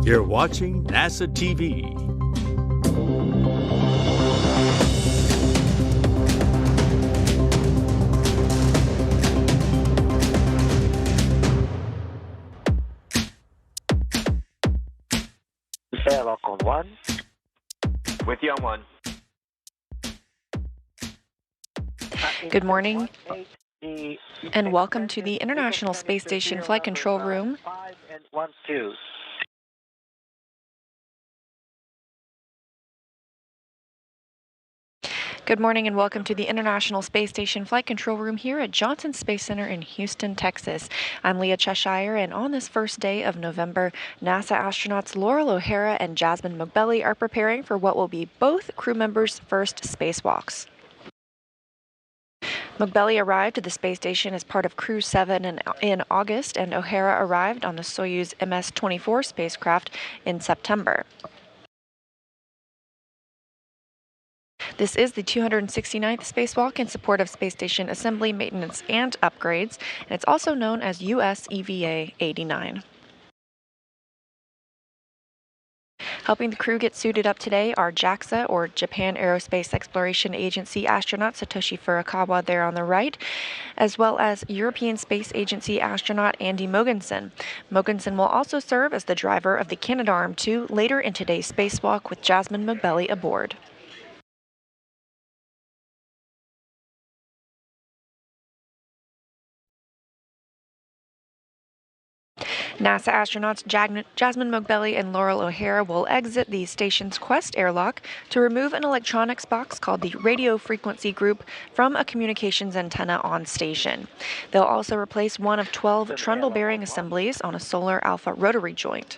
You're watching NASA TV. Airlock on 1. With you on 1. Good morning, and welcome to the International Space Station Flight Control Room. 5 and 1, 2. Good morning, and welcome to the International Space Station Flight Control Room here at Johnson Space Center in Houston, Texas. I'm Leah Cheshire, and on this first day of November, NASA astronauts Loral, Hara, and Jasmin Moghbeli are preparing for what will be both crew members' first spacewalks. Moghbeli arrived at the space station as part of Crew 7 in August, and O'Hara arrived on the Soyuz MS-24 spacecraft in September. This is the 269th spacewalk in support of space station assembly, maintenance, and upgrades, and it's also known as US EVA 89. Helping the crew get suited up today are JAXA, or Japan Aerospace Exploration Agency astronaut Satoshi Furukawa there on the right, as well as European Space Agency astronaut Andy Mogensen. Mogensen will also serve as the driver of the Canadarm2 later in today's spacewalk with Jasmin Moghbeli aboard. NASA astronauts Jasmin Moghbeli and Loral O'Hara will exit the station's Quest airlock to remove an electronics box called the radio frequency group from a communications antenna on station. They'll also replace one of 12 trundle bearing assemblies on a solar alpha rotary joint.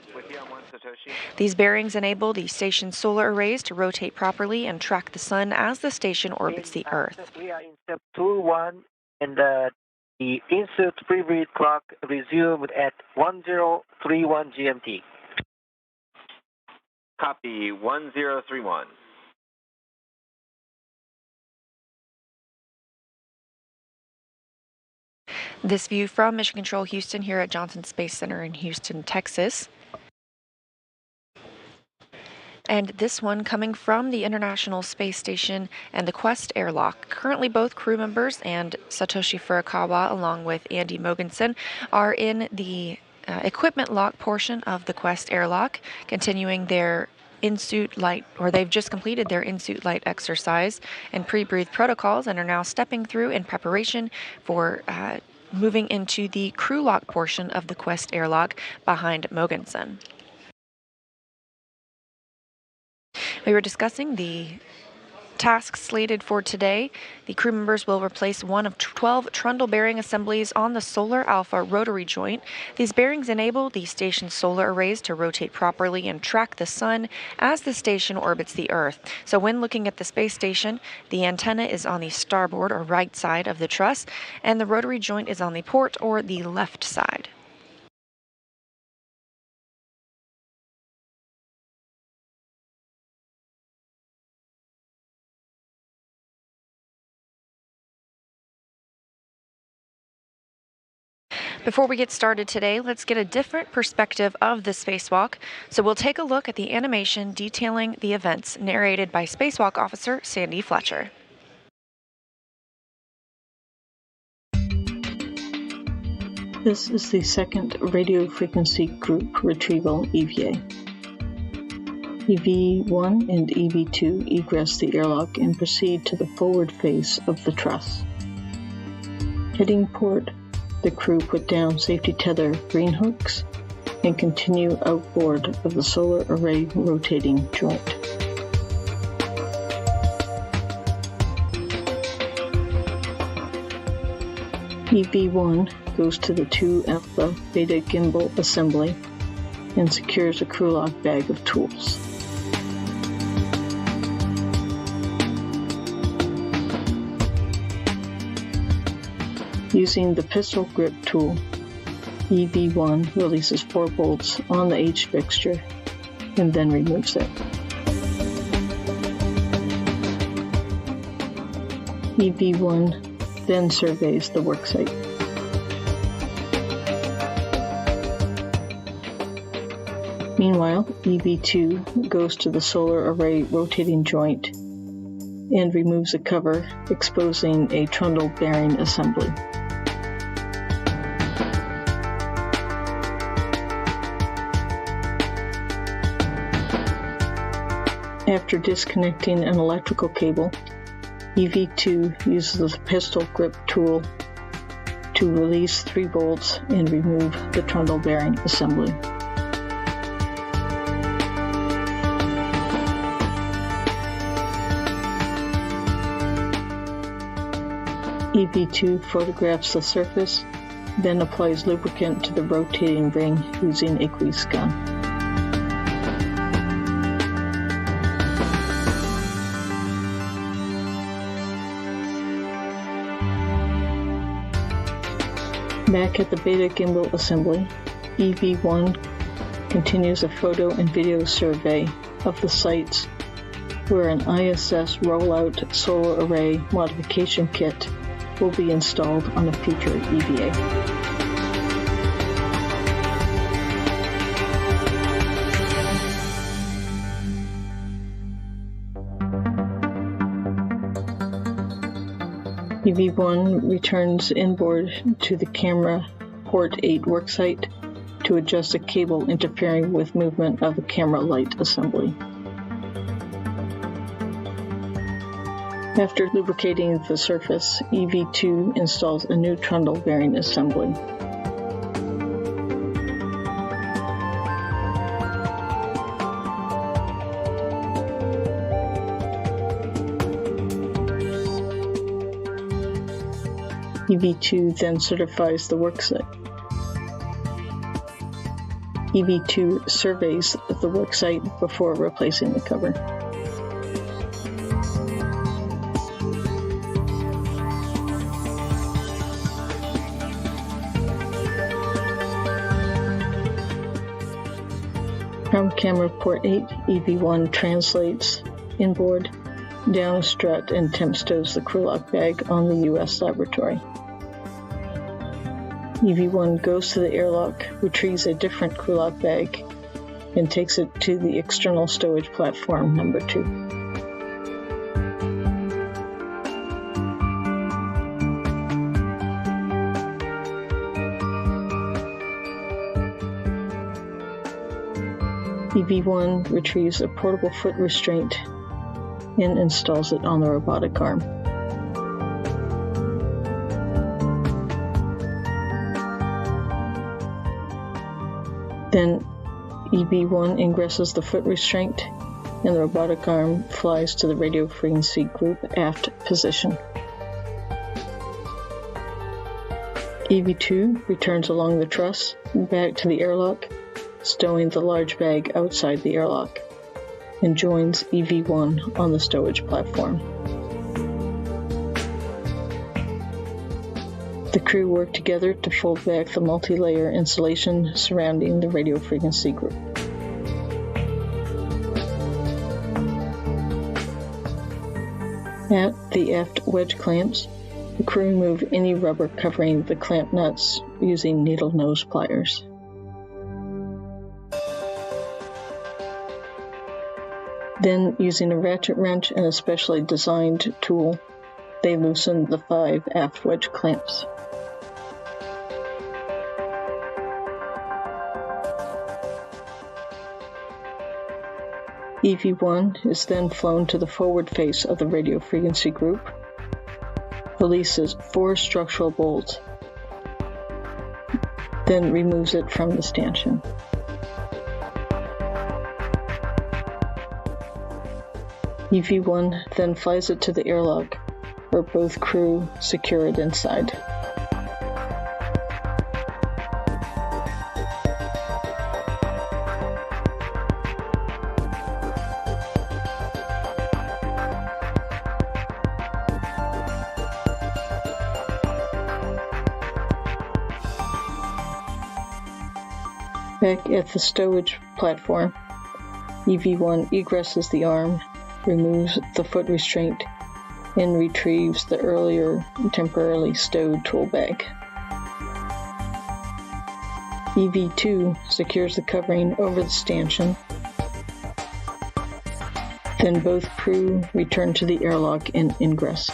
These bearings enable the station's solar arrays to rotate properly and track the sun as the station orbits the Earth. We are in step 2-1, and the insert pre-breathe clock resumed at 1031 GMT. Copy 1031. This view from Mission Control Houston here at Johnson Space Center in Houston, Texas. And this one coming from the International Space Station and the Quest airlock. Currently, both crew members and Satoshi Furukawa, along with Andy Mogensen, are in the equipment lock portion of the Quest airlock, continuing their in-suit light, or they've just completed their in-suit light exercise and pre-breathe protocols and are now stepping through in preparation for moving into the crew lock portion of the Quest airlock behind Mogensen. We were discussing the tasks slated for today. The crew members will replace one of 12 trundle bearing assemblies on the solar alpha rotary joint. These bearings enable the station's solar arrays to rotate properly and track the sun as the station orbits the Earth. So when looking at the space station, the antenna is on the starboard or right side of the truss, and the rotary joint is on the port or the left side. Before we get started today, let's get a different perspective of the spacewalk. So we'll take a look at the animation detailing the events narrated by Spacewalk Officer Sandy Fletcher. This is the second radio frequency group retrieval EVA. EV1 and EV2 egress the airlock and proceed to the forward face of the truss. Heading port, the crew put down safety tether green hooks and continue outboard of the solar array rotating joint. EV1 goes to the 2 alpha beta gimbal assembly and secures a crew lock bag of tools. Using the pistol grip tool, EV1 releases 4 bolts on the H fixture and then removes it. EV1 then surveys the worksite. Meanwhile, EV2 goes to the solar array rotating joint and removes the cover, exposing a trundle bearing assembly. After disconnecting an electrical cable, EV2 uses the pistol grip tool to release 3 bolts and remove the trundle bearing assembly. EV2 photographs the surface, then applies lubricant to the rotating ring using a grease gun. Back at the beta gimbal assembly, EV1 continues a photo and video survey of the sites where an ISS rollout solar array modification kit will be installed on a future EVA. EV1 returns inboard to the camera port 8 worksite to adjust a cable interfering with movement of the camera light assembly. After lubricating the surface, EV2 installs a new trundle bearing assembly. EV2 then certifies the worksite. EV2 surveys the worksite before replacing the cover. From camera port 8, EV1 translates inboard, down a strut, and temp stows the crew lock bag on the U.S. laboratory. EV1 goes to the airlock, retrieves a different crew lock bag, and takes it to the external stowage platform number 2. EV1 retrieves a portable foot restraint and installs it on the robotic arm. Then EV1 ingresses the foot restraint and the robotic arm flies to the radio frequency group aft position. EV2 returns along the truss back to the airlock, stowing the large bag outside the airlock, and joins EV1 on the stowage platform. The crew work together to fold back the multi-layer insulation surrounding the radio frequency group. At the aft wedge clamps, the crew remove any rubber covering the clamp nuts using needle nose pliers. Then, using a ratchet wrench and a specially designed tool, they loosen the 5 aft wedge clamps. EV1 is then flown to the forward face of the radio frequency group, releases 4 structural bolts, then removes it from the stanchion. EV1 then flies it to the airlock, where both crew secure it inside. Back at the stowage platform, EV1 egresses the arm, removes the foot restraint, and retrieves the earlier temporarily stowed tool bag. EV2 secures the covering over the stanchion. Then both crew return to the airlock and ingress.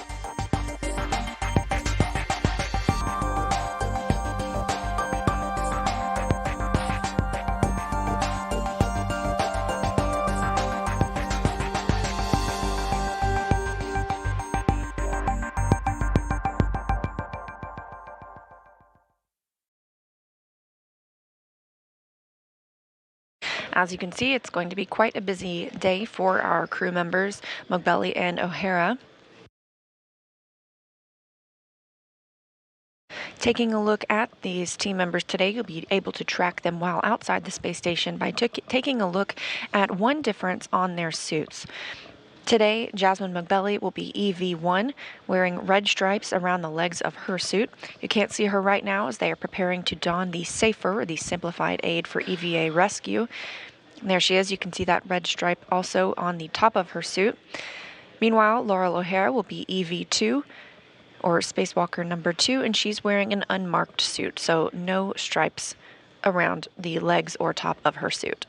As you can see, it's going to be quite a busy day for our crew members, Moghbeli and Hara. Taking a look at these team members today, you'll be able to track them while outside the space station by taking a look at one difference on their suits. Today, Jasmin Moghbeli will be EV1, wearing red stripes around the legs of her suit. You can't see her right now as they are preparing to don the SAFER, the Simplified Aid for EVA Rescue. And there she is. You can see that red stripe also on the top of her suit. Meanwhile, Loral O'Hara will be EV2, or Spacewalker number 2, and she's wearing an unmarked suit, so no stripes around the legs or top of her suit.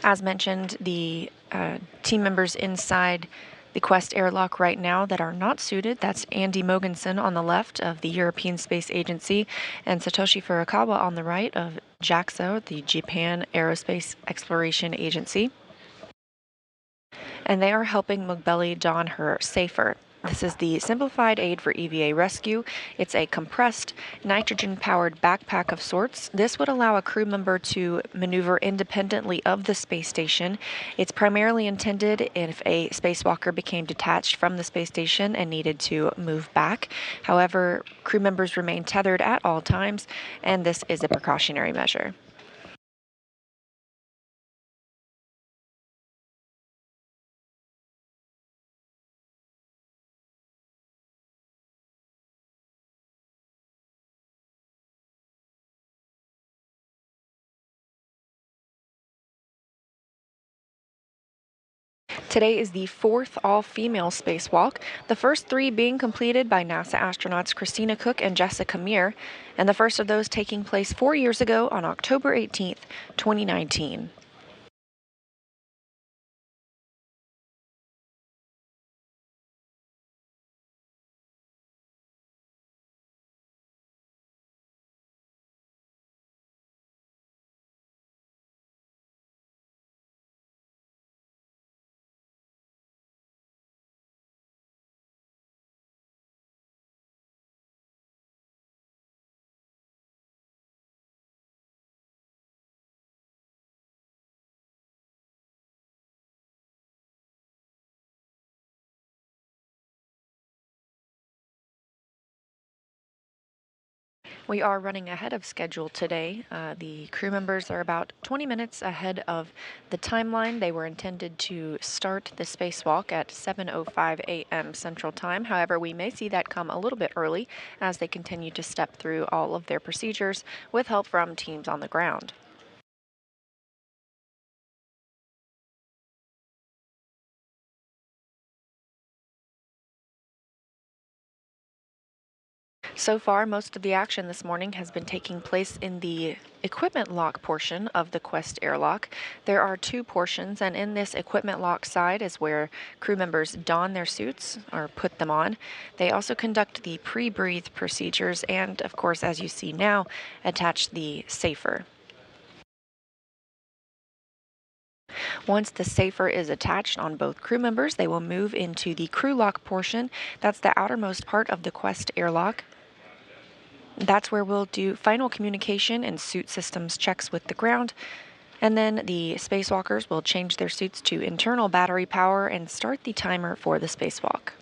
As mentioned, the team members inside the Quest airlock right now that are not suited, that's Andy Moghbeli on the left of the European Space Agency and Satoshi Furukawa on the right of JAXA, the Japan Aerospace Exploration Agency. And they are helping Moghbeli don her SAFER. This is the Simplified Aid for EVA Rescue. It's a compressed, nitrogen-powered backpack of sorts. This would allow a crew member to maneuver independently of the space station. It's primarily intended if a spacewalker became detached from the space station and needed to move back. However, crew members remain tethered at all times, and this is a precautionary measure. Today is the fourth all-female spacewalk, the first 3 being completed by NASA astronauts Christina Cook and Jessica Meir, and the first of those taking place 4 years ago on October 18th, 2019. We are running ahead of schedule today. The crew members are about 20 minutes ahead of the timeline. They were intended to start the spacewalk at 7:05 a.m. Central Time. However, we may see that come a little bit early as they continue to step through all of their procedures with help from teams on the ground. So far, most of the action this morning has been taking place in the equipment lock portion of the Quest airlock. There are 2 portions, and in this equipment lock side is where crew members don their suits or put them on. They also conduct the pre-breathe procedures and, of course, as you see now, attach the SAFER. Once the SAFER is attached on both crew members, they will move into the crew lock portion. That's the outermost part of the Quest airlock. That's where we'll do final communication and suit systems checks with the ground. And then the spacewalkers will change their suits to internal battery power and start the timer for the spacewalk.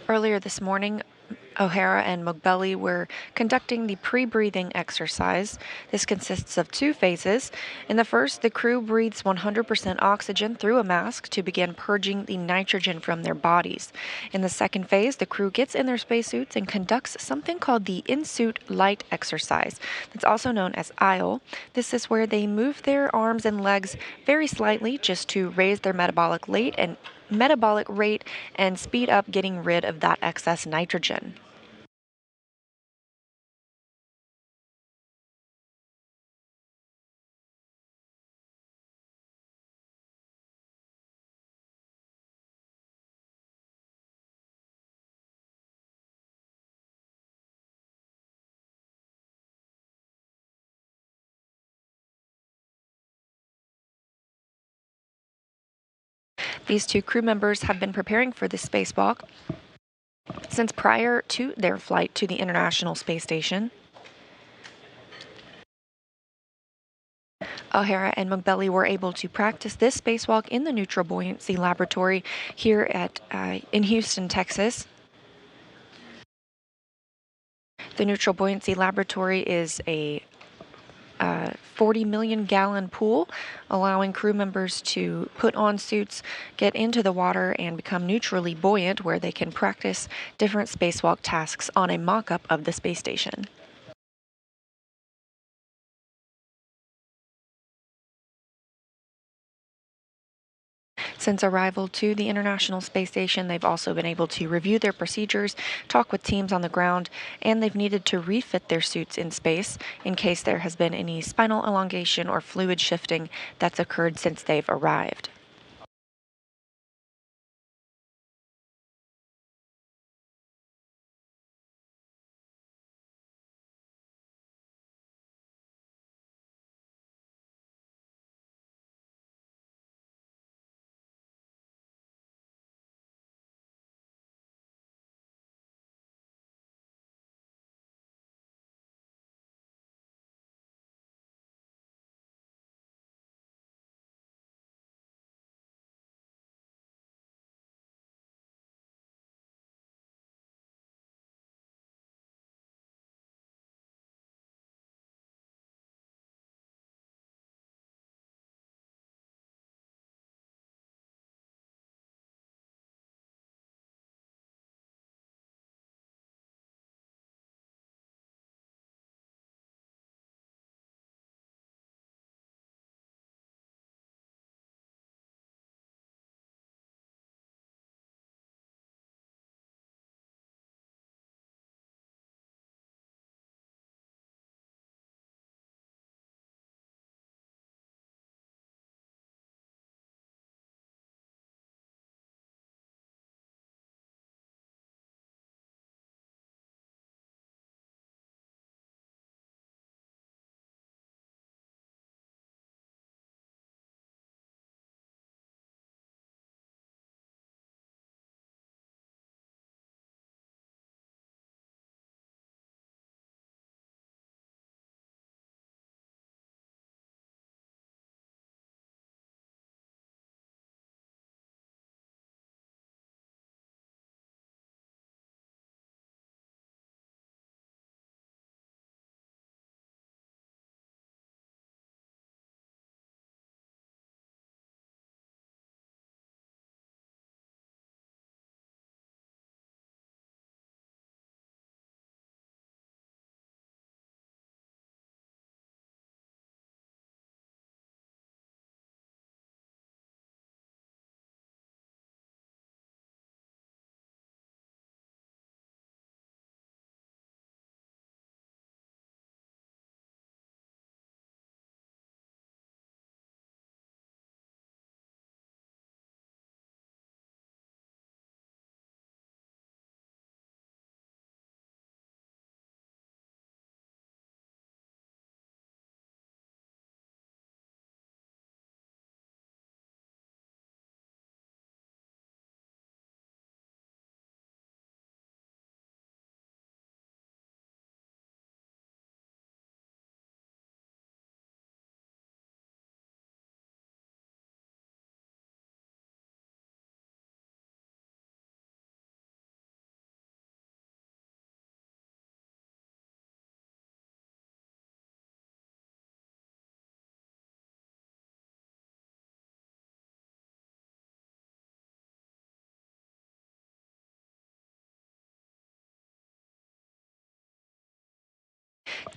Earlier this morning, O'Hara and Moghbeli were conducting the pre-breathing exercise. This consists of two phases. In the first, the crew breathes 100% oxygen through a mask to begin purging the nitrogen from their bodies. In the second phase, the crew gets in their spacesuits and conducts something called the in-suit light exercise. That's also known as ISLE. This is where they move their arms and legs very slightly just to raise their metabolic rate and speed up getting rid of that excess nitrogen. These two crew members have been preparing for this spacewalk since prior to their flight to the International Space Station. O'Hara and Moghbeli were able to practice this spacewalk in the Neutral Buoyancy Laboratory here in Houston, Texas. The Neutral Buoyancy Laboratory is a 40 million gallon pool, allowing crew members to put on suits, get into the water, and become neutrally buoyant, where they can practice different spacewalk tasks on a mock up of the space station. Since arrival to the International Space Station, they've also been able to review their procedures, talk with teams on the ground, and they've needed to refit their suits in space in case there has been any spinal elongation or fluid shifting that's occurred since they've arrived.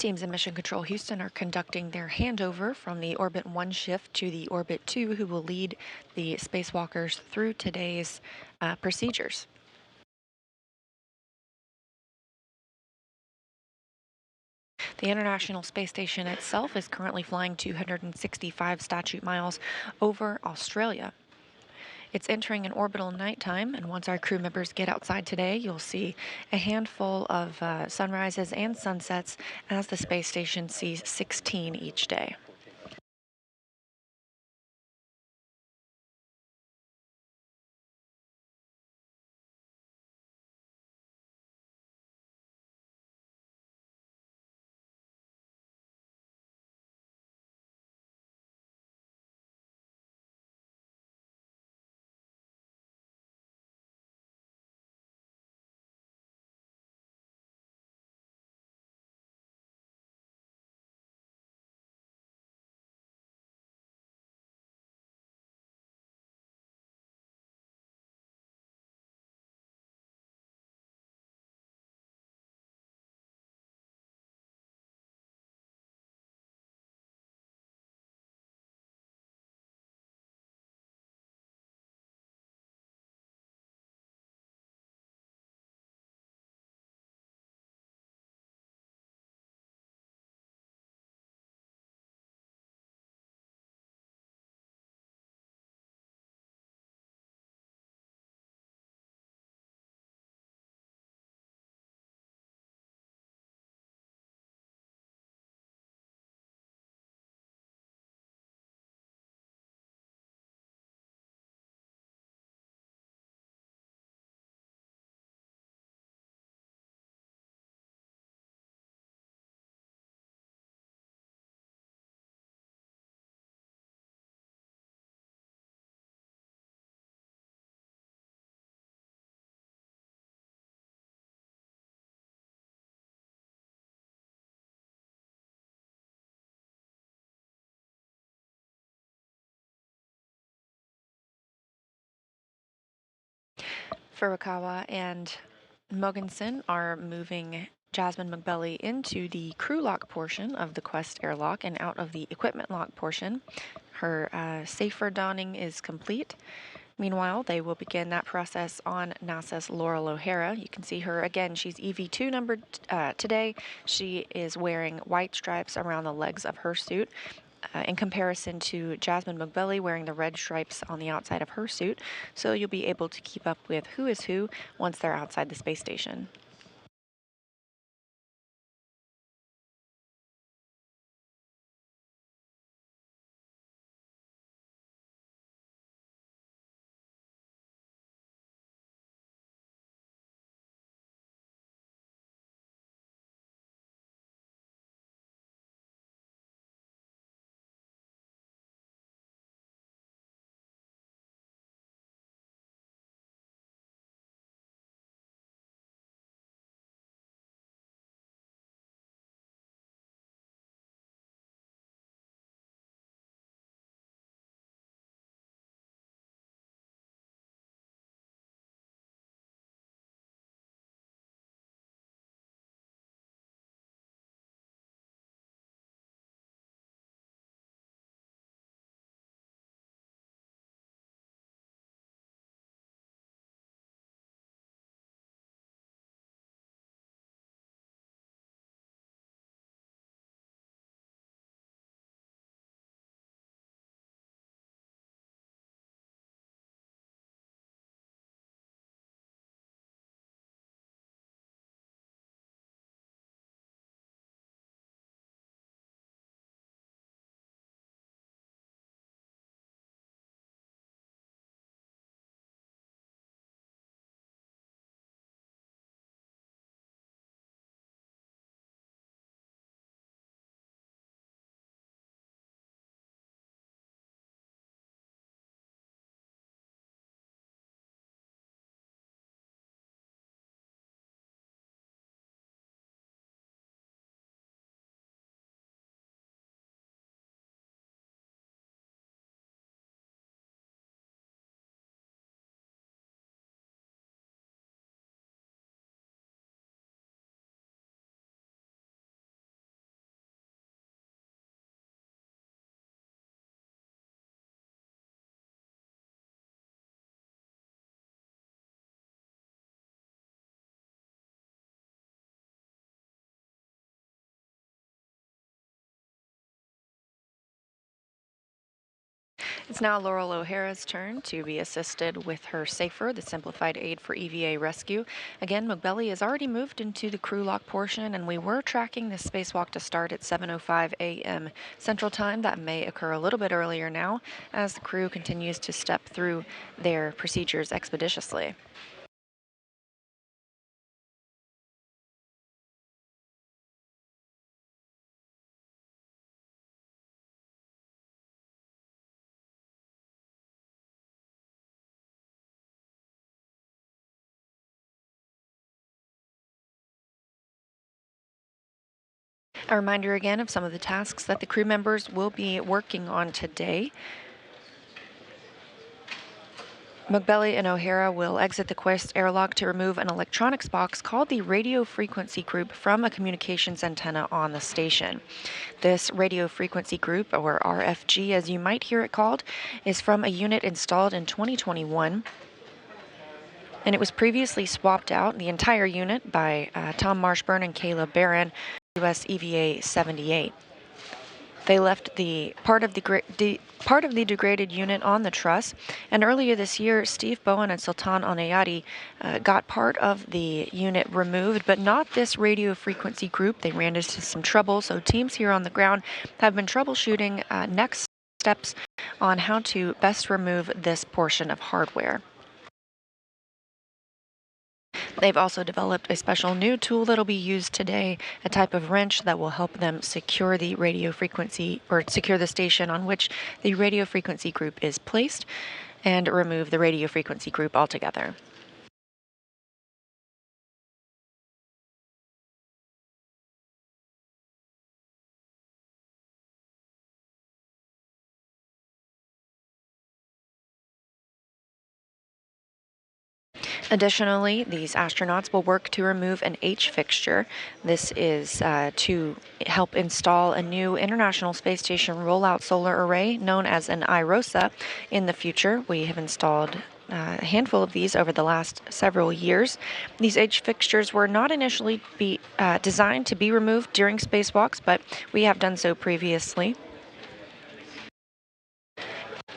Teams in Mission Control Houston are conducting their handover from the Orbit 1 shift to the Orbit 2, who will lead the spacewalkers through today's procedures. The International Space Station itself is currently flying 265 statute miles over Australia. It's entering an orbital nighttime, and once our crew members get outside today, you'll see a handful of sunrises and sunsets as the space station sees 16 each day. Furukawa and Mogensen are moving Jasmin Moghbeli into the crew lock portion of the Quest airlock and out of the equipment lock portion. Her safer donning is complete. Meanwhile, they will begin that process on NASA's Loral O'Hara. You can see her again. She's EV2 numbered today. She is wearing white stripes around the legs of her suit. In comparison to Jasmin Moghbeli wearing the red stripes on the outside of her suit, so you'll be able to keep up with who is who once they're outside the space station. It's now Loral O'Hara's turn to be assisted with her SAFER, the Simplified Aid for EVA Rescue. Again, Moghbeli has already moved into the crew lock portion, and we were tracking the spacewalk to start at 7:05 a.m. Central Time. That may occur a little bit earlier now as the crew continues to step through their procedures expeditiously. A reminder again of some of the tasks that the crew members will be working on today. Moghbeli and O'Hara will exit the Quest airlock to remove an electronics box called the radio frequency group from a communications antenna on the station. This radio frequency group, or RFG as you might hear it called, is from a unit installed in 2021. And it was previously swapped out, the entire unit, by Tom Marshburn and Kayla Barron, US EVA 78. They left the part of the degraded unit on the truss, and earlier this year, Steve Bowen and Sultan Anayati got part of the unit removed, but not this radio frequency group. They ran into some trouble, so teams here on the ground have been troubleshooting next steps on how to best remove this portion of hardware. They've also developed a special new tool that'll be used today, a type of wrench that will help them secure the radio frequency, or secure the station on which the radio frequency group is placed, and remove the radio frequency group altogether. Additionally, these astronauts will work to remove an H fixture. This is to help install a new International Space Station rollout solar array known as an IROSA in the future. We have installed a handful of these over the last several years. These H fixtures were not initially designed to be removed during spacewalks, but we have done so previously.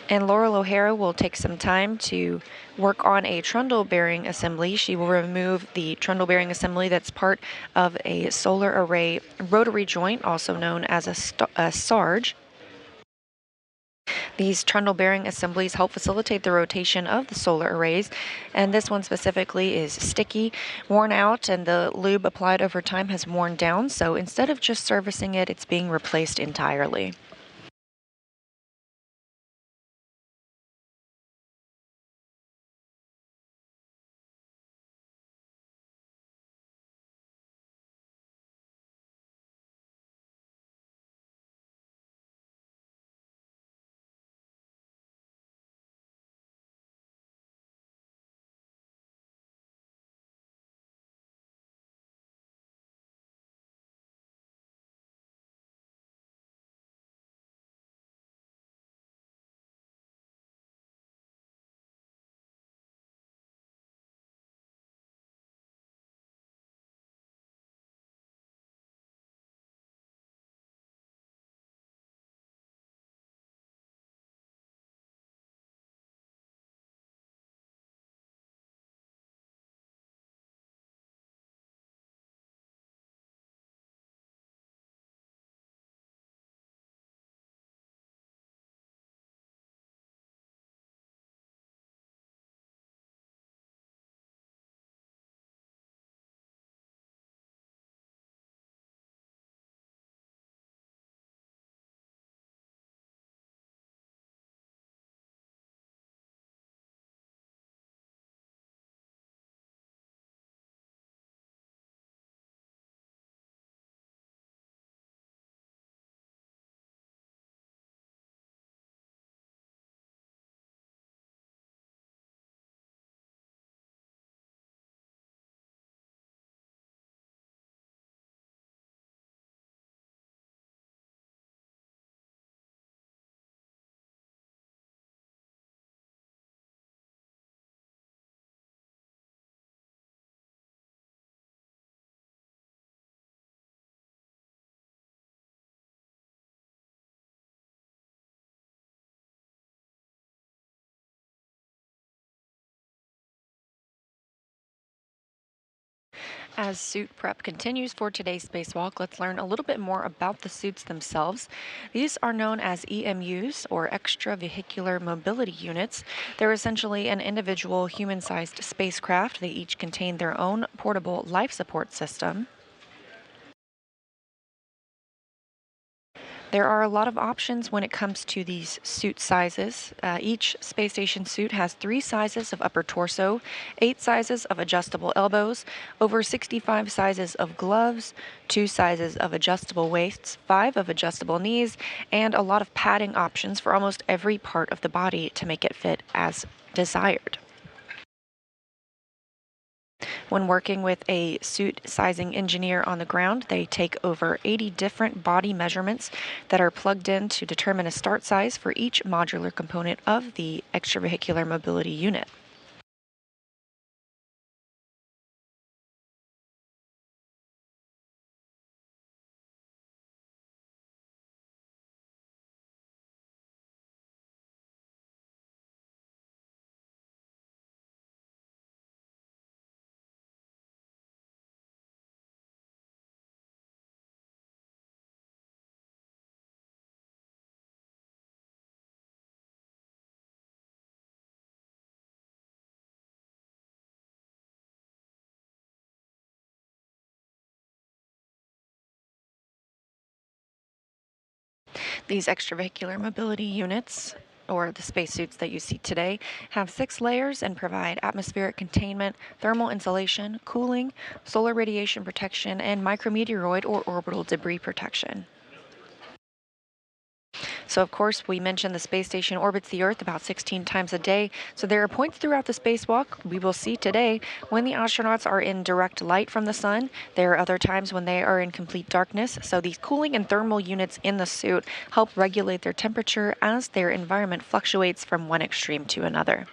And Loral O'Hara will take some time to work on a trundle bearing assembly. She will remove the trundle bearing assembly that's part of a solar array rotary joint, also known as a SARG. These trundle bearing assemblies help facilitate the rotation of the solar arrays, and this one specifically is sticky, worn out, and the lube applied over time has worn down, so instead of just servicing it, it's being replaced entirely. As suit prep continues for today's spacewalk, let's learn a little bit more about the suits themselves. These are known as EMUs, or extravehicular mobility units. They're essentially an individual human-sized spacecraft. They each contain their own portable life support system. There are a lot of options when it comes to these suit sizes. Each space station suit has 3 sizes of upper torso, 8 sizes of adjustable elbows, over 65 sizes of gloves, 2 sizes of adjustable waists, 5 of adjustable knees, and a lot of padding options for almost every part of the body to make it fit as desired. When working with a suit sizing engineer on the ground, they take over 80 different body measurements that are plugged in to determine a start size for each modular component of the extravehicular mobility unit. These extravehicular mobility units, or the spacesuits that you see today, have 6 layers and provide atmospheric containment, thermal insulation, cooling, solar radiation protection, and micrometeoroid or orbital debris protection. So, of course, we mentioned the space station orbits the Earth about 16 times a day. So, there are points throughout the spacewalk we will see today when the astronauts are in direct light from the sun. There are other times when they are in complete darkness. So, these cooling and thermal units in the suit help regulate their temperature as their environment fluctuates from one extreme to another.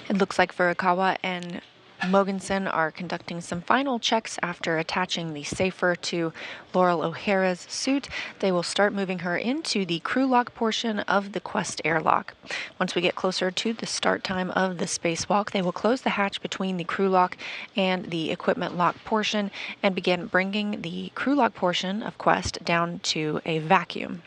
It looks like Furukawa and Mogensen are conducting some final checks after attaching the safer to Loral O'Hara's suit. They will start moving her into the crew lock portion of the Quest airlock. Once we get closer to the start time of the spacewalk, they will close the hatch between the crew lock and the equipment lock portion and begin bringing the crew lock portion of Quest down to a vacuum.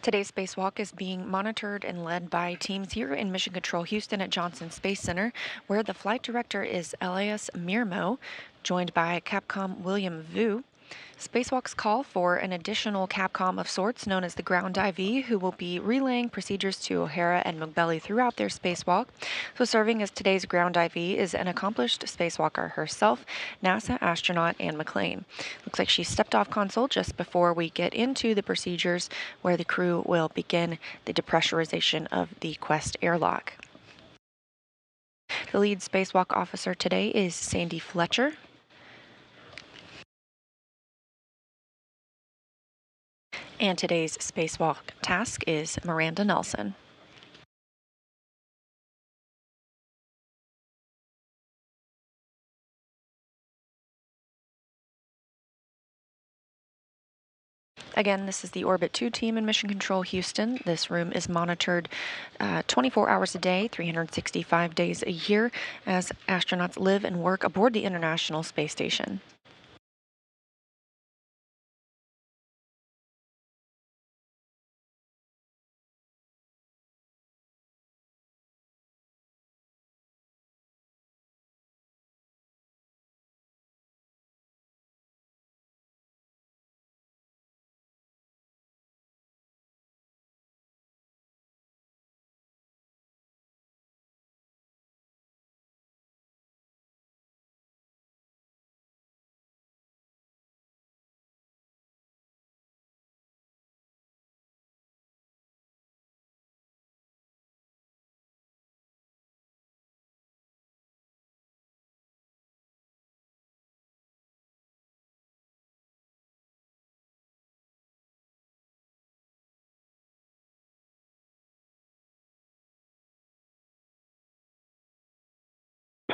Today's spacewalk is being monitored and led by teams here in Mission Control Houston at Johnson Space Center, where the flight director is Elias Mirmo, joined by Capcom William Vu. Spacewalks call for an additional Capcom of sorts known as the Ground IV, who will be relaying procedures to Hara and Moghbeli throughout their spacewalk. So serving as today's Ground IV is an accomplished spacewalker herself, NASA astronaut Anne McClain. Looks like she stepped off console just before we get into the procedures where the crew will begin the depressurization of the Quest airlock. The lead spacewalk officer today is Sandy Fletcher. And today's spacewalk task is Miranda Nelson. Again, this is the Orbit 2 team in Mission Control Houston. This room is monitored 24 hours a day, 365 days a year, as astronauts live and work aboard the International Space Station.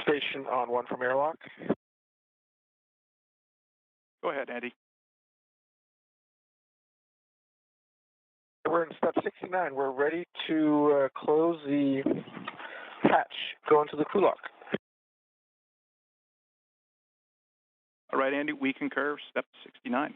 Station on one from airlock. Go ahead, Andy. We're in step 69. We're ready to close the hatch, go into the crew lock. All right, Andy, we concur. Step 69.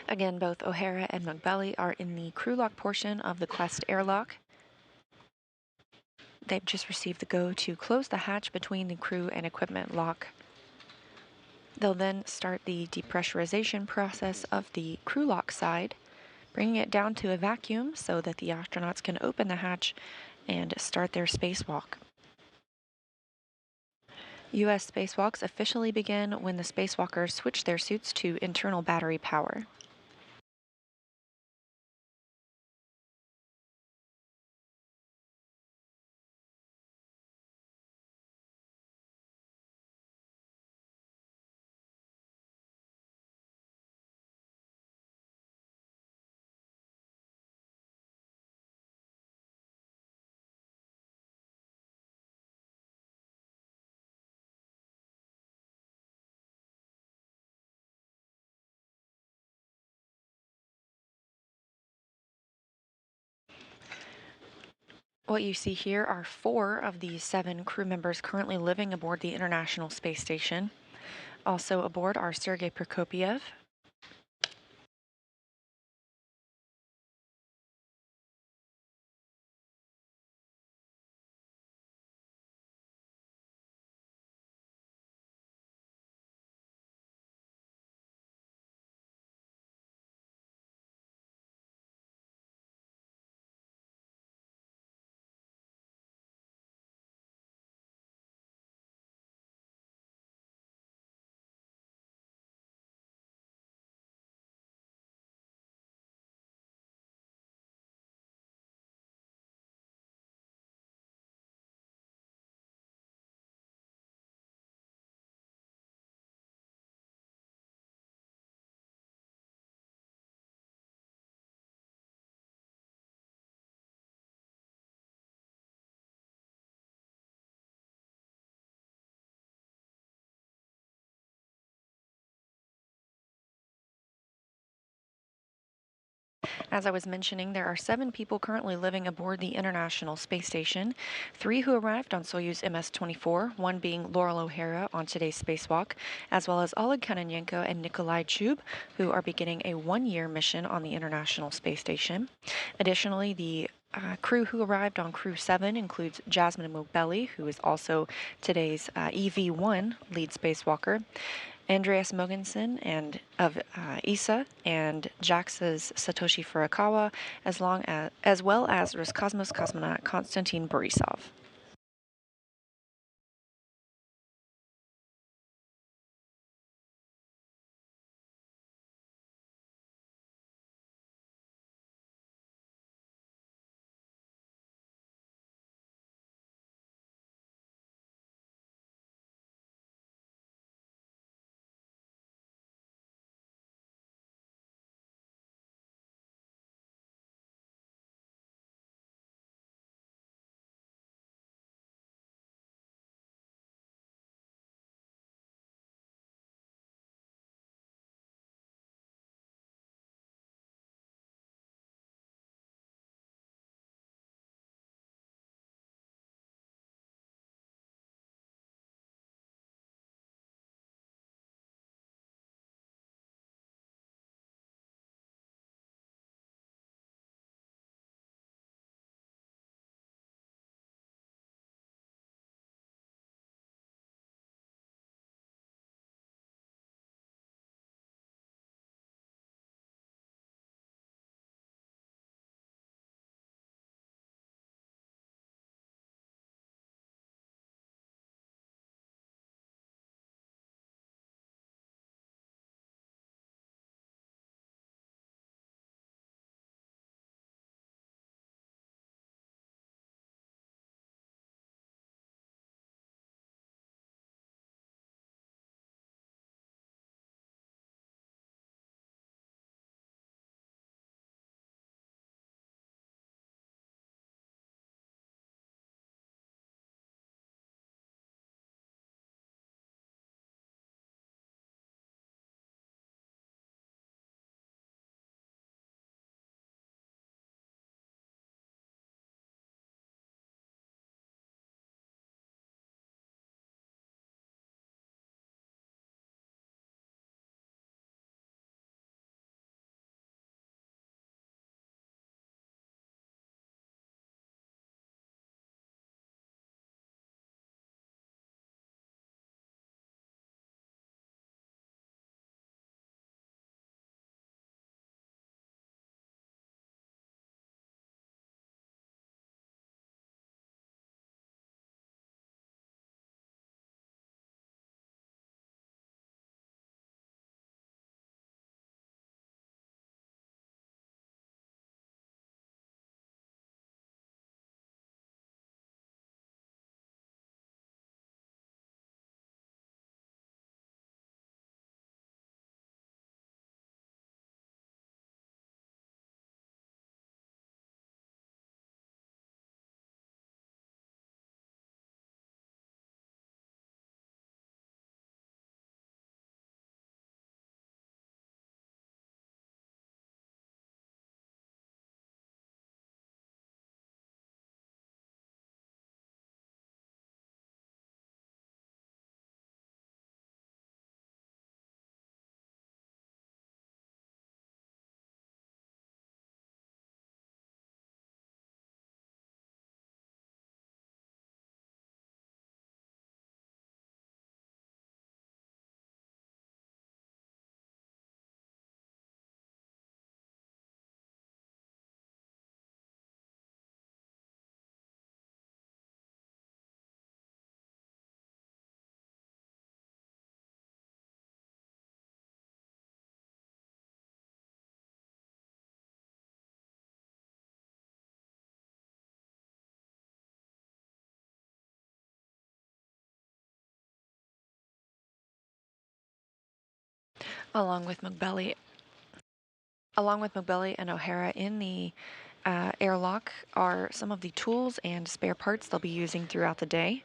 Again, both O'Hara and Moghbeli are in the crew lock portion of the Quest airlock. They've just received the go to close the hatch between the crew and equipment lock. They'll then start the depressurization process of the crew lock side. bringing it down to a vacuum so that the astronauts can open the hatch and start their spacewalk. U.S. spacewalks officially begin when the spacewalkers switch their suits to internal battery power. What you see here are 4 of the 7 crew members currently living aboard the International Space Station. Also aboard are Sergei Prokopyev, As I was mentioning, there are 7 people currently living aboard the International Space Station, 3 who arrived on Soyuz MS-24, one being Loral O'Hara on today's spacewalk, as well as Oleg Kononenko and Nikolai Chub, who are beginning a 1-year mission on the International Space Station. Additionally, the crew who arrived on Crew 7 includes Jasmin Moghbeli, who is also today's EV-1 lead spacewalker, Andreas Mogensen and of ESA and JAXA's Satoshi Furukawa, as well as Roscosmos cosmonaut Konstantin Borisov. Along with Moghbeli and O'Hara in the airlock are some of the tools and spare parts they'll be using throughout the day.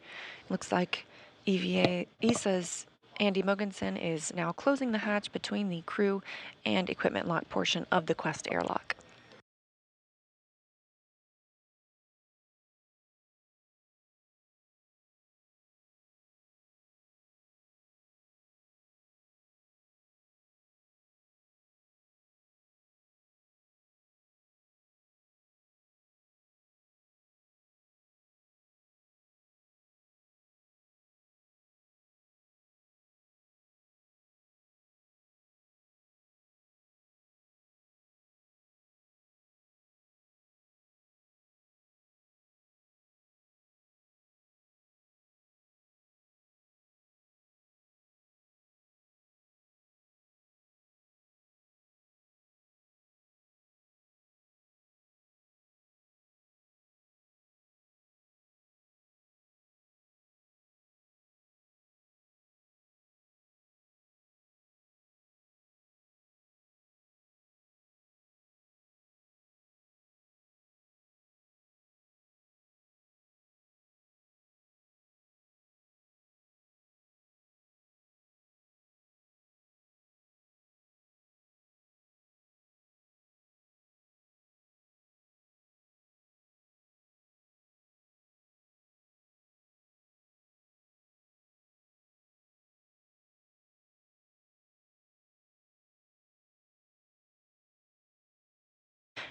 Looks like ESA's Andy Mogensen is now closing the hatch between the crew and equipment lock portion of the Quest airlock.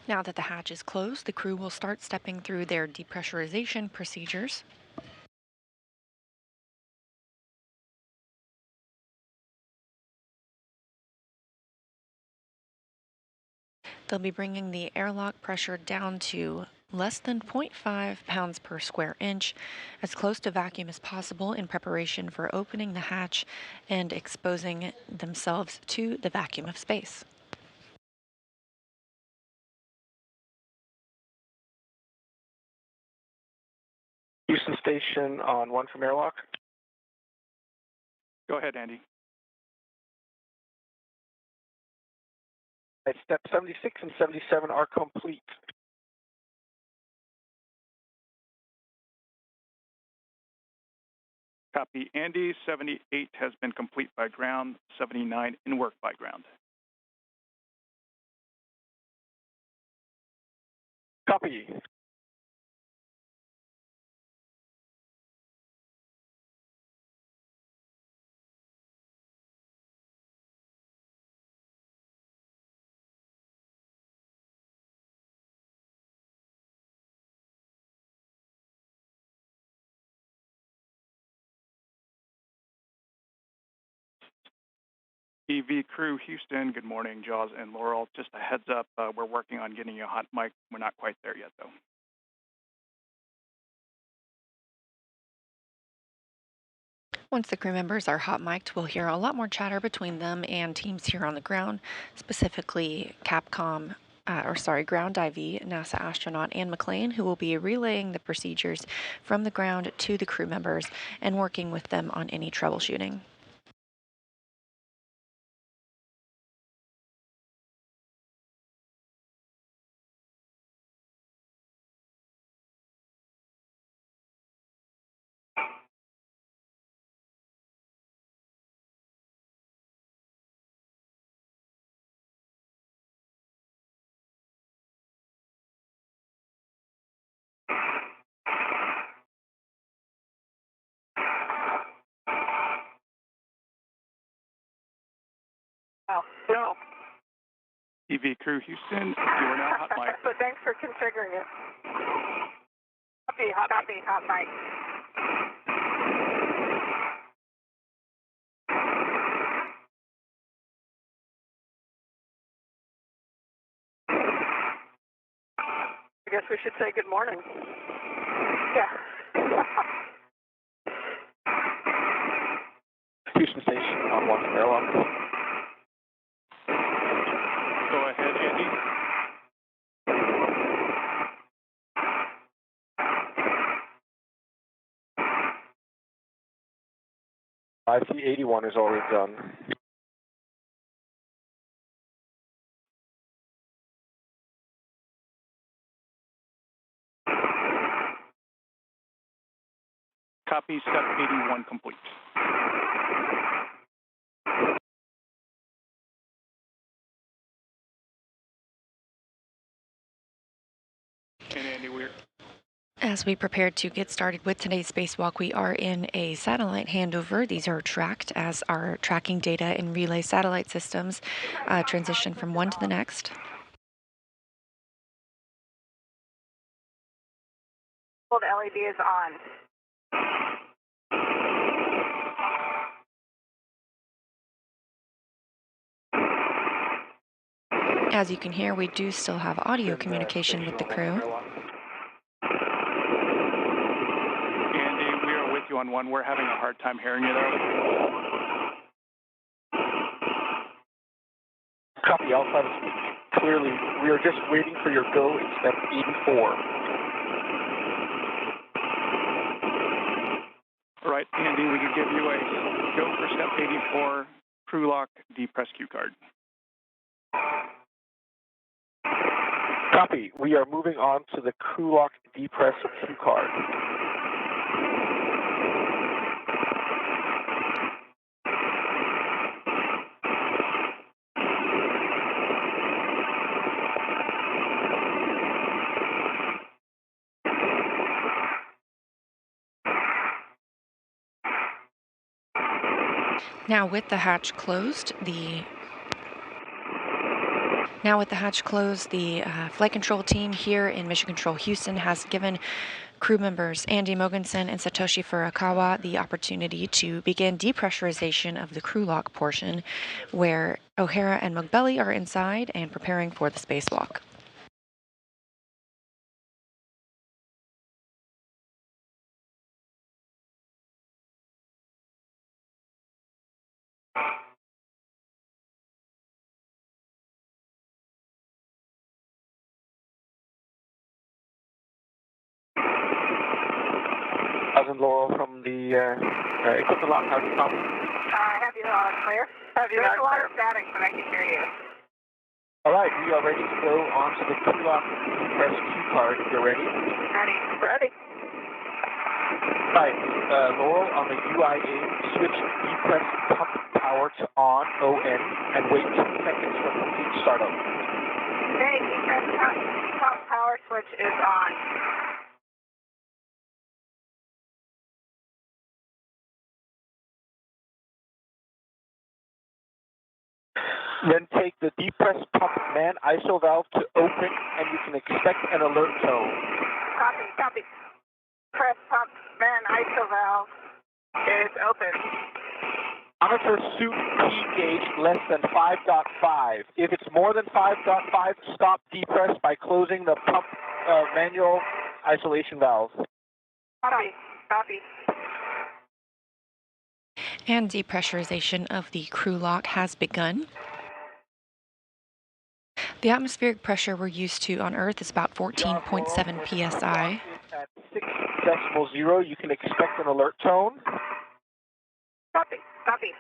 Now that the hatch is closed, the crew will start stepping through their depressurization procedures. They'll be bringing the airlock pressure down to less than 0.5 pounds per square inch, as close to vacuum as possible in preparation for opening the hatch and exposing themselves to the vacuum of space. Houston Station on 1 from airlock. Go ahead, Andy. Step 76 and 77 are complete. Copy, Andy. 78 has been complete by ground, 79 in work by ground. Copy. EV crew, Houston, good morning, Jaws and Loral. Just a heads up, we're working on getting you a hot mic. We're not quite there yet, though. Once the crew members are hot mic'd, we'll hear a lot more chatter between them and teams here on the ground, specifically ground IV, NASA astronaut Anne McLean, who will be relaying the procedures from the ground to the crew members and working with them on any troubleshooting. Oh, no. EV crew, Houston, you are now hot mic. But thanks for configuring it. Copy, hot mic. I guess we should say good morning. Yeah. Houston Station on 1 from airlock. Go ahead, Andy. IC-81 is already done. Copy, step 81 complete. And Andy, As we prepare to get started with today's spacewalk, we are in a satellite handover. These are tracked as our tracking data and relay satellite systems transition from one to the next. The LED is on. As you can hear, we do still have audio communication with the crew. Andy, we are with you on one. We're having a hard time hearing you though. Copy, Alpha to speak clearly. We are just waiting for your go in step 84. All right, Andy, we can give you a go for step 84, crew lock, depress cue card. Copy. We are moving on to the crew lock depress cue card. Now with the hatch closed, the flight control team here in Mission Control Houston has given crew members Andy Moghbeli and Satoshi Furukawa the opportunity to begin depressurization of the crew lock portion, where Hara and Moghbeli are inside and preparing for the spacewalk. Jasmin Loral from the equipment lock. How's it from? Have you loud and clear? There's a lot of static, but I can hear you. All right, we are ready to go on to the crew lock depress cue card. You're ready? Ready. Ready. Right, Loral on the UIA, switch depress pump power to on, ON, and wait 2 seconds for complete startup. Okay, depress pump power switch is on. Then take the depress pump man ISO valve to open, and you can expect an alert tone. Copy, copy. Press pump man ISO valve is open. Monitor suit P gauge less than 5.5. If it's more than 5.5, stop depress by closing the pump manual isolation valve. Copy, copy. And depressurization of the crew lock has begun. The atmospheric pressure we're used to on Earth is about 14.7 psi. At 6.0, you can expect an alert tone. Copy, copy.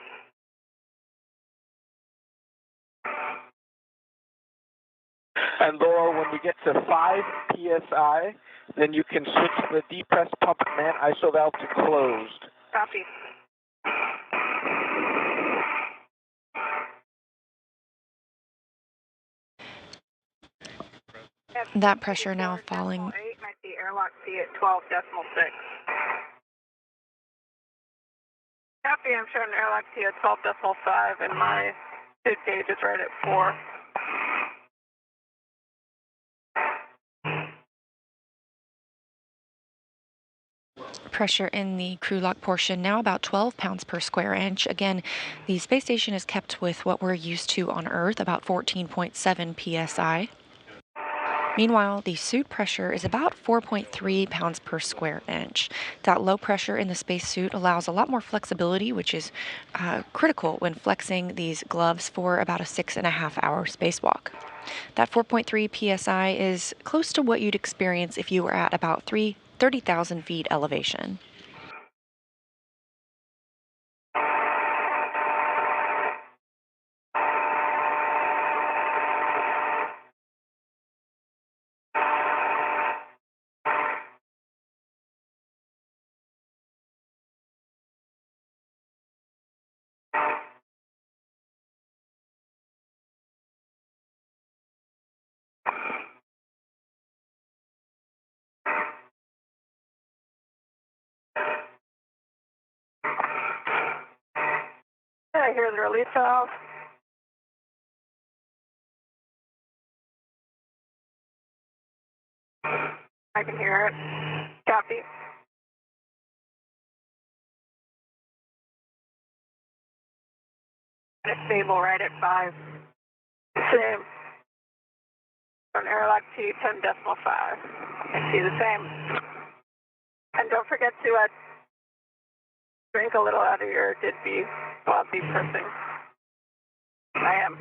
And Loral, when we get to 5 psi, then you can switch the depress pump man ISO valve to closed. Copy. That pressure now falling. 8, and I see airlock C at 12.6. Copy, I'm showing airlock C at 12.5, and my suit gauge is right at 4. Pressure in the crew lock portion now about 12 pounds per square inch. Again, the space station is kept with what we're used to on Earth, about 14.7 psi. Meanwhile, the suit pressure is about 4.3 pounds per square inch. That low pressure in the spacesuit allows a lot more flexibility, which is critical when flexing these gloves for about a 6.5-hour spacewalk. That 4.3 psi is close to what you'd experience if you were at about 30,000 feet elevation. I hear the release valve. I can hear it. Copy. It's stable right at 5. Same. On airlock T 10.5. I see the same. And don't forget to drink a little out of your Didby while depressing. I am.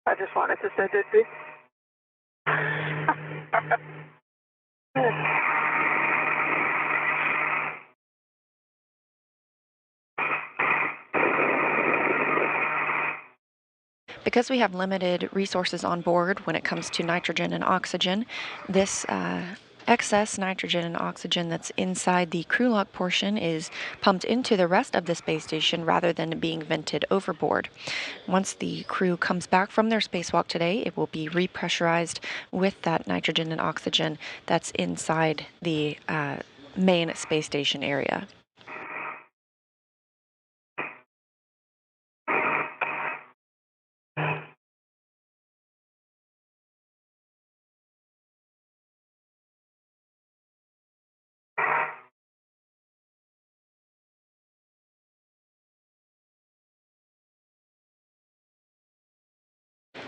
I just wanted to say Didby. Because we have limited resources on board when it comes to nitrogen and oxygen, this excess nitrogen and oxygen that's inside the crew lock portion is pumped into the rest of the space station rather than being vented overboard. Once the crew comes back from their spacewalk today, it will be repressurized with that nitrogen and oxygen that's inside the main space station area.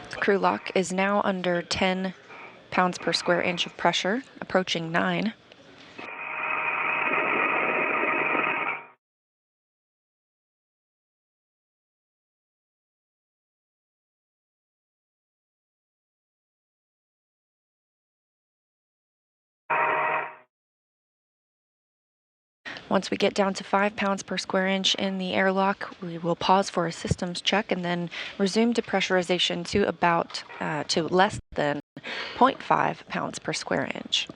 The crew lock is now under 10 pounds per square inch of pressure, approaching 9. Once we get down to 5 pounds per square inch in the airlock, we will pause for a systems check and then resume depressurization to about to less than 0.5 pounds per square inch.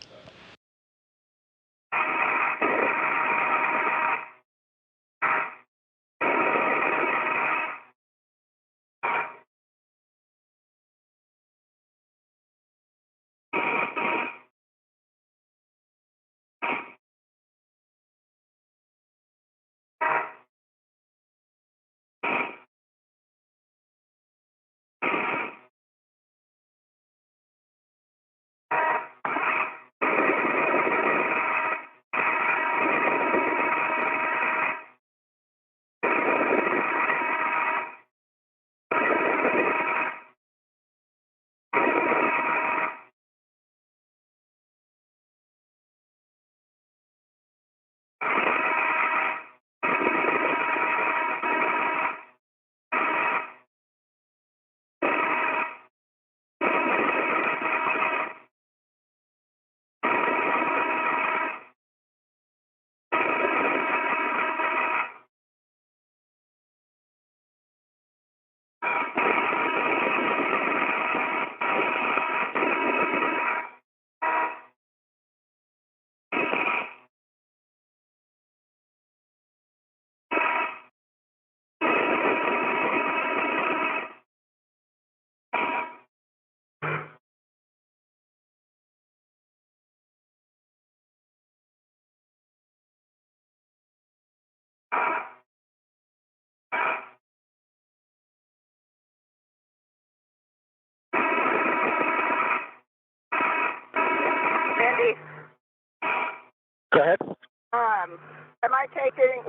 Go ahead. Will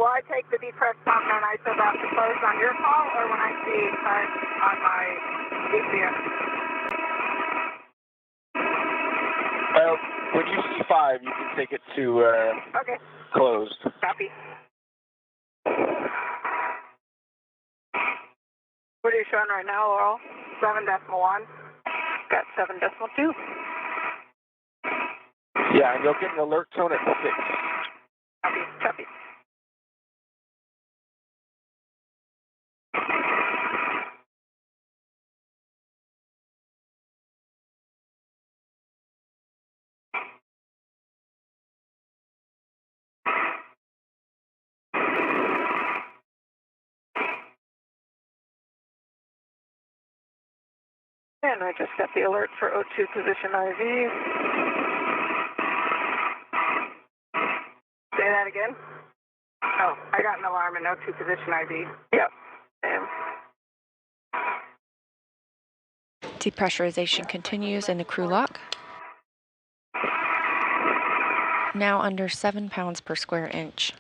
I take the depress pump and ISO valve to close on your call, or when I see current on my DCS? Well, when you see 5, you can take it to Okay. closed. Copy. What are you showing right now, Laurel? 7.1. Got 7.2. Yeah, and you'll get an alert tone at 6. Copy. Copy. And I just got the alert for O2 position IV. that again? Oh, I got an alarm in O2 position ID. Yep. Same. Depressurization continues in the crew lock. Now under 7 pounds per square inch.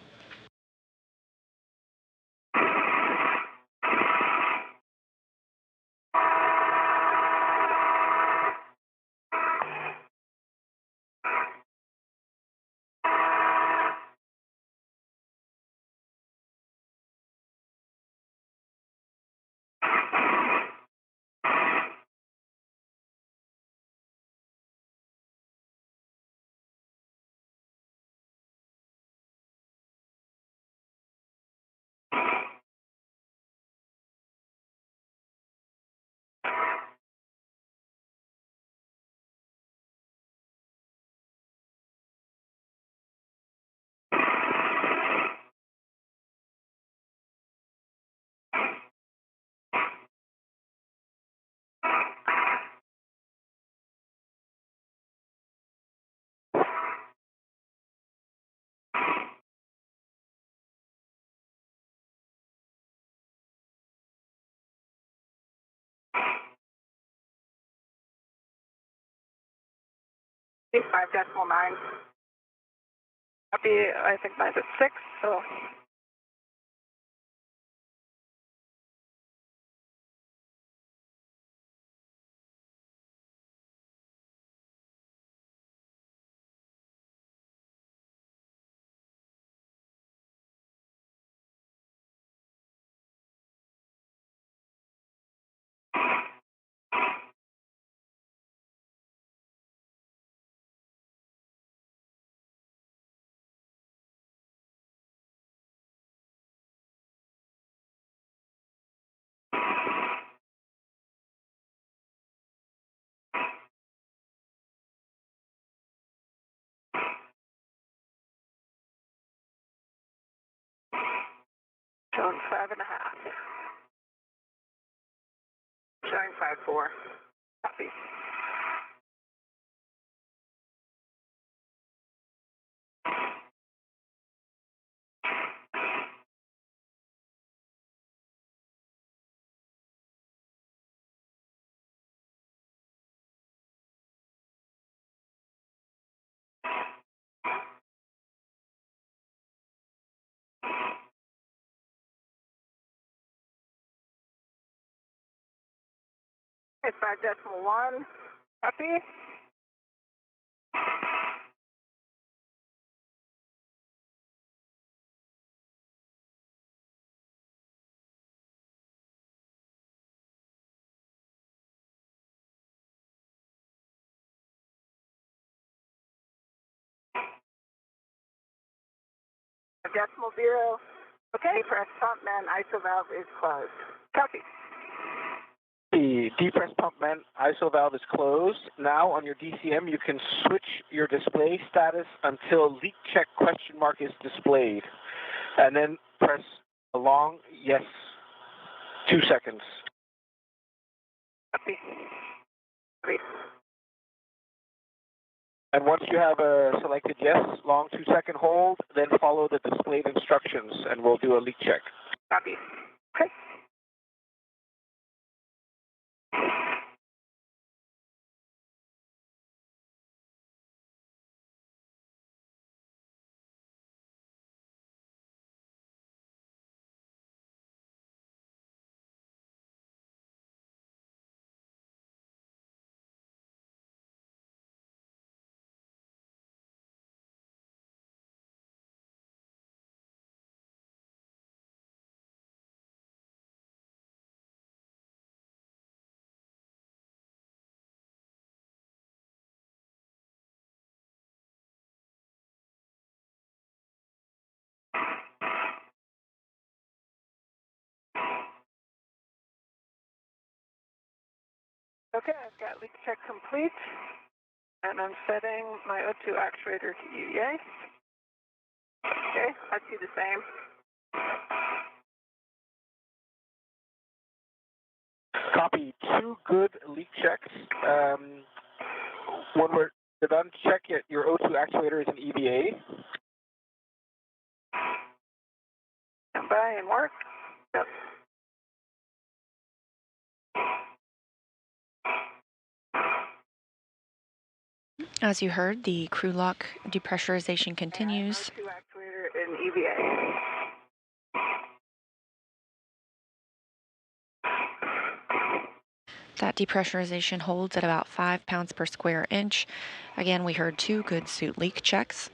I think 5.9. Copy, I think mine's at 6, so. Showing 5.5. Showing 5.4. Copy. Okay, 5.1. Copy. Decimal 0. Okay, press pump man, ISO valve is closed. Copy. The depressed pump vent ISO valve is closed. Now on your DCM, you can switch your display status until leak check question mark is displayed. And then press a long yes, 2 seconds. Copy. Copy. And once you have a selected yes, long 2 second hold, then follow the displayed instructions and we'll do a leak check. Copy. Okay. Okay, I've got leak check complete, and I'm setting my O2 actuator to UEA. Okay, I see the same. Copy. 2 good leak checks. When we're done, check it. Your O2 actuator is in EVA. same work. Yep. As you heard, the crew lock depressurization continues. O2 actuator in EVA. That depressurization holds at about 5 pounds per square inch. Again, we heard 2 good suit leak checks.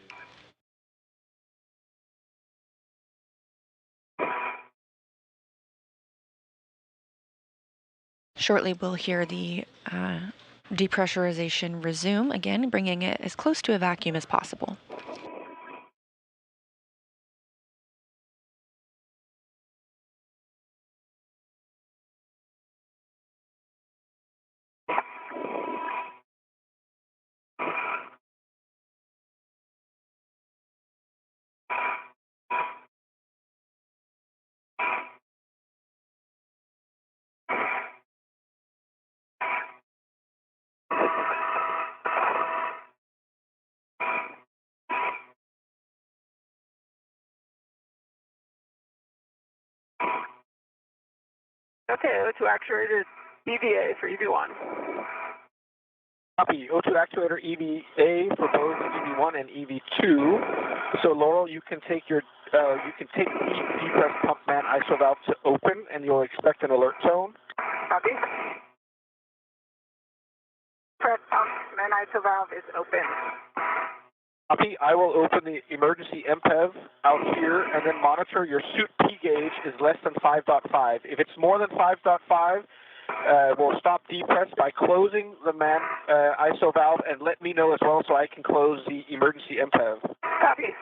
Shortly, we'll hear the depressurization resume, again, bringing it as close to a vacuum as possible. Okay, O2 actuator EVA for EV1. Copy. O2 actuator EVA for both EV1 and EV2. So Loral, you can take the depress pump man ISO valve to open, and you'll expect an alert tone. Copy. Press pump man ISO valve is open. Copy. I will open the emergency MPEV out here and then monitor your suit P gauge is less than 5.5. If it's more than 5.5, we'll stop depress by closing the man ISO valve and let me know as well so I can close the emergency MPEV. Copy.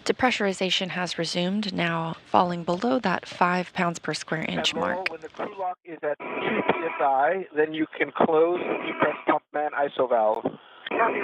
Depressurization has resumed, now falling below that 5 pounds per square inch And Loral, mark. when the crew lock is at 2 psi, then you can close the depress pump man ISO valve. Copy.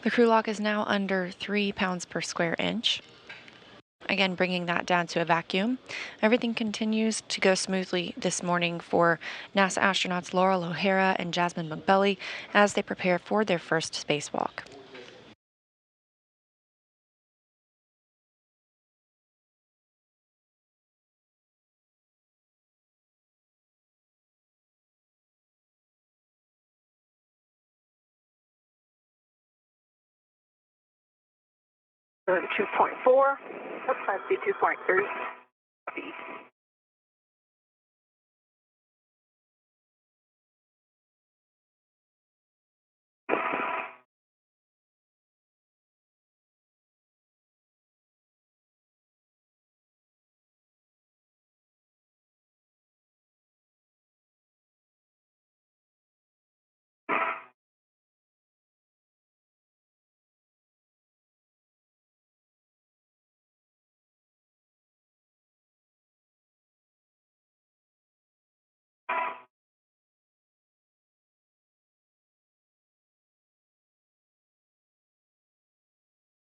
The crew lock is now under 3 pounds per square inch. Again, bringing that down to a vacuum. Everything continues to go smoothly this morning for NASA astronauts Loral, Hara, and Jasmin Moghbeli as they prepare for their first spacewalk. 2.4. That's 5C 2.3. Copy.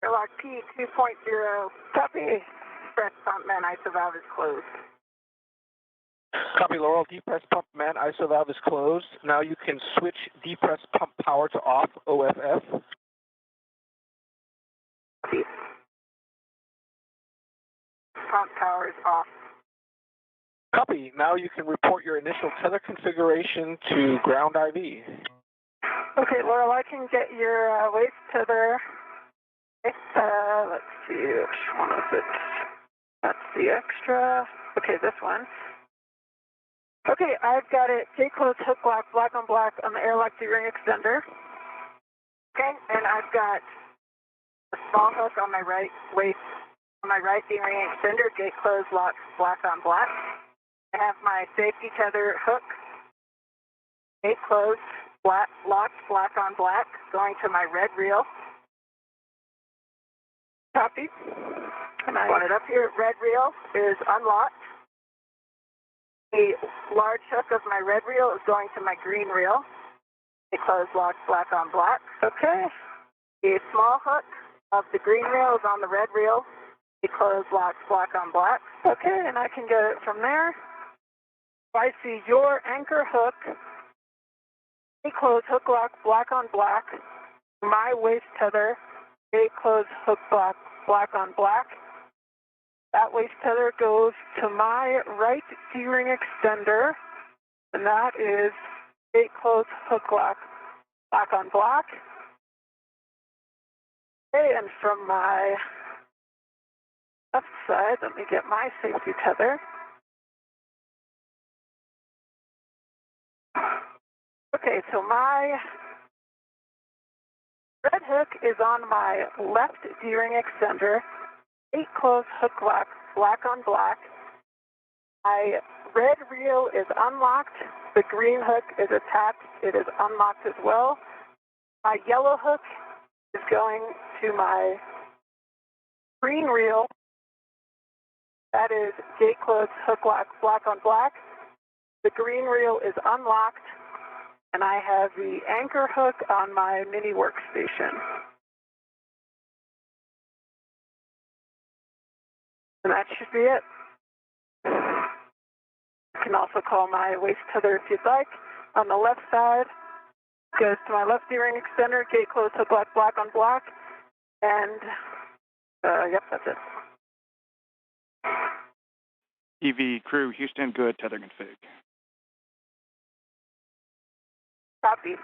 Airlock P 2.0. Copy. Press pump man ISO valve is closed. Copy, Loral. Depress pump man ISO valve is closed. Now you can switch depress pump power to off, OFF. Copy. Pump power is off. Copy. Now you can report your initial tether configuration to ground IV. Okay, Loral, I can get your waist tether. Let's see, which one is it? That's the extra. Okay, this one. Okay, I've got it. J-close hook lock, black on the airlock D-ring extender. Okay, and I've got a small hook on my right waist, on my right D-ring extender, gate close, lock, black on black. I have my safety tether hook, gate close, black, locked, black on black, going to my red reel. Copy. And I want it up here. Red reel is unlocked. The large hook of my red reel is going to my green reel. It closed, locked, black on black. Okay. The small hook of the green reel is on the red reel. It closed, locked, black on black. Okay, and I can get it from there. I see your anchor hook. It closed, hook lock, black on black. My waist tether. It closed, hook lock, black on black. That waist tether goes to my right D-ring extender, and that is gate close, hook lock, black on black. Okay, and from my left side, let me get my safety tether. Okay, so my red hook is on my left D-ring extender. Gate close, hook lock, black on black. My red reel is unlocked. The green hook is attached. It is unlocked as well. My yellow hook is going to my green reel. That is gate close, hook lock, black on black. The green reel is unlocked. And I have the anchor hook on my mini workstation. And that should be it. You can also call my waist tether if you'd like. On the left side, goes to my left D-ring extender, gate close, hook lock, black on black. And, yep, that's it. EV crew, Houston, good, tether config. Copy.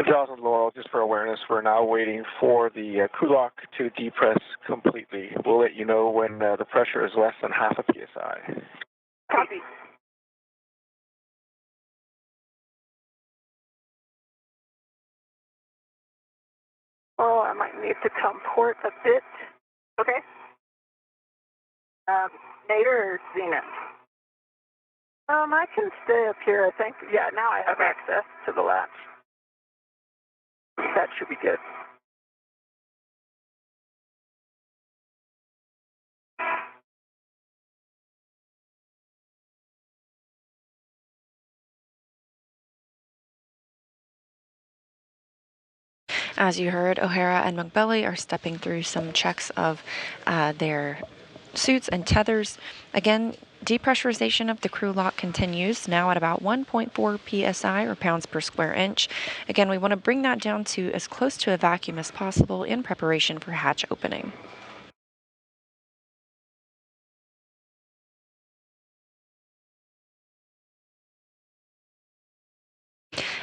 Jaws and Loral, just for awareness, we're now waiting for the crew lock to depress completely. We'll let you know when the pressure is less than half a PSI. Copy. Oh, I might need to comport a bit. Okay. Nader or Zenith? I can stay up here, I think. Yeah, now I have access to the latch. That should be good. As you heard, O'Hara and Moghbeli are stepping through some checks of their suits and tethers. Again, depressurization of the crew lock continues, now at about 1.4 psi or pounds per square inch. Again, we want to bring that down to as close to a vacuum as possible in preparation for hatch opening.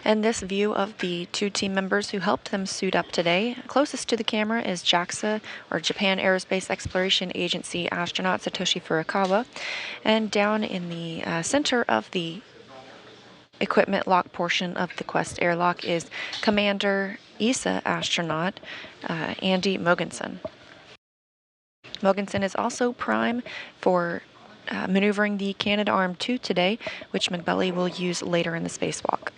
And this view of the 2 team members who helped them suit up today. Closest to the camera is JAXA, or Japan Aerospace Exploration Agency astronaut Satoshi Furukawa. And down in the center of the equipment lock portion of the Quest airlock is Commander ESA astronaut Andy Moghbeli. Moghbeli is also prime for maneuvering the Canadarm2 today, which Moghbeli will use later in the spacewalk.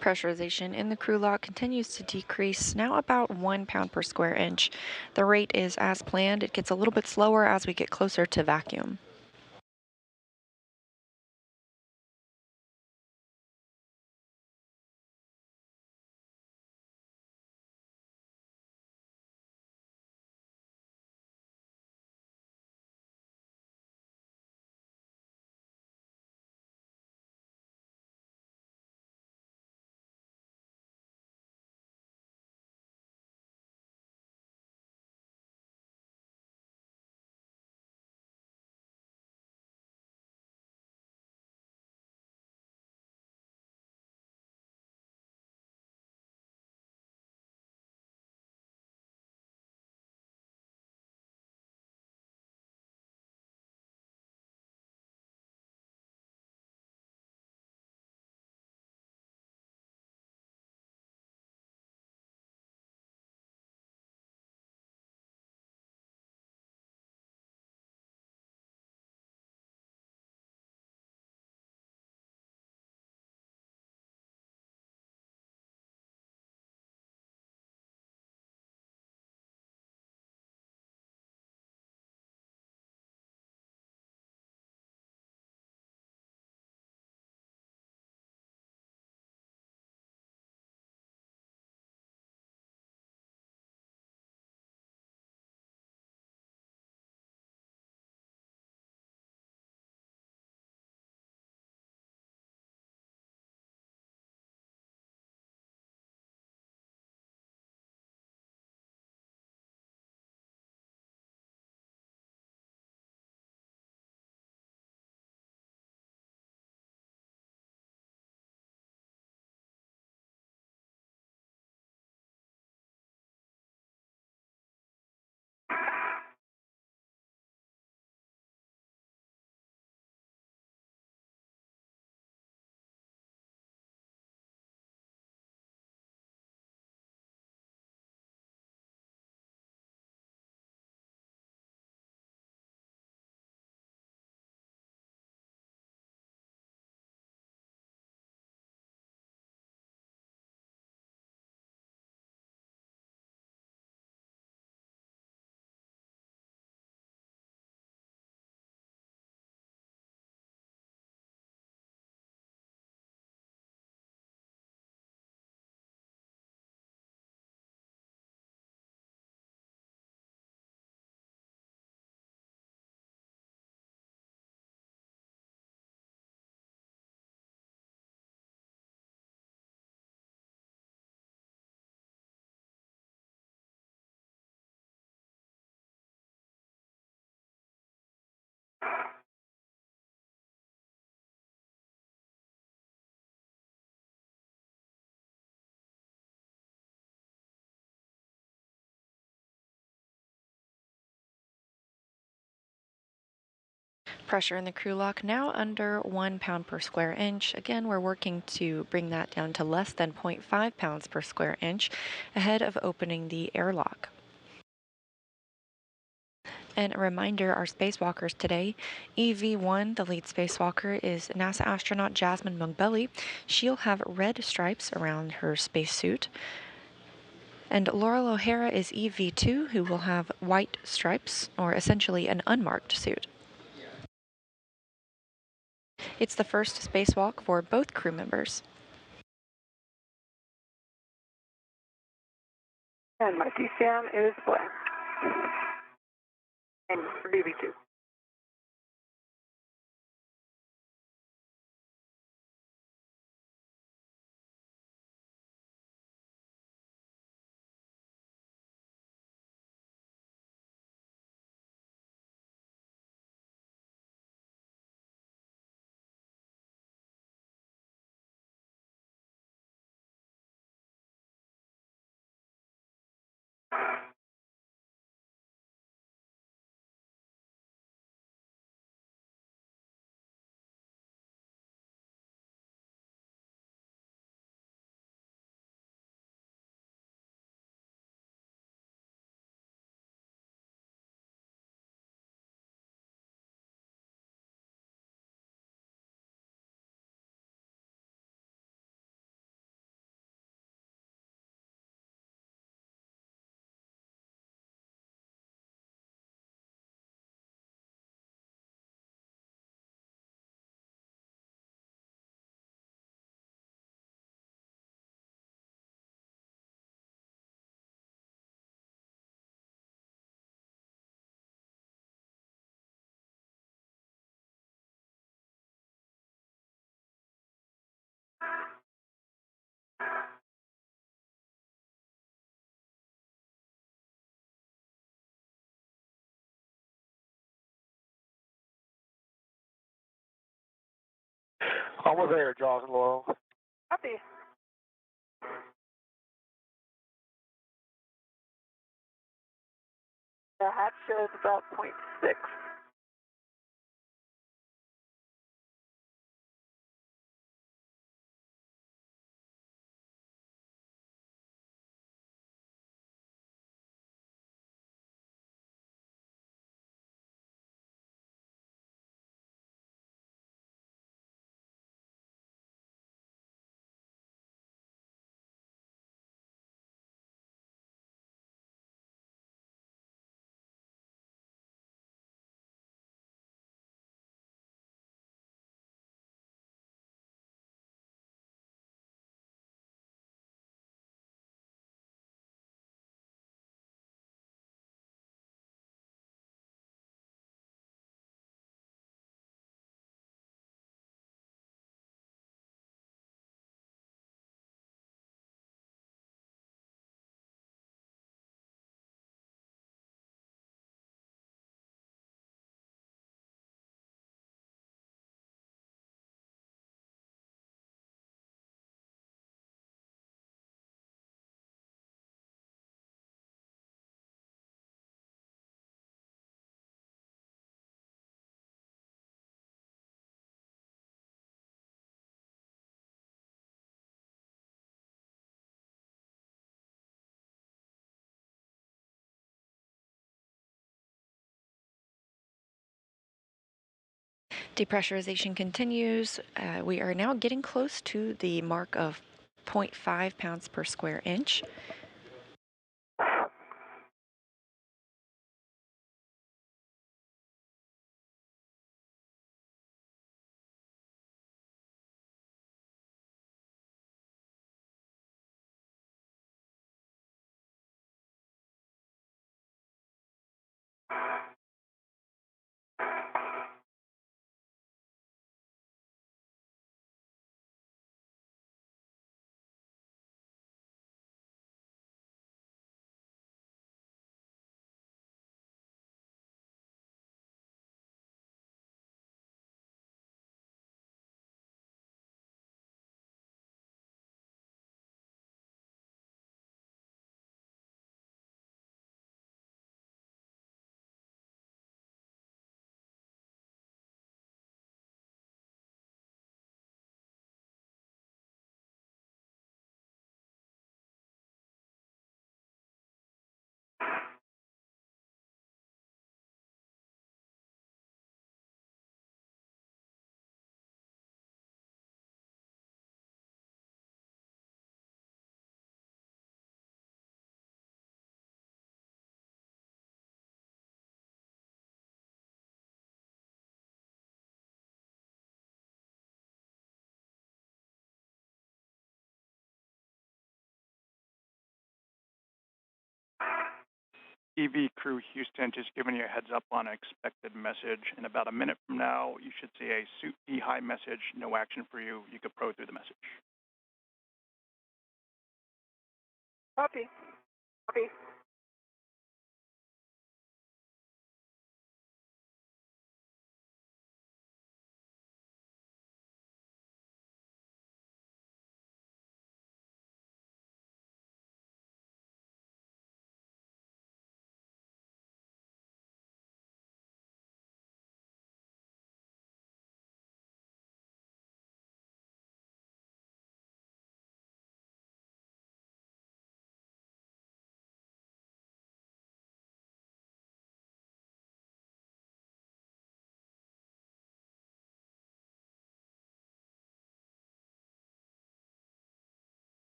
Pressurization in the crew lock continues to decrease, now about 1 pound per square inch. The rate is as planned. It gets a little bit slower as we get closer to vacuum. Pressure in the crew lock now under 1 pound per square inch. Again, we're working to bring that down to less than 0.5 pounds per square inch ahead of opening the airlock. And a reminder, our spacewalkers today, EV-1, the lead spacewalker, is NASA astronaut Jasmin Moghbeli. She'll have red stripes around her spacesuit. And Loral O'Hara is EV-2, who will have white stripes, or essentially an unmarked suit. It's the first spacewalk for both crew members. And my TCM is blank. And for DB2. Almost there, Jaws and Laurel. Copy. The hatch shows about 0.6. Depressurization continues. We are now getting close to the mark of 0.5 pounds per square inch. EV Crew Houston, just giving you a heads up on an expected message. In about a minute from now, you should see a suit E high message, no action for you. You could pro through the message. Copy. Copy.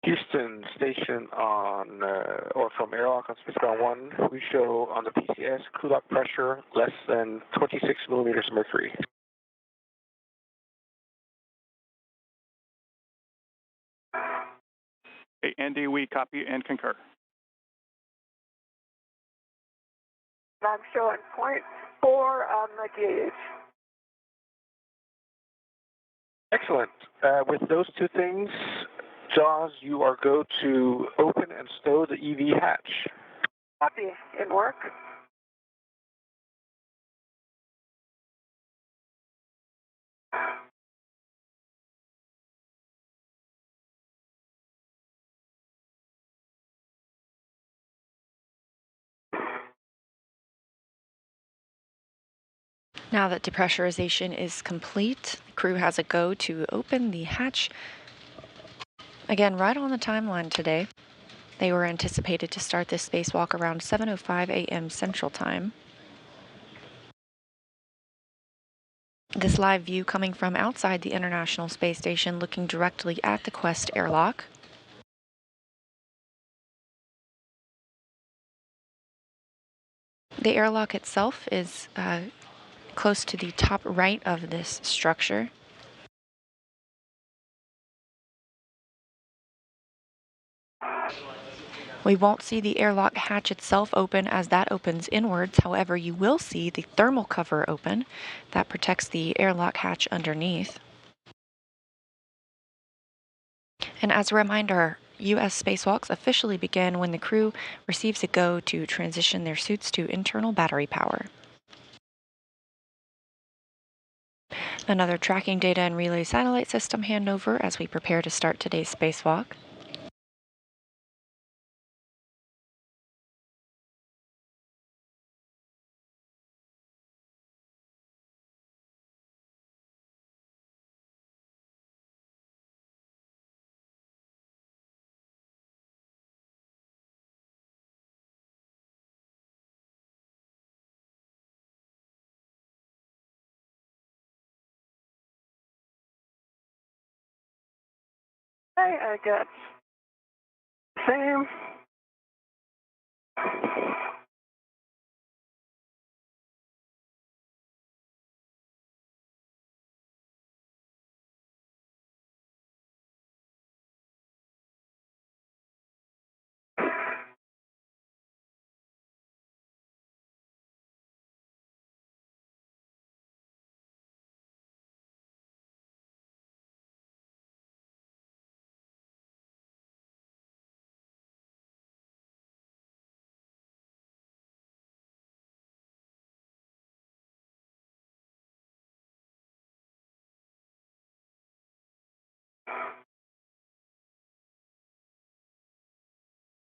Houston station on, or from airlock on Spacewalk 1, we show on the PCS crew lock pressure less than 26 millimeters of mercury. Okay, Andy, we copy and concur. I'm showing .4 on the gauge. Excellent. With those two things, Jaws, you are go to open and stow the EV hatch. Copy. In work. Now that depressurization is complete, the crew has a go to open the hatch. Again, right on the timeline today. They were anticipated to start this spacewalk around 7:05 a.m. Central Time. This live view coming from outside the International Space Station, looking directly at the Quest airlock. The airlock itself is close to the top right of this structure. We won't see the airlock hatch itself open as that opens inwards. However, you will see the thermal cover open that protects the airlock hatch underneath. And as a reminder, U.S. spacewalks officially begin when the crew receives a go to transition their suits to internal battery power. Another tracking data and relay satellite system handover as we prepare to start today's spacewalk. Okay, I got same.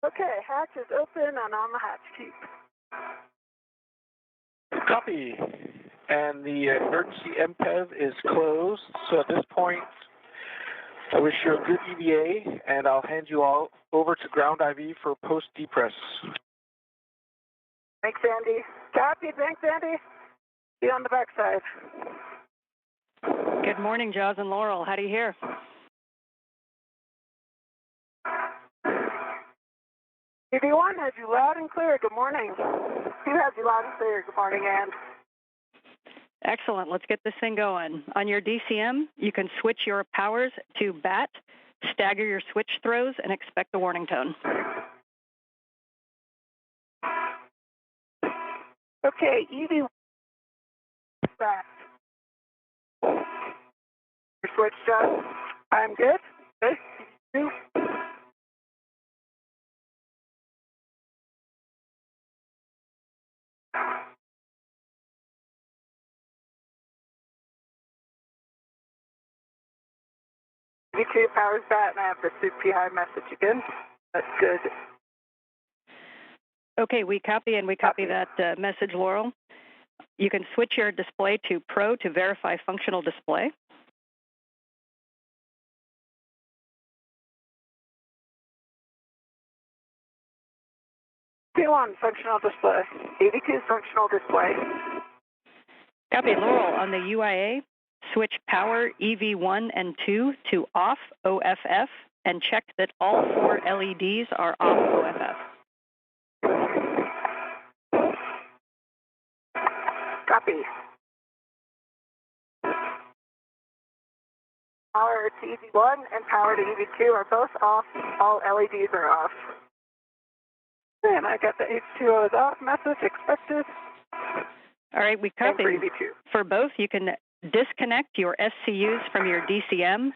Okay, hatch is open and on the hatch tube. Copy. And the emergency MPEV is closed. So at this point, I wish you a good EVA, and I'll hand you all over to ground IV for post-depress. Thanks, Andy. Copy. Thanks, Andy. Be on the backside. Good morning, Jaws and Loral. How do you hear? EV1 has you loud and clear. Good morning. Who has you loud and clear? Good morning, Ann. Excellent. Let's get this thing going. On your DCM, you can switch your powers to BAT, stagger your switch throws, and expect the warning tone. Okay, EV1. BAT. Your switch, John. I'm good. Good. You. V2 powers BAT, and I have the super high message again. That's good. Okay, we copy that message, Loral. You can switch your display to Pro to verify functional display. P1 functional display. EV2 functional display. Copy, Loral. On the UIA, switch power EV1 and 2 to off OFF and check that all 4 LEDs are off OFF. Copy. Power to EV1 and power to EV2 are both off. All LEDs are off. And I got the H2O is off message expected. All right, we copy. And for EV2. For both, you can disconnect your SCUs from your DCM,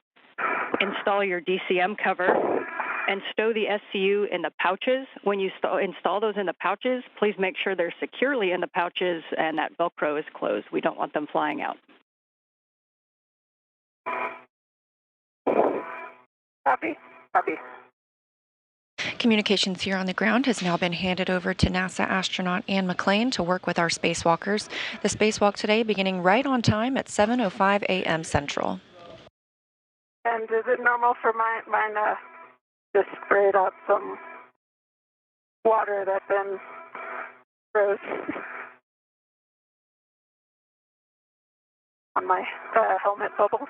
install your DCM cover, and stow the SCU in the pouches. When you install those in the pouches, please make sure they're securely in the pouches and that Velcro is closed. We don't want them flying out. Copy. Copy. Communications here on the ground has now been handed over to NASA astronaut Ann McClain to work with our spacewalkers. The spacewalk today beginning right on time at 7:05 a.m. Central. And is it normal for mine just sprayed up some water that then froze on my helmet bubble?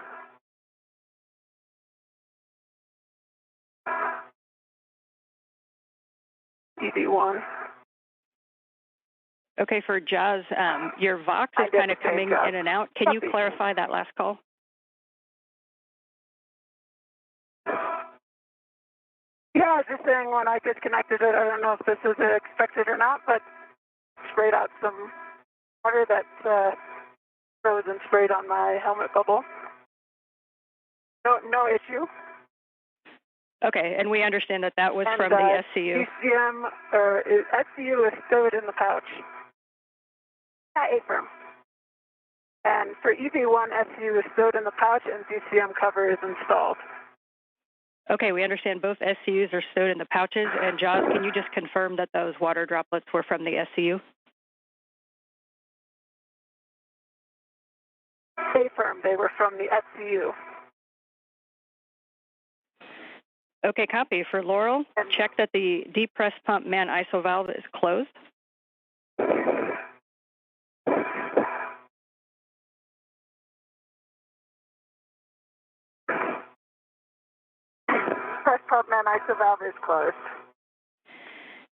ED1. Okay, for Jazz, your Vox is kind of coming in and out. Can you clarify that last call? Yeah, I was just saying when I disconnected it, I don't know if this is expected or not, but sprayed out some water that froze and sprayed on my helmet bubble. No issue. Okay, and we understand that that was from the SCU. DCM or SCU is stowed in the pouch. A-firm. And for EV1, SCU is stowed in the pouch and DCM cover is installed. Okay, we understand both SCUs are stowed in the pouches. And Jaws, can you just confirm that those water droplets were from the SCU? A-firm, they were from the SCU. Okay, copy. For Loral, check that the depress pump man ISO valve is closed. Press pump man ISO valve is closed.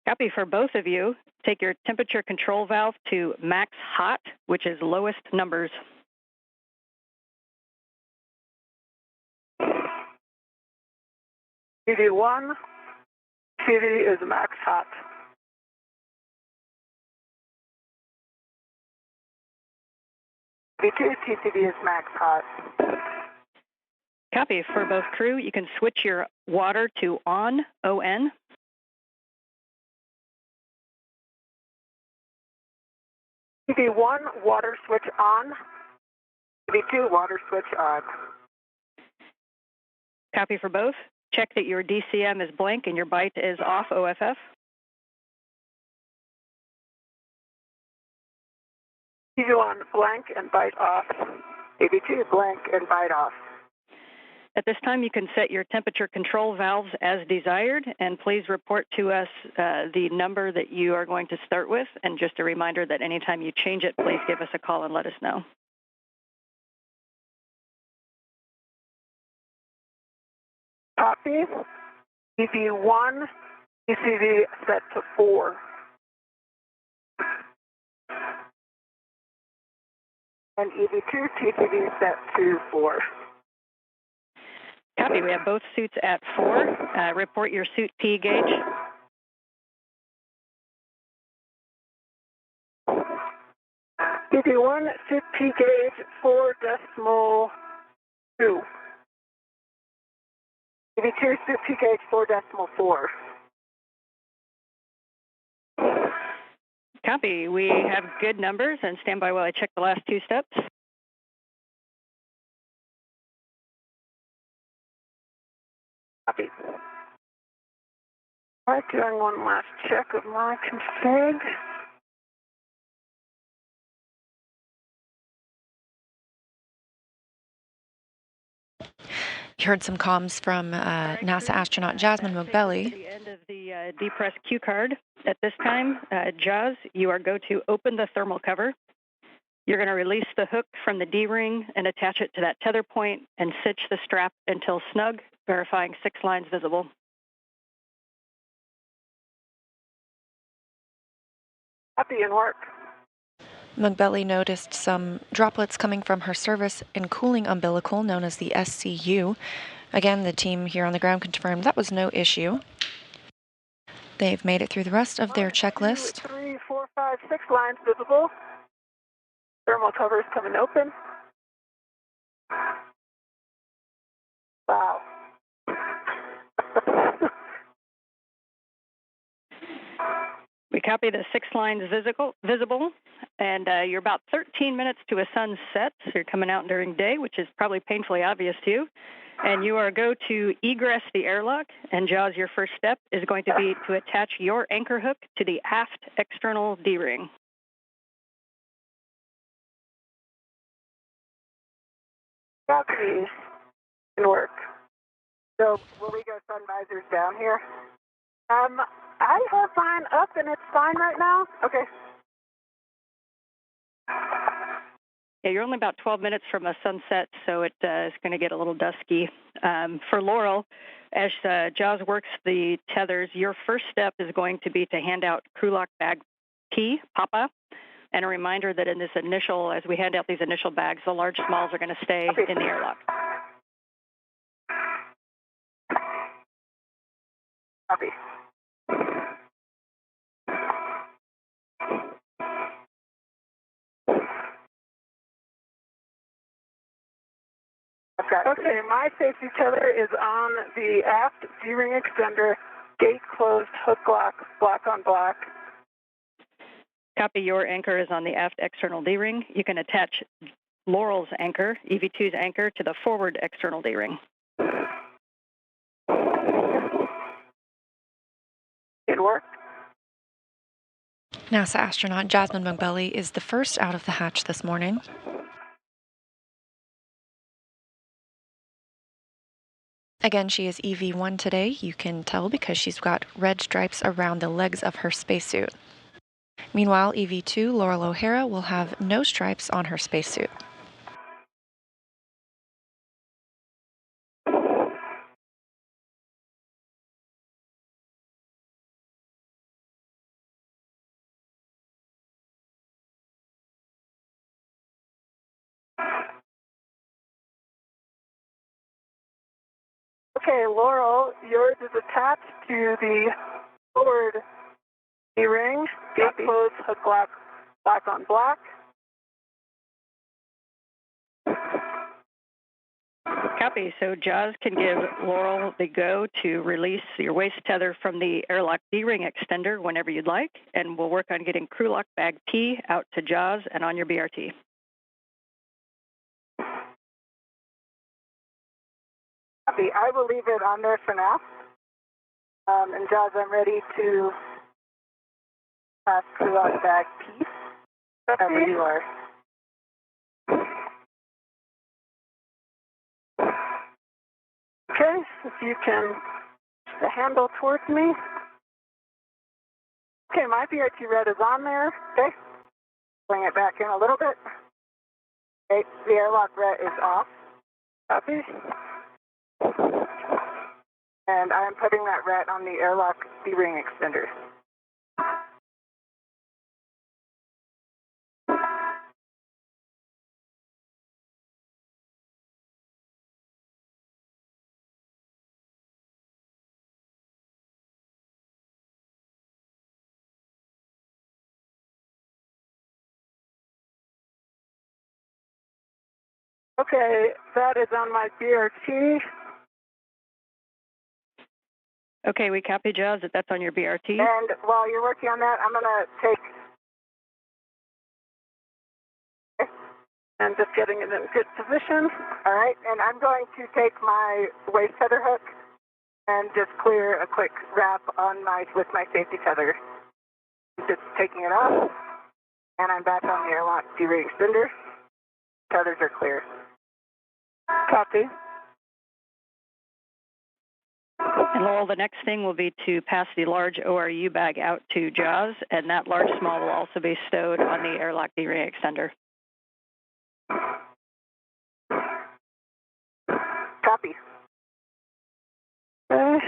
Copy. For both of you, take your temperature control valve to max hot, which is lowest numbers. CD1, CD is max hot. CD2, TCD is max hot. Copy. For both crew, you can switch your water to on, ON. CD1, water switch on. CD2, water switch on. Copy for both. Check that your DCM is blank and your bite is off OFF. CD1, blank and bite off. CD2, blank and bite off. At this time, you can set your temperature control valves as desired, and please report to us the number that you are going to start with. And just a reminder that anytime you change it, please give us a call and let us know. Copy. EV1, ECV set to 4. And EV2, TCV set to 4. Copy. We have both suits at 4. Report your suit P gauge. EV1, suit P gauge 4.2. EV2, suit P gauge 4.4. Copy. We have good numbers, and stand by while I check the last 2 steps. Copy. All right, doing one last check of my config. You heard some comms from NASA astronaut Jasmin Moghbeli. The end of the depress cue card. At this time, Jas, you are go to open the thermal cover. You're going to release the hook from the D-ring and attach it to that tether point and cinch the strap until snug, verifying 6 lines visible. Copy and work. Moghbeli noticed some droplets coming from her service and cooling umbilical, known as the SCU. Again, the team here on the ground confirmed that was no issue. They've made it through the rest of their checklist. 1, 2, 3, 4, 5, 6 lines visible. Thermal cover is coming open. Wow. We copy the 6 lines visible, and you're about 13 minutes to a sunset, so you're coming out during day, which is probably painfully obvious to you. And you are go to egress the airlock, and Jaws, your first step is going to be to attach your anchor hook to the aft external D-ring. Copy and work. So will we go sun visors down here? I have mine up and it's fine right now. Okay. Yeah, you're only about 12 minutes from a sunset, so it is going to get a little dusky. For Loral, as Jaws works the tethers, your first step is going to be to hand out crew lock bag P, Papa, and a reminder that in this initial, as we hand out these initial bags, the large smalls are going to stay in the airlock. Copy. Okay, my safety tether is on the aft D-ring extender, gate closed, hook lock, block on block. Copy, your anchor is on the aft external D-ring. You can attach Loral's anchor, EV2's anchor, to the forward external D-ring. It worked. NASA astronaut Jasmin Moghbeli is the first out of the hatch this morning. Again, she is EV1 today. You can tell because she's got red stripes around the legs of her spacesuit. Meanwhile, EV2 Loral O'Hara will have no stripes on her spacesuit. Okay, Loral, yours is attached to the forward D-ring, gate closed, hook lock, block on block. Copy. So Jaws can give Loral the go to release your waist tether from the airlock D-ring extender whenever you'd like, and we'll work on getting crew lock bag P out to Jaws and on your BRT. Copy. I will leave it on there for now. And Jaws, I'm ready to pass crew lock bag P. Wherever you are. Okay, if you can the handle towards me. Okay, my BRT red is on there. Okay, bring it back in a little bit. Okay, the airlock red is off. Copy. And I am putting that red on the airlock D-ring extender. Okay, that is on my BRT. Okay, we copy, Jazz, that that's on your BRT. And while you're working on that, I'm going to take and just getting it in a good position. All right, and I'm going to take my waist tether hook and just clear a quick wrap on with my safety tether. Just taking it off, and I'm back on the airlock D-ring extender. Tethers are clear. Copy. And Laurel, the next thing will be to pass the large ORU bag out to Jaws, and that large small will also be stowed on the airlock D-ring extender. Copy. Okay,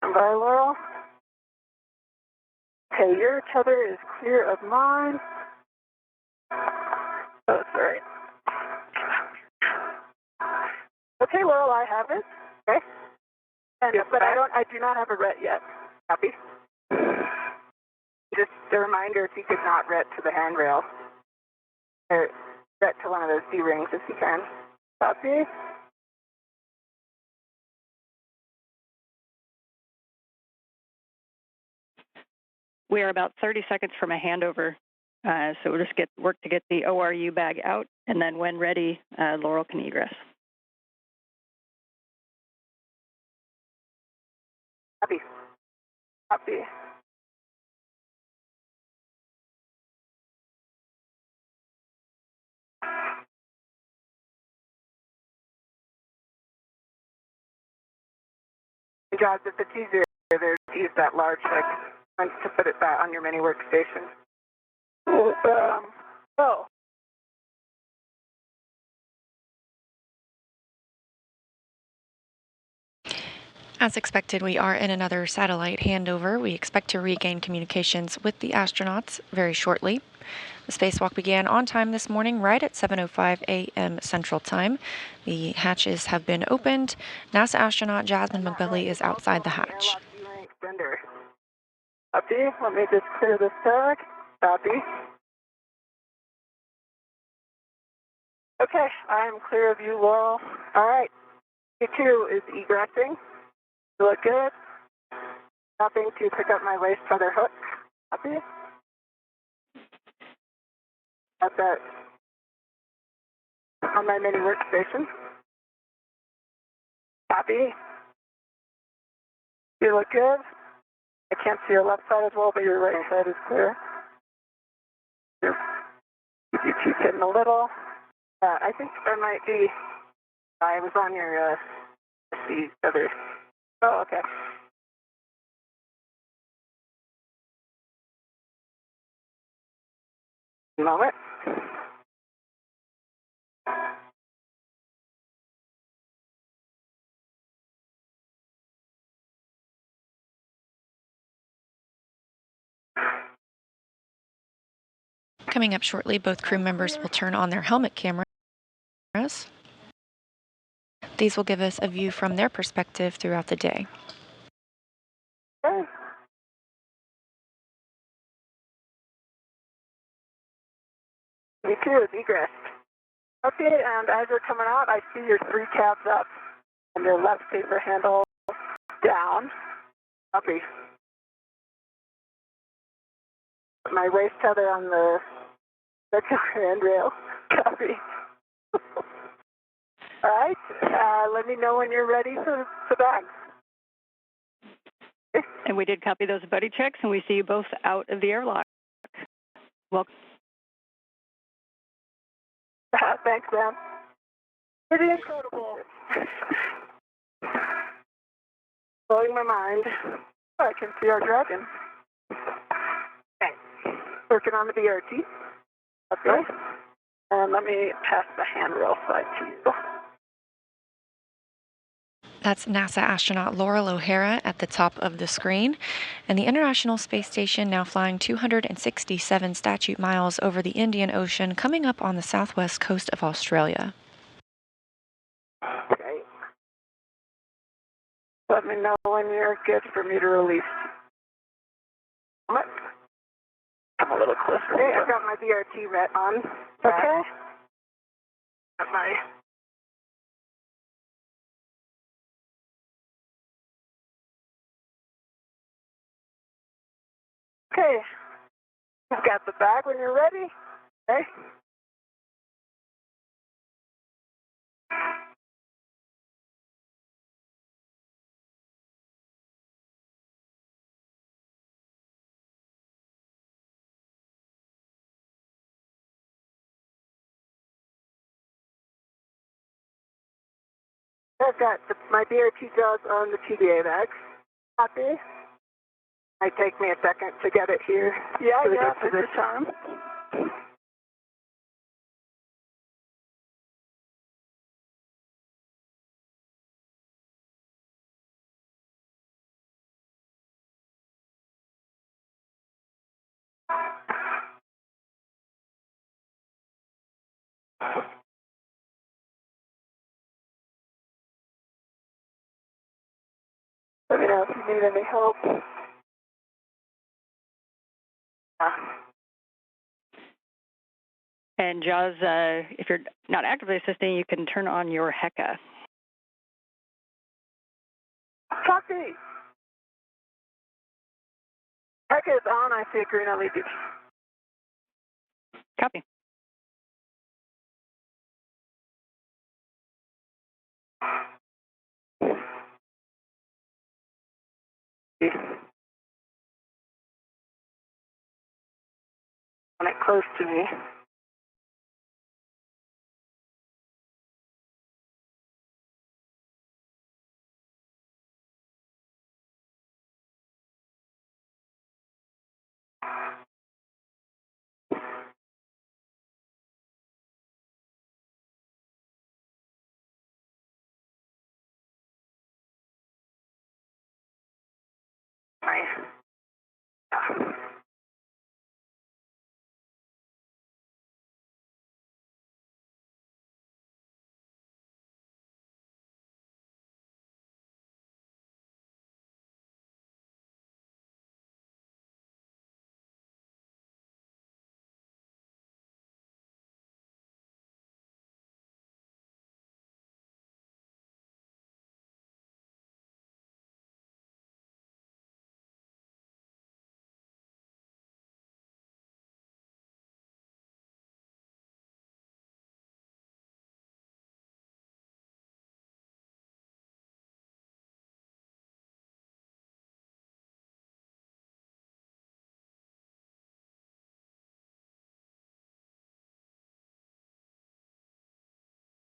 Bye, Laurel. Okay, your tether is clear of mine. Oh, sorry. Okay, Laurel, I have it. Okay. And, but I do not have a ret yet. Copy. Just a reminder, if you could not ret to the handrail, or ret to one of those D-rings if you can. Copy. We are about 30 seconds from a handover, so we'll just work to get the ORU bag out, and then when ready, Laurel can egress. Copy. Copy. Jobs, if it's easier, there's to use that large like to put it back on your mini workstation. Oh. As expected, we are in another satellite handover. We expect to regain communications with the astronauts very shortly. The spacewalk began on time this morning, right at 7:05 a.m. Central Time. The hatches have been opened. NASA astronaut Jasmin Moghbeli is outside the hatch. Copy. Let me just clear this tag. Copy. Okay, I am clear of you, Laurel. All right. Q2 is egressing. You look good. Stopping to pick up my waist tether hook. Copy. Got that on my mini workstation. Copy. You look good. I can't see your left side as well, but your right side is clear. You keep hitting a little. I think there might be. I was on your the other. Oh, okay. Moment. Coming up shortly, both crew members will turn on their helmet cameras. These will give us a view from their perspective throughout the day. Okay. Me2 is egress. Okay, and as you're coming out, I see your 3 tabs up and your left paper handle down. Copy. My waist tether on the That's your handrail. Copy. All right. Let me know when you're ready for bags. And we did copy those buddy checks, and we see you both out of the airlock. Welcome. Thanks, man. Pretty incredible. Blowing my mind. I can see our dragon. Okay. Working on the BRT. Okay. And let me pass the handrail side to you. That's NASA astronaut Loral O'Hara at the top of the screen, and the International Space Station now flying 267 statute miles over the Indian Ocean, coming up on the southwest coast of Australia. Okay. Let me know when you're good for me to release. Come a little closer. Okay, I've got my BRT ret on. Okay. Got my... Okay. I've got the bag when you're ready. Okay. I've got my BRT jaws on the TBA bag. Copy. Might take me a second to get it here. Yeah, take your time. Let me know if you need any help. And Jaws, if you're not actively assisting, you can turn on your HECA. Copy. HECA is on. I see a green LED. Copy. When it close to me.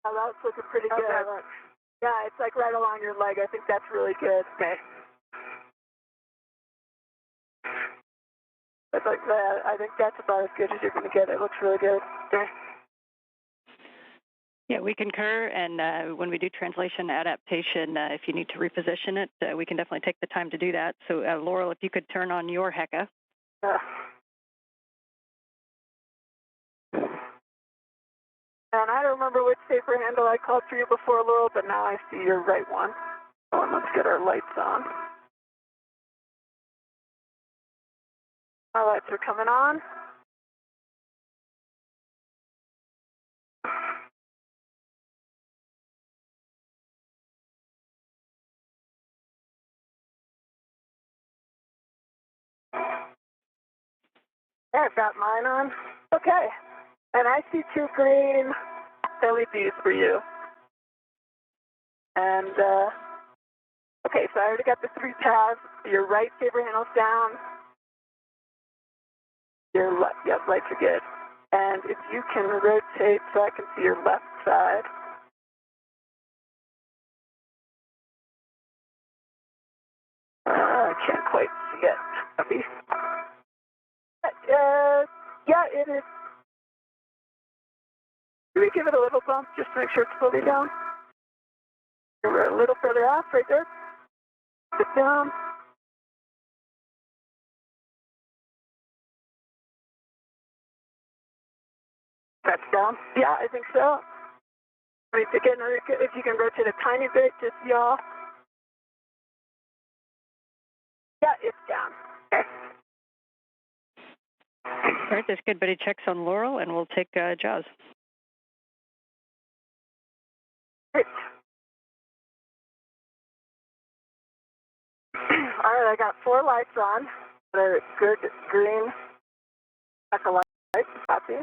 Oh, that's looking pretty good. Yeah, it's like right along your leg. I think that's really good. Okay. It's like that. I think that's about as good as you're going to get. It looks really good. Okay. Yeah, we concur, and when we do translation adaptation, if you need to reposition it, we can definitely take the time to do that. So, Loral, if you could turn on your HECA. And I don't remember which safer handle I called for you before, Loral, but now I see your right one. Oh, and let's get our lights on. Our lights are coming on. There, I've got mine on. Okay. And I see 2 green LEDs for you. And, okay, so I already got the 3 tabs. Your right saber handle's down. Your left, yep, lights are good. And if you can rotate so I can see your left side. I can't quite see it. Copy. Yeah, it is. Can we give it a little bump just to make sure it's fully down? We're a little further off right there. Sit down. That's down. Yeah, I think so. I mean, again, if you can rotate a tiny bit, just y'all. Yeah, it's down. Okay. All right, this good buddy checks on Loral, and we'll take Jaws. Great. All right, I got 4 lights on. They're good green. That's a light. Copy.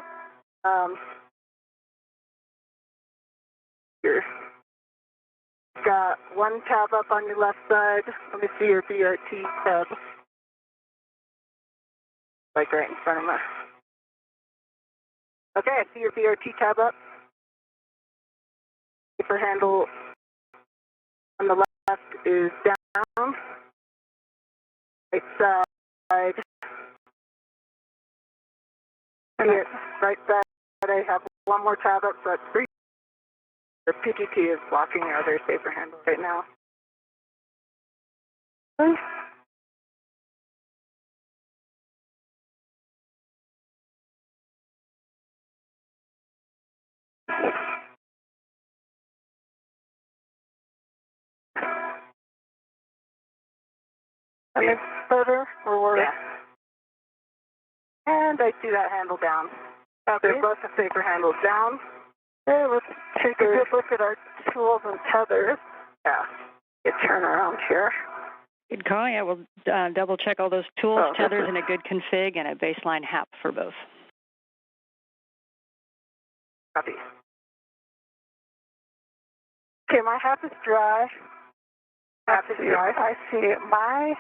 Here. Got 1 tab up on your left side. Let me see your BRT tab. Like right in front of me. Okay, I see your BRT tab up. Safer handle on the left is down. Right side. And your right side, I have 1 more tab up, so that's 3. The PTT is blocking your other safer handle right now. Okay. And it's better or worse? Yeah. And I see that handle down. They're both the safer handles down. Okay, let's take a good look at our tools and tethers. Yeah. Get turn around here. Good call. Yeah, we'll double check all those tools, tethers, and a good config and a baseline HAP for both. Copy. Okay, my HAP is dry. HAP is dry. I see my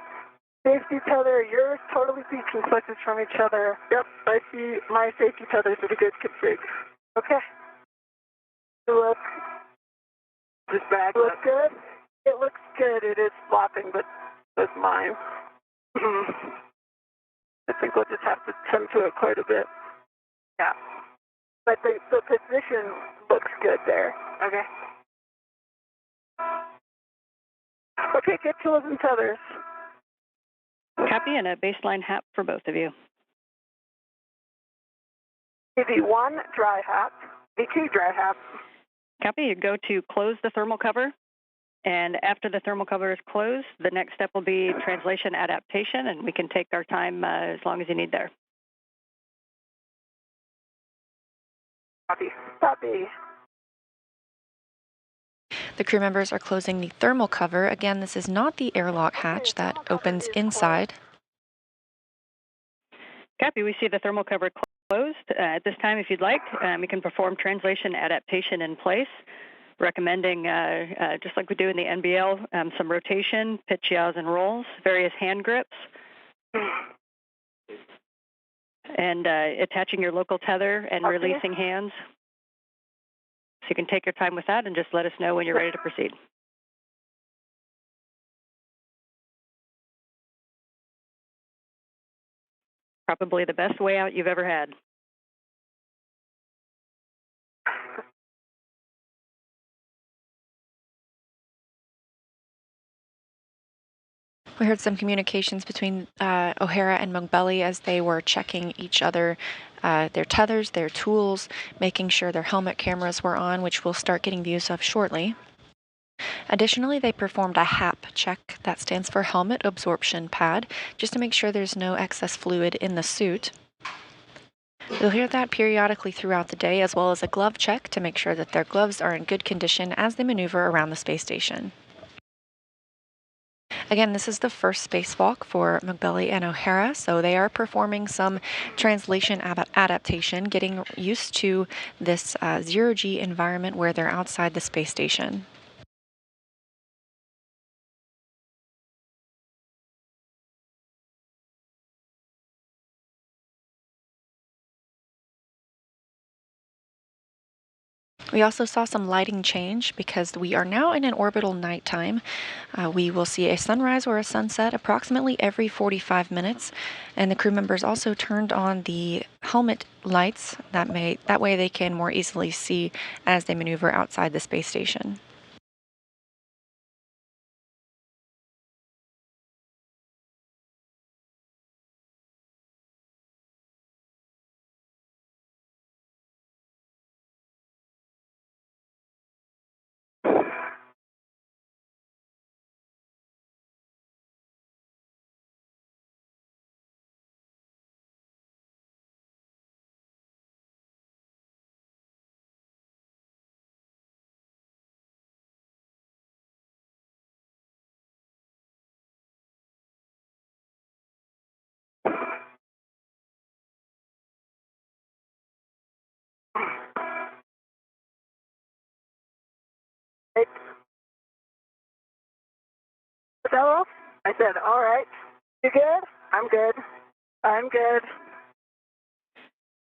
safety tether, yours totally deconflicted from each other. Yep, I see my safety tethers with a good config. Okay. Look. This bag looks good. It looks good. It is flopping, but that's mine. I think we'll just have to tend to it quite a bit. Yeah. But the position looks good there. Okay. Okay, get tools and tethers. Copy, and a baseline HAP for both of you. EV1, dry HAP. EV2, dry HAP. Copy, you go to close the thermal cover, and after the thermal cover is closed, the next step will be translation adaptation, and we can take our time as long as you need there. Copy. Copy. The crew members are closing the thermal cover. Again, this is not the airlock hatch that opens inside. Copy, we see the thermal cover closed. At this time, if you'd like, we can perform translation adaptation in place, recommending, just like we do in the NBL, some rotation, pitch yaws and rolls, various hand grips, and attaching your local tether and releasing hands. So you can take your time with that and just let us know when you're ready to proceed. Probably the best way out you've ever had. We heard some communications between O'Hara and Moghbeli as they were checking each other, their tethers, their tools, making sure their helmet cameras were on, which we'll start getting views of shortly. Additionally, they performed a HAP check, that stands for Helmet Absorption Pad, just to make sure there's no excess fluid in the suit. You'll hear that periodically throughout the day, as well as a glove check to make sure that their gloves are in good condition as they maneuver around the space station. Again, this is the first spacewalk for Moghbeli and Hara, so they are performing some translation adaptation, getting used to this zero-G environment where they're outside the space station. We also saw some lighting change because we are now in an orbital nighttime. We will see a sunrise or a sunset approximately every 45 minutes, and the crew members also turned on the helmet lights. That way they can more easily see as they maneuver outside the space station. Hello? I said, all right. You good? I'm good. I'm good.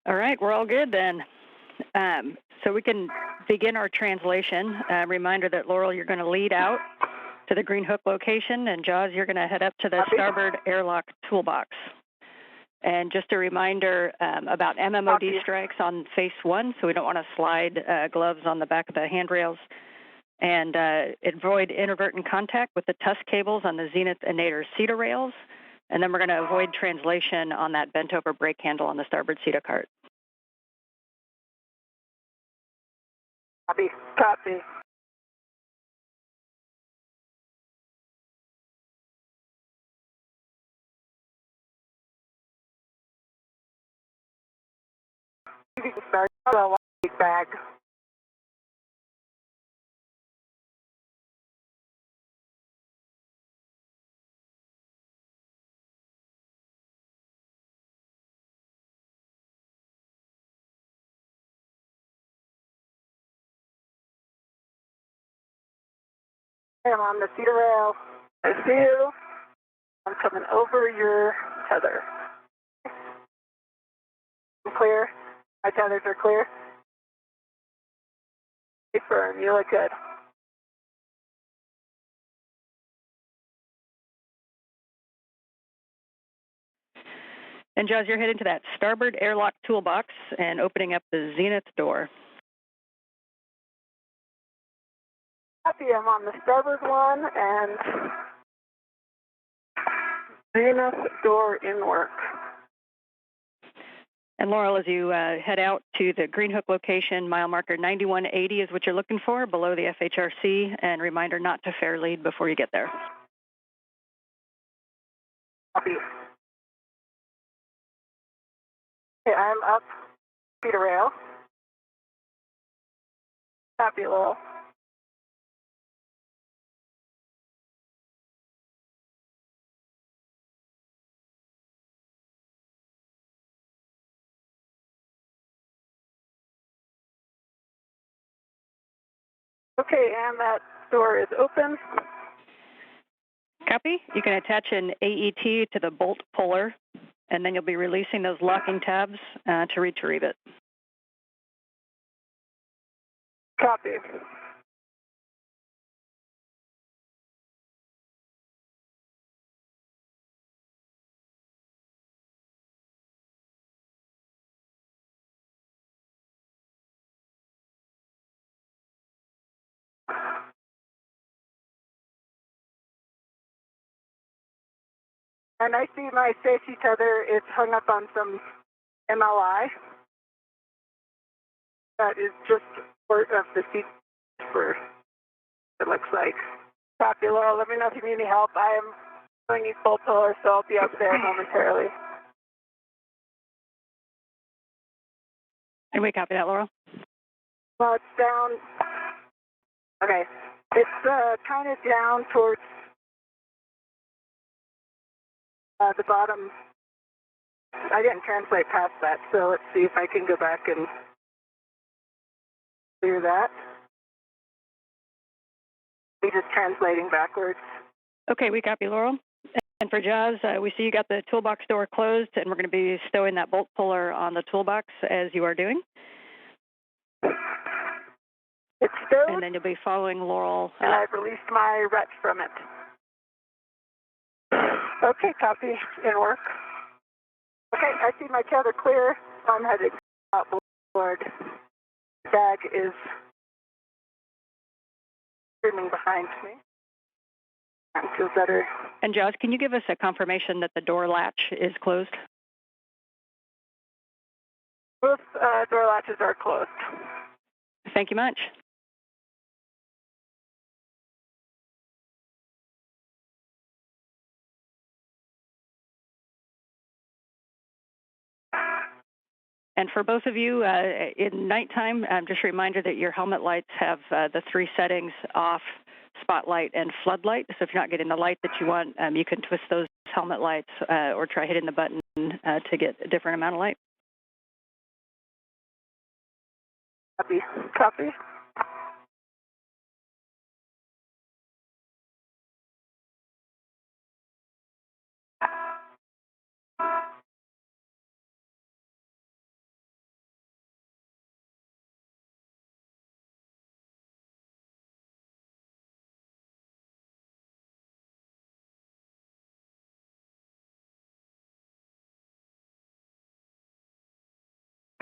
All right, we're all good then. So we can begin our translation. Reminder that Loral, you're going to lead out to the Green Hook location, and Jaws, you're going to head up to the starboard airlock toolbox. And just a reminder about MMOD strikes on face 1, so we don't want to slide gloves on the back of the handrails. And avoid inadvertent contact with the tusk cables on the zenith and nadir CETA rails. And then we're going to avoid translation on that bent-over brake handle on the starboard CETA cart. Copy. Copy. You can start the white bag. I'm on the CETA rail. I see you. I'm coming over your tether. I'm clear. My tethers are clear. Stay firm. You look good. And Jaws, you're heading to that starboard airlock toolbox and opening up the zenith door. Copy. I'm on the starboard one and zenith door in work. And Loral, as you head out to the Green Hook location, mile marker 9180 is what you're looking for below the FHRC, and reminder not to fair lead before you get there. Copy. Okay, I'm up CETA rail. Copy, Loral. Okay, and that door is open. Copy. You can attach an AET to the bolt puller, and then you'll be releasing those locking tabs to retrieve it. Copy. And I see my safety tether is hung up on some MLI. That is just part of the seat for it looks like. Copy, Loral. Let me know if you need any help. I am doing these bolt pullers, so I'll be up there momentarily. And we copy that, Loral. Well, it's down. Okay. It's kind of down towards The bottom, I didn't translate past that, so let's see if I can go back and clear that. We're just translating backwards. Okay, we copy, Laurel. And for Jazz, we see you got the toolbox door closed, and we're going to be stowing that bolt puller on the toolbox as you are doing. It's stowed. And then you'll be following Laurel. And I've released my wrench from it. Okay, copy. In work. Okay, I see my tether clear. I'm headed outboard. Bag is streaming behind me. I feel better. And Josh, can you give us a confirmation that the door latch is closed? Both door latches are closed. Thank you much. And for both of you, in nighttime, just a reminder that your helmet lights have the 3 settings: off, spotlight, and floodlight. So if you're not getting the light that you want, you can twist those helmet lights or try hitting the button to get a different amount of light. Copy. Copy.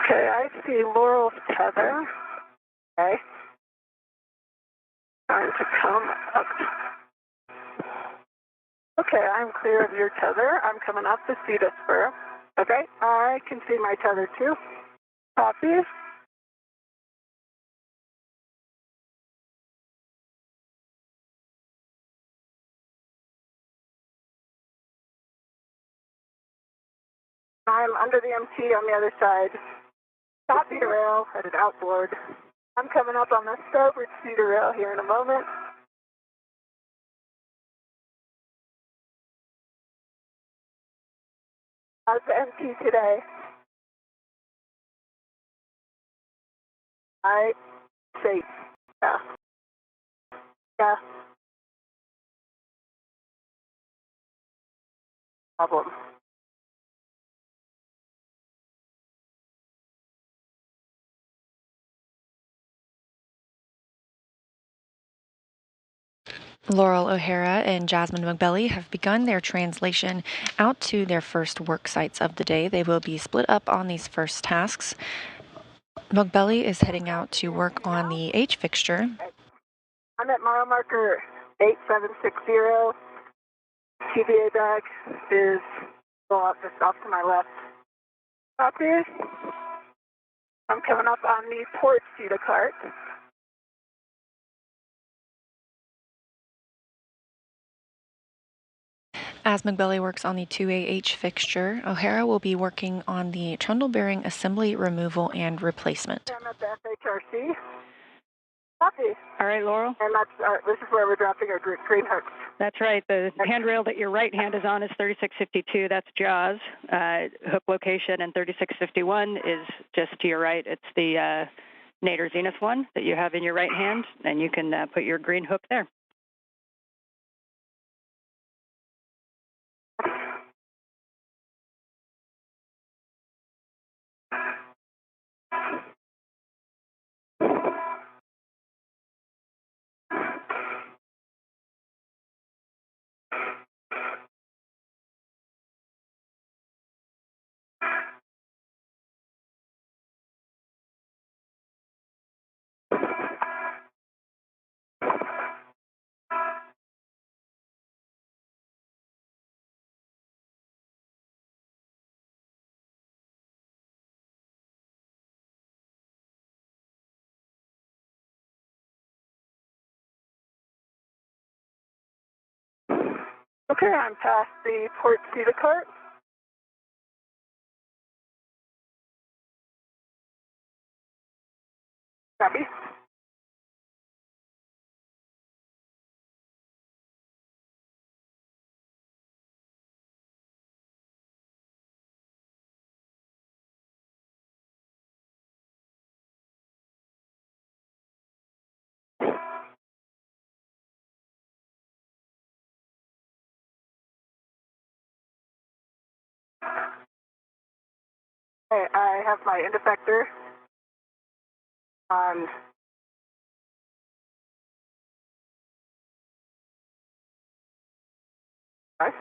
Okay, I see Laurel's tether. Okay. Trying to come up. Okay, I'm clear of your tether. I'm coming up the Cetus spur. Okay, I can see my tether too. Copy. I'm under the MT on the other side. Copy rail, headed outboard. I'm coming up on the starboard cedar rail here in a moment. How's the MT today? I safe. Yeah. Yeah. Problem. Loral O'Hara and Jasmin Moghbeli have begun their translation out to their first work sites of the day. They will be split up on these first tasks. Moghbeli is heading out to work on the H fixture. I'm at mile marker 8760. TVA bag is just off to my left. Copy. I'm coming up on the port CETA cart. As Moghbeli works on the 2AH fixture, O'Hara will be working on the trundle bearing assembly removal and replacement. I'm at the FHRC. Copy. All right, Laurel. And this is where we're dropping our green hooks. That's right. The handrail that your right hand is on is 3652. That's Jaws. Hook location, and 3651 is just to your right. It's the Nader Zenith one that you have in your right hand, and you can put your green hook there. Okay, I'm past the port CETA cart. Copy. Okay, I have my end effector on. Right.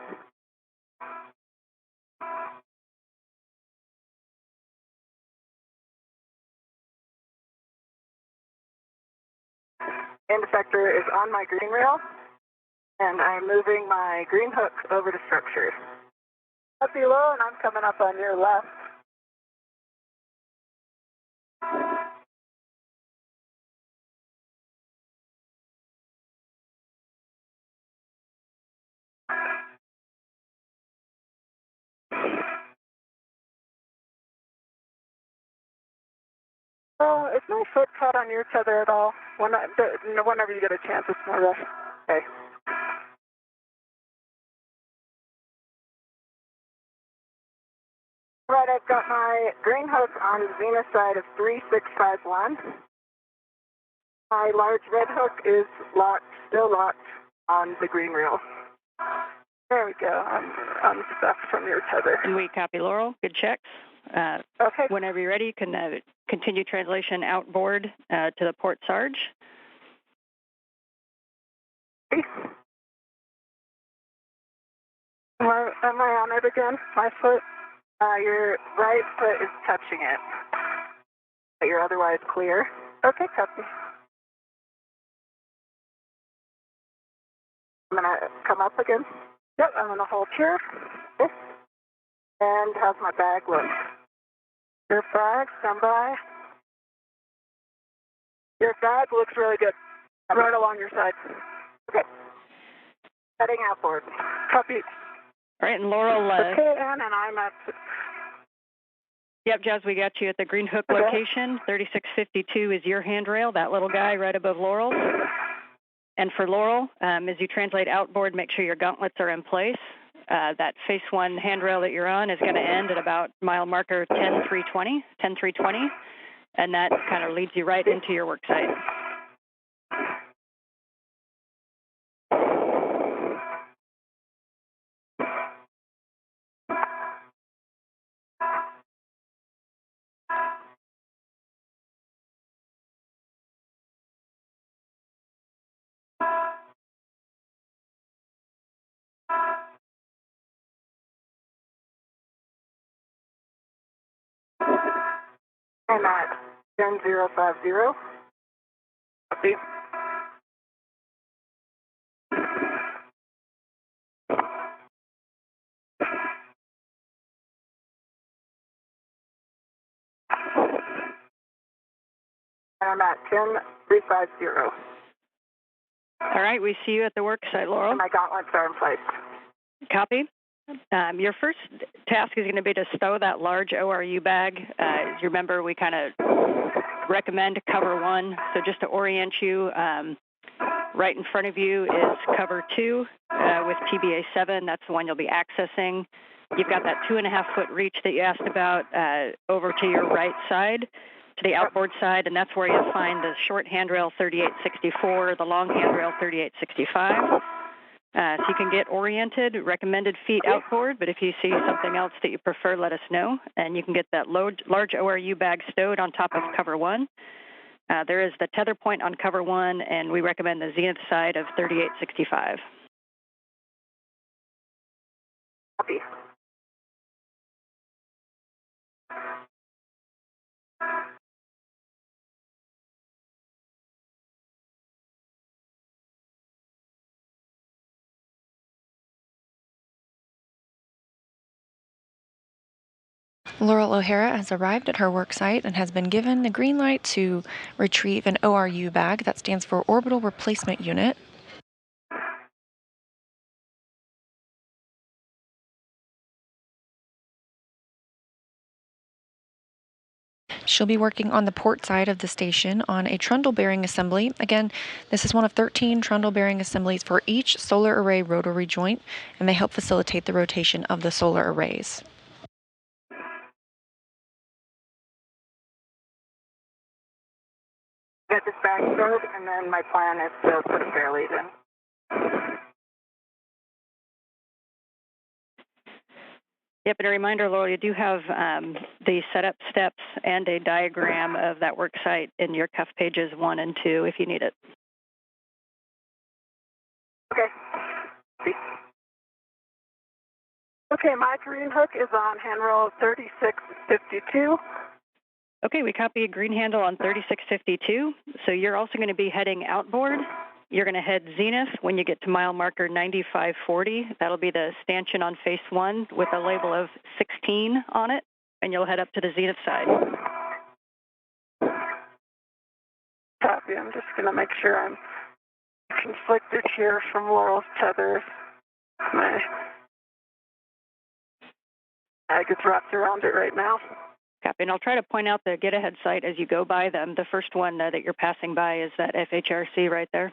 End effector is on my green rail, and I'm moving my green hook over to structure. Up below, and I'm coming up on your left. Oh, is my foot caught on your tether at all? Whenever you get a chance, it's more rush. Okay. All right, I've got my green hook on the zenith side of 3651. My large red hook is locked, still locked on the green reel. There we go. I'm stuck from your tether. And we copy, Loral. Good checks. Okay. Whenever you're ready, you can continue translation outboard to the port Sarge. Am I on it again? My foot? Your right foot is touching it, but you're otherwise clear. Okay, copy. I'm going to come up again. Yep, I'm going to hold here. Okay. And how's my bag look? Your bag, stand by. Your bag looks really good. I'm right along your side. Okay. Heading outboard. Copy. All right, and Loral. Okay, Ann, and I'm at. Yep, Jazz, we got you at the Green Hook Okay. location. 3652 is your handrail, that little guy right above Laurel. And for Loral, as you translate outboard, make sure your gauntlets are in place. That face one handrail that you're on is going to end at about mile marker 10320, and that kind of leads you right into your work site. I'm at 10050. Copy. I'm at 10350. All right, we see you at the work site, Laurel. And my gauntlets are in place. Copy. Your first task is going to be to stow that large ORU bag. As you remember, we kind of recommend cover one. So just to orient you, right in front of you is cover two with TBA 7. That's the one you'll be accessing. You've got that 2.5-foot reach that you asked about over to your right side, to the outboard side, and that's where you'll find the short handrail 3864, the long handrail 3865. So you can get oriented, recommended feet outboard, but if you see something else that you prefer, let us know. And you can get that large ORU bag stowed on top of cover one. There is the tether point on cover one, and we recommend the zenith side of 3865. Copy. Loral O'Hara has arrived at her work site and has been given the green light to retrieve an ORU bag. That stands for Orbital Replacement Unit. She'll be working on the port side of the station on a trundle bearing assembly. Again, this is one of 13 trundle bearing assemblies for each solar array rotary joint, and they help facilitate the rotation of the solar arrays. Get this bag stowed, and then my plan is to put a fairlead in. Yep, and a reminder, Laurel, you do have the setup steps and a diagram of that work site in your cuff pages 1 and 2 if you need it. Okay. Okay, my green hook is on handrail 3652. Okay, we copy a green handle on 3652. So you're also going to be heading outboard. You're going to head zenith when you get to mile marker 9540. That'll be the stanchion on face 1 with a label of 16 on it, and you'll head up to the zenith side. Copy. I'm just going to make sure I'm conflicted here from Laurel's tether. My bag is wrapped around it right now. Copy, and I'll try to point out the get-ahead site as you go by them. The first one that you're passing by is that FHRC right there.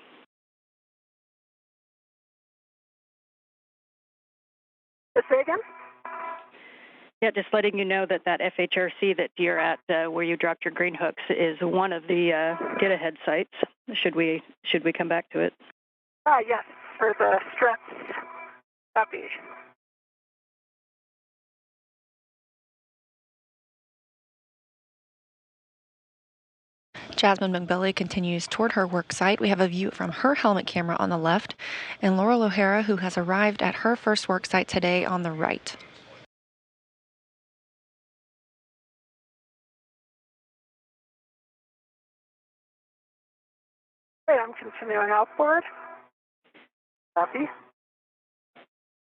Say again? Yeah, just letting you know that that FHRC that you're at where you dropped your green hooks is one of the get-ahead sites. Should we come back to it? Yes, for the stress. Copy. Jasmin Moghbeli continues toward her work site. We have a view from her helmet camera on the left, and Loral O'Hara, who has arrived at her first work site today, on the right. Okay, I'm continuing outboard. Copy.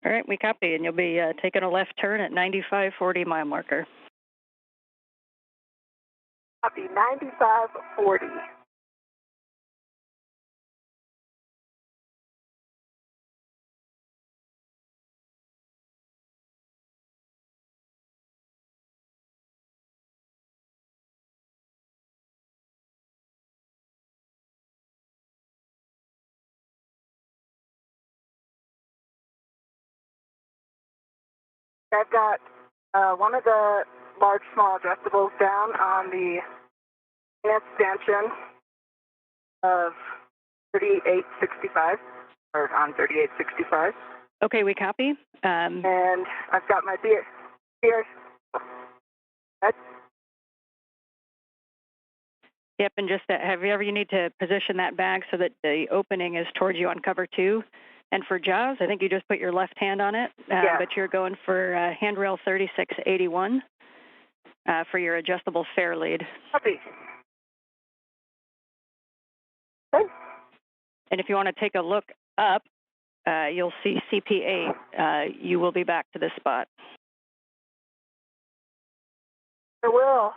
All right, we copy, and you'll be taking a left turn at 9540 mile marker. Copy, 9540. I've got one of the large small adjustables down on the stanchion of 3865, or on 3865. Okay, we copy. And I've got my beer. Yep, and just you need to position that bag so that the opening is towards you on cover 2. And for jaws, I think you just put your left hand on it, but you're going for handrail 3681 for your adjustable fair lead. Copy. Okay. And if you want to take a look up, you'll see CP8. You will be back to this spot. I will.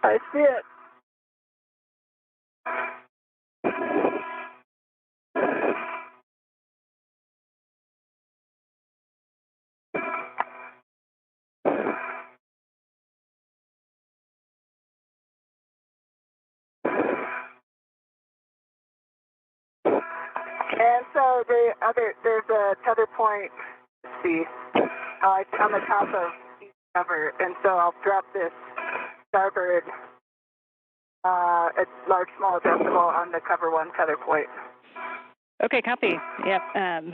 I see it. And so there's a tether point, let's see, on the top of each cover, and so I'll drop this starboard a large small adjustable on the cover 1 tether point. Okay, copy. Yep,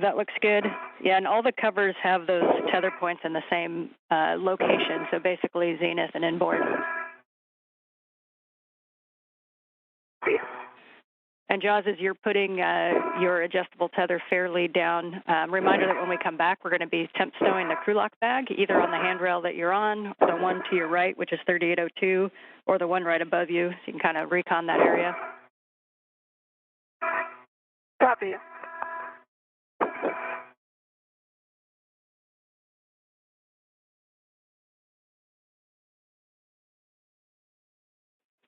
that looks good. Yeah, and all the covers have those tether points in the same location, so basically zenith and inboard. And Jaws, as you're putting your adjustable tether fairly down, reminder that when we come back, we're going to be temp stowing the crew lock bag, either on the handrail that you're on, the one to your right, which is 3802, or the one right above you, so you can kind of recon that area. Copy.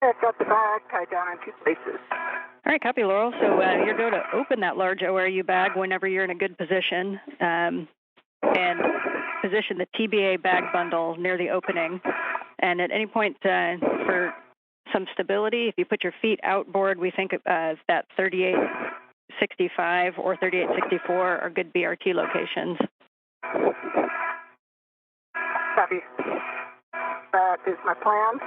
I've got the bag tied down in 2 places. All right, copy, Laurel. So you're going to open that large ORU bag whenever you're in a good position and position the TBA bag bundle near the opening. And at any point for some stability, if you put your feet outboard, we think that 3865 or 3864 are good BRT locations. Copy. That is my plan.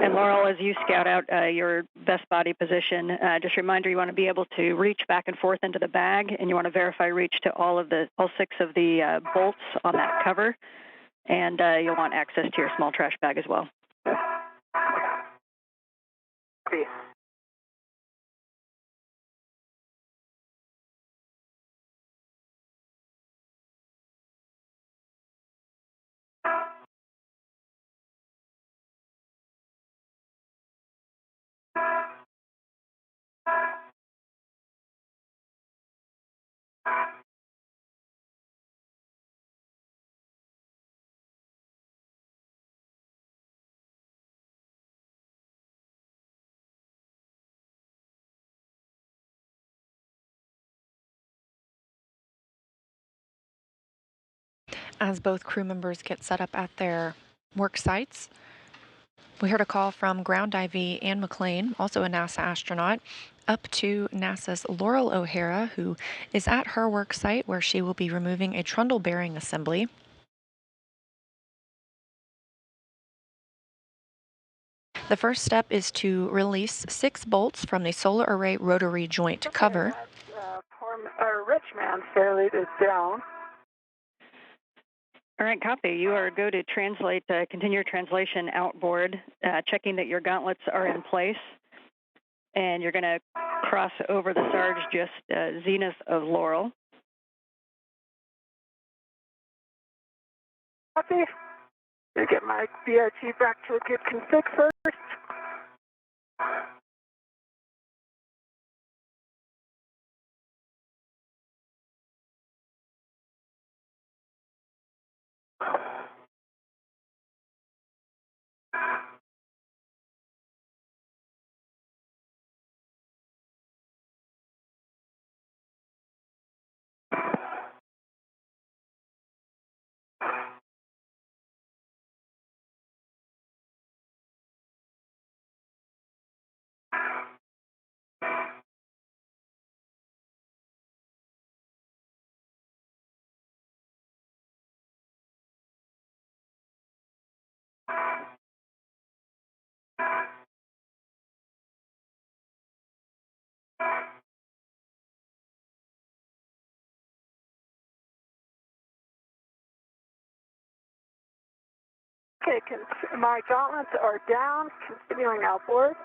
And Loral, as you scout out your best body position, just a reminder, you want to be able to reach back and forth into the bag, and you want to verify reach to all 6 of the bolts on that cover, and you'll want access to your small trash bag as well. As both crew members get set up at their work sites, we heard a call from ground divee Ann McLean, also a NASA astronaut, up to NASA's Loral O'Hara, who is at her work site where she will be removing a trundle bearing assembly. The first step is to release 6 bolts from the solar array rotary joint cover. Richmond fairlead is down. All right, copy. You are go to translate, continue your translation outboard, checking that your gauntlets are in place. And you're going to cross over the Sarge just zenith of Loral. Copy. Gonna get my BRT back to a good config first. Okay, my gauntlets are down, continuing outboard.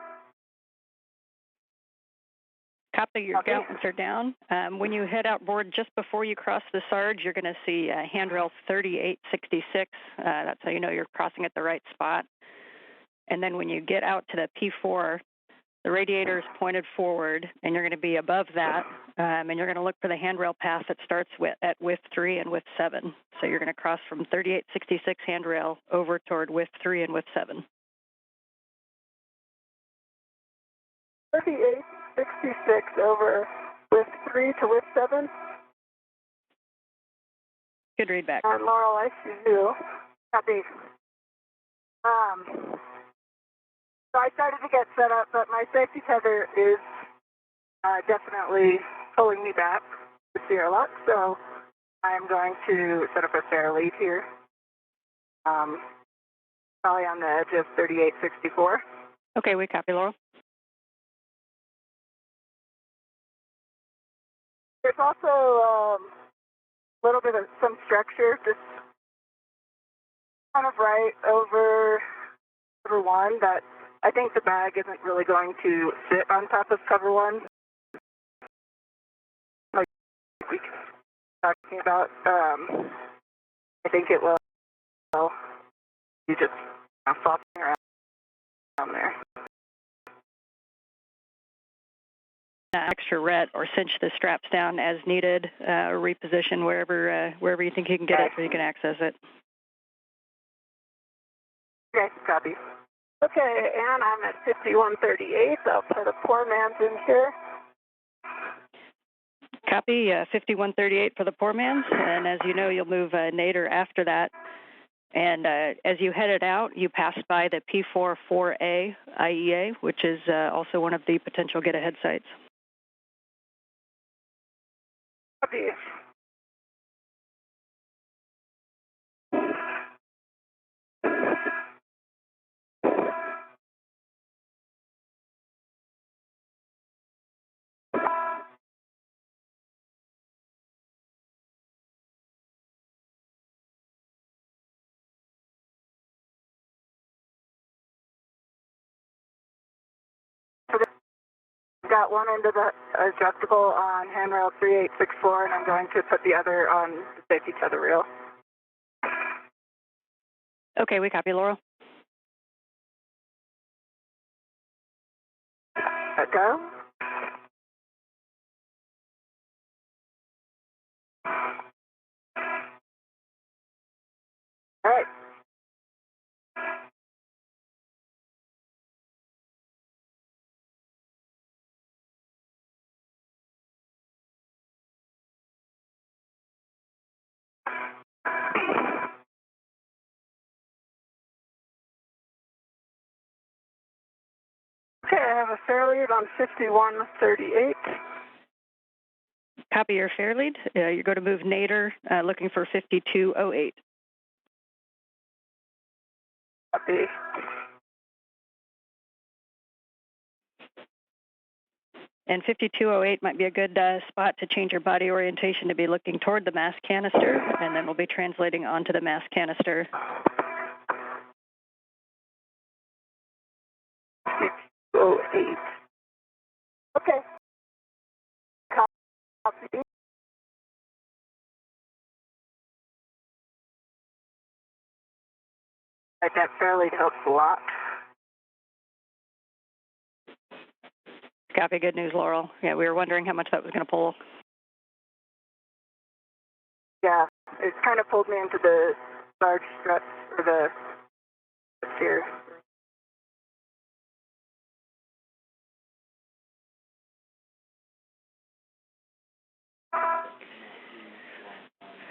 Copy, your gauntlets are down. When you head outboard, just before you cross the Sarge, you're going to see handrail 3866. That's how you know you're crossing at the right spot. And then when you get out to the P4, the radiator is pointed forward, and you're going to be above that, and you're going to look for the handrail path that starts at width 3 and width 7. So you're going to cross from 3866 handrail over toward width 3 and width 7. 3866 over width 3 to width 7. Good read back. And Loral, I see you. Copy. So I started to get set up, but my safety tether is definitely pulling me back to the airlock, so I'm going to set up a fair lead here. Probably on the edge of 3864. Okay, we copy, Loral. There's also a little bit of some structure just kind of right over cover 1 that I think the bag isn't really going to sit on top of cover 1. Like we were talking about, I think it will. You just flopping around there. Extra ret or cinch the straps down as needed, or reposition wherever you think you can get it so you can access it. Okay, copy. Okay, and I'm at 5138. I'll put a poor man's in here. Copy, 5138 for the poor man's, and as you know, you'll move nadir after that. And as you headed out, you passed by the P4-4A IEA, which is also one of the potential get-ahead sites. Copy. got one end of the adjustable on handrail 3864, and I'm going to put the other on the safety tether rail. Okay, we copy, Loral. Let go. All right. Okay, I have a fair lead on 5138. Copy your fair lead. You're going to move nadir, looking for 5208. Copy. And 5208 might be a good spot to change your body orientation to be looking toward the mass canister, and then we'll be translating onto the mass canister. 5208. Okay. Copy. That fair lead helps a lot. Copy. Good news, Loral. Yeah, we were wondering how much that was going to pull. Yeah, it's kind of pulled me into the large strut or the here.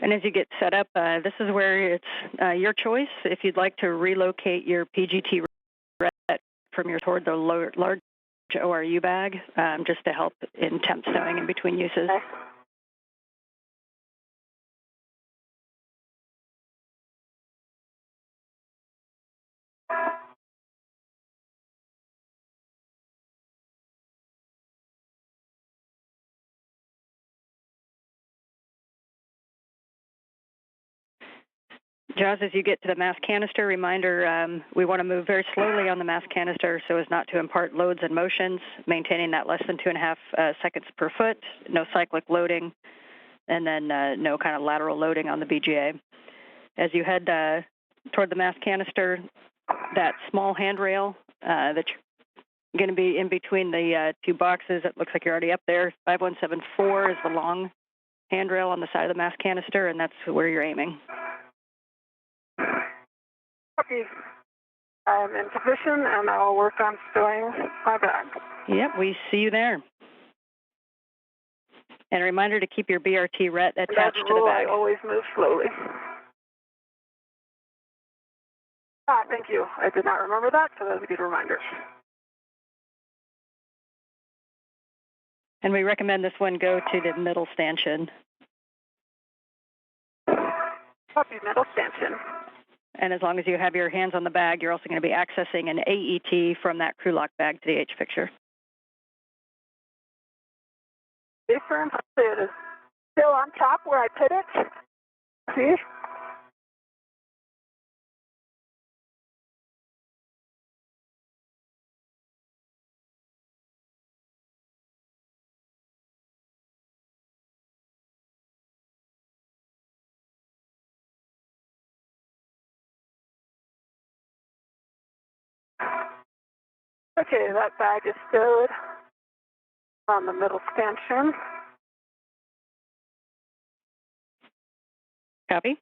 And as you get set up, this is where it's your choice. If you'd like to relocate your PGT from your toward the large ORU bag, just to help in temp stowing in between uses. Okay. Jaws, as you get to the mass canister, reminder, we want to move very slowly on the mass canister so as not to impart loads and motions, maintaining that less than 2.5 seconds per foot, no cyclic loading, and then no kind of lateral loading on the BGA. As you head toward the mass canister, that small handrail that you're going to be in between the two boxes, it looks like you're already up there. 5174 is the long handrail on the side of the mass canister, and that's where you're aiming. Copy. I'm in position, and I'll work on stowing my bag. Yep, we see you there. And a reminder to keep your BRT ret attached to the bag. I always move slowly. Thank you. I did not remember that, so that was a good reminder. And we recommend this one go to the middle stanchion. Copy, middle stanchion. And as long as you have your hands on the bag, you're also going to be accessing an AET from that crew lock bag to the H fixture. Stay firm. It is still on top where I put it. See? Okay, that bag is stowed on the middle stanchion. Copy.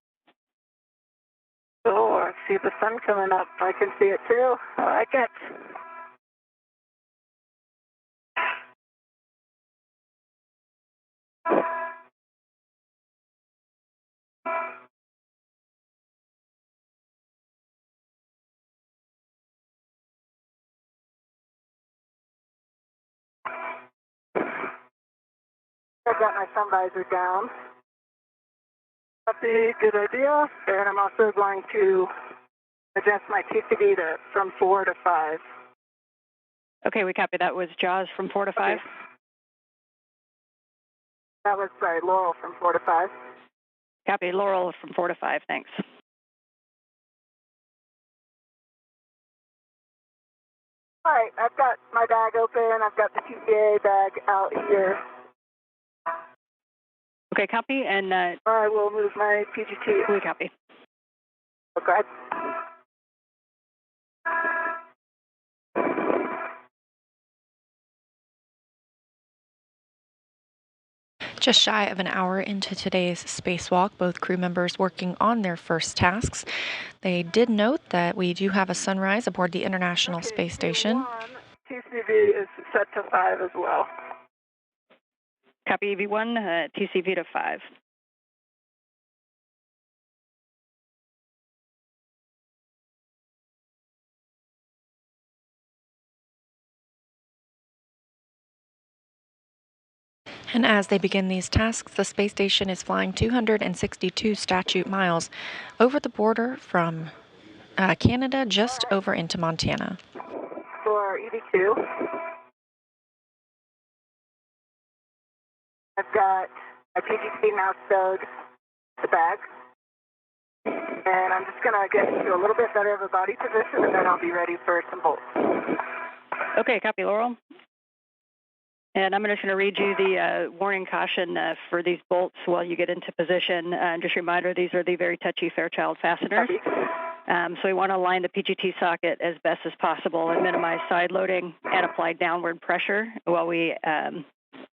Oh, I see the sun coming up. I can see it too. I like it. I've got my sun visor down. That's a good idea. And I'm also going to adjust my TCD from 4 to 5. Okay, we copy. That was Jaws from 4 to 5. Okay. That was, sorry, Loral from 4 to 5. Copy. Loral from 4 to 5. Thanks. All right, I've got my bag open. I've got the PPA bag out here. Okay, copy, and I will move my PGT. we copy. Oh, go ahead. Just shy of an hour into today's spacewalk, both crew members working on their first tasks. They did note that we do have a sunrise aboard the International Space Station. TCV is set to 5 as well. Copy EV1, TCV to 5. And as they begin these tasks, the space station is flying 262 statute miles over the border from Canada just over into Montana. For EV2, I've got my PGT now stowed to the bag. And I'm just going to get into a little bit better of a body position, and then I'll be ready for some bolts. Okay, copy, Loral. And I'm just going to read you the warning caution for these bolts while you get into position. Just a reminder, these are the very touchy Fairchild fasteners. So we want to align the PGT socket as best as possible and minimize side loading and apply downward pressure while we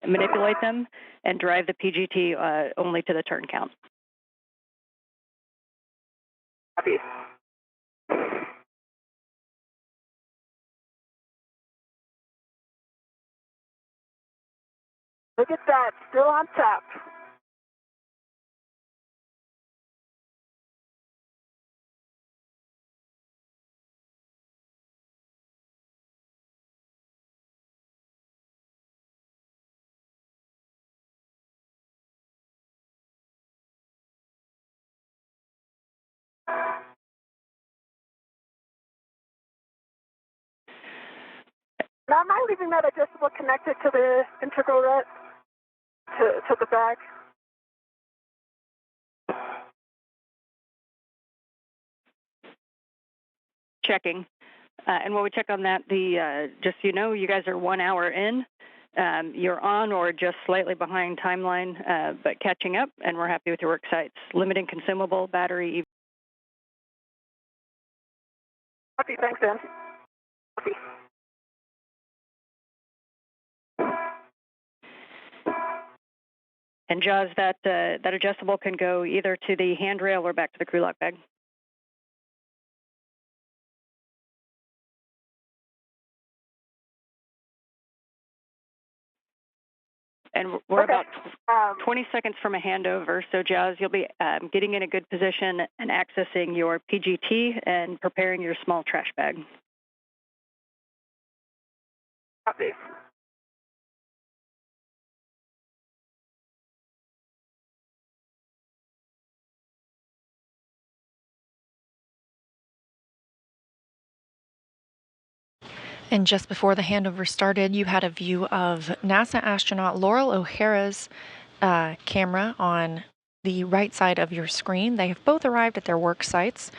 manipulate them and drive the PGT only to the turn count. Copy. Look at that, still on top. Now, am I leaving that adjustable connected to the integral rut, to the bag? Checking. And while we check on that, just so you know, you guys are 1 hour in. You're on or just slightly behind timeline, but catching up, and we're happy with your work sites. Limiting consumable, battery. Copy, thanks, Dan. Copy. And Jaws, that adjustable can go either to the handrail or back to the crew lock bag. And we're okay. about 20 seconds from a handover. So, Jaws, you'll be getting in a good position and accessing your PGT and preparing your small trash bag. Copy. And just before the handover started, you had a view of NASA astronaut Loral O'Hara's camera on the right side of your screen. They have both arrived at their work sites.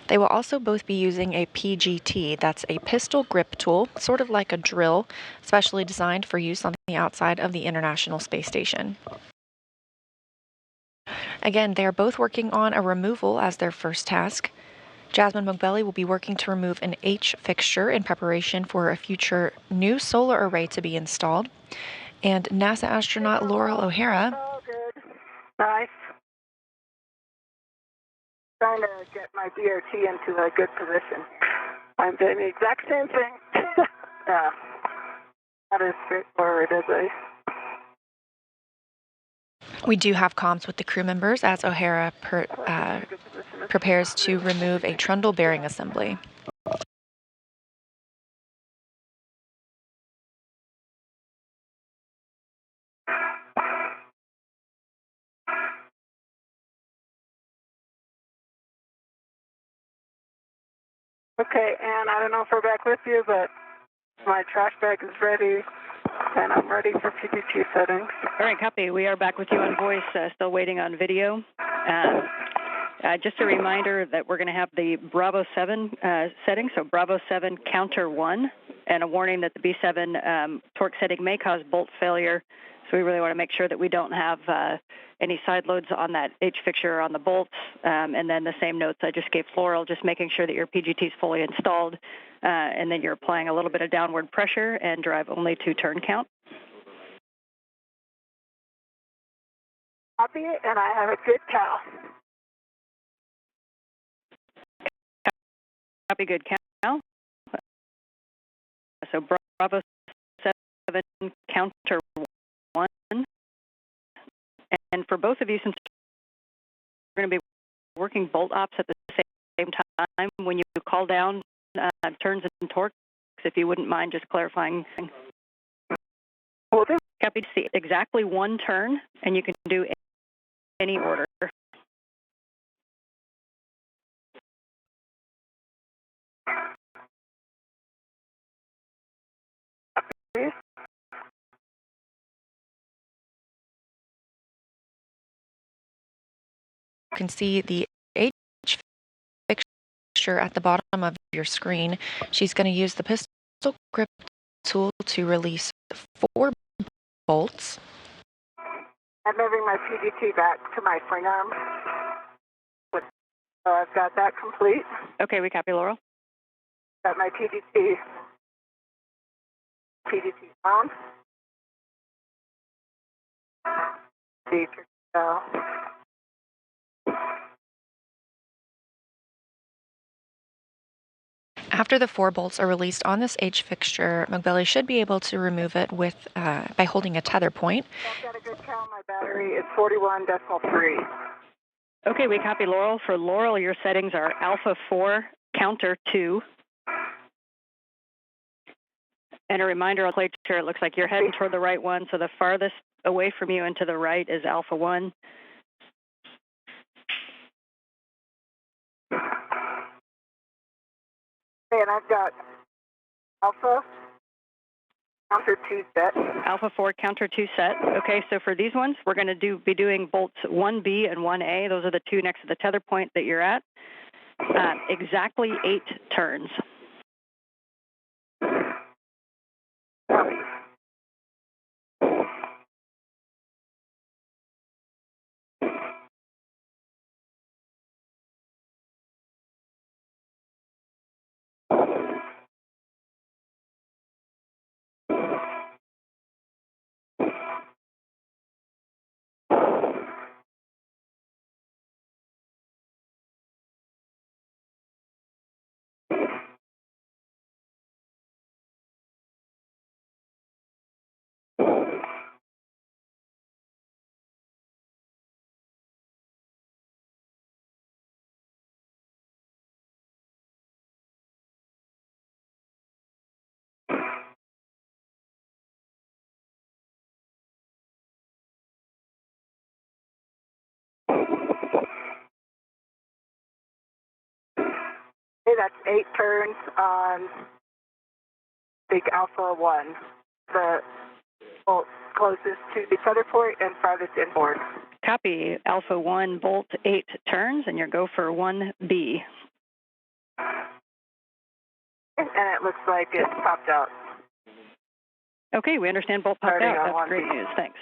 They will also both be using a PGT. That's a pistol grip tool, sort of like a drill, specially designed for use on the outside of the International Space Station. Again, they are both working on a removal as their first task. Jasmin Moghbeli will be working to remove an H fixture in preparation for a future new solar array to be installed. And NASA astronaut Loral O'Hara. Oh, good. Nice. Trying to get my BRT into a good position. I'm doing the exact same thing. Yeah. Not as straightforward as I... We do have comms with the crew members as O'Hara prepares to remove a trundle bearing assembly. Okay, and I don't know if we're back with you, but my trash bag is ready, and I'm ready for PPT settings. All right, copy. We are back with you on voice, still waiting on video. Just a reminder that we're going to have the Bravo 7 setting, so Bravo 7 counter 1, and a warning that the B7 torque setting may cause bolt failure. So we really want to make sure that we don't have any side loads on that H fixture or on the bolts. And then the same notes I just gave Loral, just making sure that your PGT is fully installed, and then you're applying a little bit of downward pressure and drive only to turn count. Copy it, and I have a good cow. Copy, good count. So Bravo 7 counter 1. And for both of you, since we're going to be working bolt ops at the same time, when you call down turns and torques, if you wouldn't mind just clarifying. Copy to see exactly one turn, and you can do any order. You can see the H fixture at the bottom of your screen. She's going to use the pistol grip tool to release 4 bolts. I'm moving my PGT back to my swing arm. So I've got that complete. Okay, we copy, Loral. Got my PGT on. After the 4 bolts are released on this H fixture, Moghbeli should be able to remove it with by holding a tether point. I've got a good count on my battery. It's 41.3. Okay, we copy, Loral. For Loral, your settings are Alpha 4, counter 2. And a reminder on the plate here, it looks like you're heading toward the right one, so the farthest away from you and to the right is Alpha 1. And I've got Alpha counter 2 set. Alpha 4 counter 2 set. Okay, so for these ones, we're going to be doing bolts 1B and 1A. Those are the 2 next to the tether point that you're at. Exactly 8 turns. Okay, that's 8 turns on big Alpha 1. The bolt closest to the tether point and farthest inboard. Copy, Alpha 1, bolt 8 turns, and you go for 1B. And it looks like it's popped out. Okay, we understand bolt popped Starting out. on That's 1B. great news. Thanks.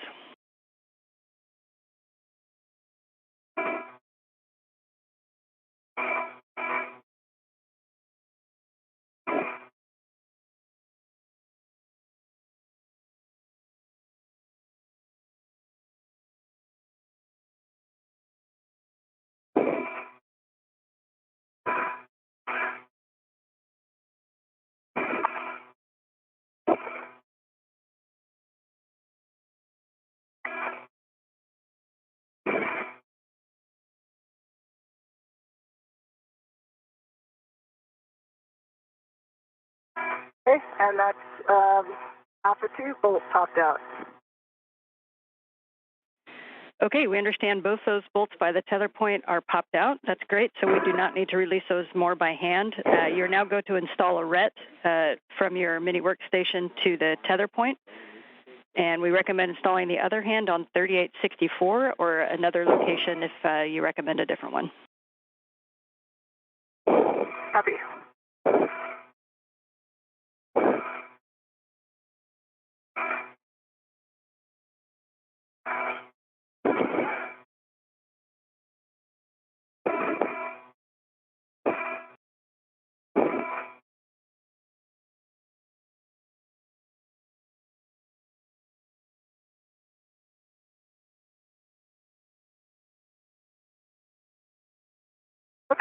Okay, and that's Alpha 2 bolt popped out. Okay, we understand both those bolts by the tether point are popped out. That's great, so we do not need to release those more by hand. You're now going to install a RET from your mini workstation to the tether point. And we recommend installing the other hand on 3864 or another location if you recommend a different one.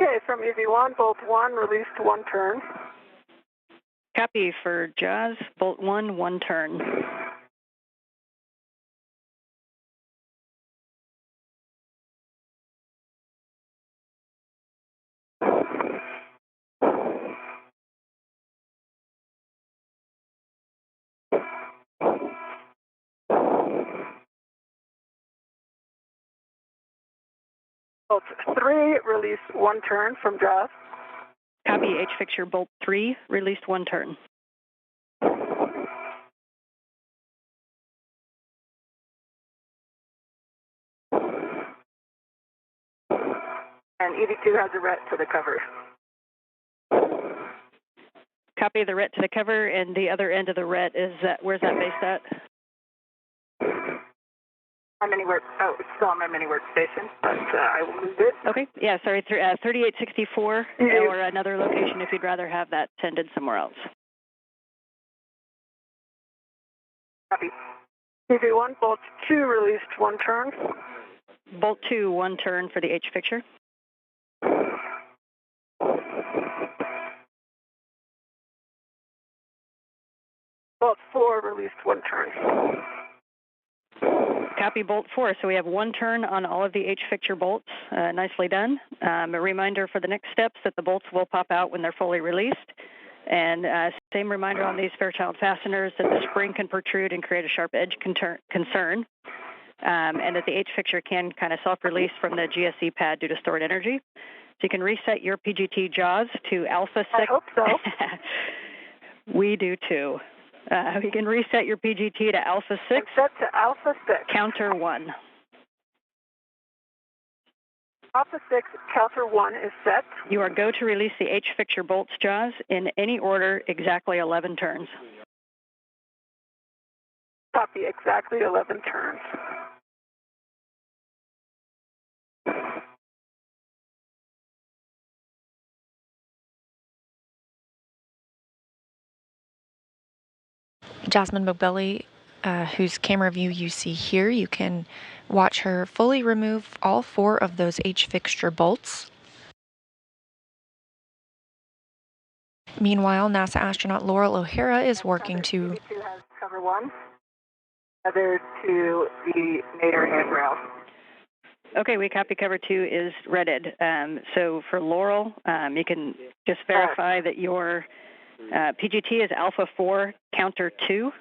Okay, from EV1, bolt 1, release to 1 turn. Copy for Jaws, bolt 1, 1 turn. Bolt 3, release 1 turn from Jaws. Copy H fixture bolt 3, released 1 turn. And EV2 has a ret to the cover. Copy the ret to the cover, and the other end of the ret is where's that based at? My mini work. Oh, it's still on my mini workstation, but I will move it. Okay, yeah, sorry, 3864 or another location if you'd rather have that tended somewhere else. Copy. EV1, bolt 2, released 1 turn. Bolt 2, 1 turn for the H fixture. Bolt 4, released 1 turn. Copy bolt 4. So we have 1 turn on all of the H fixture bolts. Nicely done. A reminder for the next steps that the bolts will pop out when they're fully released. And same reminder on these Fairchild fasteners that the spring can protrude and create a sharp edge concern. And that the H fixture can kind of self-release from the GSE pad due to stored energy. So you can reset your PGT jaws to alpha 6. I hope so. We do too. You can reset your PGT to alpha 6. And set to alpha 6. Counter 1. Alpha 6, counter 1 is set. You are go to release the H fixture bolts jaws in any order, exactly 11 turns. Copy, exactly 11 turns. Jasmin Moghbeli, whose camera view you see here, you can watch her fully remove all 4 of those H fixture bolts. Meanwhile, NASA astronaut Loral O'Hara is working to... EV2 has cover 1. Other to the Nader handrail. Okay, we copy cover 2 is redded. So for Loral, you can just verify that your PGT is alpha 4, counter 2.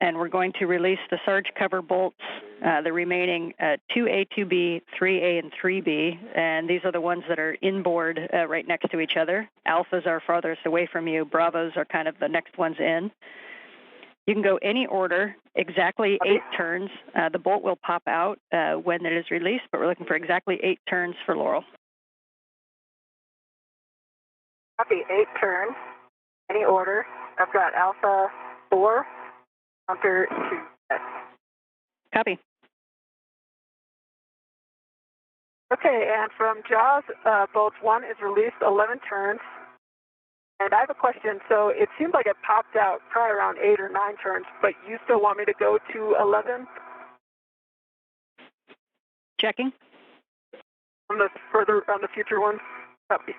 And we're going to release the Sarge cover bolts, the remaining 2A, 2B, 3A, and 3B. And these are the ones that are inboard right next to each other. Alphas are farthest away from you. Bravos are kind of the next ones in. You can go any order, exactly 8 turns. The bolt will pop out when it is released, but we're looking for exactly 8 turns for Loral. Copy, 8 turns, any order. I've got alpha 4, counter 2. Copy. Okay, and from Jaws, bolt 1 is released 11 turns. And I have a question. So it seems like it popped out probably around 8 or 9 turns, but you still want me to go to 11? Checking. On the future ones? Copy.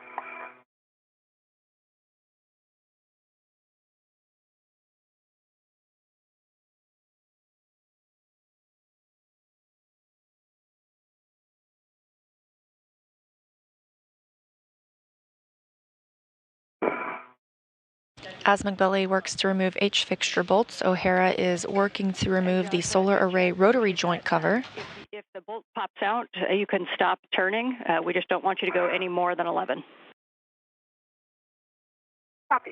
As Moghbeli works to remove H fixture bolts, O'Hara is working to remove the solar array rotary joint cover. If the bolt pops out, you can stop turning. We just don't want you to go any more than 11. Copy.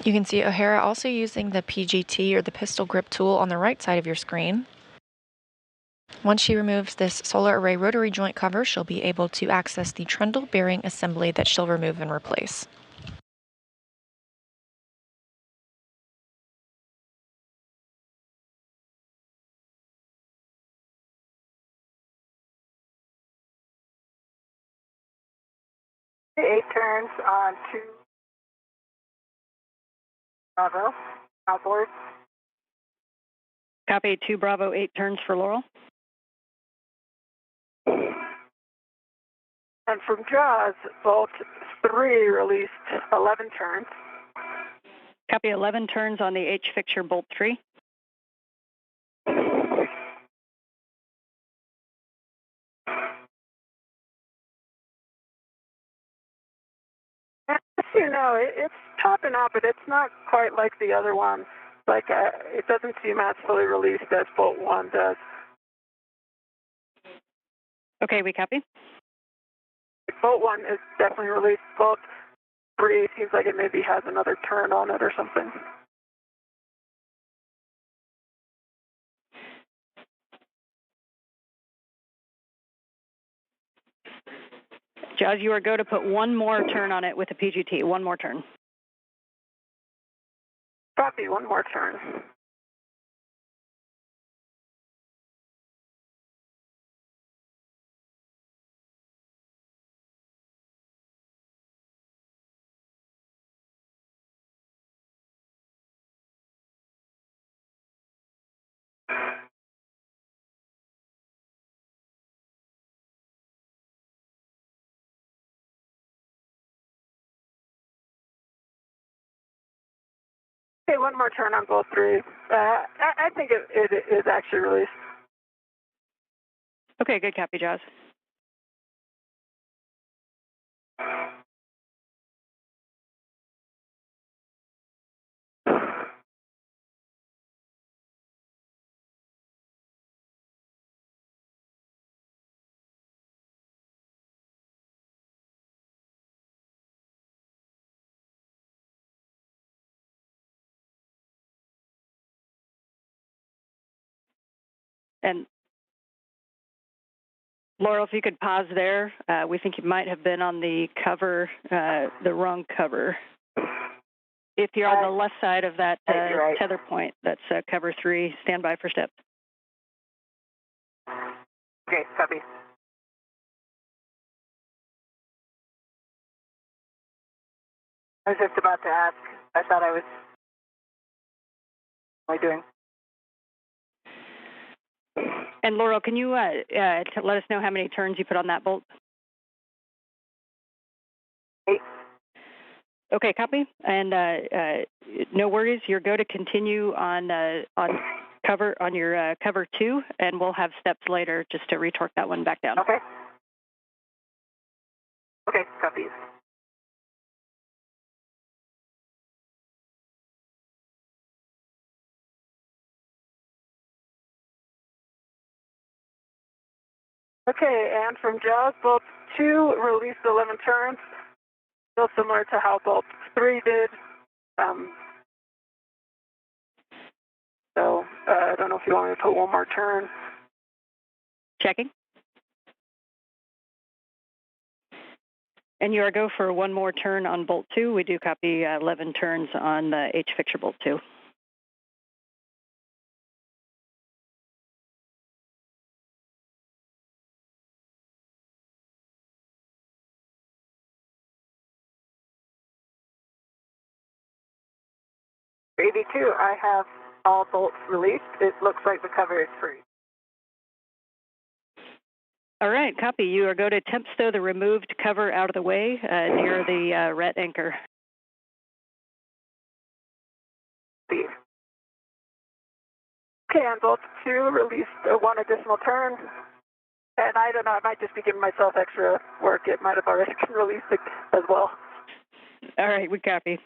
You can see O'Hara also using the PGT or the pistol grip tool on the right side of your screen. Once she removes this solar array rotary joint cover, she'll be able to access the trundle bearing assembly that she'll remove and replace. Eight turns on 2 Bravo, outboard. Copy 2 Bravo, 8 turns for Loral. And from Jaws, Bolt 3 released 11 turns. Copy 11 turns on the H fixture bolt 3. As you know, it's topping out, but it's not quite like the other one. Like, it doesn't seem as fully released as Bolt 1 does. Okay, we copy. Bolt 1 is definitely released. Bolt 3 seems like it maybe has another turn on it or something. Jaws, you are go to put one more turn on it with a PGT. One more turn. Copy, one more turn. Okay, one more turn on both 3. I think it is actually released. Okay, good copy, Jaws. And Loral, if you could pause there, we think you might have been on the cover, the wrong cover. If you're on the left side of that right. tether point, that's cover 3, stand by for steps. Okay, copy. I was just about to ask. I thought I was. What am I doing? And Loral, can you let us know how many turns you put on that bolt? 8. Okay, copy. And no worries. You're go to continue on cover on your cover 2, and we'll have steps later just to retorque that one back down. Okay. Okay, copy. Okay, and from Jaws, Bolt 2 released 11 turns, still similar to how Bolt 3 did. So I don't know if you want me to put one more turn. Checking. And you are go for one more turn on bolt 2. We do copy 11 turns on the H fixture bolt 2. For AV2, I have all bolts released. It looks like the cover is free. All right, copy. You are go to temp stow the removed cover out of the way near the ret anchor. Okay, on bolt 2, released 1 additional turn. And I don't know, I might just be giving myself extra work. It might have already been released as well. All right, we copy.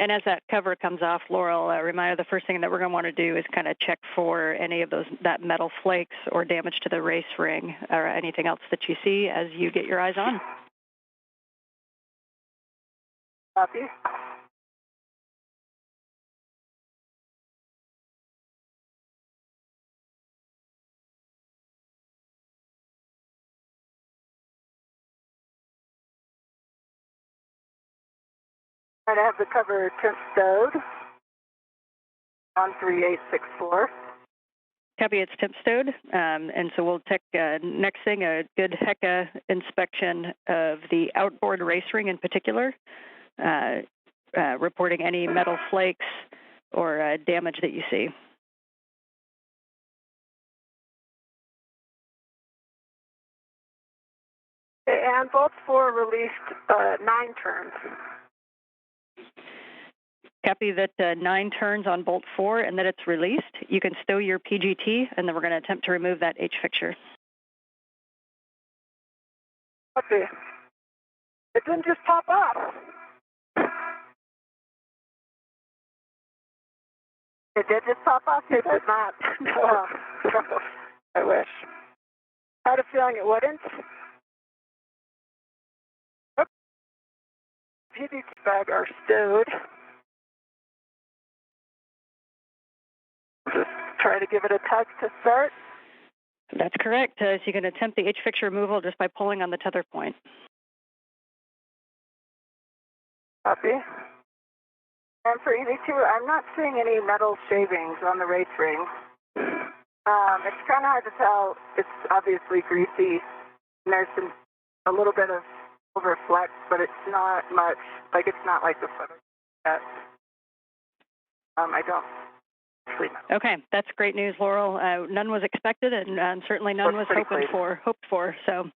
And as that cover comes off, Loral, a reminder, the first thing that we're going to want to do is kind of check for any of that metal flakes or damage to the race ring or anything else that you see as you get your eyes on. Copy. I have the cover temp stowed on 3864. Copy, it's temp stowed, and so we'll take next thing a good HECA inspection of the outboard race ring in particular, reporting any metal flakes or damage that you see. And bolt 4 released 9 turns. Copy that 9 turns on bolt 4 and that it's released. You can stow your PGT, and then we're going to attempt to remove that H fixture. Okay. It didn't just pop off. It did just pop off? It did not. No. I wish. I had a feeling it wouldn't. PGT bag are stowed. Just try to give it a tug to start. That's correct. So you can attempt the H fixture removal just by pulling on the tether point. Copy. And for EV2, I'm not seeing any metal shavings on the race ring. It's kind of hard to tell. It's obviously greasy. And there's a little bit of overflex, but it's not much. Like, it's not like the photo yet. I don't actually know. Okay, that's great news, Loral. None was expected, and certainly none was hoped for. So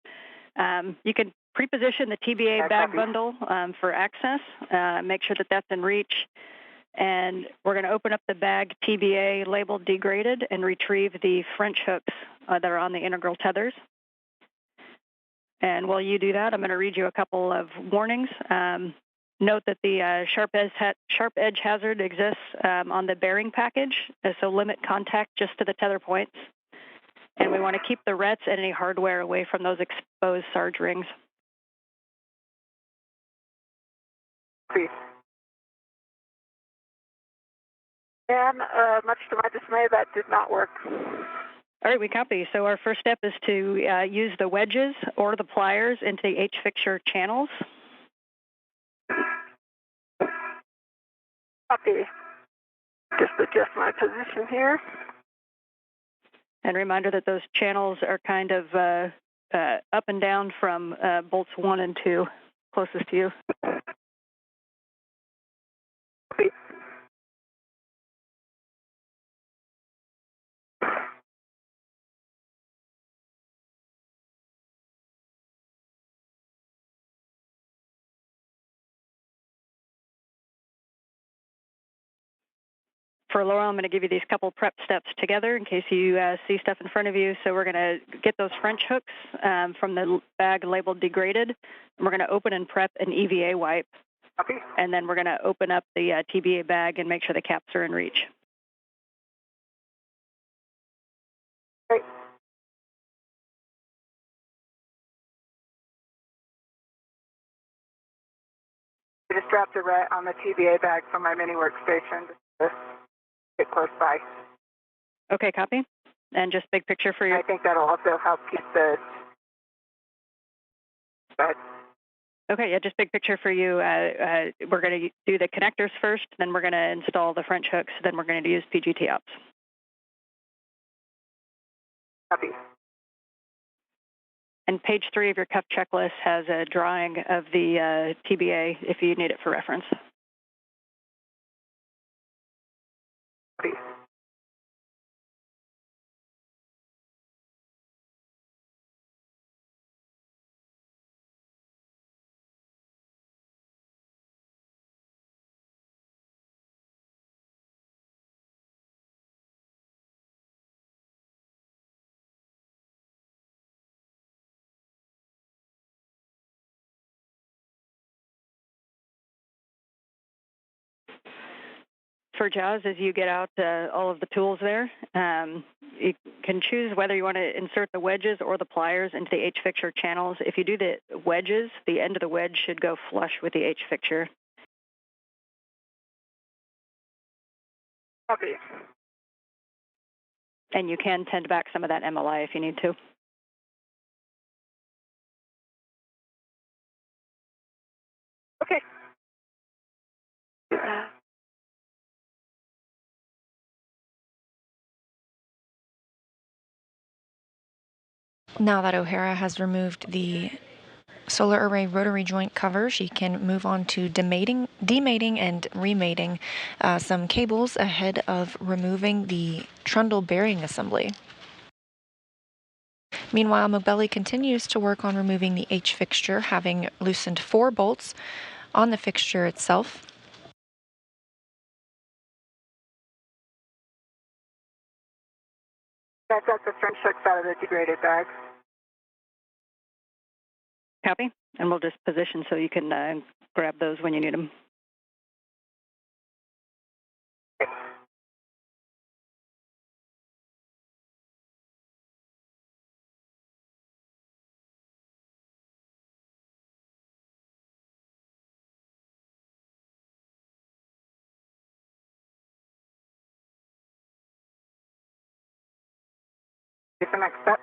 you can pre-position the TBA bag bundle for access. Make sure that that's in reach. And we're going to open up the bag TBA labeled degraded and retrieve the French hooks that are on the integral tethers. And while you do that, I'm going to read you a couple of warnings. Note that the sharp edge hazard exists on the bearing package, so limit contact just to the tether points. And we want to keep the rets and any hardware away from those exposed sarge rings. Please. And much to my dismay, that did not work. All right, we copy. So our first step is to use the wedges or the pliers into the H fixture channels. Copy. Just adjust my position here. And reminder that those channels are kind of up and down from bolts 1 and 2, closest to you. Copy. For Loral, I'm going to give you these couple prep steps together in case you see stuff in front of you. So we're going to get those French hooks from the bag labeled degraded. And we're going to open and prep an EVA wipe. Copy. And then we're going to open up the TBA bag and make sure the caps are in reach. Great. I just dropped a ret on the TBA bag from my mini workstation to get close by. Okay, copy. And just big picture for you. I think that'll also help keep the... Okay, yeah, just big picture for you. We're going to do the connectors first, then we're going to install the French hooks, then we're going to use PGT ops. Copy. And page 3 of your cuff checklist has a drawing of the TBA if you need it for reference. Copy. for Jazz is you get out all of the tools there. You can choose whether you want to insert the wedges or the pliers into the H-fixture channels. If you do the wedges, the end of the wedge should go flush with the H-fixture. Copy. And you can tend back some of that MLI if you need to. Okay. Now that O'Hara has removed the solar array rotary joint cover, she can move on to demating and remating some cables ahead of removing the trundle bearing assembly. Meanwhile, Moghbeli continues to work on removing the H fixture, having loosened 4 bolts on the fixture itself. That's the French hooks out of the degraded bag. Copy. And we'll just position so you can grab those when you need them. The next step.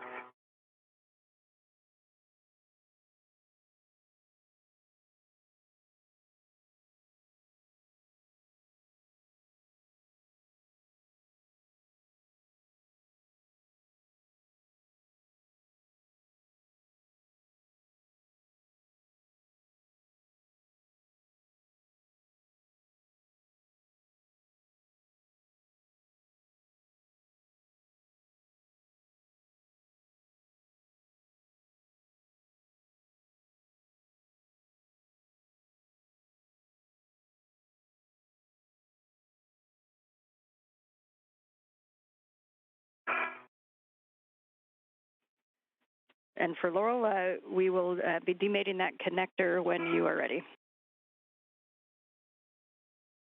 And for Loral, we will be demating that connector when you are ready.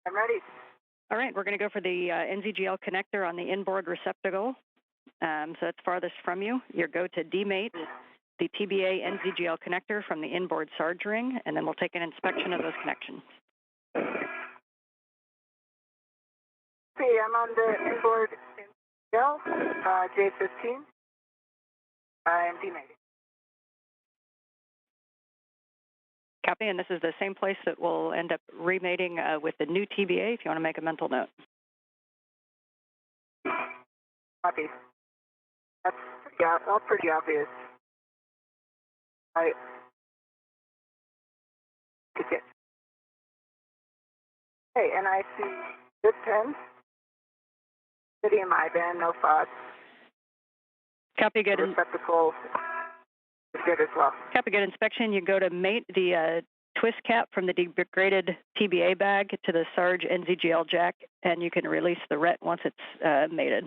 I'm ready. All right, we're going to go for the NZGL connector on the inboard receptacle. So that's farthest from you. You go to demate the TBA NZGL connector from the inboard Sarge ring, and then we'll take an inspection of those connections. See, I'm on the inboard L, J15. I'm demating. Copy, and this is the same place that we'll end up remating with the new TBA if you want to make a mental note. Copy. That's all pretty obvious. I get it. Hey, and I see good 10. City in my band, no thoughts. Copy, good. Receptacle is good as well. Copy, good inspection. You go to mate the twist cap from the degraded TBA bag to the Sarge NZGL jack, and you can release the RET once it's mated.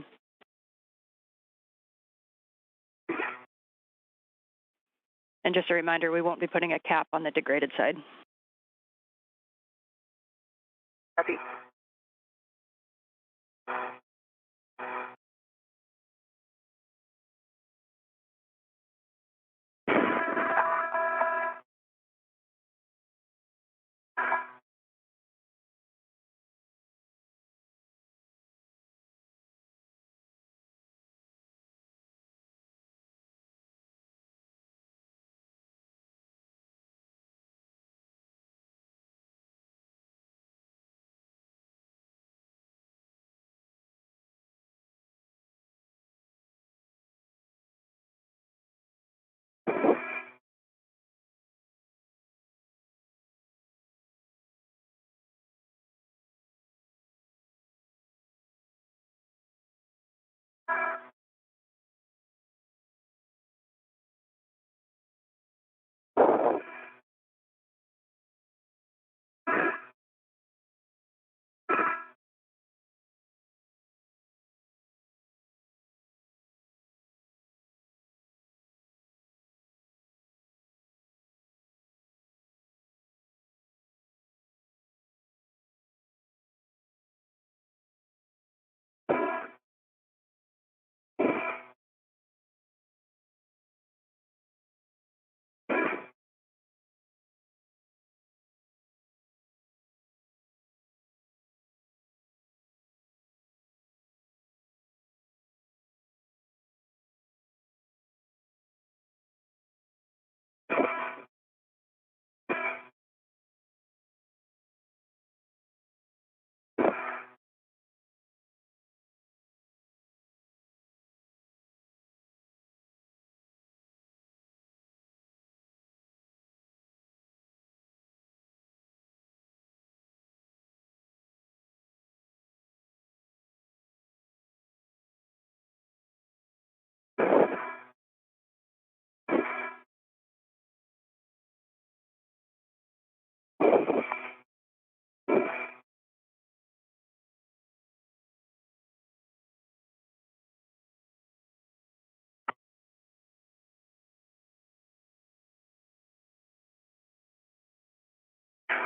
And just a reminder, we won't be putting a cap on the degraded side. Copy.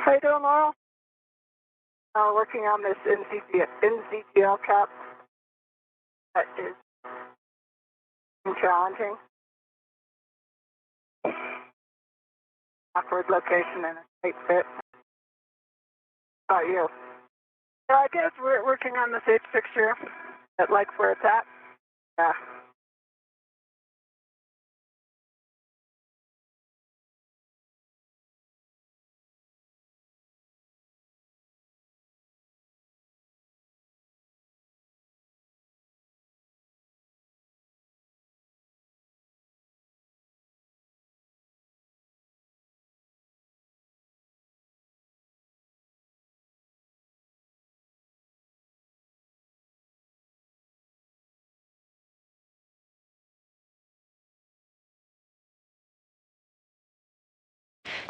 How you doing, Laurel? Working on this NZGL cap. That is challenging. Awkward location and a tight fit. How about you? I guess we're working on this H fixture that likes where it's at. Yeah.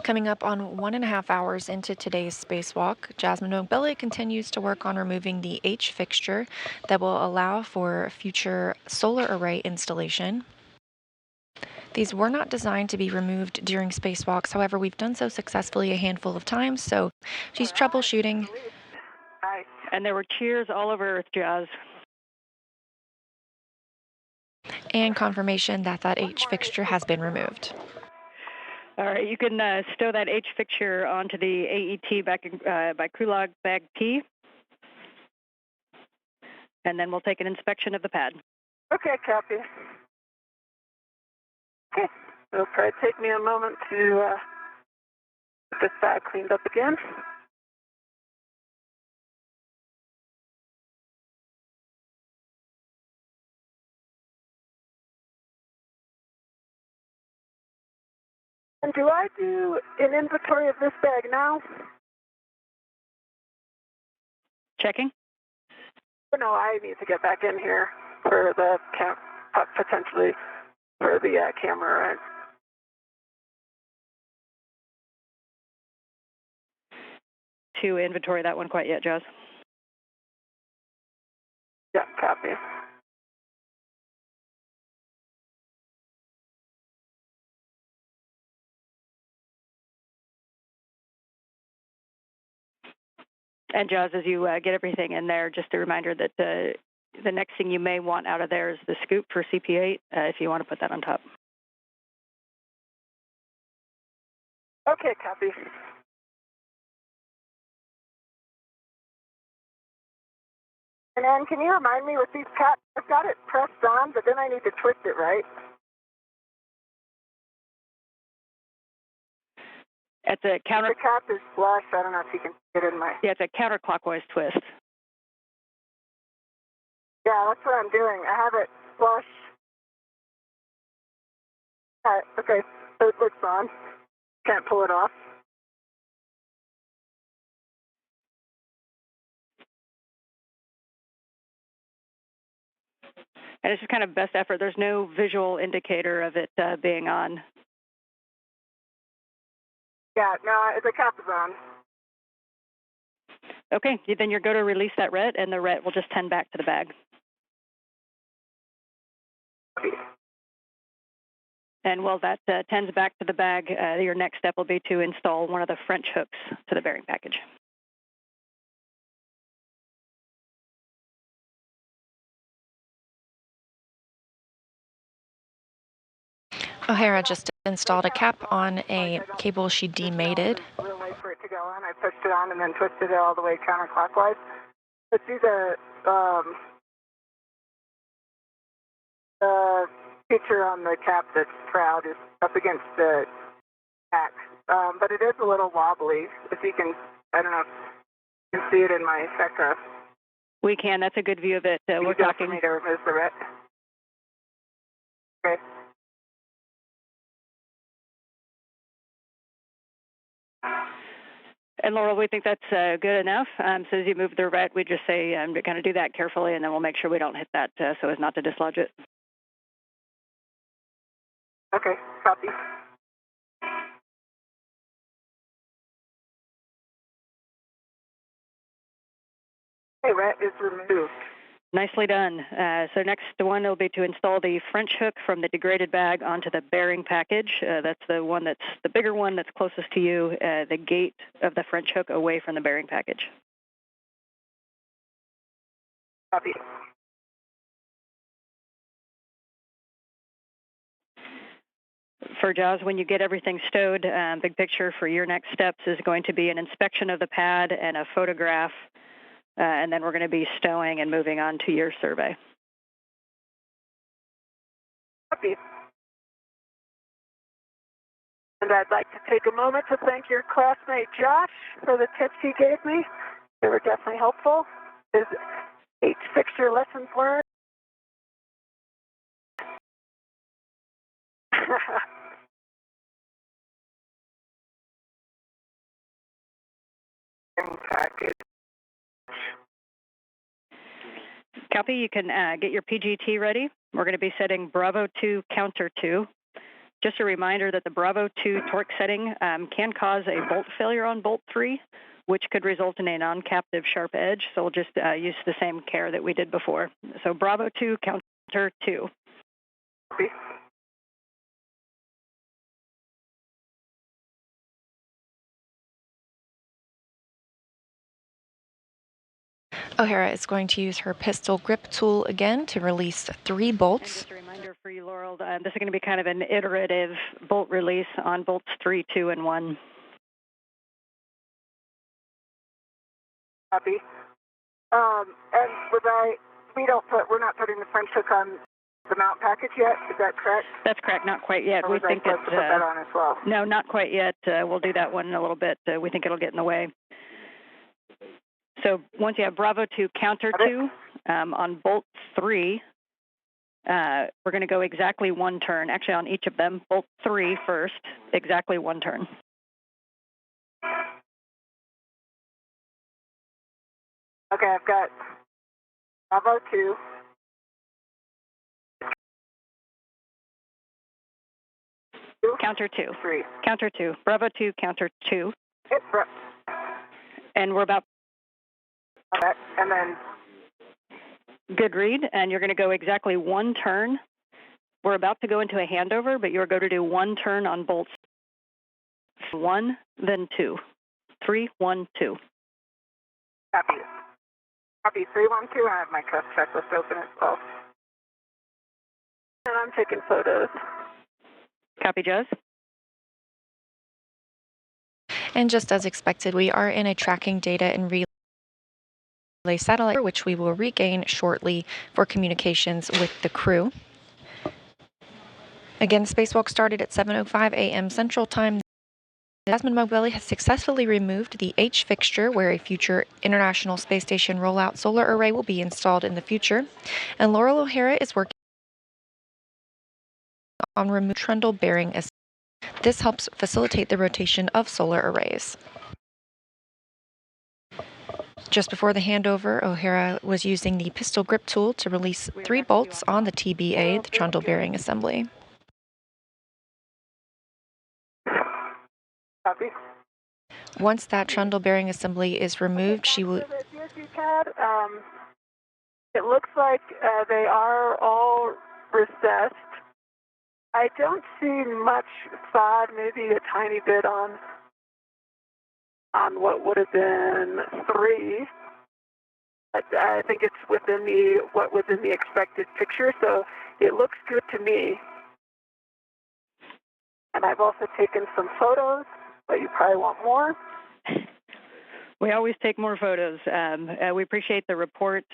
Coming up on 1.5 hours into today's spacewalk, Jasmin Moghbeli continues to work on removing the H fixture that will allow for future solar array installation. These were not designed to be removed during spacewalks, however, we've done so successfully a handful of times, so she's troubleshooting. And there were cheers all over Earth, Jazz. And confirmation that that H fixture has been removed. All right, you can stow that H fixture onto the AET back by crew log bag P, and then we'll take an inspection of the pad. Okay, copy. Okay, it'll probably take me a moment to get this bag cleaned up again. And do I do an inventory of this bag now? Checking? No, I need to get back in here for the potentially for the camera. Right? To inventory that one quite yet, Jazz. Yeah, copy. And Jazz, as you get everything in there, just a reminder that the next thing you may want out of there is the scoop for CP8, if you want to put that on top. Okay, copy. And then can you remind me with these caps, I've got it pressed on, but then I need to twist it, right? At the counter. The cap is flush. I don't know if you can get it in my. Yeah, it's a counterclockwise twist. Yeah, that's what I'm doing. I have it flush. All right, okay. So it looks on. Can't pull it off. And it's just kind of best effort. There's no visual indicator of it being on. Yeah, no, the cap is on. Okay, then you're going to release that ret, and the ret will just tend back to the bag. And while that tends back to the bag, your next step will be to install one of the French hooks to the bearing package. Hara just installed a cap on a cable she demated. We'll wait for it to go on. I pushed it on and then twisted it all the way counterclockwise. Let's see the feature on the cap that's proud is up against the back. But it is a little wobbly. If you can, I don't know if you can see it in my spectra. We can. That's a good view of it. We're talking. For me to remove the ret. Okay. And Laurel, we think that's good enough. So as you move the ret, we just say to kind of do that carefully, and then we'll make sure we don't hit that so as not to dislodge it. Okay, copy. Okay, ret is removed. Nicely done. So next one will be to install the French hook from the degraded bag onto the bearing package. That's the one that's the bigger one that's closest to you, the gate of the French hook away from the bearing package. Copy. For Jaws, when you get everything stowed, big picture for your next steps is going to be an inspection of the pad and a photograph, and then we're going to be stowing and moving on to your survey. Copy. And I'd like to take a moment to thank your classmate Josh for the tips he gave me. They were definitely helpful. His H-fixture lessons learned. Package. Copy. You can get your PGT ready. We're going to be setting Bravo 2 counter 2. Just a reminder that the Bravo 2 torque setting can cause a bolt failure on bolt 3, which could result in a non-captive sharp edge. So we'll just use the same care that we did before. So Bravo 2 counter 2. Copy. O'Hara is going to use her pistol grip tool again to release 3 bolts. And just a reminder for you, Loral, this is going to be kind of an iterative bolt release on bolts 3, 2, and 1. Copy. And we're not putting the French hook on the mount package yet. Is that correct? That's correct. Not quite yet. Or We think it's put that on as well. No, not quite yet. We'll do that one in a little bit. We think it'll get in the way. So once you have Bravo 2 counter 2 on bolt 3, we're going to go exactly 1 turn. Actually, on each of them, bolt 3 first, exactly 1 turn. Okay, I've got Bravo 2. Counter 2. 3. Counter 2. Bravo 2, counter 2. And we're about. Okay, and then. Good read. And you're going to go exactly 1 turn. We're about to go into a handover, but you're going to do 1 turn on bolts. 1, then 2. 3, 1, 2. Copy. Copy 3, 1, 2. I have my trust checklist open as well. And I'm taking photos. Copy, Jez. And just as expected, we are in a tracking data and relay satellite, which we will regain shortly for communications with the crew. Again, Spacewalk started at 7:05 a.m. Central Time. Jasmin Moghbeli has successfully removed the H fixture where a future International Space Station rollout solar array will be installed in the future. And Loral O'Hara is working on removing trundle bearing assembly. This helps facilitate the rotation of solar arrays. Just before the handover, O'Hara was using the pistol grip tool to release 3 bolts on the TBA, the trundle bearing assembly. Copy. Once that trundle bearing assembly is removed, she will. It looks like they are all recessed. I don't see much sod, maybe a tiny bit on what would have been 3. But I think it's within the expected picture, so it looks good to me. And I've also taken some photos, but you probably want more. We always take more photos. We appreciate the report.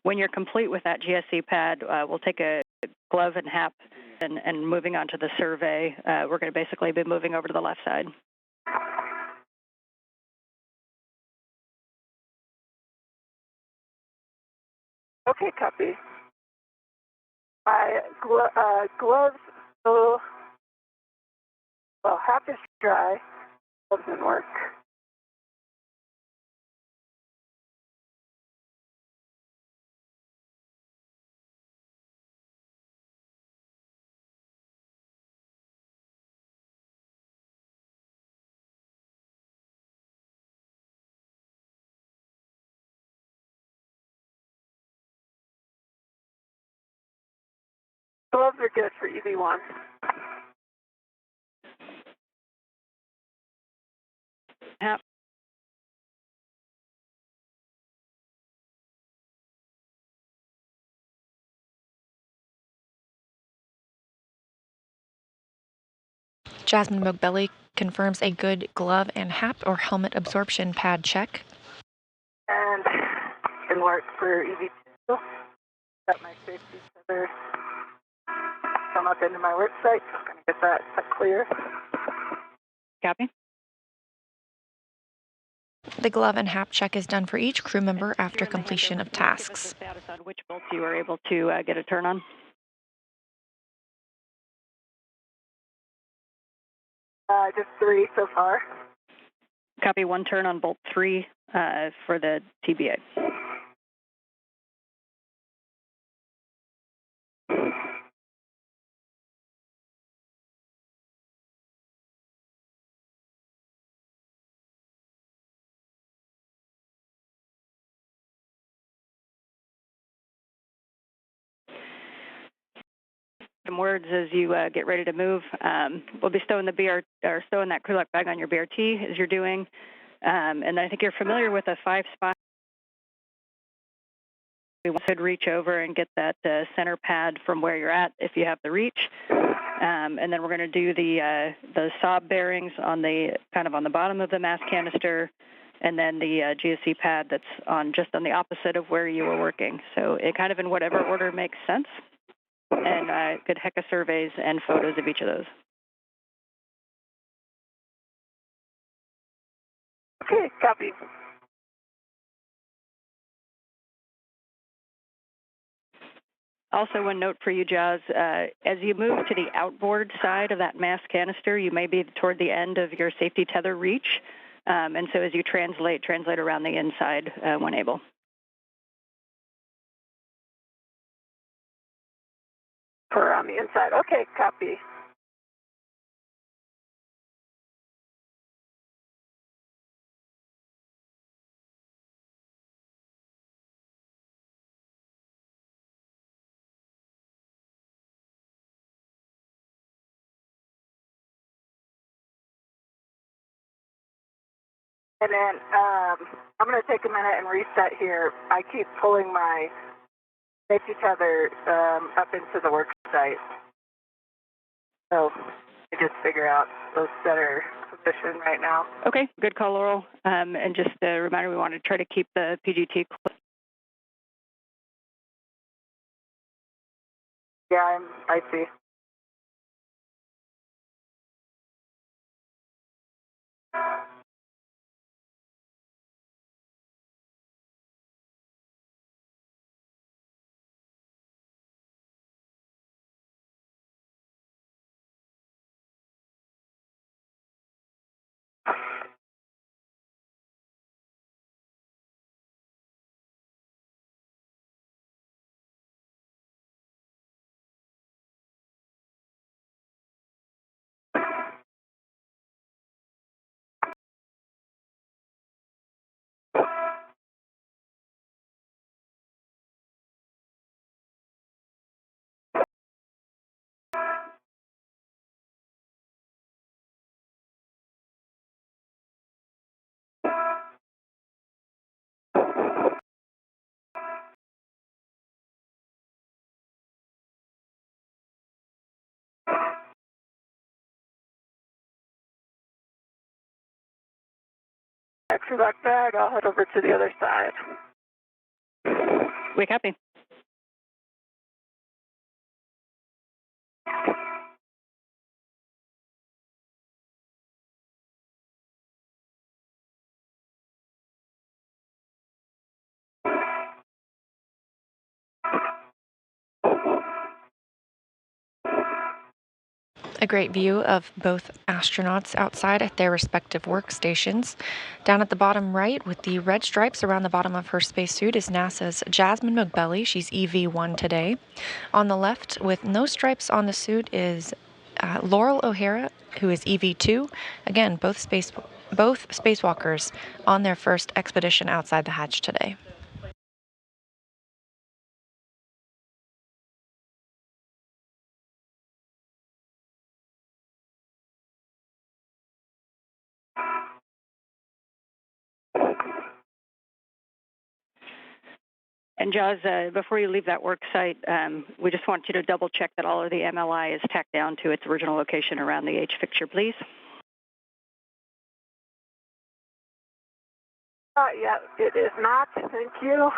When you're complete with that GSC pad, we'll take a glove and hap and moving on to the survey. We're going to basically be moving over to the left side. Okay, copy. My gloves, well, hap is dry. Gloves didn't work. Gloves are good for EV1. Yep. Jasmin Moghbeli confirms a good glove and hat or helmet absorption pad check. And can work for EV2. Got my safety tether. Come up into my work site. I'm going to get that clear. Copy. The glove and hat check is done for each crew member after completion of tasks. Give us a status on which bolts you were able to get a turn on. Just 3 so far. Copy, 1 turn on bolt 3 for the TBA. Some words as you get ready to move. We'll be stowing stowing that crew lock bag on your BRT as you're doing. And then I think you're familiar with a 5-spot. We should reach over and get that center pad from where you're at if you have the reach. And then we're going to do the sob bearings on the on the bottom of the mass canister, and then the GSC pad that's just on the opposite of where you were working. So it kind of in whatever order makes sense. And good HECA surveys and photos of each of those. Okay, copy. Also, one note for you, Jazz, as you move to the outboard side of that mass canister, you may be toward the end of your safety tether reach. And so as you translate around the inside when able. On the inside. Okay, copy. And then I'm going to take a minute and reset here. I keep pulling my safety tether up into the work site. So I just figure out those that are positioned right now. Okay, good call, Loral. And just a reminder, we want to try to keep the PGT close. Yeah, I see. Extra lock bag, I'll head over to the other side. We copy. A great view of both astronauts outside at their respective workstations. Down at the bottom right, with the red stripes around the bottom of her spacesuit, is NASA's Jasmin Moghbeli. She's EV1 today. On the left, with no stripes on the suit, is Loral Hara, who is EV2. Again, both spacewalkers on their first expedition outside the hatch today. And Jaz, before you leave that work site, we just want you to double check that all of the MLI is tacked down to its original location around the H fixture, please. Yeah, it is not. Thank you.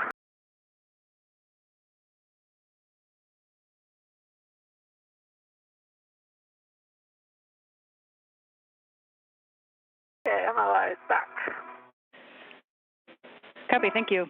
Okay, MLI is back. Copy, thank you.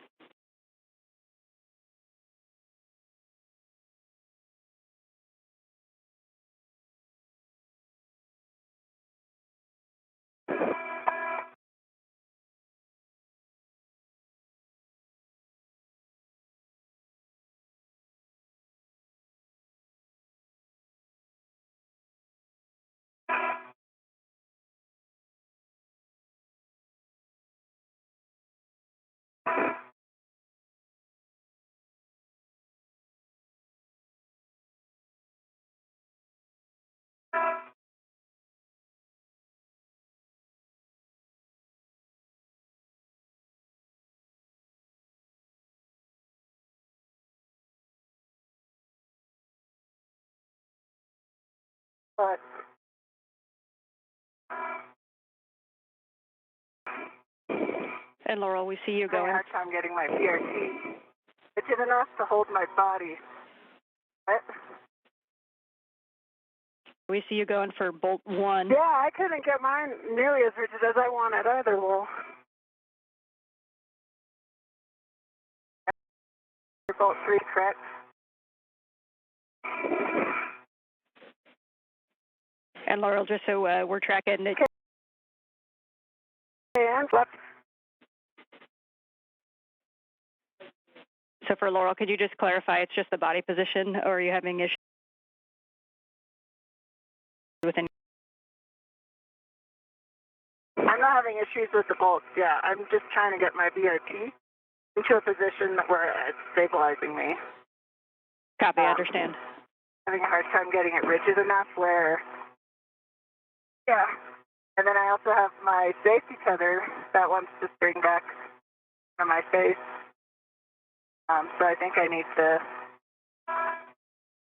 But And Loral, we see you I have a going. hard time getting my PRT. It's enough to hold my body. What? We see you going for bolt 1. Yeah, I couldn't get mine nearly as rigid as I wanted either, Will. Bolt 3, correct? And Loral, just so we're tracking it. And left. So for Loral, could you just clarify it's just the body position, or are you having issues with any? I'm not having issues with the bolts, yeah. I'm just trying to get my BRT into a position where it's stabilizing me. Copy, I understand. Having a hard time getting it rigid enough where, yeah. And then I also have my safety tether that wants to spring back from my face. So I think I need to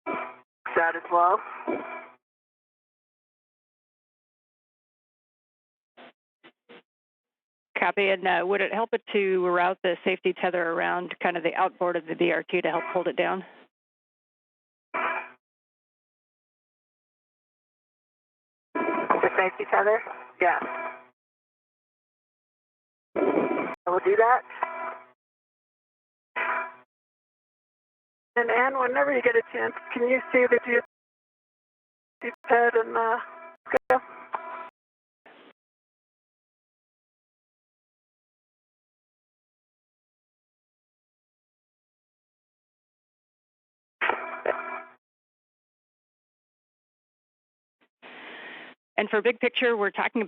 fix that as well. Copy, and would it help it to route the safety tether around kind of the outboard of the BRT to help hold it down? The safety tether? Yeah. I will do that. And Ann, whenever you get a chance, can you see the pad and scale? And for big picture, we're talking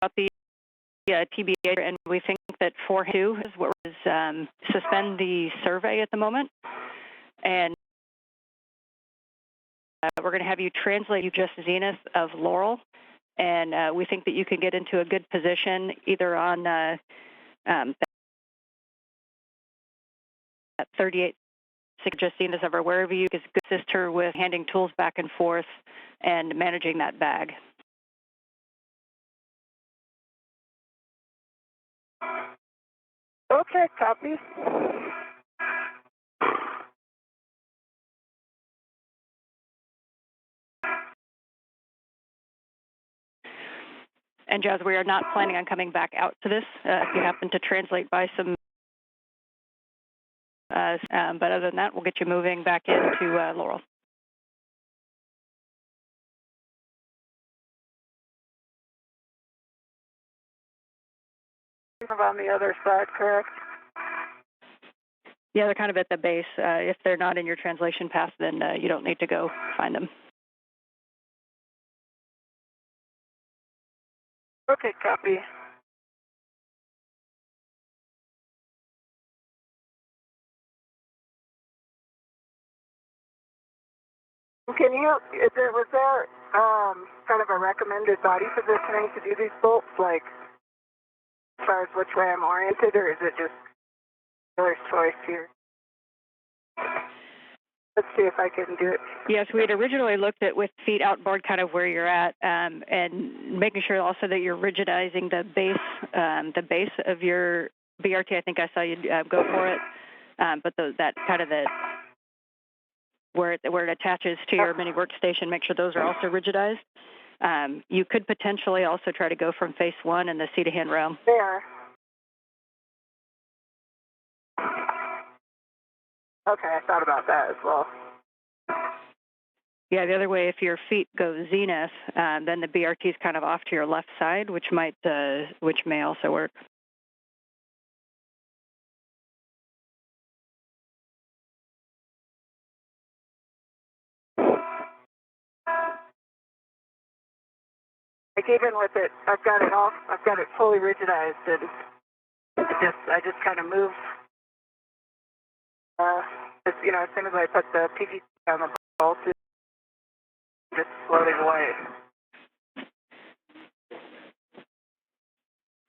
about the TBA, and we think that 4.2 is what is suspend the survey at the moment. And we're going to have you translate you just zenith of Loral. And we think that you can get into a good position either on that 38 just zenith of her, wherever you can assist her with handing tools back and forth and managing that bag. Okay, copy. And Jaz, we are not planning on coming back out to this. If you happen to translate by some, but other than that, we'll get you moving back into Loral. On the other side, correct? Yeah, they're kind of at the base. If they're not in your translation path, then you don't need to go find them. Okay, copy. Can you, was there kind of a recommended body positioning to do these bolts, like as far as which way I'm oriented, or is it just Dealer's choice here. Let's see if I can do it. Yes, we had originally looked at with feet outboard, kind of where you're at, and making sure also that you're rigidizing the base of your BRT. I think I saw you go for it, but that kind of where it attaches to your mini workstation. Make sure those are also rigidized. You could potentially also try to go from face one in the seat-to-hand row. There. Okay, I thought about that as well. Yeah, the other way, if your feet go zenith, then the BRT is kind of off to your left side, which may also work. Like even with it, I've got it fully rigidized, and I just kind of move. As soon as I put the PGT on the bolt, it's just floating away.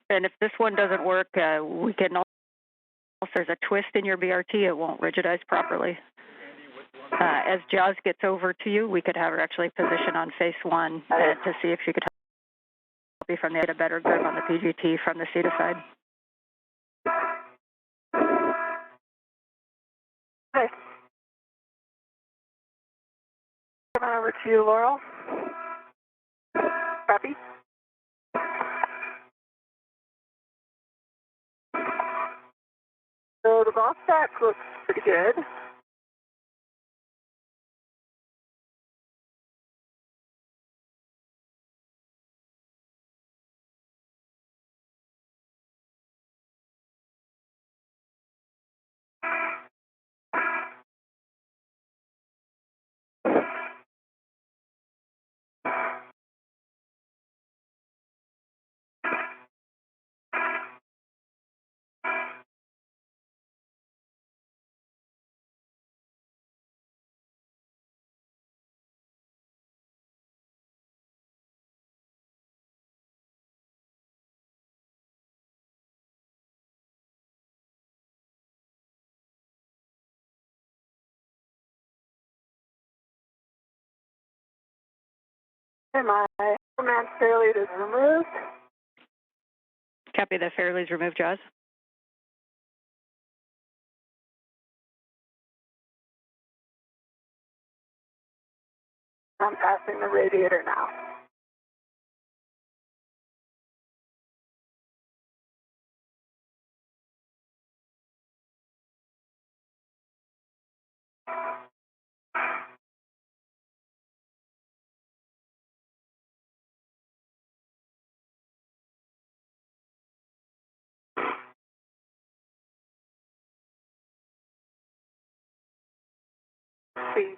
And if this one doesn't work, we can also, if there's a twist in your BRT, it won't rigidize properly. As Jaws gets over to you, we could have her actually position on face one to see if she could help you from the get a better grip on the PGT from the seated side. Okay. Come on over to you, Laurel. Copy. So the ball stack looks pretty good. And my command fairlead is removed. Copy, the fairlead's removed, Jaws. I'm passing the radiator now. See.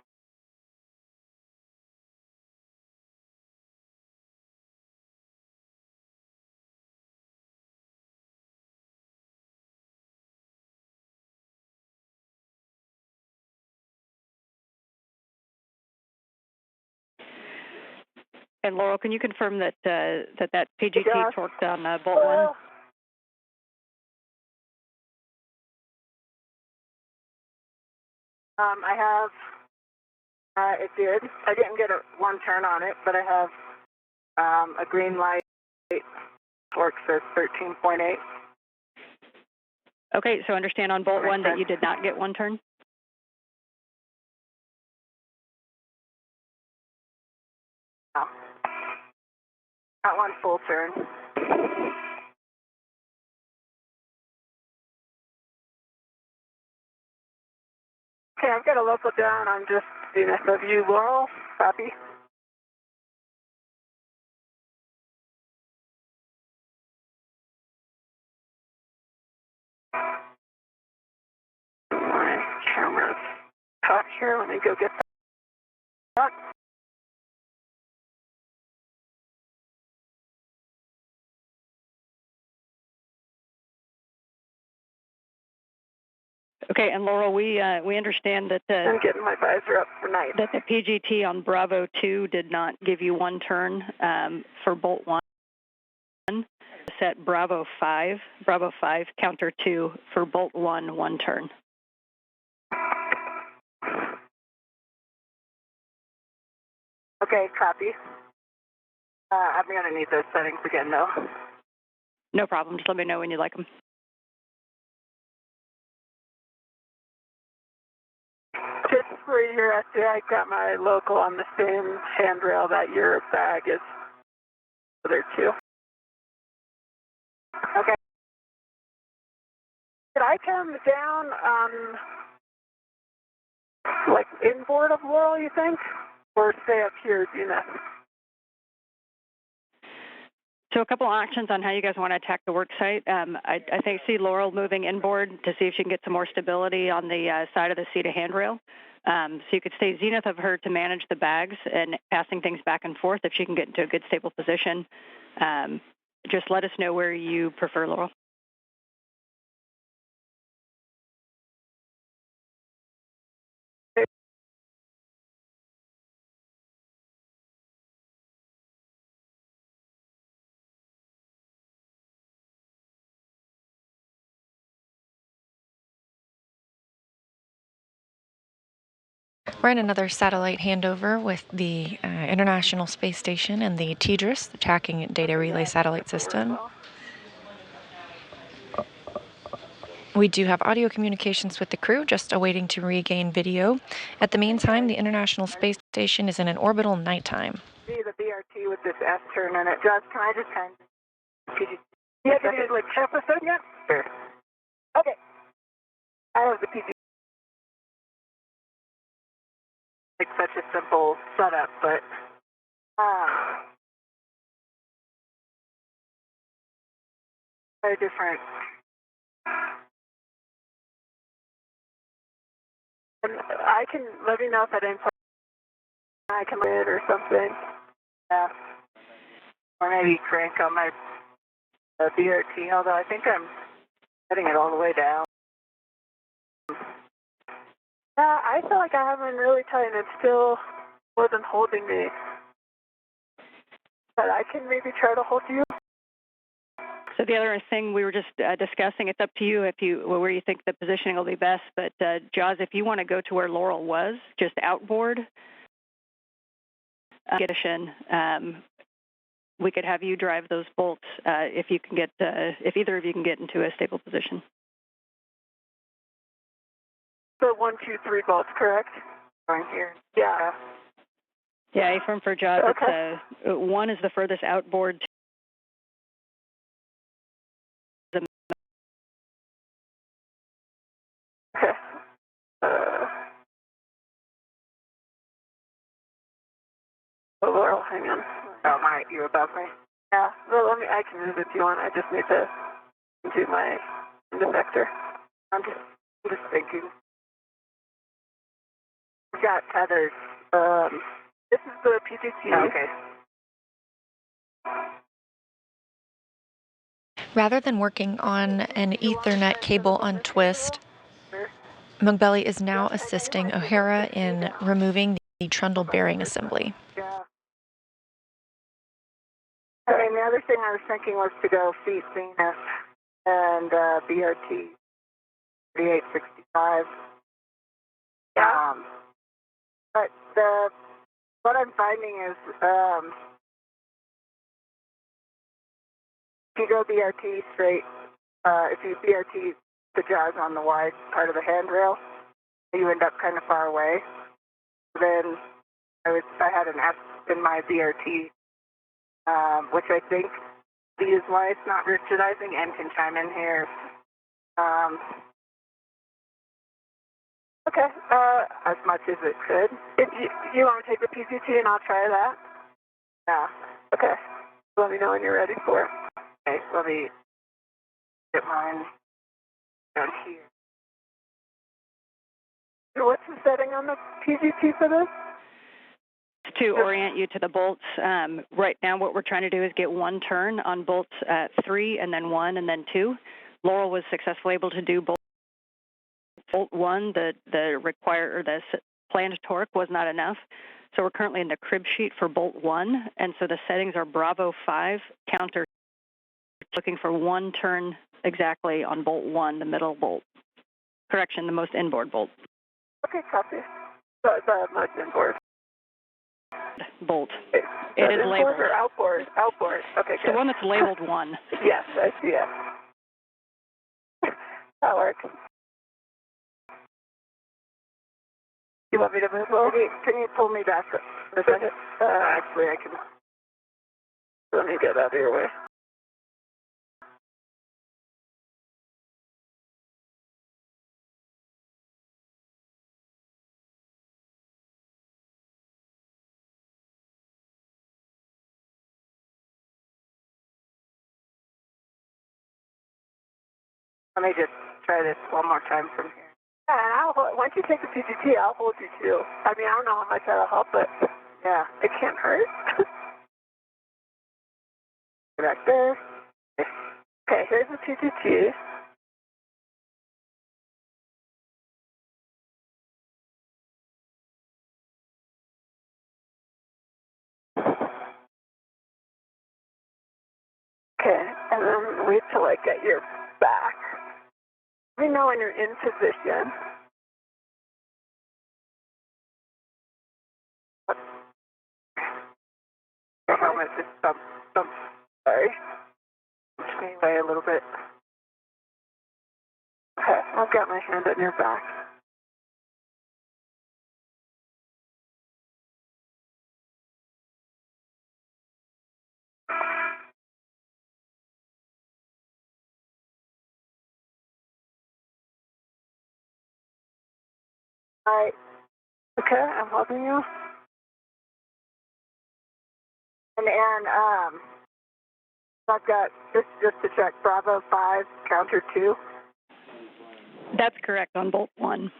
And Laurel, can you confirm that that PGT torqued on bolt one? I have, it did. I didn't get one turn on it, but I have a green light. Torque says 13.8. Okay, so understand on bolt one that you did not get one turn? No. Not one full turn. Okay, I've got a local down. I'm just zenith of you, Laurel. Copy. My camera's caught here. Let me go get that. Okay, and Laurel, we understand that I'm getting my visor up for night. That the PGT on Bravo 2 did not give you one turn for bolt one. set Bravo 5, counter 2 for bolt 1, 1 turn. Okay, copy. I'm going to need those settings again, though. No problem. Just let me know when you like them. Just for your essay, I got my local on the same handrail that your bag is. Other two. Okay. Could I come down like inboard of Loral, you think? Or stay up here, do you know? So a couple options on how you guys want to attack the work site. I see Loral moving inboard to see if she can get some more stability on the side of the seat of handrail. So you could stay zenith of her to manage the bags and passing things back and forth if she can get into a good stable position. Just let us know where you prefer, Loral. We're in another satellite handover with the International Space Station and the TDRS, the Tracking Data Relay Satellite System. We do have audio communications with the crew, just awaiting to regain video. At the meantime, the International Space Station is in an orbital nighttime. See the BRT with this S turn in it. Josh, can I just kind of... Yeah, can you like half a second? Sure. Okay. I have the PG. Like such a simple setup, but very different. And I can let me know if at any point I can it or something. Yeah. Or maybe crank on my BRT, although I think I'm setting it all the way down. I feel like I haven't really tightened. It still wasn't holding me. But I can maybe try to hold you. So the other thing we were just discussing, it's up to you where you think the positioning will be best. But Jaws, if you want to go to where Loral was, just outboard, we could have you drive those bolts if you can get if either of you can get into a stable position. So 1, 2, 3 bolts, correct? Going here. Yeah. Yeah, affirm for Jaws. Okay. It's 1 is the furthest outboard. Okay. Laurel, hang on. Oh, you're above me? Yeah. Well, I can move if you want. I just need to do my defector. I'm just thinking. We've got tethers. This is the PGT. Oh, okay. Rather than working on an Ethernet cable untwist, Moghbeli is now assisting O'Hara in removing the trundle bearing assembly. Yeah. And the other thing I was thinking was to go feet zenith and BRT 3865. Yeah. But what I'm finding is if you go BRT straight, if you BRT the jaws on the wide part of the handrail, you end up kind of far away. Then I had an S in my BRT, which I think is why it's not rigidizing, and can chime in here. Okay, as much as it could. If you want to take the PCT and I'll try that? Yeah, okay. Let me know when you're ready for it. Okay, let me get mine down here. So what's the setting on the PGT for this? To orient you to the bolts. Right now what we're trying to do is get 1 turn on bolts 3 and then 1 and then 2. Loral was successfully able to do bolt 1. The planned torque was not enough. So we're currently in the crib sheet for bolt 1, and so the settings are Bravo 5, counter looking for one turn exactly on bolt 1, the middle bolt. Correction, the most inboard bolt. Okay, copy. The most inboard. Bolt. Okay. It is inboard labeled. Or outboard? Outboard. Okay, It's good. the one that's labeled 1. Yes, I see it. That works. You want me to move over? Can you pull me back a second? Actually, I can. Let me get out of your way. Let me just try this one more time from here. Yeah, and once you take the PGT, I'll hold you too. I mean, I don't know how much that'll help, but yeah, it can't hurt. Back there. Okay, here's the PGT. Okay, and then wait till I get your back. Let me know when you're in position. The helmet just sorry. Push me away a little bit. Okay, I've got my hand on your back. All right. Okay, I'm helping you. And I've got just to check Bravo 5 counter 2. That's correct on bolt 1.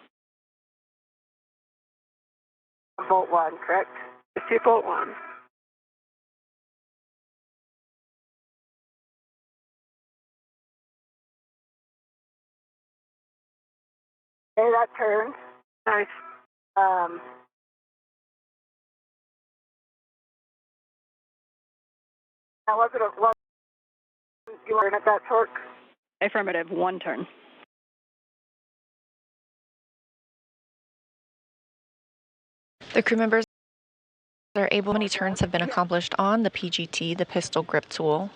Bolt 1, correct? Issue bolt 1. Okay, that turned. Nice. Now was it you weren't at that torque? Affirmative, 1 turn. The crew members are able, many turns have been accomplished on the PGT, the pistol grip tool.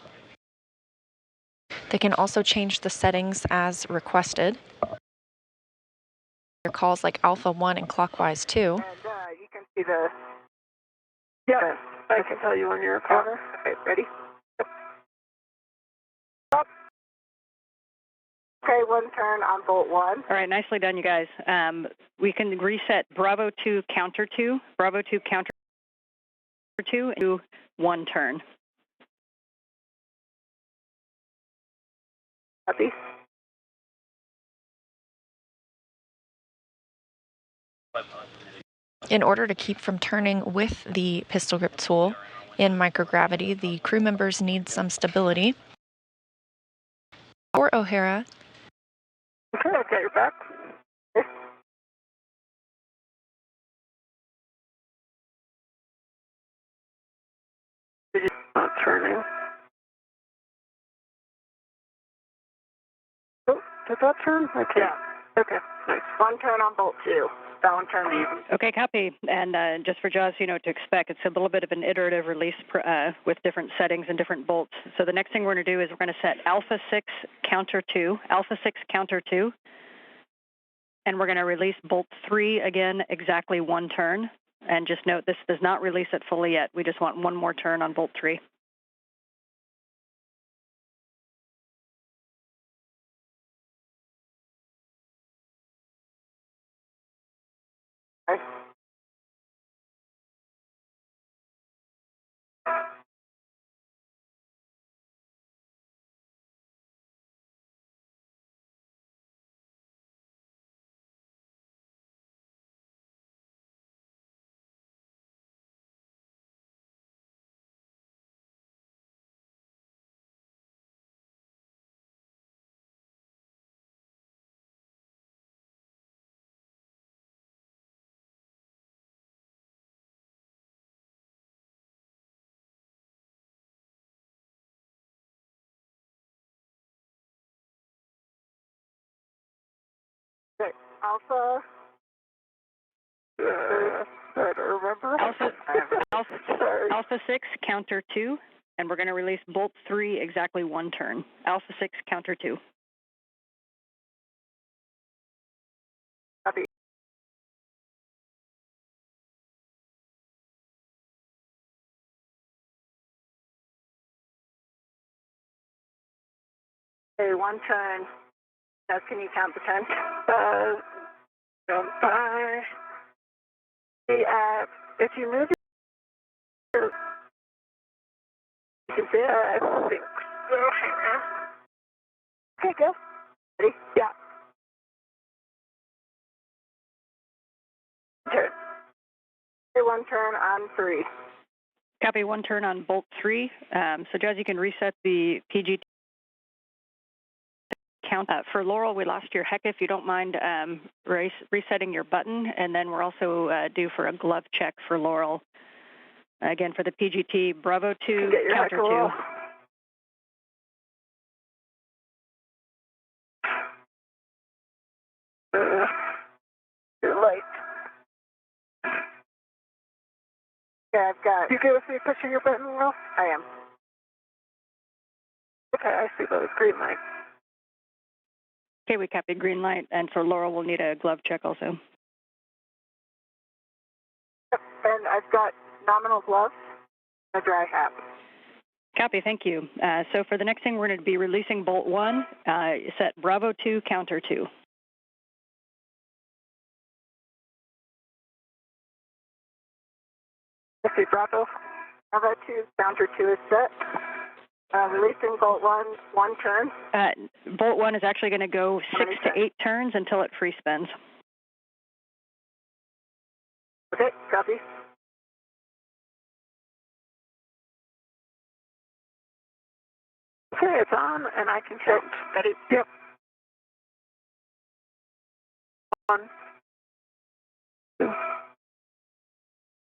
They can also change the settings as requested. Your calls like Alpha 1 and Clockwise 2. And you can see the... Yeah, I can tell you when you're a corner. Okay, ready? Stop. Okay, 1 turn on bolt 1. All right, nicely done, you guys. We can reset Bravo 2 counter 2, Bravo 2 counter 2 to 1 turn. Copy. In order to keep from turning with the pistol grip tool in microgravity, the crew members need some stability. For O'Hara, Okay, I've got your back. Not turning. Oh, did that turn? Okay. Yeah. Okay, nice. 1 turn on bolt 2. That 1 turn leave. Okay, copy. And just for Jaws, you know what to expect. It's a little bit of an iterative release with different settings and different bolts. So the next thing we're going to do is we're going to set Alpha 6 counter 2, Alpha 6 counter 2. And we're going to release bolt 3 again, exactly 1 turn. And just note, this does not release it fully yet. We just want 1 more turn on bolt 3. Okay. Alpha. I don't remember. Alpha 6, counter 2, and we're going to release Bolt 3 exactly 1 turn. Alpha 6, counter 2. Copy. Okay, 1 turn. Now, can you count the time? Jump by. If you move your, you can say, I think. Okay, go. Ready? Yeah. Turn. Okay, 1 turn on 3. Copy, 1 turn on Bolt 3. So, Jazz, you can reset the PGT count. For Loral, we lost your heck if you don't mind resetting your button, and then we're also due for a glove check for Loral. Again, for the PGT, Bravo 2, counter 2. You're late. Yeah, I've got. You good with me pushing your button, Will? I am. Okay, I see those green lights. Okay, we copy green light, and for Loral, we'll need a glove check also. Yep, and I've got nominal gloves and a dry hat. Copy, thank you. So for the next thing, we're going to be releasing Bolt 1, set Bravo 2, counter 2. Let's see, Bravo 2, counter 2 is set. Releasing Bolt 1, 1 turn. Bolt 1 is actually going to go 6 to 8 turns until it free spins. Okay, copy. Okay, it's on, and I can count. Ready? Yep. 1, 2,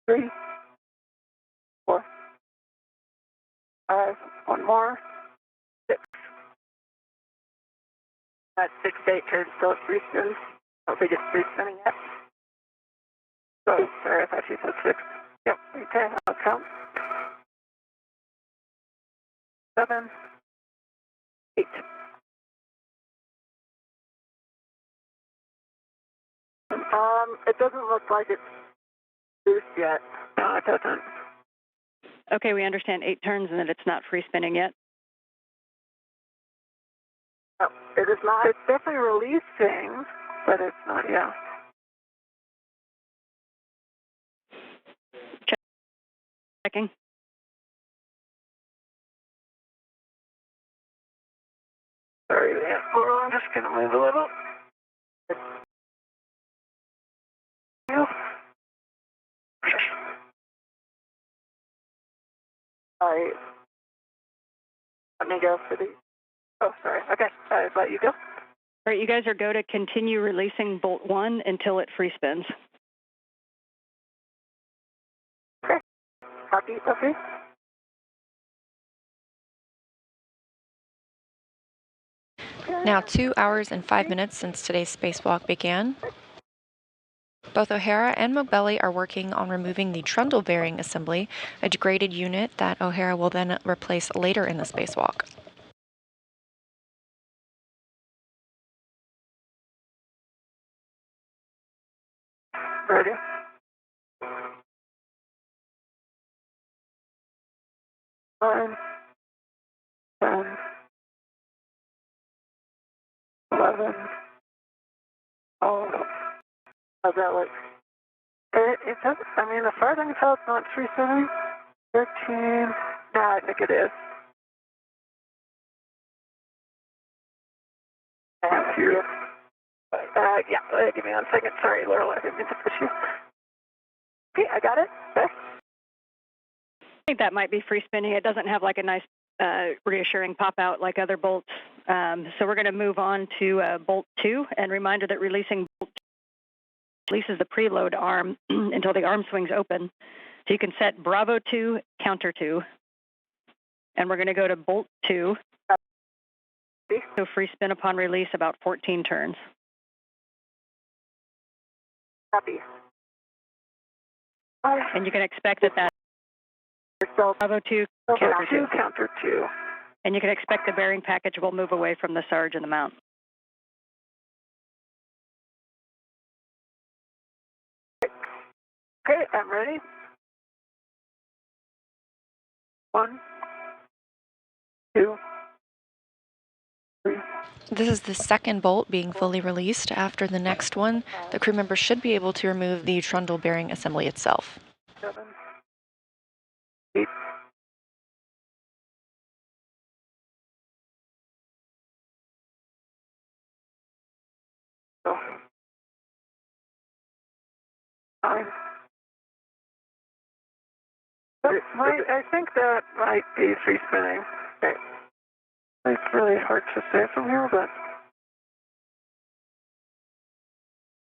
3, 4, 5. 1 more. 6. That's 6 to 8 turns till it free spins. I don't think it's free spinning yet. Oh, sorry, I thought you said 6. Yep, okay, I'll count. 7, 8. It doesn't look like it's loose yet. No, it doesn't. Okay, we understand 8 turns and that it's not free spinning yet. No, it is not. It's definitely releasing, but it's not, yeah. Checking. Sorry, yeah. Hold on, I'm just going to move a little. All right. Let me go for the... Oh, sorry. Okay, I'll let you go. All right, you guys are go to continue releasing Bolt 1 until it free spins. Okay. Copy, copy. Now 2 hours and 5 minutes since today's spacewalk began. Both O'Hara and Moghbeli are working on removing the trundle bearing assembly, a degraded unit that O'Hara will then replace later in the spacewalk. Ready? Nine, 10, 11, 12. How's that look? It doesn't, I mean, as far as I can tell, it's not free spinning. 13. No, I think it is. Yeah, give me 1 second. Sorry, Loral, I didn't mean to push you. Okay, I got it. Okay. I think that might be free spinning. It doesn't have like a nice reassuring pop out like other bolts. So we're going to move on to Bolt 2, and reminder that releasing Bolt 2 releases the preload arm until the arm swings open. So you can set Bravo 2, counter 2, and we're going to go to Bolt 2. So free spin upon release about 14 turns. Copy. And you can expect that Bravo 2, counter 2. Counter 2. And you can expect the bearing package will move away from the Sarge and the mount. Okay, I'm ready. 1, 2, 3. This is the second bolt being fully released. After the next one, the crew member should be able to remove the trundle bearing assembly itself. 7, 8. Oh. 9. I think that might be free spinning. Okay. It's really hard to say from here, but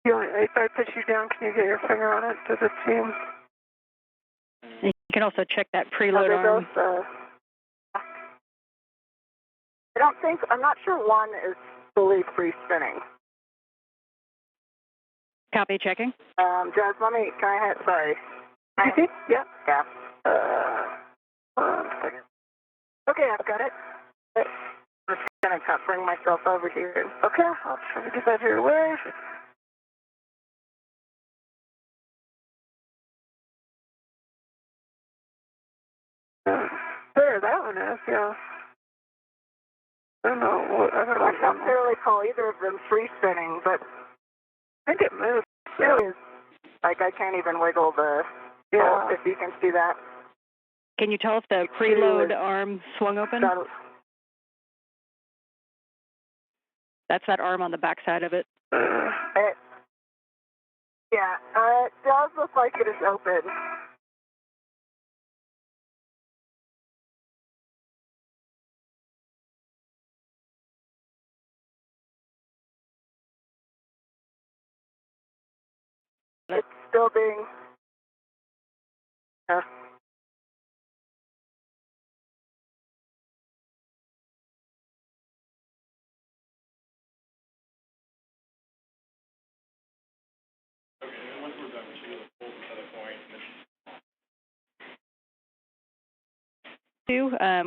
if I put you down, can you get your finger on it? Does it seem? And you can also check that preload arm. I don't think, I'm not sure one is fully free spinning. Copy, checking. Jazz, can I hit, sorry. You yeah. Yeah. 1 second. Okay, I've got it. I'm just going to bring myself over here. Okay, I'll try to get that here away. There, that one is, yeah. I don't know. I can't really call either of them free spinning, but I think it moves. It is. Like, I can't even wiggle the bolt, if you can see that. Can you tell if the preload arm swung open? That's that arm on the back side of it. It does look like it is open. It's still being...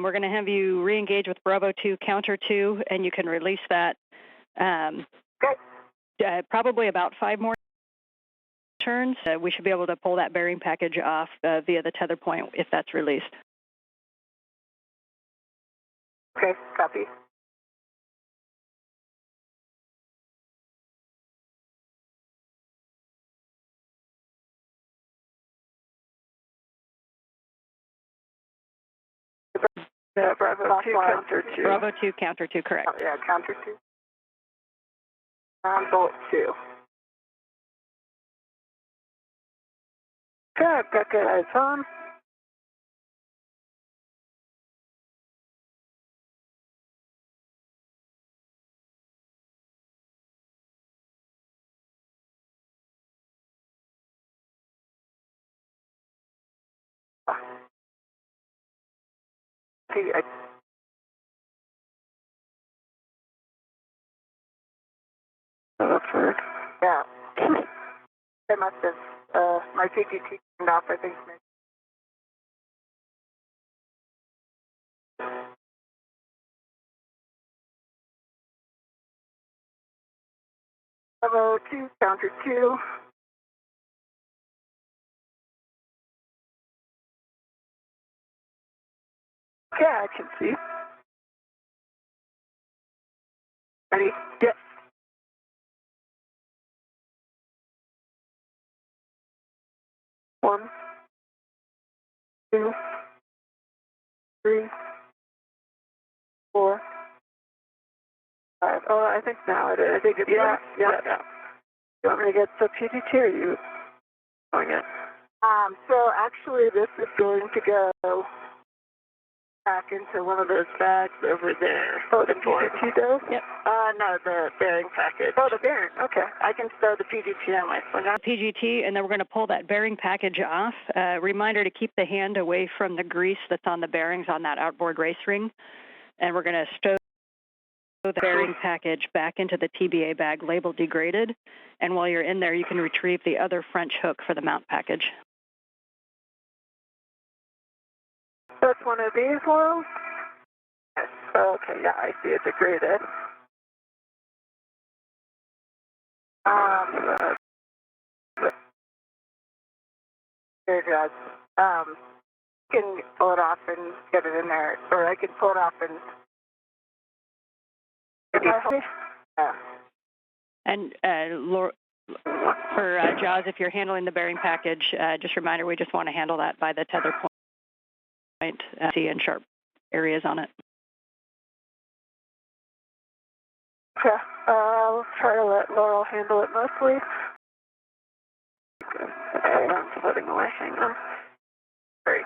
We're going to have you re-engage with Bravo 2, counter 2, and you can release that probably about 5 more turns. We should be able to pull that bearing package off via the tether point if that's released. Okay, copy. Bravo 2, counter 2. Bravo 2, counter 2, correct. Oh, yeah, counter 2. Bolt 2. Okay, I've got good eyes on. That's weird. Yeah. They must have, my PGT turned off, I think. Bravo 2, counter 2. Okay, I can see. Ready? Yep. 1, 2, 3, 4, 5. Oh, I think now it is. I think it's yeah. You want me to get the PGT or you going it? So actually this is going to go back into one of those bags over there. Oh, the PGT does? Yep. No, the bearing package. Oh, the bearing. Okay. I can stow the PGT on my phone. PGT, and then we're going to pull that bearing package off. Reminder to keep the hand away from the grease that's on the bearings on that outboard race ring. And we're going to stow the bearing package back into the TBA bag labeled degraded, and while you're in there, you can retrieve the other French hook for the mount package. That's one of these ones? Yes. Okay, yeah, I see it degraded. Here, Judge. You can pull it off and get it in there, or I can pull it off and... Yeah. And for Jaws, if you're handling the bearing package, just a reminder, we just want to handle that by the tether point, see and sharp areas on it. Okay, we'll try to let Loral handle it mostly. Okay, I'm putting away, hang on. Great.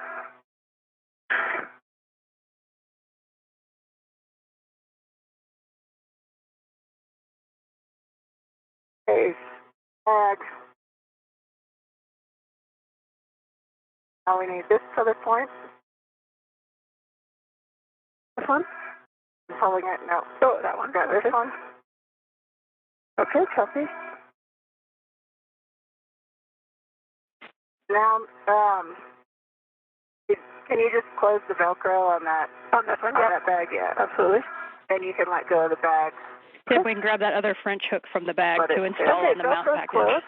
Okay, bag. Now we need this other point. This one? I'm pulling it, no. Oh, that one. Got this one. Okay, copy. Now, can you just close the Velcro on that? On this one? On that bag, yeah. Absolutely. Then you can let go of the bag. See if we can grab that other French hook from the bag to install on the mount package. Closed.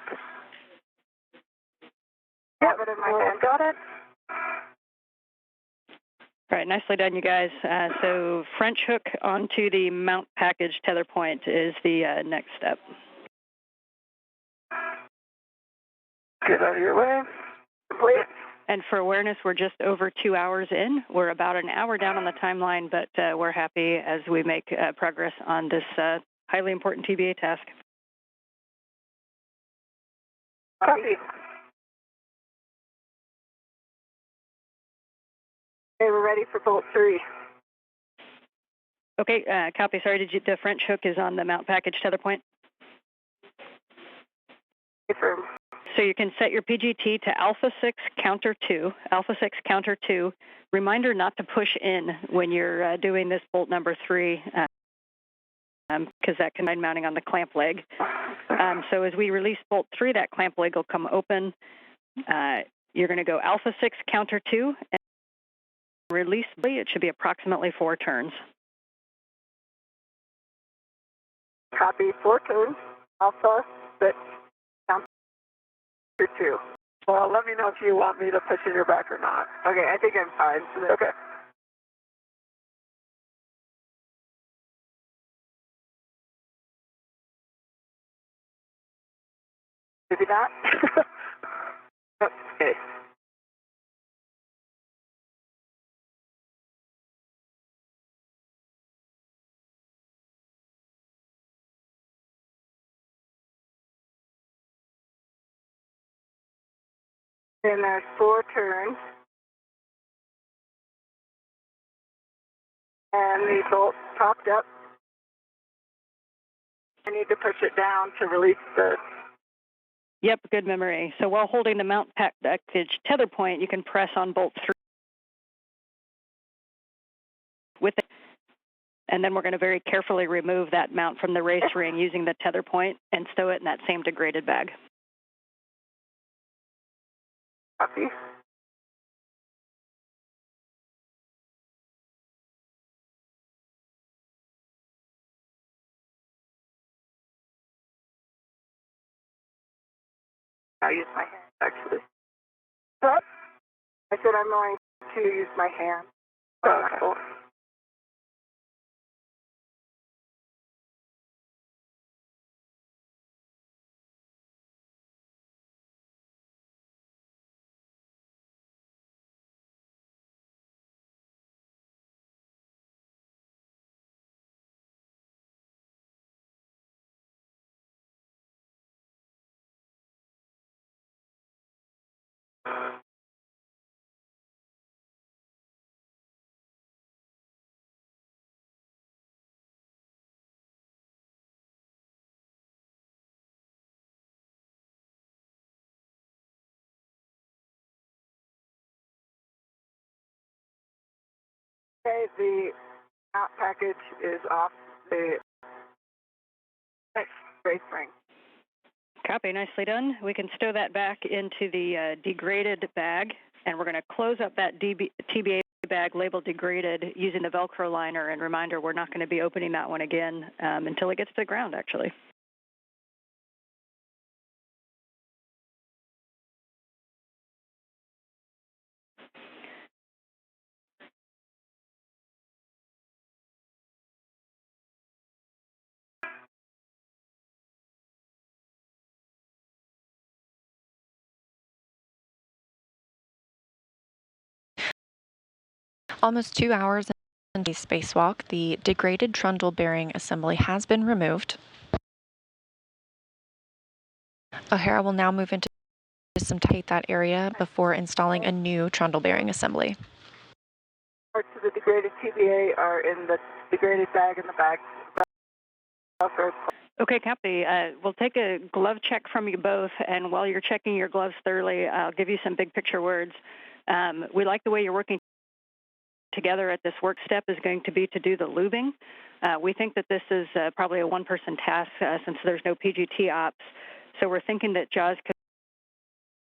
Have it in my hand. Got it. All right, nicely done, you guys. So French hook onto the mount package tether point is the next step. Get out of your way. Complete. And for awareness, we're just over 2 hours in. We're about an hour down on the timeline, but we're happy as we make progress on this highly important TBA task. Copy. Okay, we're ready for bolt 3. Okay, copy. Sorry, the French hook is on the mount package tether point? Confirm. So you can set your PGT to alpha 6 counter 2, alpha 6 counter 2. Reminder not to push in when you're doing this bolt number 3, because that can be mounting on the clamp leg. So as we release bolt 3, that clamp leg will come open. You're going to go alpha 6 counter 2 and release. It should be approximately 4 turns. Copy, 4 turns, alpha 6 counter 2. Well, let me know if you want me to push in your back or not. Okay, I think I'm fine. Okay. Maybe not. Okay. And there's 4 turns. And the bolt popped up. I need to push it down to release the... Yep, good memory. So while holding the mount package tether point, you can press on bolt 3 with it. And then we're going to very carefully remove that mount from the race ring using the tether point and stow it in that same degraded bag. Copy. I'll use my hand, actually. What? I said I'm going to use my hand. Oh, okay. Okay, the mount package is off the brace ring. Copy, nicely done. We can stow that back into the degraded bag, and we're going to close up that TBA bag labeled degraded using the Velcro liner. And reminder, we're not going to be opening that one again until it gets to the ground, actually. Almost 2 hours into the spacewalk, the degraded trundle bearing assembly has been removed. Hara will now move into some tape that area before installing a new trundle bearing assembly. Parts of the degraded TBA are in the degraded bag in the back. Okay, copy. We'll take a glove check from you both, and while you're checking your gloves thoroughly, I'll give you some big picture words. We like the way you're working together at this work step is going to be to do the lubing. We think that this is probably a one-person task since there's no PGT ops. So we're thinking that Jaws could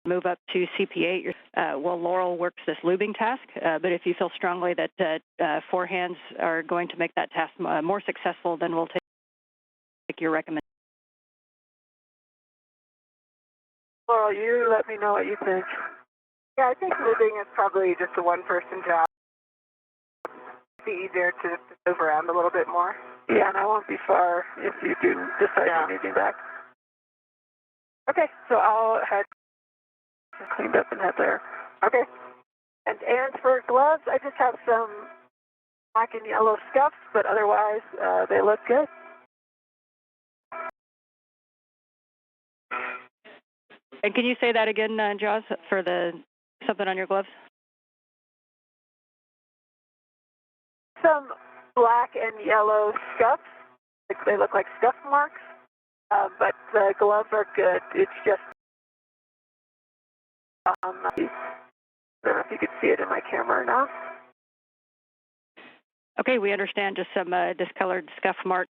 move up to CP8 while Loral works this lubing task. But if you feel strongly that four hands are going to make that task more successful, then we'll take your recommendation. Loral, you let me know what you think. Yeah, I think lubing is probably just a one-person job. Be easier to move around a little bit more. Yeah, and I won't be far if you do decide you need to be back. Okay, so I'll head cleaned up and head there. Okay. And for gloves, I just have some black and yellow scuffs, but otherwise they look good. And can you say that again, Jaws, for the something on your gloves? Some black and yellow scuffs. They look like scuff marks, but the gloves are good. It's just, I don't know if you could see it in my camera or not. Okay, we understand just some discolored scuff marks.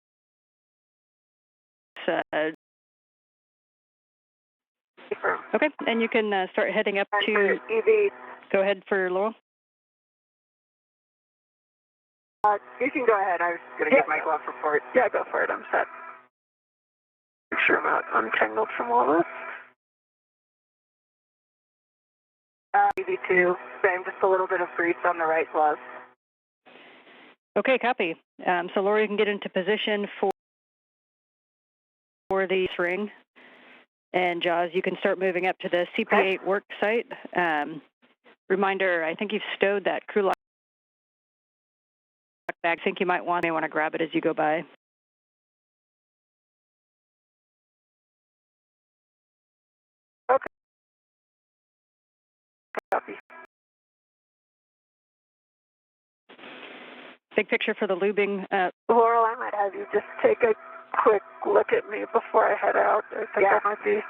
Okay, and you can start heading up to EV. Go ahead for Laurel. You can go ahead. I was going to get my glove report. Yeah, go for it. I'm set. Make sure I'm not untangled from all this. EV2, same, just a little bit of grease on the right glove. Okay, copy. So Laura, you can get into position for the ring. And Jaws, you can start moving up to the CP8 work site. Reminder, I think you've stowed that crew lock bag. I think you may want to grab it as you go by. Okay. Copy. Big picture for the lubing. Loral, I might have you just take a quick look at me before I head out. I think I might be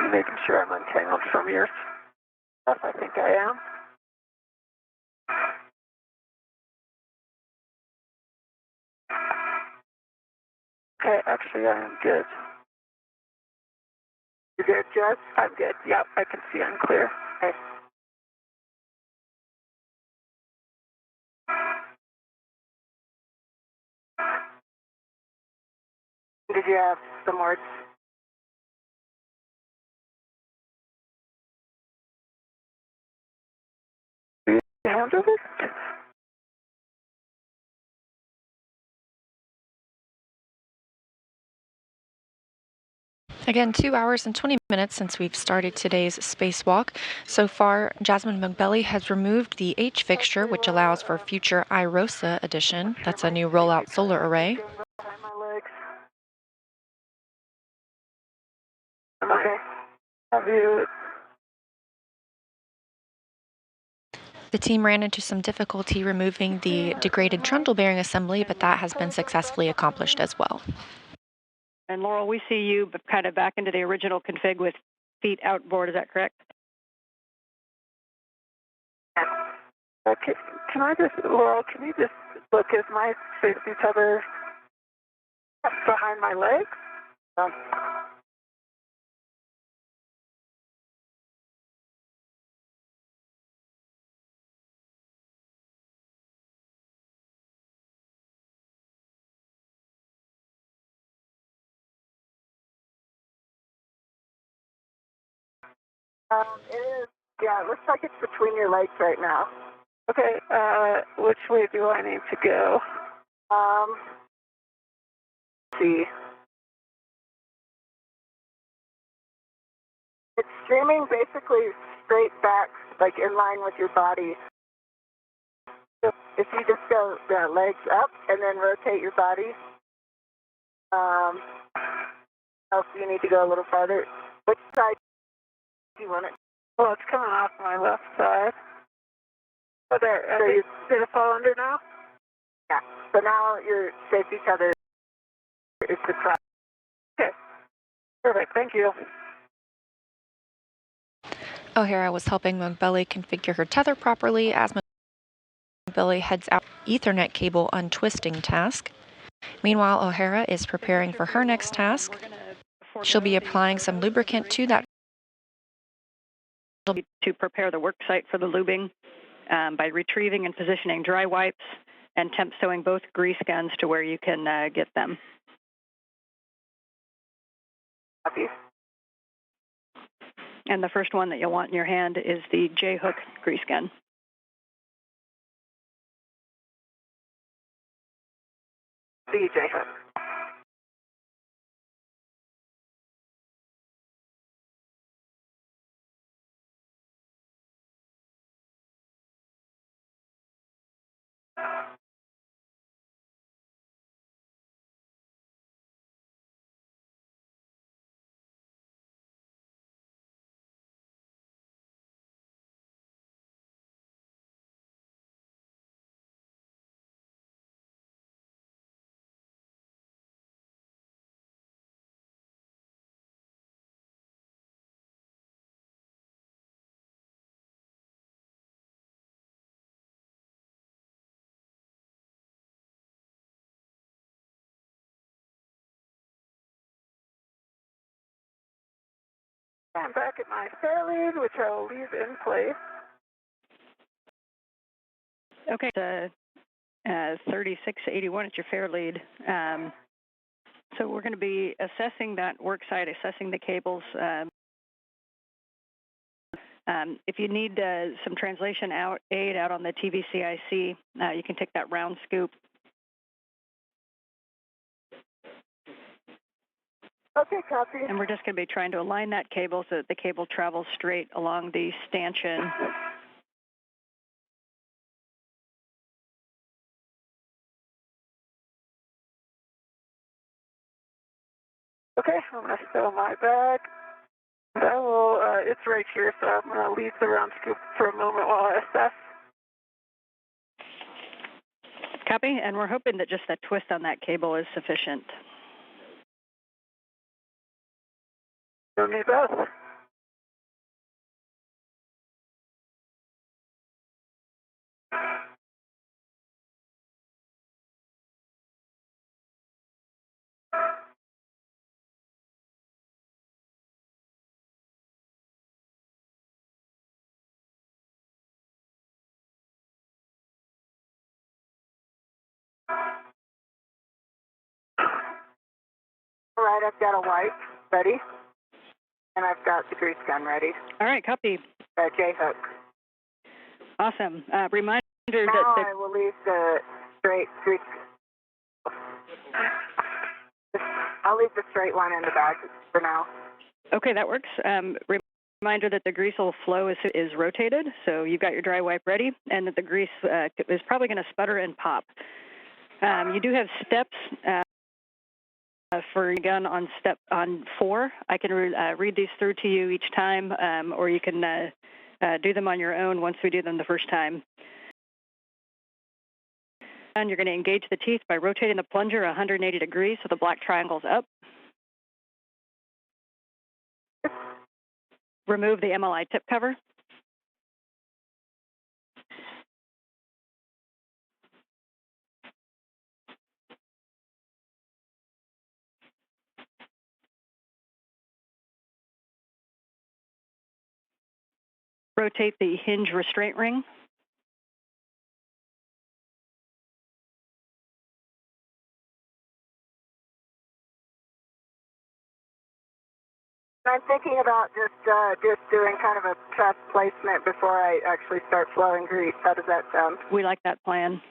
making sure I'm untangled from your stuff. I think I am. Okay, actually I am good. You good, Jess? I'm good. Yep, I can see I'm clear. Okay. Did you have some words? You handled it? Again, 2 hours and 20 minutes since we've started today's spacewalk. So far, Jasmin Moghbeli has removed the H fixture, which allows for future iROSA addition. That's a new rollout solar array. Okay. Have you? The team ran into some difficulty removing the degraded trundle bearing assembly, but that has been successfully accomplished as well. And Laurel, we see you kind of back into the original config with feet outboard. Is that correct? Okay. Can I just, Laurel, can you just look at my safety tether Behind my leg. It is, yeah, it looks like it's between your legs right now. Okay, which way do I need to go? Let's see. It's streaming basically straight back, like in line with your body. So if you just go the legs up and then rotate your body, else you need to go a little farther. Which side do you want it? Well, it's coming off my left side. Oh, there. So did it fall under now? Yeah. So now your safety tether is the truck. Okay. Perfect. Thank you. O'Hara was helping Moghbeli configure her tether properly as Moghbeli heads out Ethernet cable untwisting task. Meanwhile, O'Hara is preparing for her next task. She'll be applying some lubricant to that to prepare the work site for the lubing by retrieving and positioning dry wipes and temp sewing both grease guns to where you can get them. Copy. And the first one that you'll want in your hand is the J-hook grease gun. The J-hook. I'm back at my fair lead, which I will leave in place. Okay, 3681 at your fair lead. So we're going to be assessing that work site, assessing the cables. If you need some translation aid out on the TVCIC, you can take that round scoop. Okay, copy. And we're just going to be trying to align that cable so that the cable travels straight along the stanchion. Okay, I'm going to stow my bag. I will, it's right here, so I'm going to leave the round scoop for a moment while I assess. Copy, and we're hoping that just that twist on that cable is sufficient. Do me best. All right, I've got a wipe ready, and I've got the grease gun ready. All right, copy. J-hook. Awesome. Reminder now that I will leave the straight grease. I'll leave the straight one in the bag for now. Okay, that works. Reminder that the greasel flow is rotated, so you've got your dry wipe ready, and that the grease is probably going to sputter and pop. You do have steps for your gun on 4. I can read these through to you each time, or you can do them on your own once we do them the first time. And you're going to engage the teeth by rotating the plunger 180 degrees so the black triangle's up. Remove the MLI tip cover. rotate the hinge restraint ring. I'm thinking about just doing kind of a truss placement before I actually start flowing grease. How does that sound? We like that plan.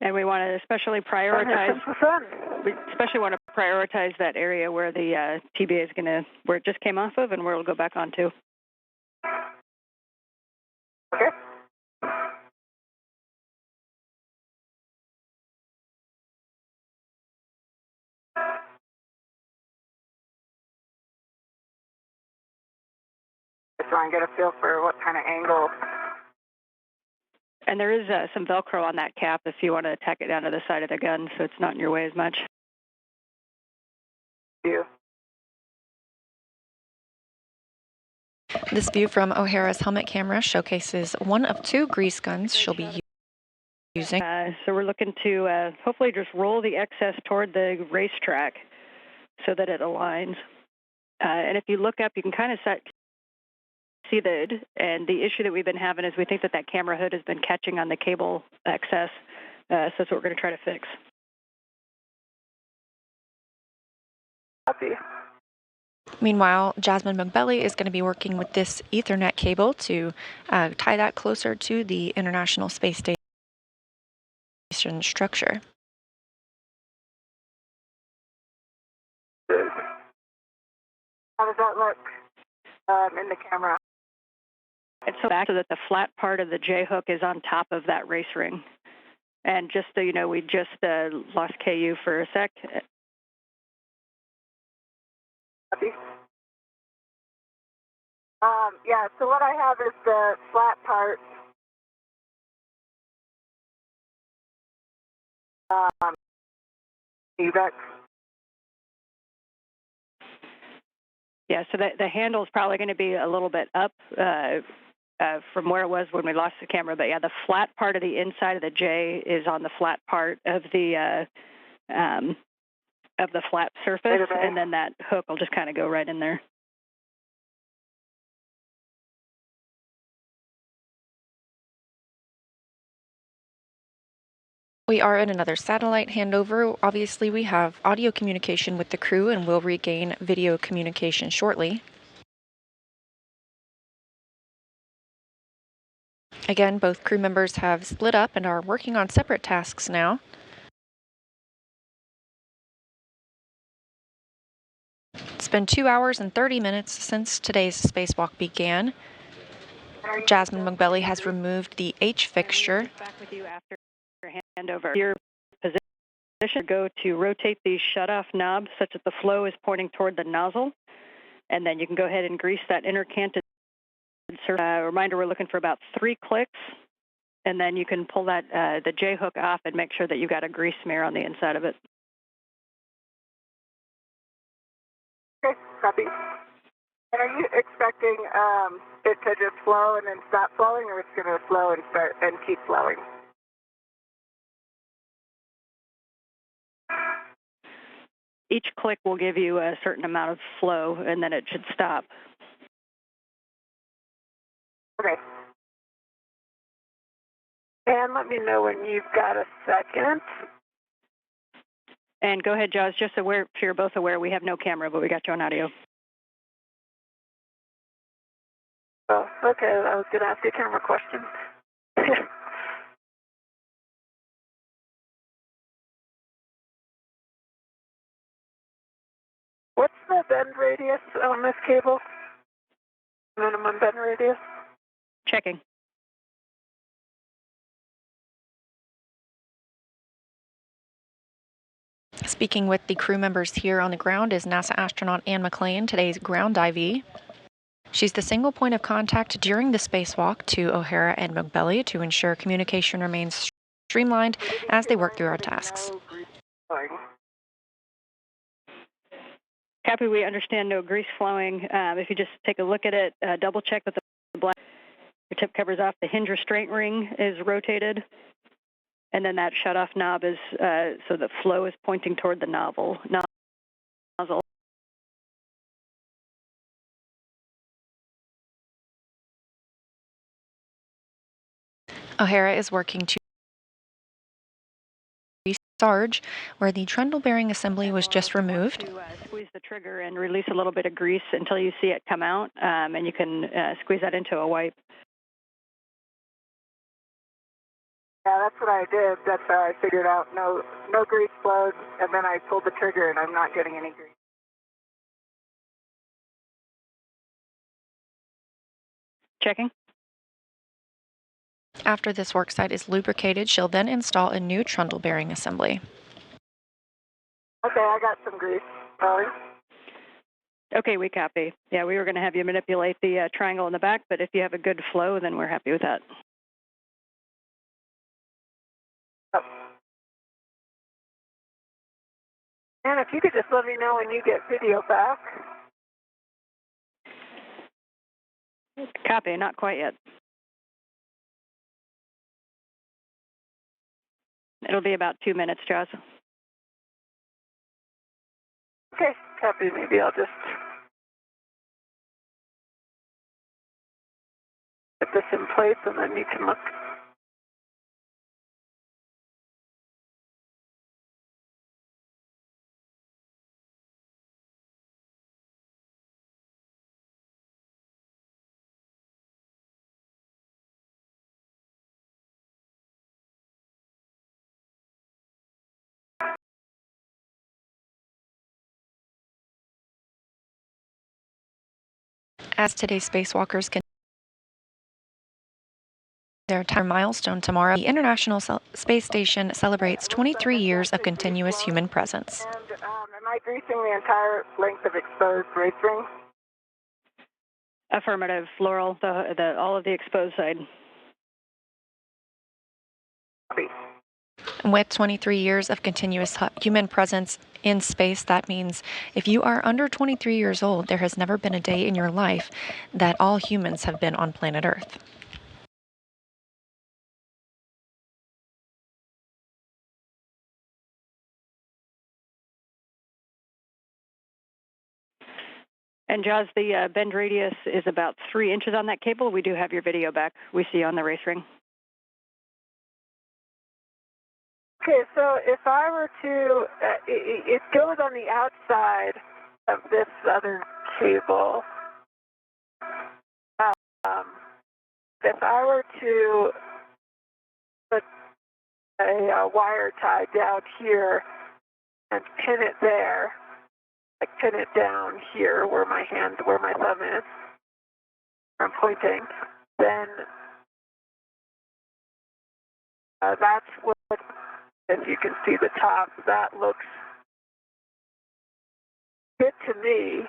And we want to especially prioritize. We especially want to prioritize that area where the TBA is going to, where it just came off of, and where it'll go back onto. Okay. Just try and get a feel for what kind of angle. And there is some Velcro on that cap if you want to tack it down to the side of the gun so it's not in your way as much. You. This view from O'Hara's helmet camera showcases one of 2 grease guns she'll be using. So we're looking to hopefully just roll the excess toward the racetrack so that it aligns. And if you look up, you can kind of see the hood. And the issue that we've been having is we think that camera hood has been catching on the cable excess. So that's what we're going to try to fix. Copy. Meanwhile, Jasmin Moghbeli is going to be working with this Ethernet cable to tie that closer to the International Space Station structure. How does that look in the camera? And so back so that the flat part of the J-hook is on top of that race ring. And just so you know, we just lost KU for a sec. Copy. Yeah, so what I have is the flat part. Feedback. Yeah, so the handle is probably going to be a little bit up from where it was when we lost the camera. But yeah, the flat part of the inside of the J is on the flat part of the flat surface, and then that hook will just kind of go right in there. We are in another satellite handover. Obviously, we have audio communication with the crew and will regain video communication shortly. Again, both crew members have split up and are working on separate tasks now. It's been 2 hours and 30 minutes since today's spacewalk began. Jasmin Moghbeli has removed the H fixture. Back with you after handover. Your position, go to rotate the shutoff knob such that the flow is pointing toward the nozzle, and then you can go ahead and grease that inner canted surface. Reminder, we're looking for about 3 clicks, and then you can pull that the J hook off and make sure that you've got a grease smear on the inside of it. Okay, copy. And are you expecting it to just flow and then stop flowing, or it's going to flow and start and keep flowing? Each click will give you a certain amount of flow, and then it should stop. Okay. And let me know when you've got a second. And go ahead, Jaws, just so you're both aware, we have no camera, but we got you on audio. Oh, okay. I was going to ask you a camera question. What's the bend radius on this cable? Minimum bend radius? Checking. Speaking with the crew members here on the ground is NASA astronaut Anne McClain, today's ground divee. She's the single point of contact during the spacewalk to O'Hara and Moghbeli to ensure communication remains streamlined as they work through our tasks. Copy, we understand no grease flowing. If you just take a look at it, double check that the black your tip covers off, the hinge restraint ring is rotated. And then that shut-off knob is, so the flow is pointing toward the nozzle. O'Hara is working to Sarge, where the trundle bearing assembly was just removed. To squeeze the trigger and release a little bit of grease until you see it come out, and you can squeeze that into a wipe. Yeah, that's what I did. That's how I figured out no grease flowed, and then I pulled the trigger and I'm not getting any grease. Checking. After this worksite is lubricated, she'll then install a new trundle bearing assembly. Okay, I got some grease. Sorry. Okay, we copy. Yeah, we were going to have you manipulate the triangle in the back, but if you have a good flow, then we're happy with that. Oh. And if you could just let me know when you get video back. Copy, not quite yet. It'll be about 2 minutes, Jaws. Okay, copy. Maybe I'll just put this in place and then you can look. As today's spacewalkers can their time milestone tomorrow, the International Space Station celebrates 23 years of continuous human presence. And am I greasing the entire length of exposed race ring? Affirmative, Loral, all of the exposed side. Copy. With 23 years of continuous human presence in space, that means if you are under 23 years old, there has never been a day in your life that all humans have been on planet Earth. And Jaws, the bend radius is about 3 inches on that cable. We do have your video back. We see you on the race ring. Okay, so if I were to, it goes on the outside of this other cable. If I were to put a wire tie down here and pin it there, like pin it down here where my thumb is, where I'm pointing, then that's what, if you can see the top, that looks good to me.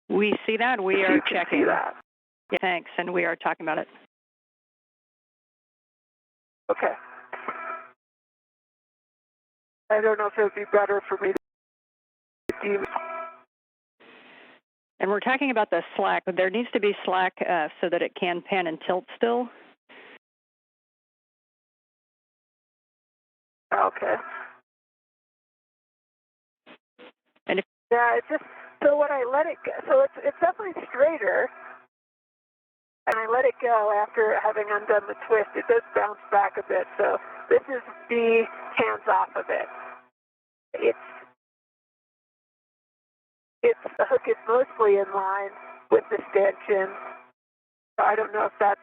We see that. We are checking. See that. Yeah, thanks, and we are talking about it. Okay. I don't know if it would be better for me to do. And we're talking about the slack. There needs to be slack so that it can pan and tilt still. Okay. And if yeah, it's just so when I let it go, so it's definitely straighter. And I let it go after having undone the twist. It does bounce back a bit. So this is the hands off of it. The hook is mostly in line with the stanchion. So I don't know if that's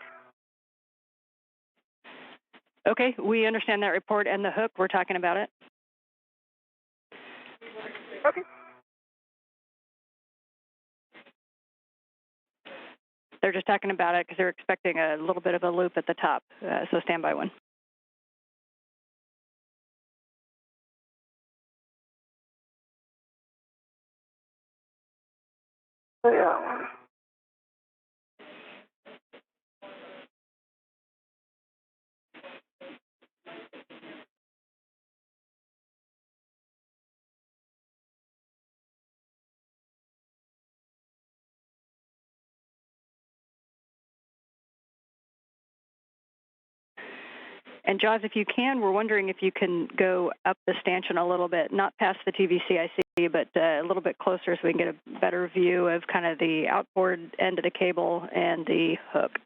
okay. We understand that report and the hook. We're talking about it. okay. They're just talking about it because they're expecting a little bit of a loop at the top. So stand by one. Yeah. And Jaws, if you can, we're wondering if you can go up the stanchion a little bit, not past the TVCIC, but a little bit closer so we can get a better view of kind of the outboard end of the cable and the hook,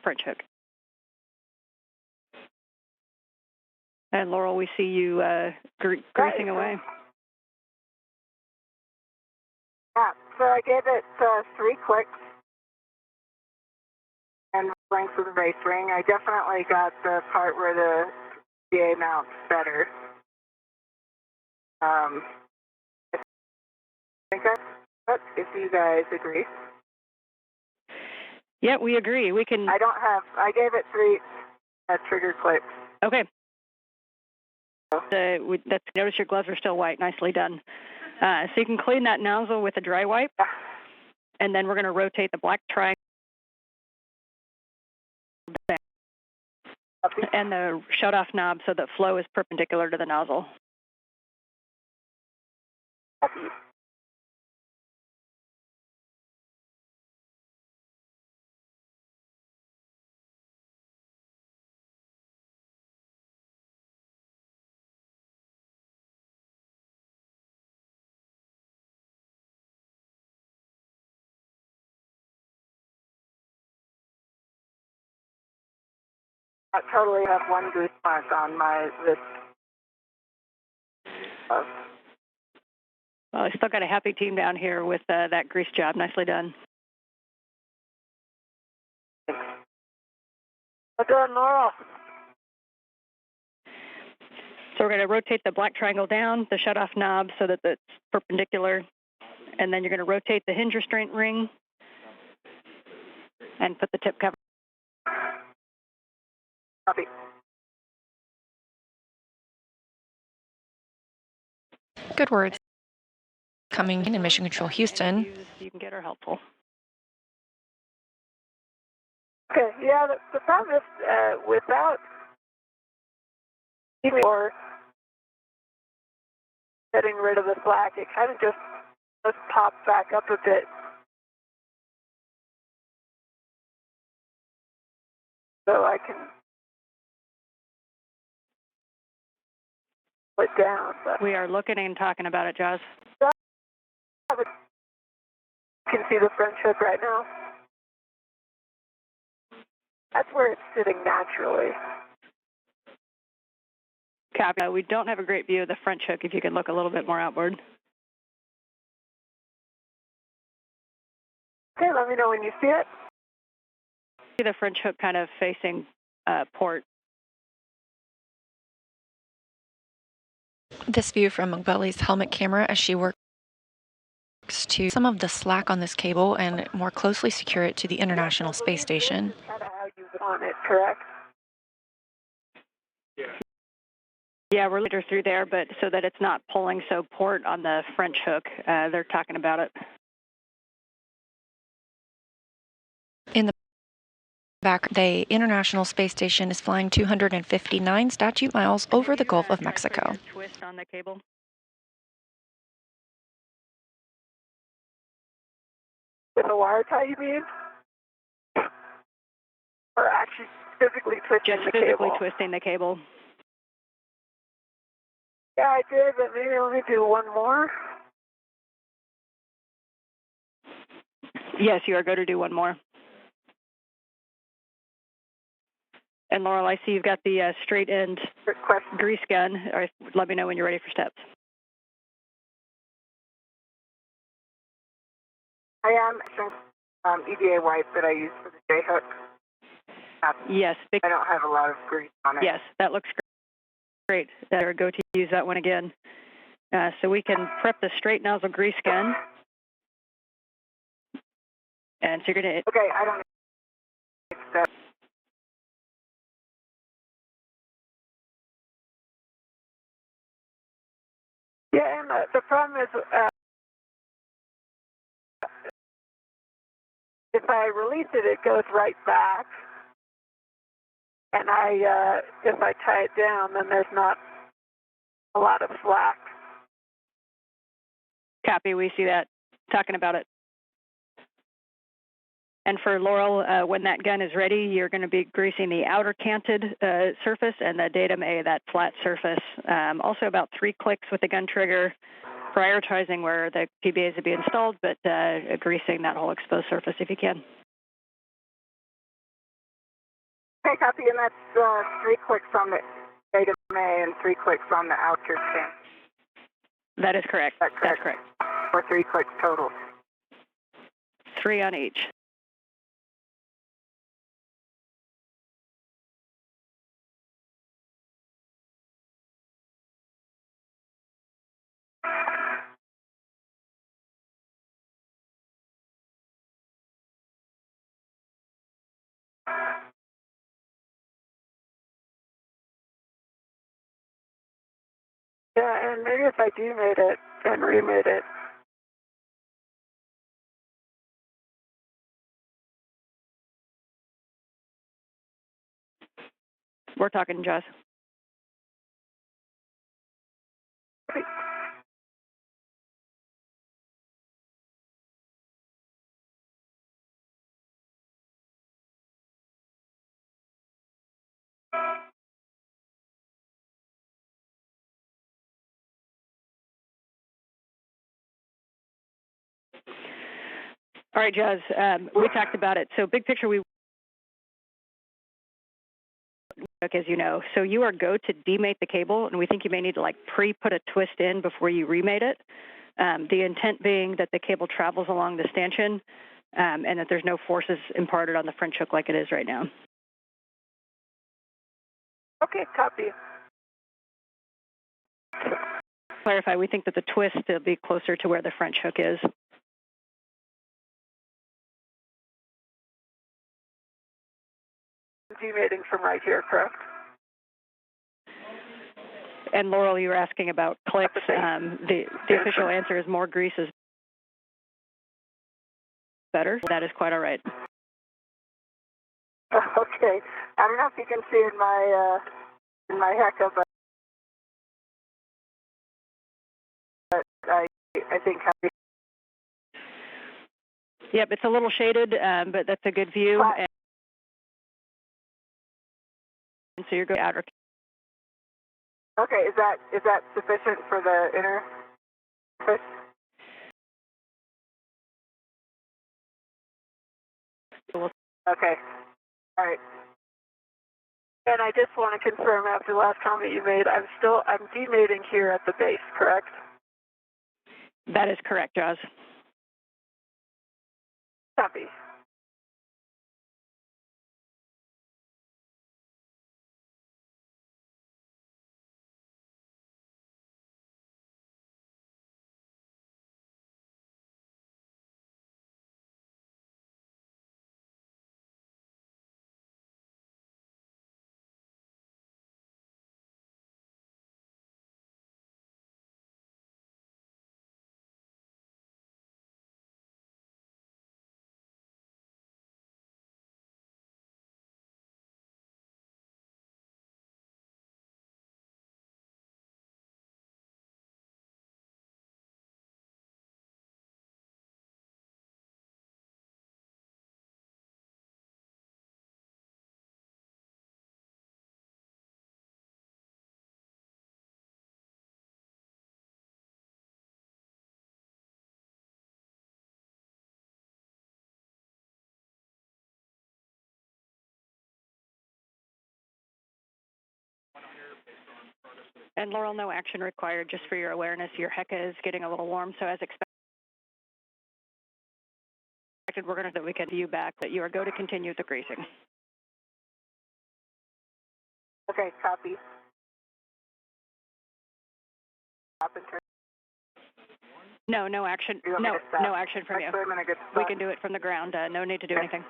French hook. And Loral, we see you greasing away. Yeah, so I gave it 3 clicks and length of the race ring. I definitely got the part where the GA mounts better. I think that's if you guys agree. Yeah, we agree. We can. I gave it 3 trigger clicks. Okay. Notice your gloves are still white. Nicely done. So you can clean that nozzle with a dry wipe, and then we're going to rotate the black triangle and the shut-off knob so that flow is perpendicular to the nozzle. I totally have 1 goose mark on my list. Well, I still got a happy team down here with that grease job. Nicely done. Well done, Loral. So we're going to rotate the black triangle down, the shut-off knob so that it's perpendicular, and then you're going to rotate the hinge restraint ring and put the tip cover. Copy. Good words coming in Mission Control Houston. You can get her helpful. Okay, yeah, the problem is without even or getting rid of the slack, it kind of just pops back up a bit. So I can put it down. But We are looking and talking about it, Jaws. you can see the French hook right now. That's where it's sitting naturally. Copy. We don't have a great view of the French hook if you could look a little bit more outboard. Okay, let me know when you see it. See the French hook kind of facing port. This view from Moghbeli's helmet camera as she works to some of the slack on this cable and more closely secure it to the International Space Station. Kind of how you want it, correct? Yeah, we're later through there, but so that it's not pulling so port on the French hook. They're talking about it. In the back, the International Space Station is flying 259 statute miles over the Gulf of Mexico. Twist on the cable. With a wire tie, you mean? Or actually physically twisting the cable? Just physically twisting the cable. Yeah, I did, but maybe let me do one more. Yes, you are going to do one more. And Loral, I see you've got the straight end grease gun. Or let me know when you're ready for steps. I am EVA wipe that I use for the J-hook. Yes. I don't have a lot of grease on it. Yes, that looks great. Or go to use that one again. So we can prep the straight nozzle grease gun. And so you're going to... Okay, I don't need steps. Yeah, and the problem is if I release it, it goes right back. And if I tie it down, then there's not a lot of slack. Copy, we see that. Talking about it. And for Loral, when that gun is ready, you're going to be greasing the outer canted surface and the datum A, that flat surface. Also about 3 clicks with the gun trigger, prioritizing where the PBAs will be installed, but greasing that whole exposed surface if you can. Okay, copy, and that's 3 clicks on the datum A and 3 clicks on the outer can. That is correct. That's correct. Or 3 clicks total. 3 on each. Yeah, and maybe if I demade it and remade it. We're talking, Joss. All right, Jazz, we talked about it. So big picture, we as you know. So you are go to demate the cable, and we think you may need to like pre-put a twist in before you remate it. The intent being that the cable travels along the stanchion and that there's no forces imparted on the French hook like it is right now. Okay, copy. Clarify, we think that the twist will be closer to where the French hook is. Demating from right here, correct? And Loral, you were asking about clicks. The official answer is more grease is better. That is quite all right. Okay. I don't know if you can see in my Heka, but I think. Yep, it's a little shaded, but that's a good view. And so you're going outer. Okay, is that sufficient for the inner fish? Okay. All right. And I just want to confirm after the last comment you made, I'm demating here at the base, correct? That is correct, Jaws. Copy. And Loral, no action required, just for your awareness. Your Heka is getting a little warm, so as expected, we're going to that we can view back that you are go to continue the greasing. Okay, copy. No action. No action from you. We can do it from the ground. No need to do anything.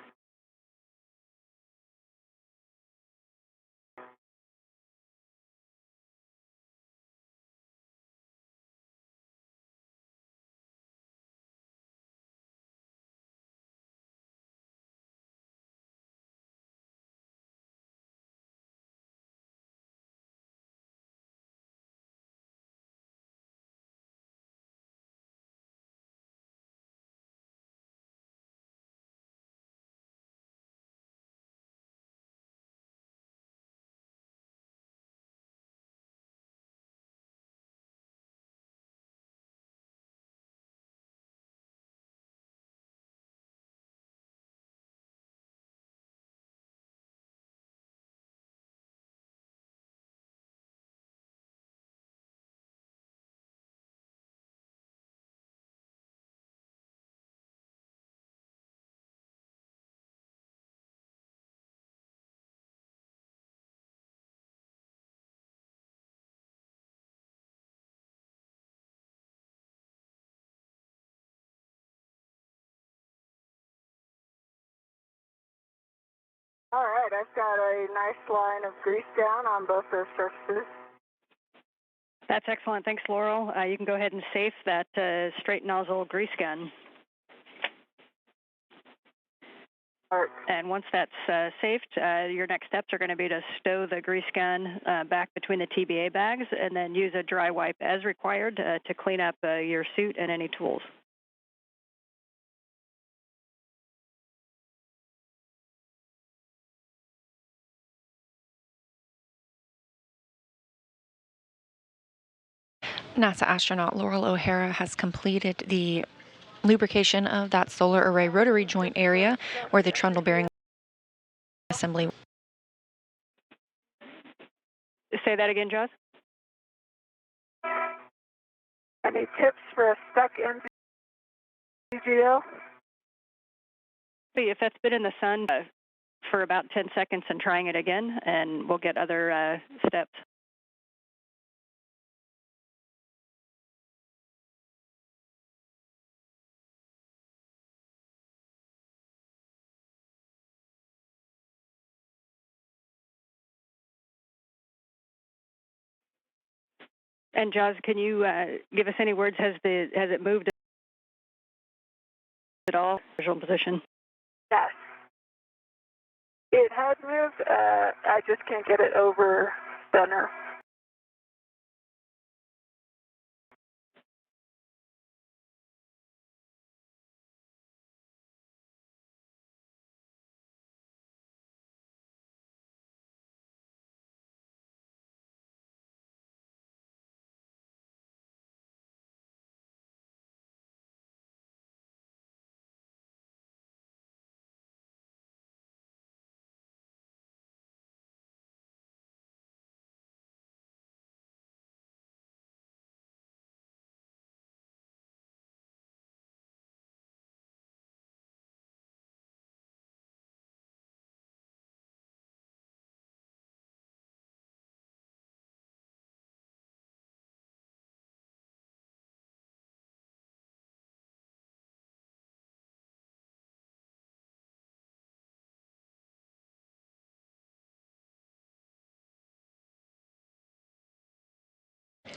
I've got a nice line of grease down on both those surfaces. That's excellent. Thanks, Loral. You can go ahead and safe that straight nozzle grease gun. And once that's safed, your next steps are going to be to stow the grease gun back between the TBA bags and then use a dry wipe as required to clean up your suit and any tools. NASA astronaut Loral O'Hara has completed the lubrication of that solar array rotary joint area where the trundle bearing assembly. Say that again, Joss. Any tips for a stuck NGL? If that's been in the sun for about 10 seconds and trying it again, and we'll get other steps. And Jaws, can you give us any words? Has it moved at all? Visual position. Yes. It has moved. I just can't get it over center.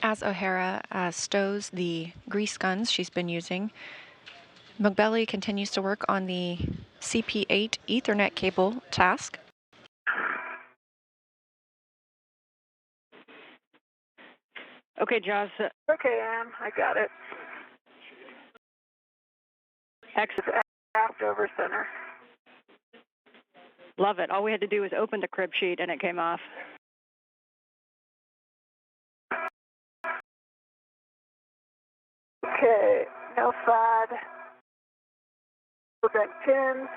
As O'Hara stows the grease guns she's been using, Moghbeli continues to work on the CP8 Ethernet cable task. Okay, Jaws. Okay, Ann, I got it. Excellent. Aft over center. Love it. All we had to do was open the crib sheet and it came off. Okay, no FAD. Prevent pins.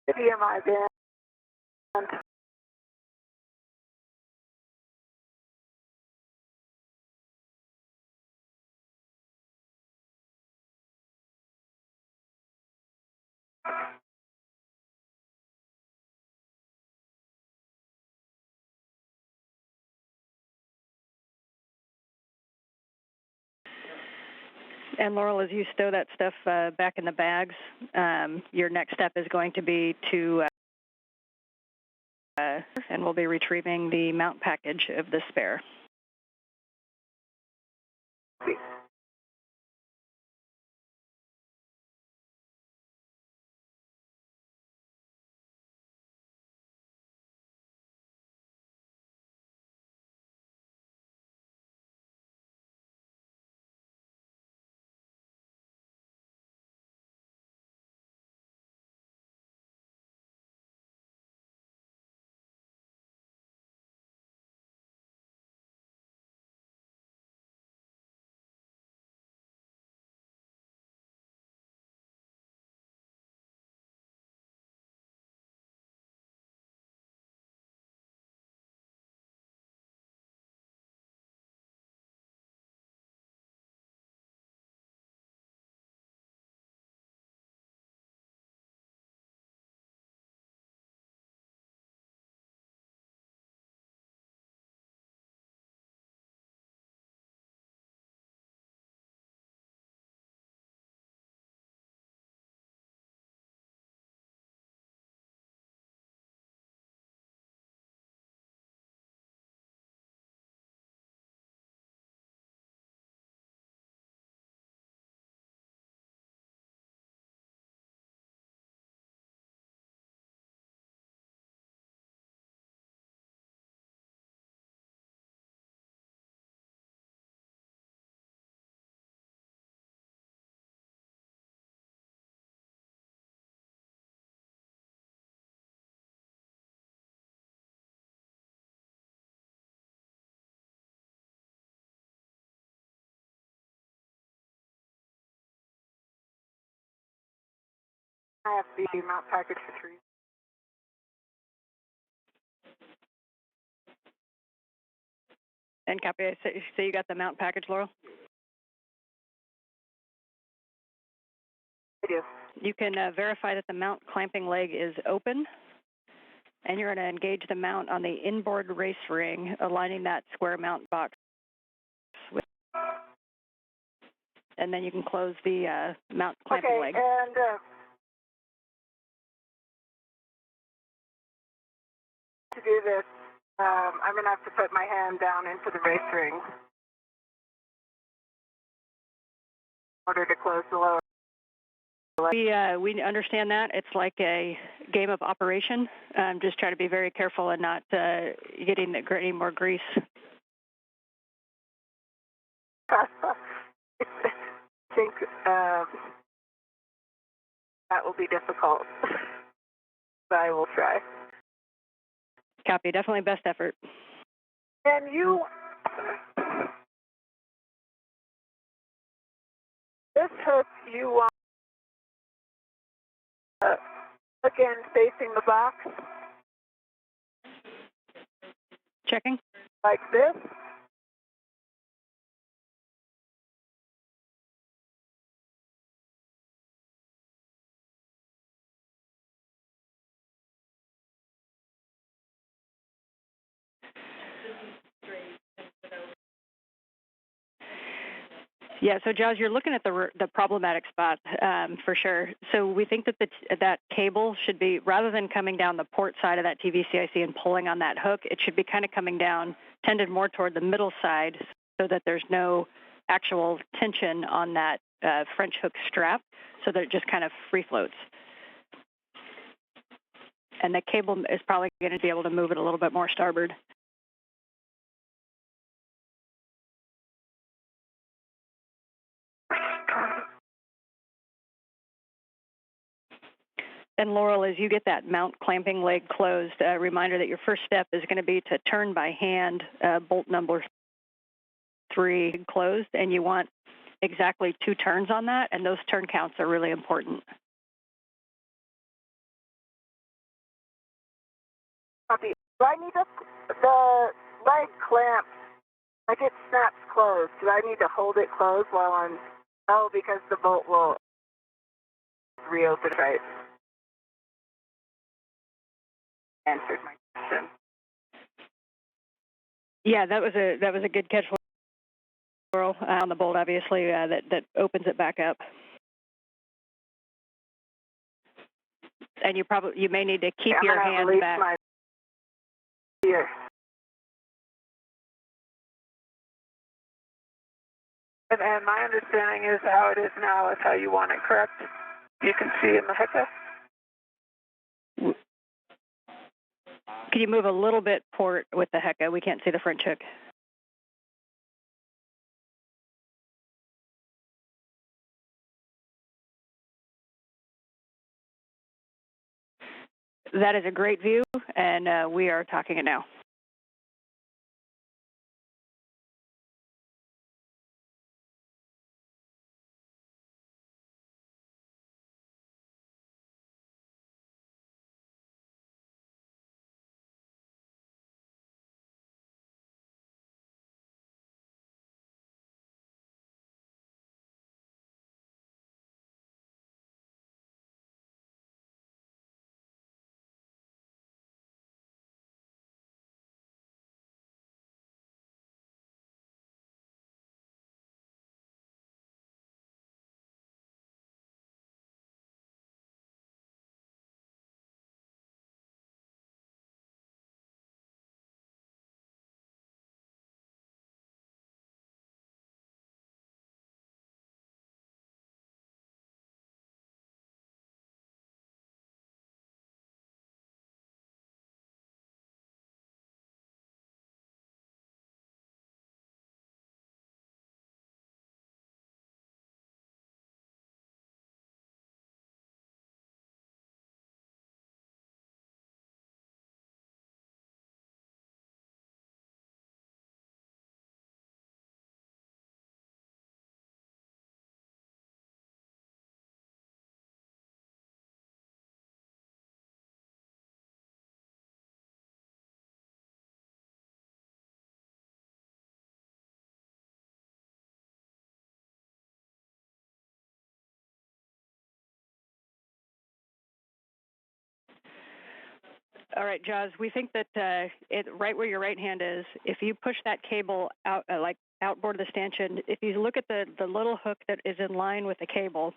DMI band. And Loral, as you stow that stuff back in the bags, your next step is going to be to, and we'll be retrieving the mount package of the spare. I have the mount package retrieved. And copy. So you got the mount package, Laurel? I do. You can verify that the mount clamping leg is open, and you're going to engage the mount on the inboard race ring, aligning that square mount box. And then you can close the mount clamping leg. Okay, and to do this, I'm going to have to put my hand down into the race ring in order to close the lower. We understand that. It's like a game of operation. Just try to be very careful and not getting any more grease. I think that will be difficult, but I will try. Copy. Definitely best effort. And you, this hook, you want again facing the box, Checking. like this. Yeah, so Jazz, you're looking at the problematic spot for sure. So we think that that cable should be, rather than coming down the port side of that TVCIC and pulling on that hook, it should be kind of coming down, tended more toward the middle side so that there's no actual tension on that French hook strap, so that it just kind of free floats. And the cable is probably going to be able to move it a little bit more starboard. And Laurel, as you get that mount clamping leg closed, a reminder that your first step is going to be to turn by hand bolt number 3 closed, and you want exactly 2 turns on that, and those turn counts are really important. Copy. Do I need the leg clamp, like it snaps closed, do I need to hold it closed while I'm, oh, because the bolt will reopen, right? Answered my question. Yeah, that was a good catch, Laurel, on the bolt, obviously, that opens it back up. And you may need to keep your hand back. My here. And my understanding is how it is now is how you want it, correct? You can see in the hookup. Can you move a little bit port with the Hecka? We can't see the French hook. That is a great view, and we are talking it now. All right, Jaws, we think that right where your right hand is, if you push that cable out, like outboard of the stanchion, if you look at the little hook that is in line with the cable,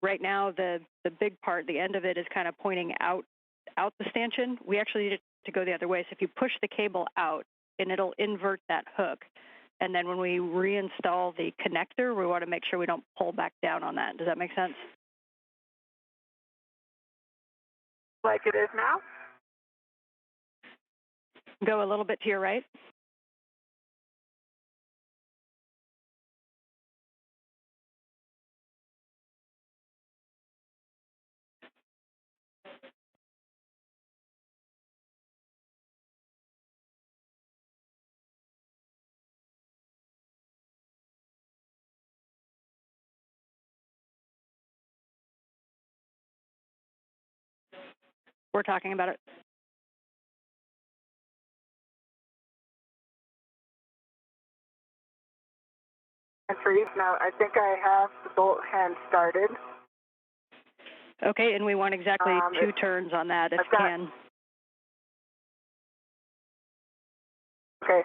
right now the big part, the end of it is kind of pointing out the stanchion. We actually need it to go the other way. So if you push the cable out, and it'll invert that hook. And then when we reinstall the connector, we want to make sure we don't pull back down on that. Does that make sense? Like it is now? Go a little bit to your right. We're talking about it. And for you now, I think I have the bolt hand started. Okay, and we want exactly 2 turns on that if you can. Okay.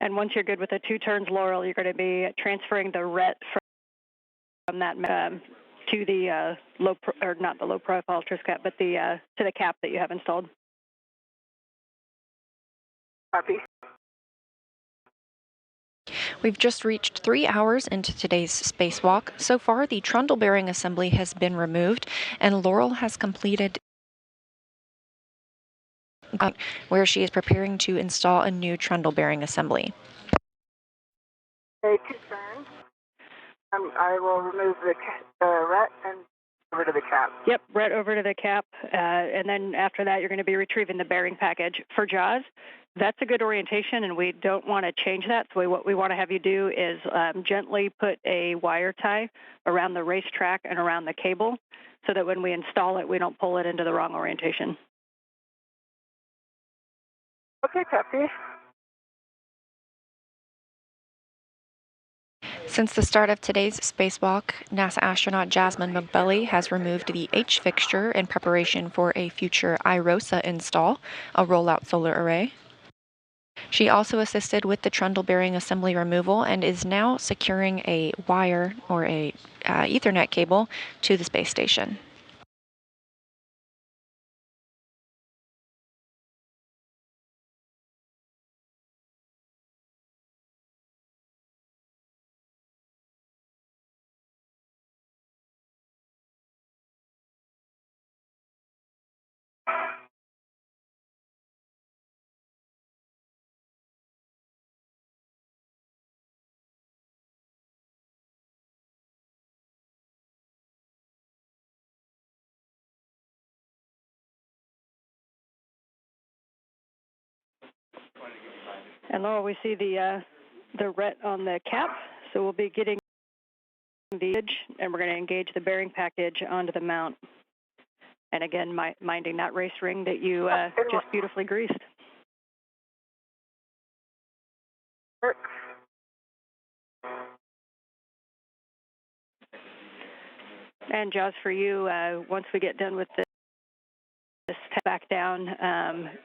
And once you're good with the 2 turns, Loral, you're going to be transferring the RET from that to the not the low profile tris cap, but to the cap that you have installed. Copy. We've just reached 3 hours into today's spacewalk. So far, the trundle bearing assembly has been removed, and Loral has completed where she is preparing to install a new trundle bearing assembly. Okay, 2 turns. I will remove the RET and over to the cap. Yep, right over to the cap, and then after that, you're going to be retrieving the bearing package. For Jaws, that's a good orientation, and we don't want to change that. So what we want to have you do is gently put a wire tie around the racetrack and around the cable so that when we install it, we don't pull it into the wrong orientation. Okay, copy. Since the start of today's spacewalk, NASA astronaut Jasmin Moghbeli has removed the H fixture in preparation for a future IROSA install, a rollout solar array. She also assisted with the trundle bearing assembly removal and is now securing a wire or a Ethernet cable to the space station. And Laura, we see the RET on the cap, so we'll be getting the edge, and we're going to engage the bearing package onto the mount. And again, minding that race ring that you just beautifully greased. And Jaws, for you, once we get done with this, back down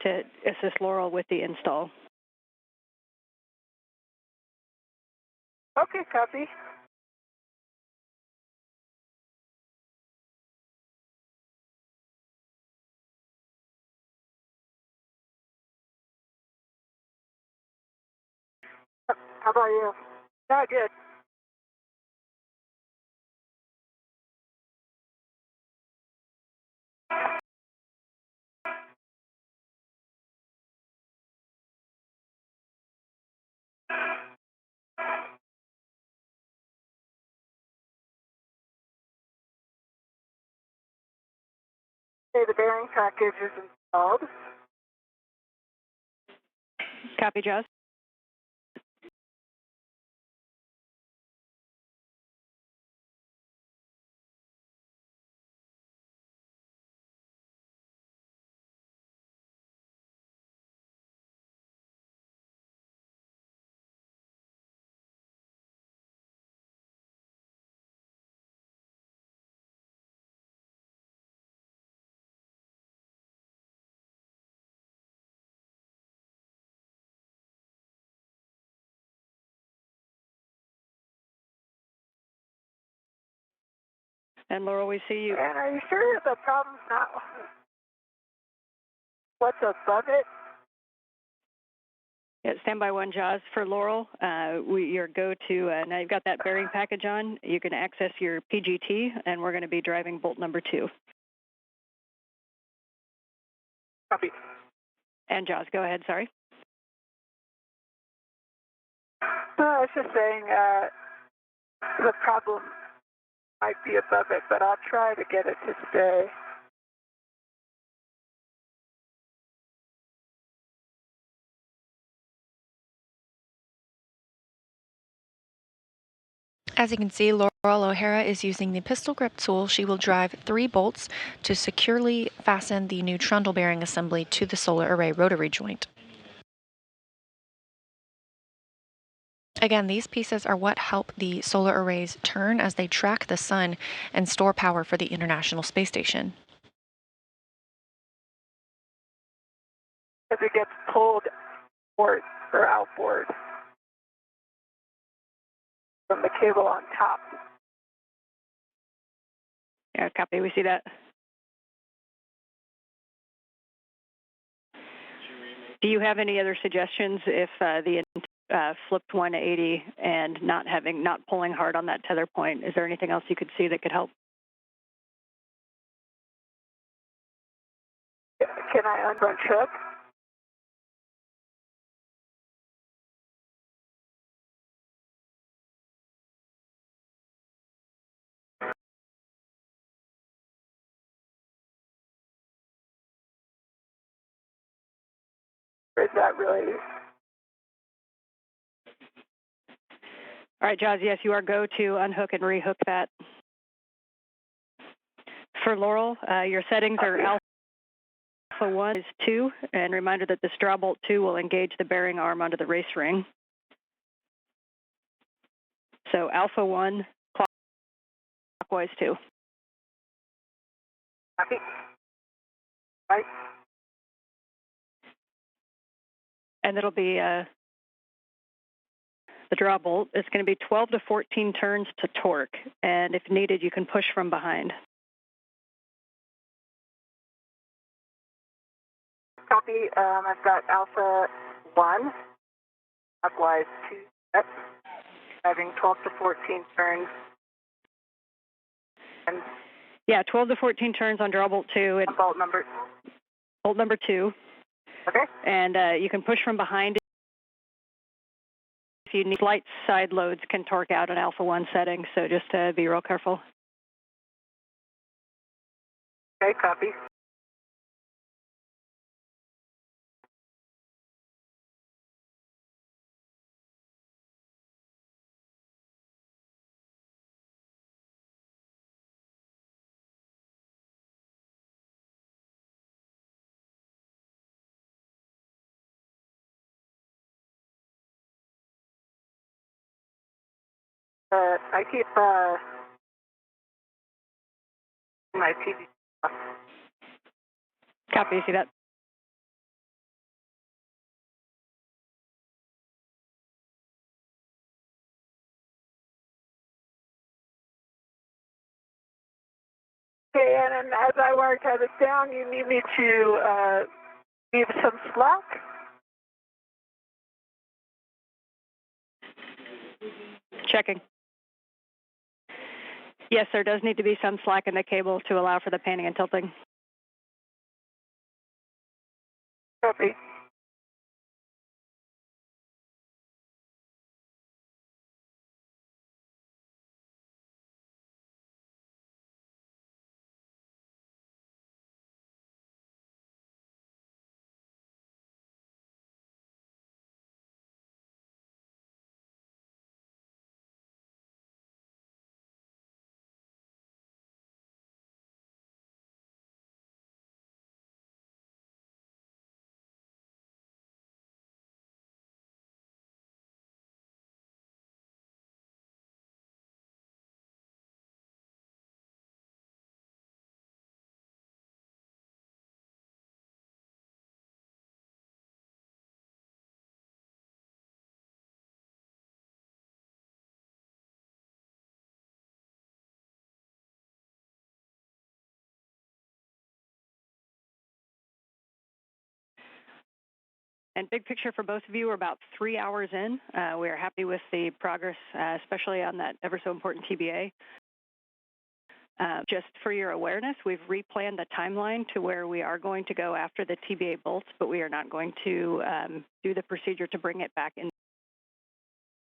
to assist Loral with the install. Okay, copy. How about you? Not good. Okay, the bearing package is installed. Copy, Jaws. And Laurel, we see you. And are you sure the problem's not what's above it? Yeah, standby 1 JAWS for Laurel. Your go-to, now you've got that bearing package on, you can access your PGT, and we're going to be driving bolt number 2. Copy. And JAWS, go ahead, sorry. I was just saying the problem might be above it, but I'll try to get it to stay. As you can see, Loral O'Hara is using the pistol grip tool. She will drive 3 bolts to securely fasten the new trundle bearing assembly to the solar array rotary joint. Again, these pieces are what help the solar arrays turn as they track the sun and store power for the International Space Station. If it gets pulled outboard or outboard from the cable on top. Yeah, copy, we see that. Do you have any other suggestions if the flipped 180 and not pulling hard on that tether point? Is there anything else you could see that could help? Can I unrun hook? Or is that really? All right, JAWS, yes, you are go to unhook and rehook that. For Laurel, your settings are Alpha 1 is 2, and reminder that the straw bolt 2 will engage the bearing arm onto the race ring. So Alpha 1, clockwise 2. Copy. Right. And it'll be the draw bolt. It's going to be 12 to 14 turns to torque, and if needed, you can push from behind. Copy. I've got Alpha 1, clockwise 2 steps, having 12 to 14 turns. And yeah, 12 to 14 turns on draw bolt 2. And bolt number 2. Okay. And you can push from behind. If you need slight side loads, can torque out an Alpha 1 setting, so just be real careful. Okay, copy. I keep my TV off. Copy, you see that? Okay, and then as I work this down, you need me to leave some slack? Checking. Yes, there does need to be some slack in the cable to allow for the panning and tilting. Copy. And big picture for both of you, we're about 3 hours in. We are happy with the progress, especially on that ever so important TBA. Just for your awareness, we've replanned the timeline to where we are going to go after the TBA bolts, but we are not going to do the procedure to bring it back in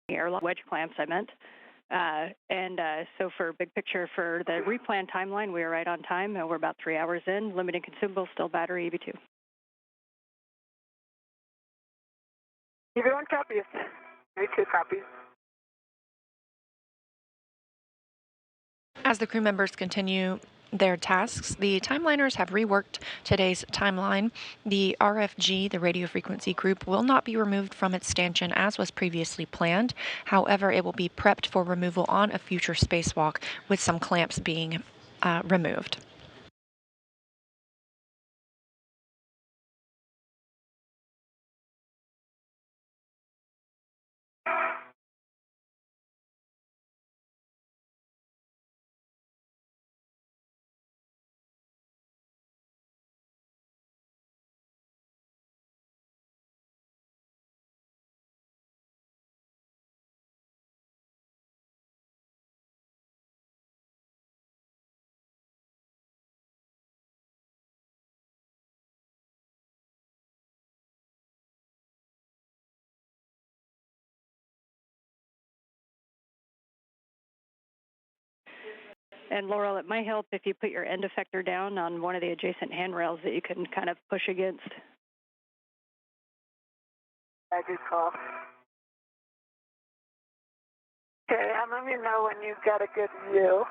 the airlock wedge clamps, I meant. So for big picture, for the replanned timeline, we are right on time. We're about 3 hours in. Limited consumables, still battery, EV2. EV1 copies. EV2 copies. As the crew members continue their tasks, the timeliners have reworked today's timeline. The RFG, the radio frequency group, will not be removed from its stanchion as was previously planned. However, it will be prepped for removal on a future spacewalk with some clamps being removed. And Loral, it might help if you put your end effector down on one of the adjacent handrails that you can kind of push against. I do call. Okay, and let me know when you've got a good view.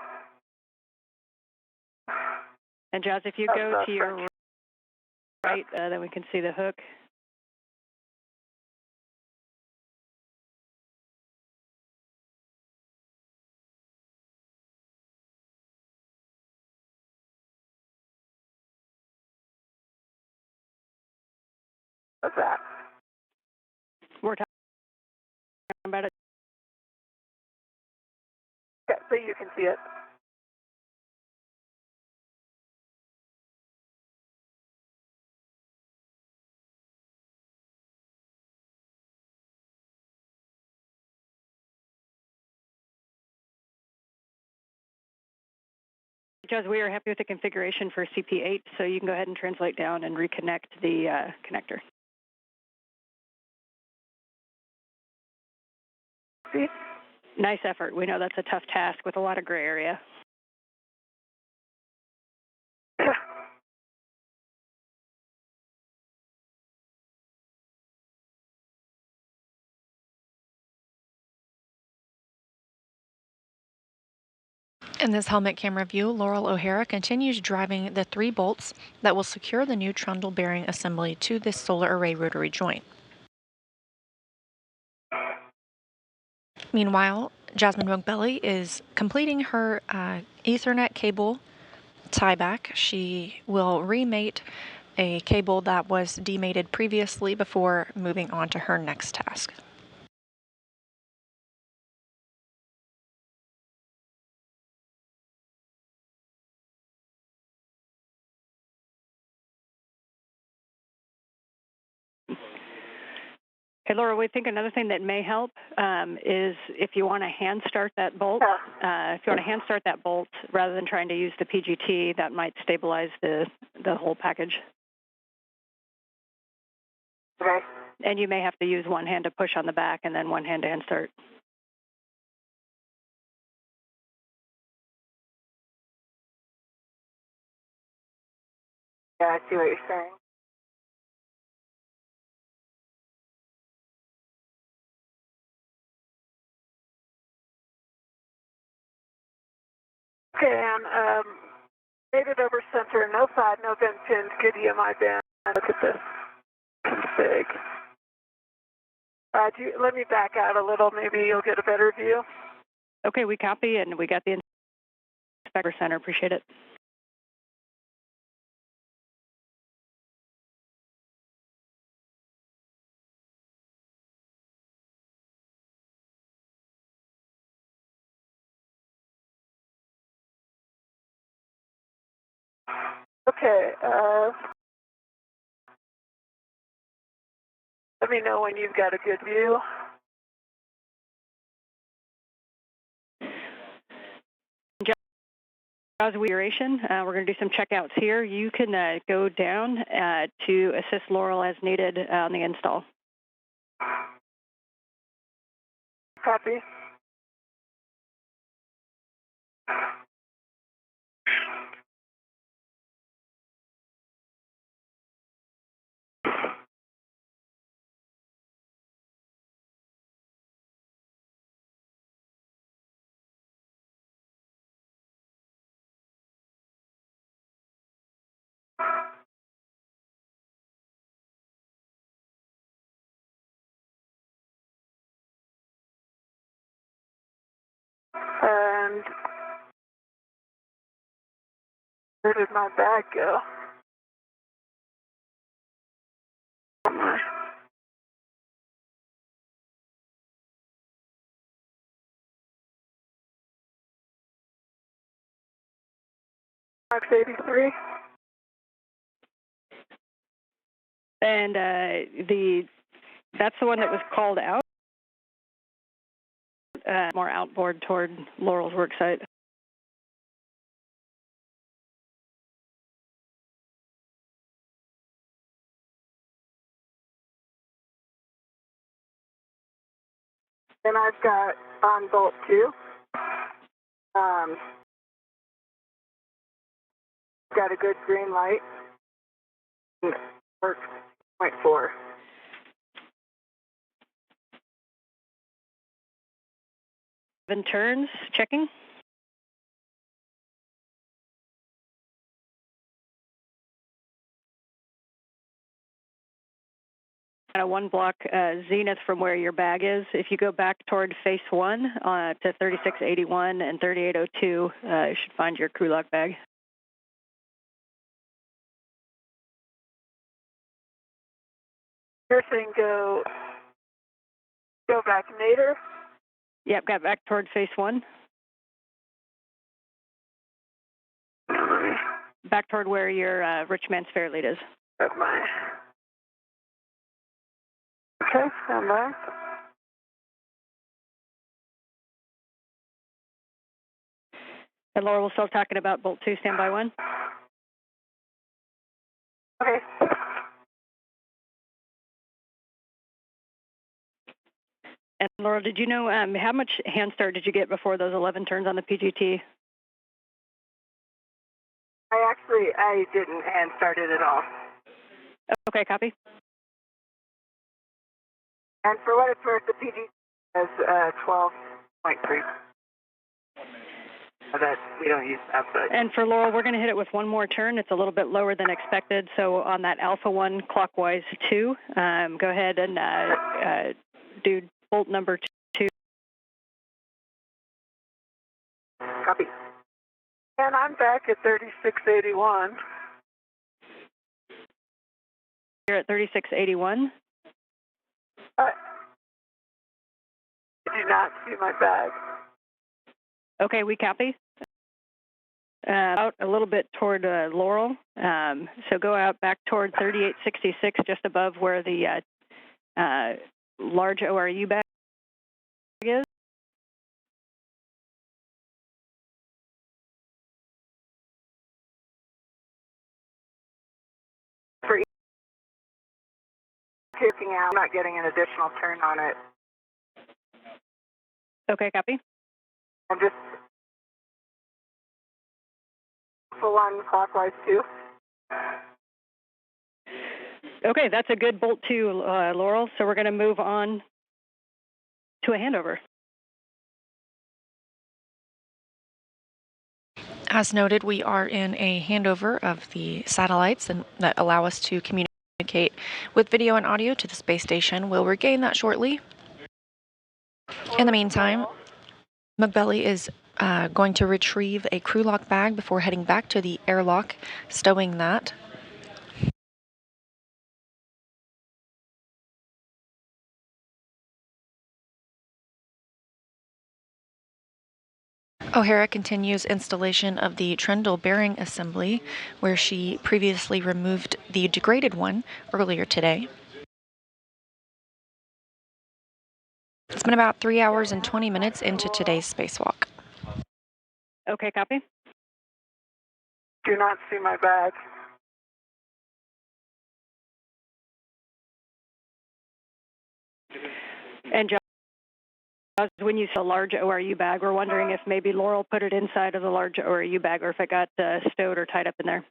And Jazz, if you go to your right, then we can see the hook. What's that? We're talking about it. Okay, so you can see it. Jazz, we are happy with the configuration for CP8, so you can go ahead and translate down and reconnect the connector. See? Nice effort. We know that's a tough task with a lot of gray area. In this helmet camera view, Loral O'Hara continues driving the 3 bolts that will secure the new trundle bearing assembly to this solar array rotary joint. Meanwhile, Jasmin Moghbeli is completing her Ethernet cable tieback. She will remate a cable that was demated previously before moving on to her next task. Hey, Laura, we think another thing that may help is if you want to hand start that bolt. If you want to hand start that bolt rather than trying to use the PGT, that might stabilize the whole package. Okay. And you may have to use one hand to push on the back and then one hand to hand start. Yeah, I see what you're saying. Okay, and rated over center, no side, no bend pins, good EMI band. Look at this config. Let me back out a little, maybe you'll get a better view. Okay, we copy and we got the inspector center, appreciate it. Okay, Let me know when you've got a good view. As we duration, we're going to do some checkouts here. You can go down to assist Loral as needed on the install. Copy. And where did my bag go? Max 83. And that's the one that was called out, more outboard toward Loral's work site. And I've got on bolt 2. Got a good green light. Work 0.4. Seven turns, checking. Kind of one block zenith from where your bag is. If you go back toward face 1 to 3681 and 3802, you should find your crew lock bag. You're saying go back nadir? Yep, got back toward face 1. Back toward where your rich man's fair lead is. That's mine. Okay, stand by. And Laura, we're still talking about bolt 2, standby 1. Okay. And Laura, did you know how much hand start did you get before those 11 turns on the PGT? I didn't hand start it at all. Okay, copy. And for what it's worth, the PG is 12.3. That we don't use outside. And for Laurel, we're going to hit it with one more turn. It's a little bit lower than expected. So on that Alpha 1 clockwise 2, go ahead and do bolt number 2. Copy. And I'm back at 3681. You're at 3681. I do not see my bag. Okay, we copy. Out a little bit toward Loral. So go out back toward 3866, just above where the large ORU bag is. For kicking out, I'm not getting an additional turn on it. Okay, copy. I'm just full on clockwise 2. Okay, that's a good bolt 2, Laurel. So we're going to move on to a handover. As noted, we are in a handover of the satellites and that allow us to communicate with video and audio to the space station. We'll regain that shortly. In the meantime, Moghbeli is going to retrieve a crew lock bag before heading back to the airlock, stowing that. O'Hara continues installation of the Trundle bearing assembly, where she previously removed the degraded one earlier today. It's been about 3 hours and 20 minutes into today's spacewalk. Okay, copy. Do not see my bag. And Josh, when you saw a large ORU bag, we're wondering if maybe Loral put it inside of the large ORU bag or if it got stowed or tied up in there.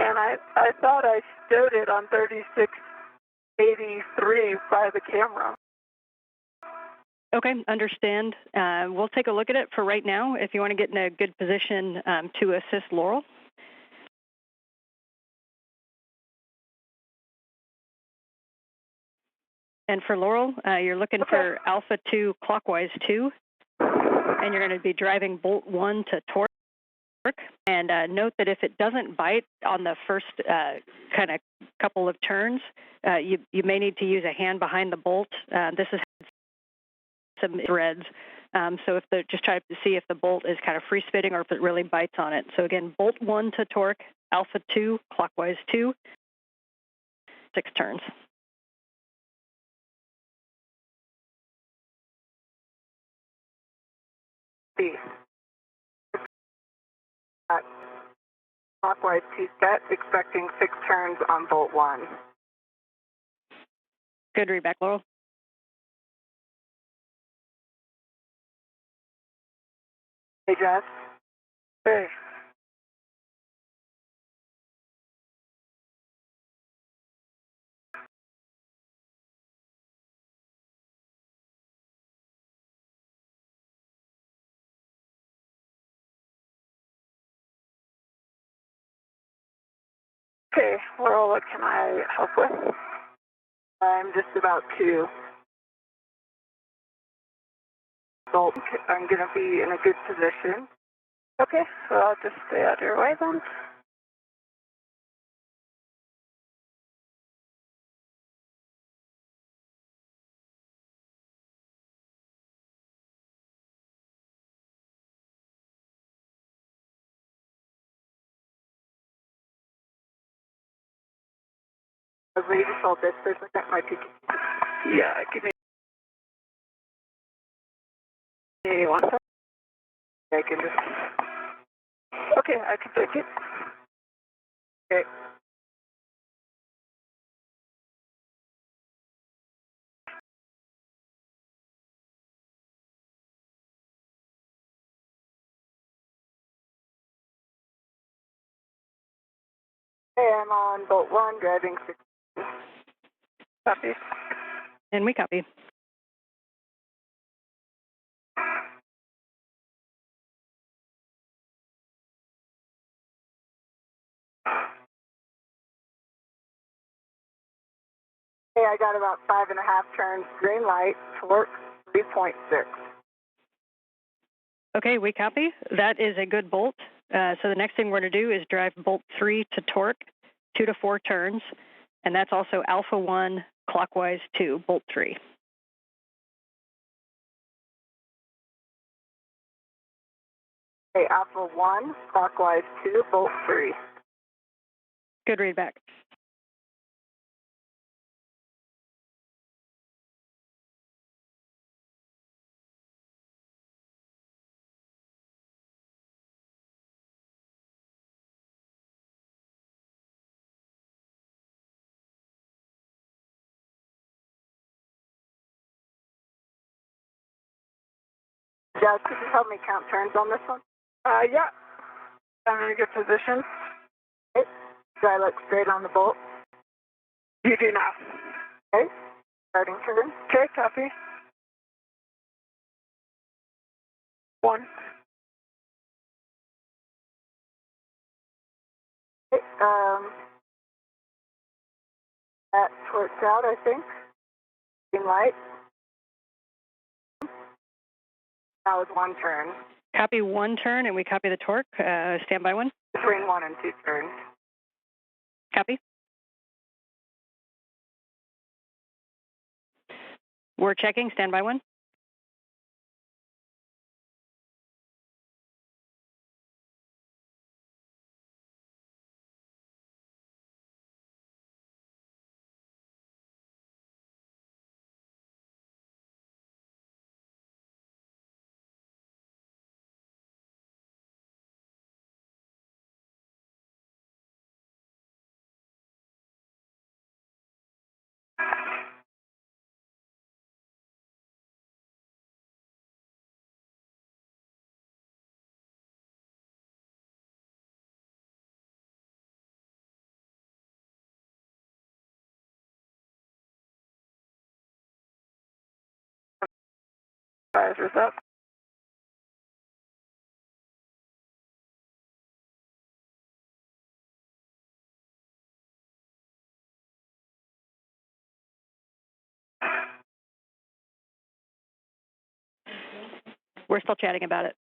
And I thought I stowed it on 3683 by the camera. Okay, understand. We'll take a look at it for right now if you want to get in a good position to assist Loral. And for Loral, you're looking for Alpha 2 clockwise 2, and you're going to be driving Bolt 1 to torque. And note that if it doesn't bite on the first kind of couple of turns, you may need to use a hand behind the bolt. This is some threads. So if just try to see if the bolt is kind of free spitting or if it really bites on it. So again, Bolt 1 to torque, Alpha 2 clockwise 2, 6 turns. B. Clockwise 2 set, expecting 6 turns on Bolt 1. Good read back, Loral. Hey, Jess. Hey. Okay, Laurel, what can I help with? I'm just about to. So I'm going to be in a good position. Okay, so I'll just stay out of your way then. I was waiting to hold this for a second. My PK. Yeah, give me 1 second. I can just. Okay, I can take it. Okay. Hey, I'm on Bolt 1, driving 6. Copy. And we copy. Hey, I got about 5.5 turns, green light, torque 3.6. Okay, we copy. That is a good bolt. So the next thing we're going to do is drive Bolt 3 to torque, 2 to 4 turns, and that's also Alpha 1 clockwise 2, Bolt 3. Okay, Alpha 1 clockwise 2, Bolt 3. Good read back. Jazz, could you help me count turns on this one? Yeah. I'm in a good position. Okay. Do I look straight on the bolt? You do now. Okay. Starting turn. Okay, copy. 1. Okay, that torqued out, I think. Green light. That was 1 turn. Copy 1 turn, and we copy the torque. Stand by 1. Between 1 and 2 turns. Copy. We're checking. Stand by 1. Visors up. We're still chatting about it.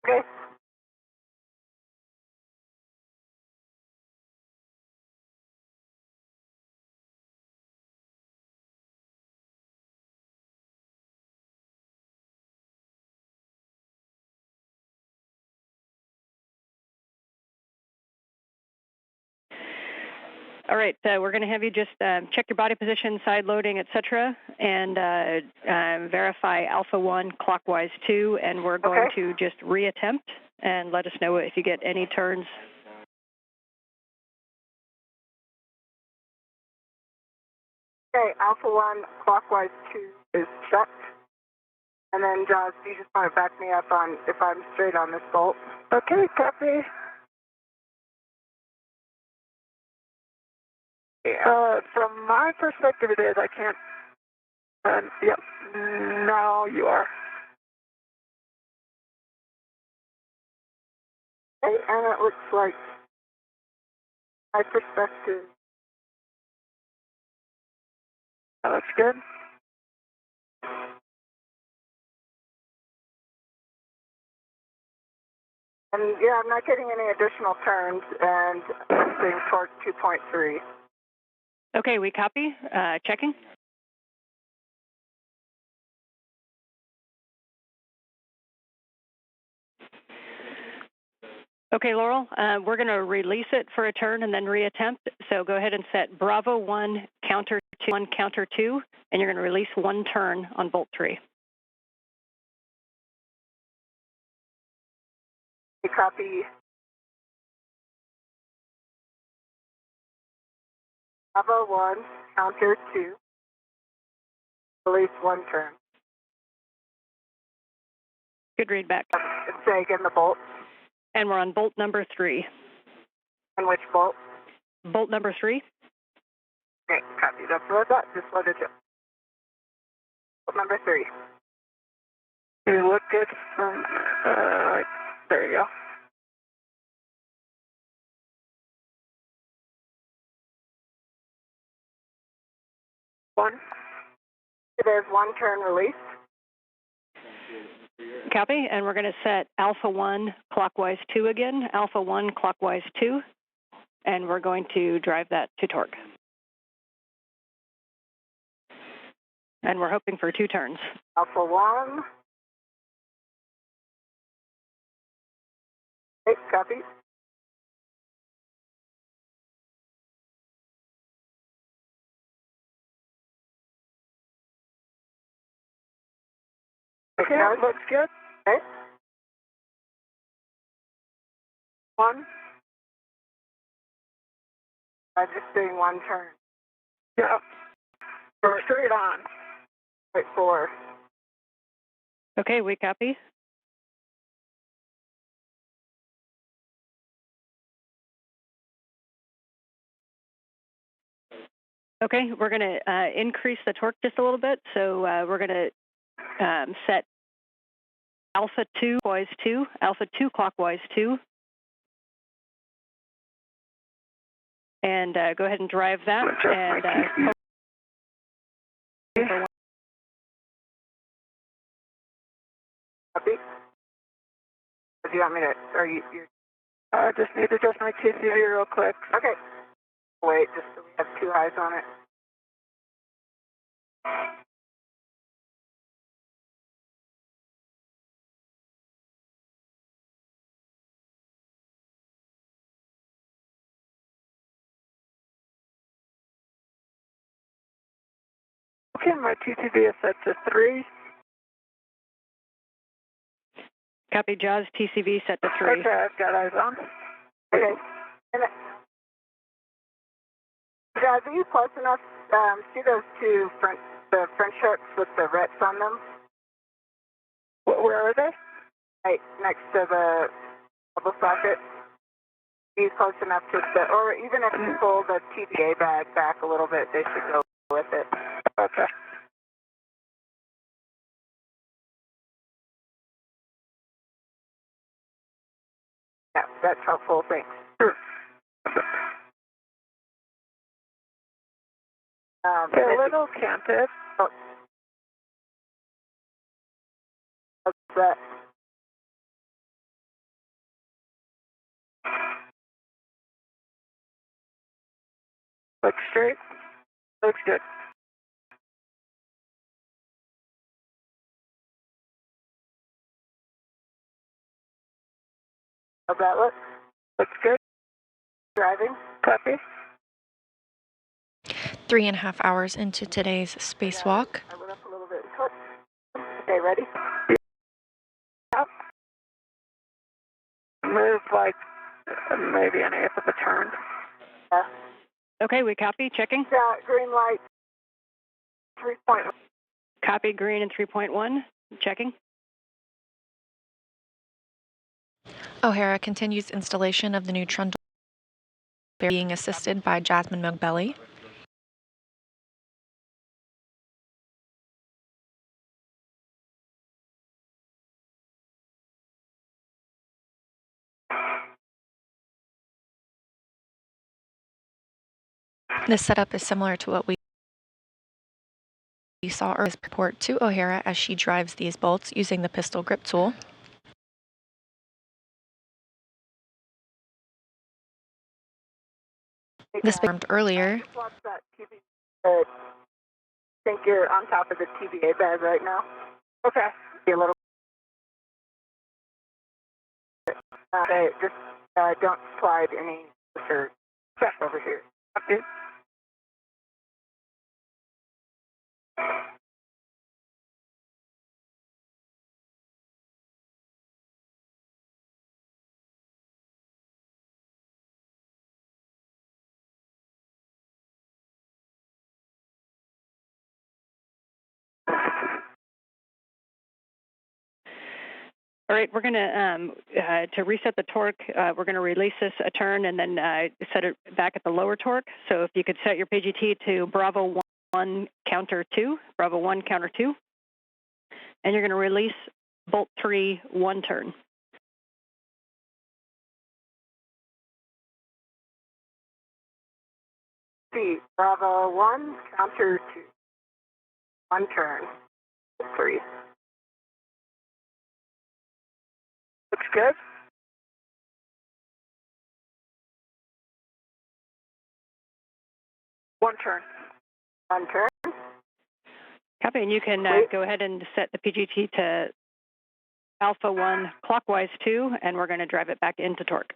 Okay. All right, we're going to have you just check your body position, side loading, et cetera, and verify Alpha 1 clockwise 2, and we're going to just reattempt and let us know if you get any turns. Okay, Alpha 1 clockwise 2 is checked. And then, Jaws, do you just want to back me up on if I'm straight on this bolt? Okay, copy. From my perspective, it is. I can't. Yep. Now you are. Okay, and it looks like my perspective. That looks good. And yeah, I'm not getting any additional turns, and I'm seeing torque 2.3. Okay, we copy. Checking. Okay, Laurel, we're going to release it for a turn and then reattempt. So go ahead and set Bravo 1, counter 2, 1, counter 2, and you're going to release 1 turn on bolt 3. Copy. Bravo 1, counter 2, release 1 turn. Good read back. And say again the bolt. And we're on bolt number 3. And which bolt? Bolt number 3. Okay, copy. That's what I thought. Just wanted to. Bolt number 3. You look good from, there you go. One. There's 1 turn release. Copy, and we're going to set Alpha 1 clockwise 2 again, Alpha 1 clockwise 2, and we're going to drive that to torque. And we're hoping for 2 turns. Alpha 1. Okay, copy. Okay, that looks good. Okay. 1. I'm just doing 1 turn. Yeah. We're straight on. Right, 4. Okay, we copy. Okay, we're going to increase the torque just a little bit. So we're going to set Alpha 2 clockwise 2, Alpha 2 clockwise 2. And go ahead and drive that. And copy. Do you want me to, or you I just need to adjust my TCV real quick. Okay. Wait, just so we have 2 eyes on it. Okay, my TCV is set to 3. Copy, Jaws, TCV set to 3. Okay, I've got eyes on. Okay. And Jaws, are you close enough? See those 2 the French hooks with the rets on them? Where are they? Right next to the bubble socket. Be close enough to the, or even if you pull the TBA bag back a little bit, they should go with it. That's helpful. Thanks. Sure. They're a little canted. Oh. What's that? Looks straight. Looks good. How's that look? Looks good. Driving. Copy. 3.5 hours into today's spacewalk. I went up a little bit. Okay, ready? Up. Move like maybe an eighth of a turn. Yeah. Okay, we copy. Checking. Yeah, green light. 3.1. Copy green and 3.1. Checking. O'Hara continues installation of the new trundle being assisted by Jasmin Moghbeli. This setup is similar to what we saw earlier. Report to O'Hara as she drives these bolts using the pistol grip tool. This confirmed earlier. Watch that TV. I think you're on top of the TVA bed right now. Okay. Be a little. Okay, just don't slide any or step over here. Okay. All right, we're going to reset the torque, we're going to release this a turn and then set it back at the lower torque. So if you could set your PGT to Bravo 1 counter 2, Bravo 1 counter 2, and you're going to release bolt 3 1 turn. See, Bravo 1 counter 2, 1 turn, 3. Looks good. One turn. One turn. Copy, and you can go ahead and set the PGT to Alpha 1 clockwise 2, and we're going to drive it back into torque.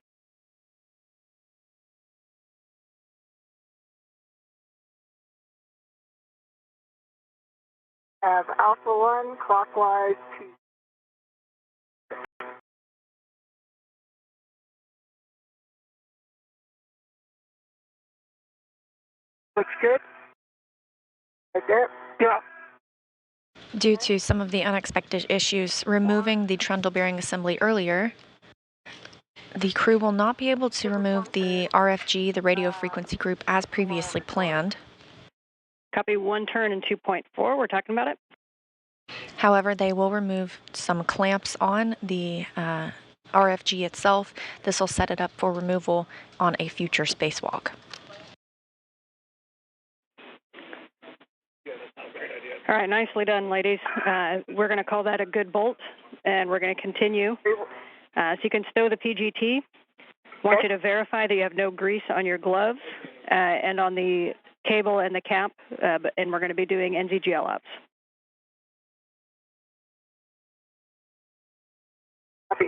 Have Alpha 1 clockwise 2. Looks good. Right there. Yeah. Due to some of the unexpected issues removing the trundle bearing assembly earlier, the crew will not be able to remove the RFG, the radio frequency group, as previously planned. Copy 1 turn and 2.4, we're talking about it. However, they will remove some clamps on the RFG itself. This will set it up for removal on a future spacewalk. All right, nicely done, ladies. We're going to call that a good bolt, and we're going to continue. So you can stow the PGT. Want you to verify that you have no grease on your gloves and on the cable and the cap, and we're going to be doing NZGL ops. Copy.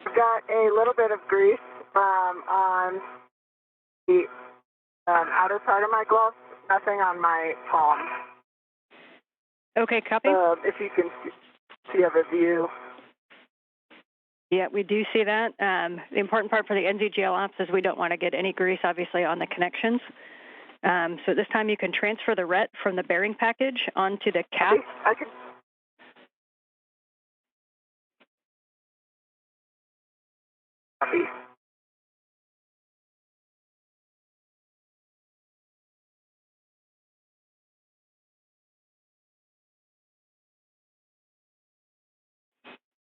I've got a little bit of grease on the outer part of my glove, nothing on my palm. Okay, copy. If you can see you have a view. Yeah, we do see that. The important part for the NZGL ops is we don't want to get any grease, obviously, on the connections. So this time you can transfer the RET from the bearing package onto the cap. I can. Copy.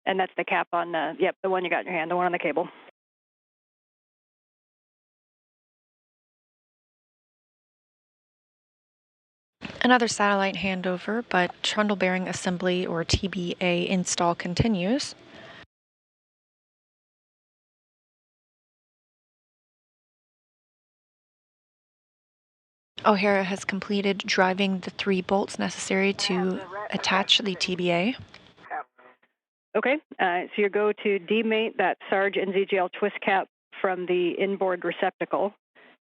And that's the cap on the, yep, the one you got in your hand, the one on the cable. Another satellite handover, but trundle bearing assembly or TBA install continues. O'Hara has completed driving the 3 bolts necessary to attach the TBA. Okay, so you go to demate that Sarge NZGL twist cap from the inboard receptacle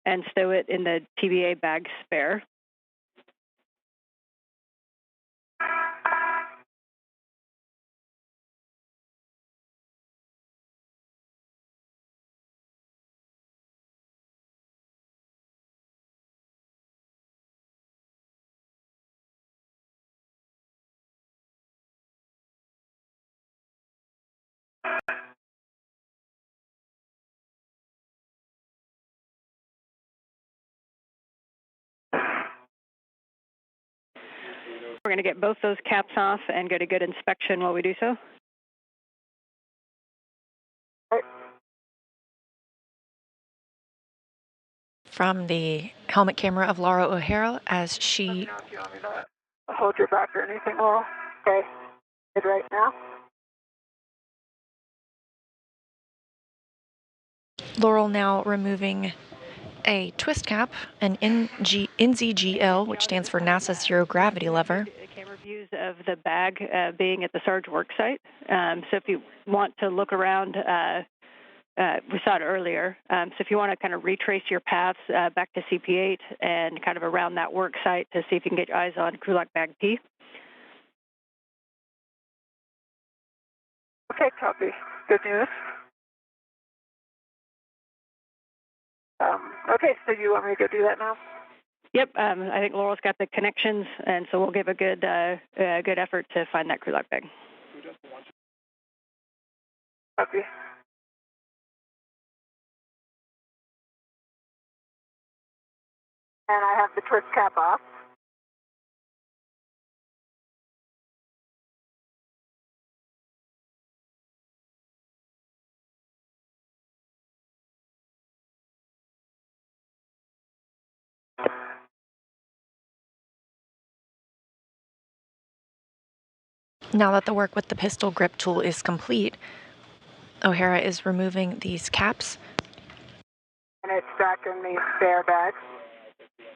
and stow it in the TBA bag spare. We're going to get both those caps off and get a good inspection while we do so. From the helmet camera of Laura O'Hara as she... Let me know if you want me to hold your back or anything, Laurel. Okay, good right now. Loral now removing a twist cap, an NZGL, which stands for NASA Zero Gravity Lever. Camera views of the bag being at the Sarge work site. So if you want to look around, we saw it earlier. So if you want to kind of retrace your paths back to CP8 and kind of around that work site to see if you can get your eyes on crew lock bag P. Okay, copy. Good news. Okay, so you want me to go do that now? Yep, I think Laurel's got the connections, and so we'll give a good effort to find that crew lock bag. Copy. And I have the twist cap off. Now that the work with the pistol grip tool is complete, O'Hara is removing these caps. And it's back in the spare bag.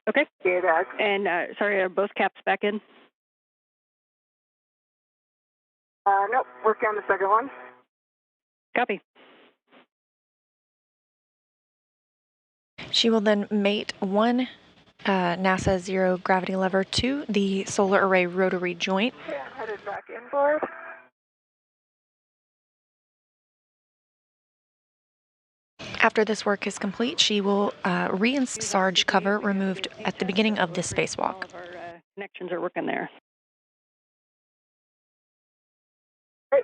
Okay. Yeah, bag. And sorry, are both caps back in? Nope, working on the second one. Copy. She will then mate one NASA Zero Gravity Lever to the solar array rotary joint. Okay, I'm headed back inboard. After this work is complete, she will reinstall Sarge cover removed at the beginning of this spacewalk. All of our connections are working there. Great.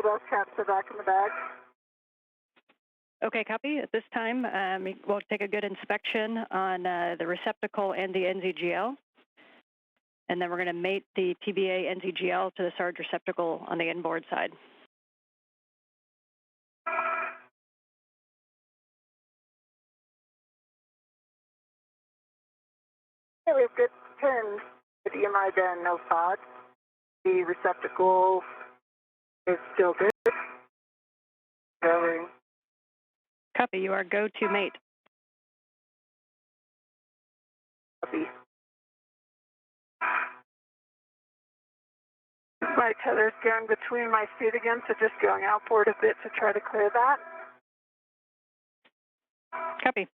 Those caps are back in the bag. Okay, copy. At this time, we'll take a good inspection on the receptacle and the NZGL. And then we're going to mate the TBA NZGL to the Sarge receptacle on the inboard side. Okay, we have good turns. Good EMI then, no pod. The receptacle is still good. Going. Copy. You are go to mate. Copy. My tether's going between my feet again, so just going outboard a bit to try to clear that. Copy.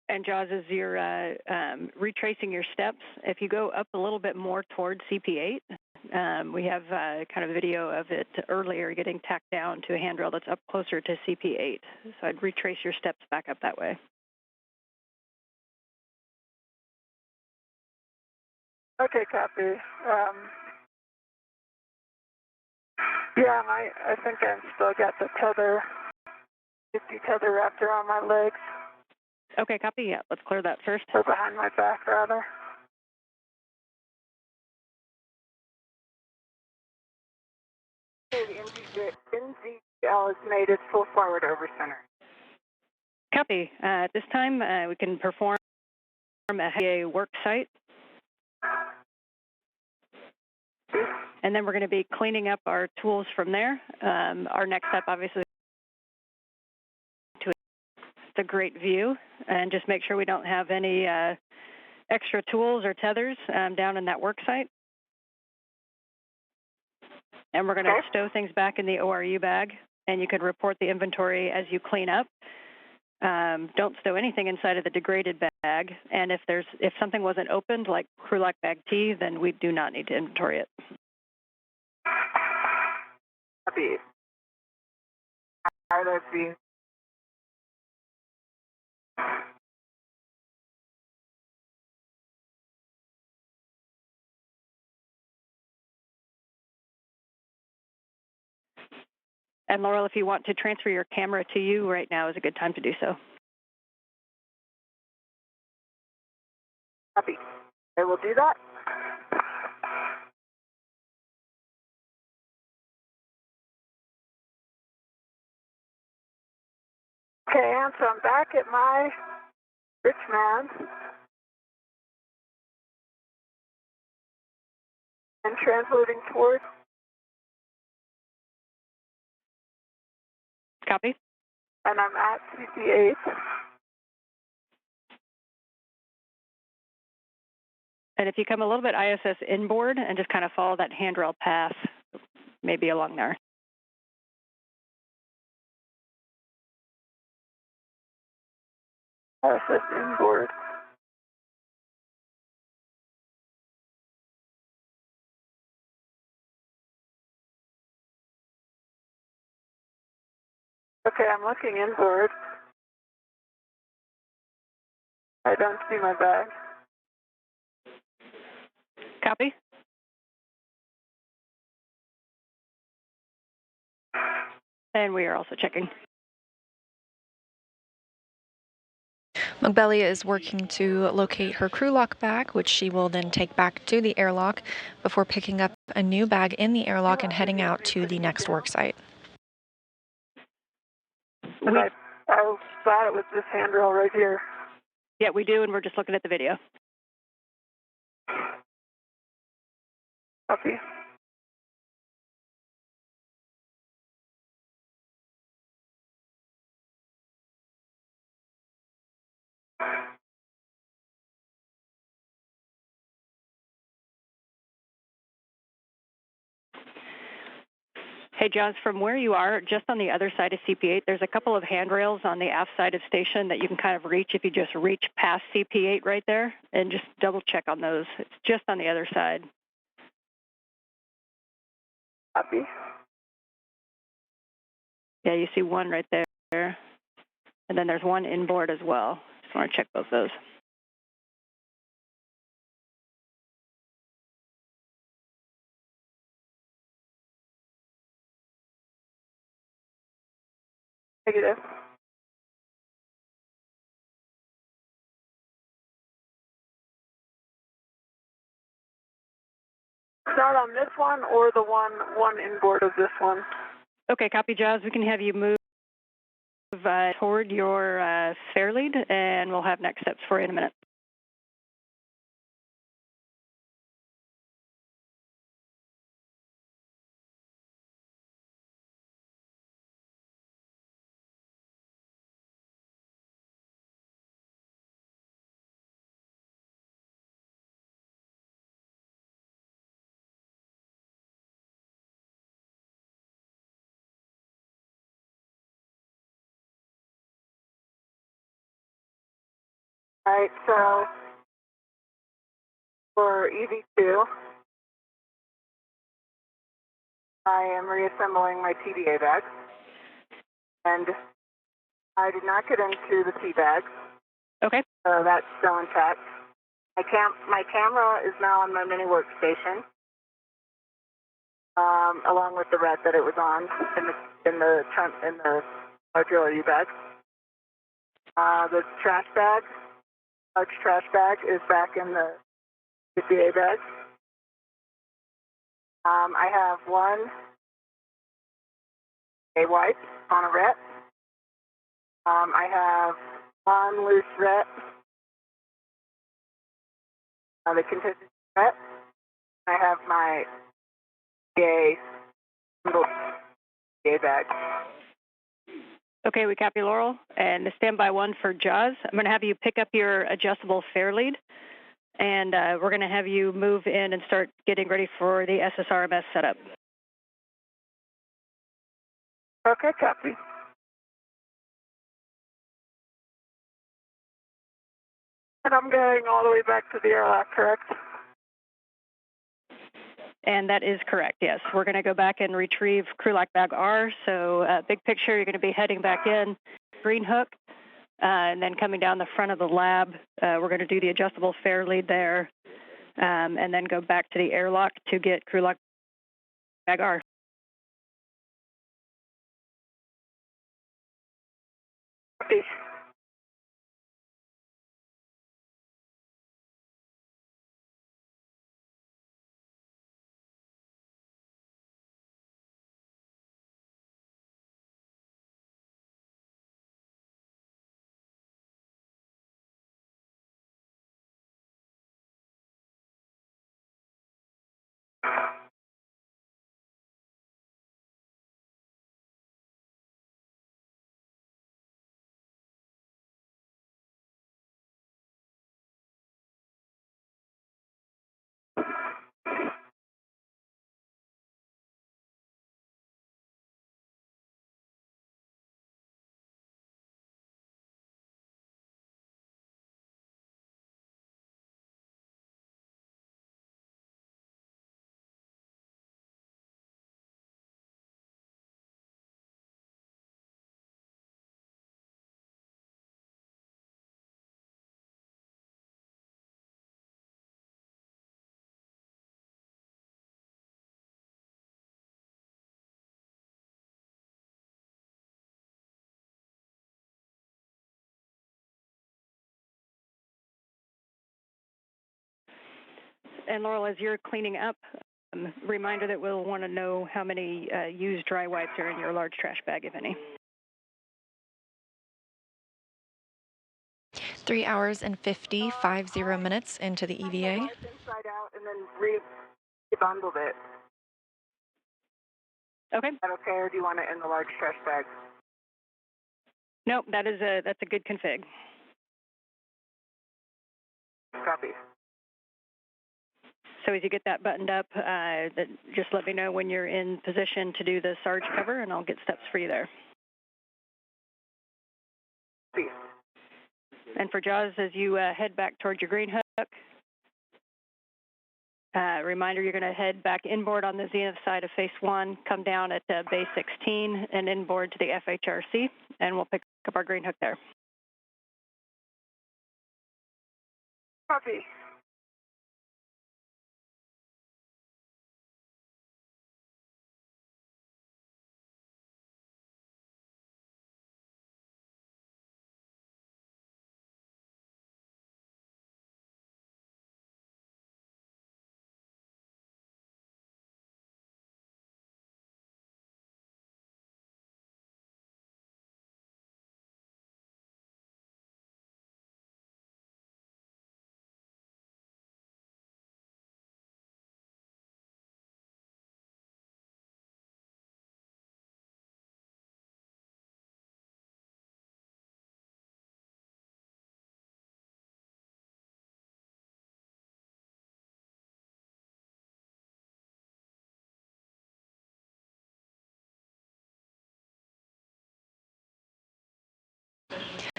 And Jaws, as you're retracing your steps, if you go up a little bit more towards CP8, we have kind of a video of it earlier getting tacked down to a handrail that's up closer to CP8. So I'd retrace your steps back up that way. Okay, copy. Yeah, I think I still got the tether, 50 tether wrapped around my legs. Okay, copy. Yeah, let's clear that first. Or behind my back, rather. Okay, the NZL is made its full forward over center. Copy. At this time, we can perform a work site. And then we're going to be cleaning up our tools from there. Our next step, obviously, to the great view, and just make sure we don't have any extra tools or tethers down in that work site. And we're going to stow things back in the ORU bag, and you can report the inventory as you clean up. Don't stow anything inside of the degraded bag, and if something wasn't opened, like crew lock bag T, then we do not need to inventory it. Copy. RFB. And Loral, if you want to transfer your camera to you, right now is a good time to do so. Copy. I will do that. Okay, and so I'm back at my rich man. And transloading towards. Copy. And I'm at CP8. And if you come a little bit ISS inboard and just kind of follow that handrail path, maybe along there. ISS inboard. Okay, I'm looking inboard. I don't see my bag. Copy. And we are also checking. Moghbeli is working to locate her crew lock bag, which she will then take back to the airlock before picking up a new bag in the airlock and heading out to the next work site. I thought it was this handrail right here. Yeah, we do, and we're just looking at the video. Copy. Hey, John, from where you are, just on the other side of CP8, there's a couple of handrails on the aft side of station that you can kind of reach if you just reach past CP8 right there, and just double check on those. It's just on the other side. Copy. Yeah, you see one right there, and then there's one inboard as well. Just want to check both those. Negative. Start on this one or the one inboard of this one. Okay, copy, Jazz. We can have you move toward your fare lead, and we'll have next steps for you in a minute. All right, so for EV2, I am reassembling my TDA bags, and I did not get into the T bags. Okay. So that's still intact. My camera is now on my mini workstation, along with the red that it was on in the larger LU bag. The trash bag, large trash bag, is back in the TDA bag. I have one a wipe on a ret. I have one loose ret, the contingency ret. I have my gay bag. Okay, we copy, Laurel. And the standby one for Jaws. I'm going to have you pick up your adjustable fare lead, and we're going to have you move in and start getting ready for the SSRMS setup. Okay, copy. And I'm going all the way back to the airlock, correct? And that is correct, yes. We're going to go back and retrieve crew lock bag R. So big picture, you're going to be heading back in, green hook, and then coming down the front of the lab. We're going to do the adjustable fare lead there, and then go back to the airlock to get crew lock bag R. Copy. And Laurel, as you're cleaning up, reminder that we'll want to know how many used dry wipes are in your large trash bag, if any. 3 hours and 50 minutes into the EVA. Inside out and then rebundled it. Okay. Is that okay, or do you want it in the large trash bag? Nope, that's a good config. Copy. So as you get that buttoned up, just let me know when you're in position to do the Sarge cover, and I'll get steps for you there. And for Jaws, as you head back towards your green hook, reminder, you're going to head back inboard on the zenith side of phase 1, come down at bay 16, and inboard to the FHRC, and we'll pick up our green hook there. Copy.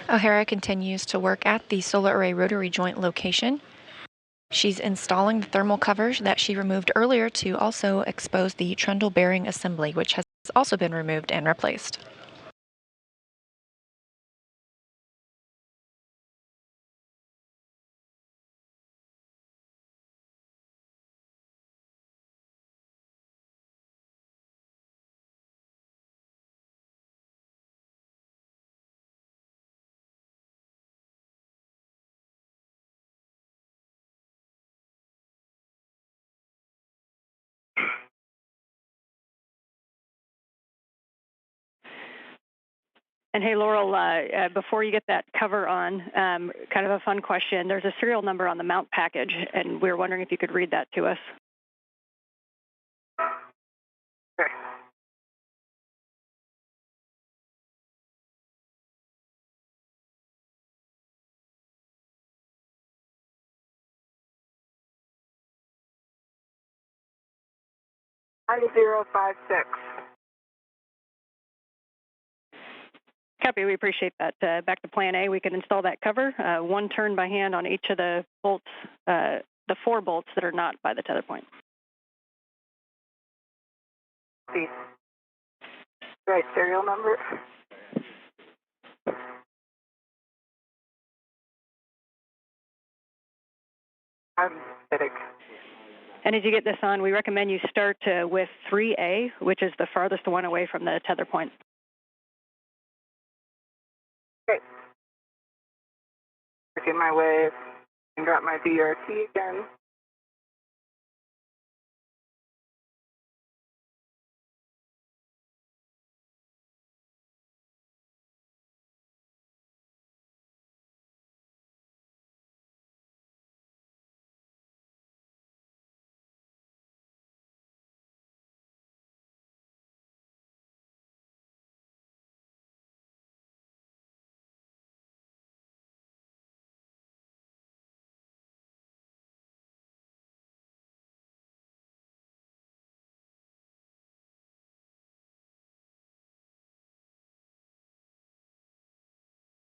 O'Hara continues to work at the solar array rotary joint location. She's installing the thermal covers that she removed earlier to also expose the trundle bearing assembly, which has also been removed and replaced. And hey, Laurel, before you get that cover on, kind of a fun question. There's a serial number on the mount package, and we were wondering if you could read that to us. Okay. $9056. Copy, we appreciate that. Back to plan A, we can install that cover, one turn by hand on each of the bolts, the 4 bolts that are not by the tether point. Right, serial number. I'm kidding. And as you get this on, we recommend you start with 3A, which is the farthest one away from the tether point. Okay. Working my way and got my BRT again.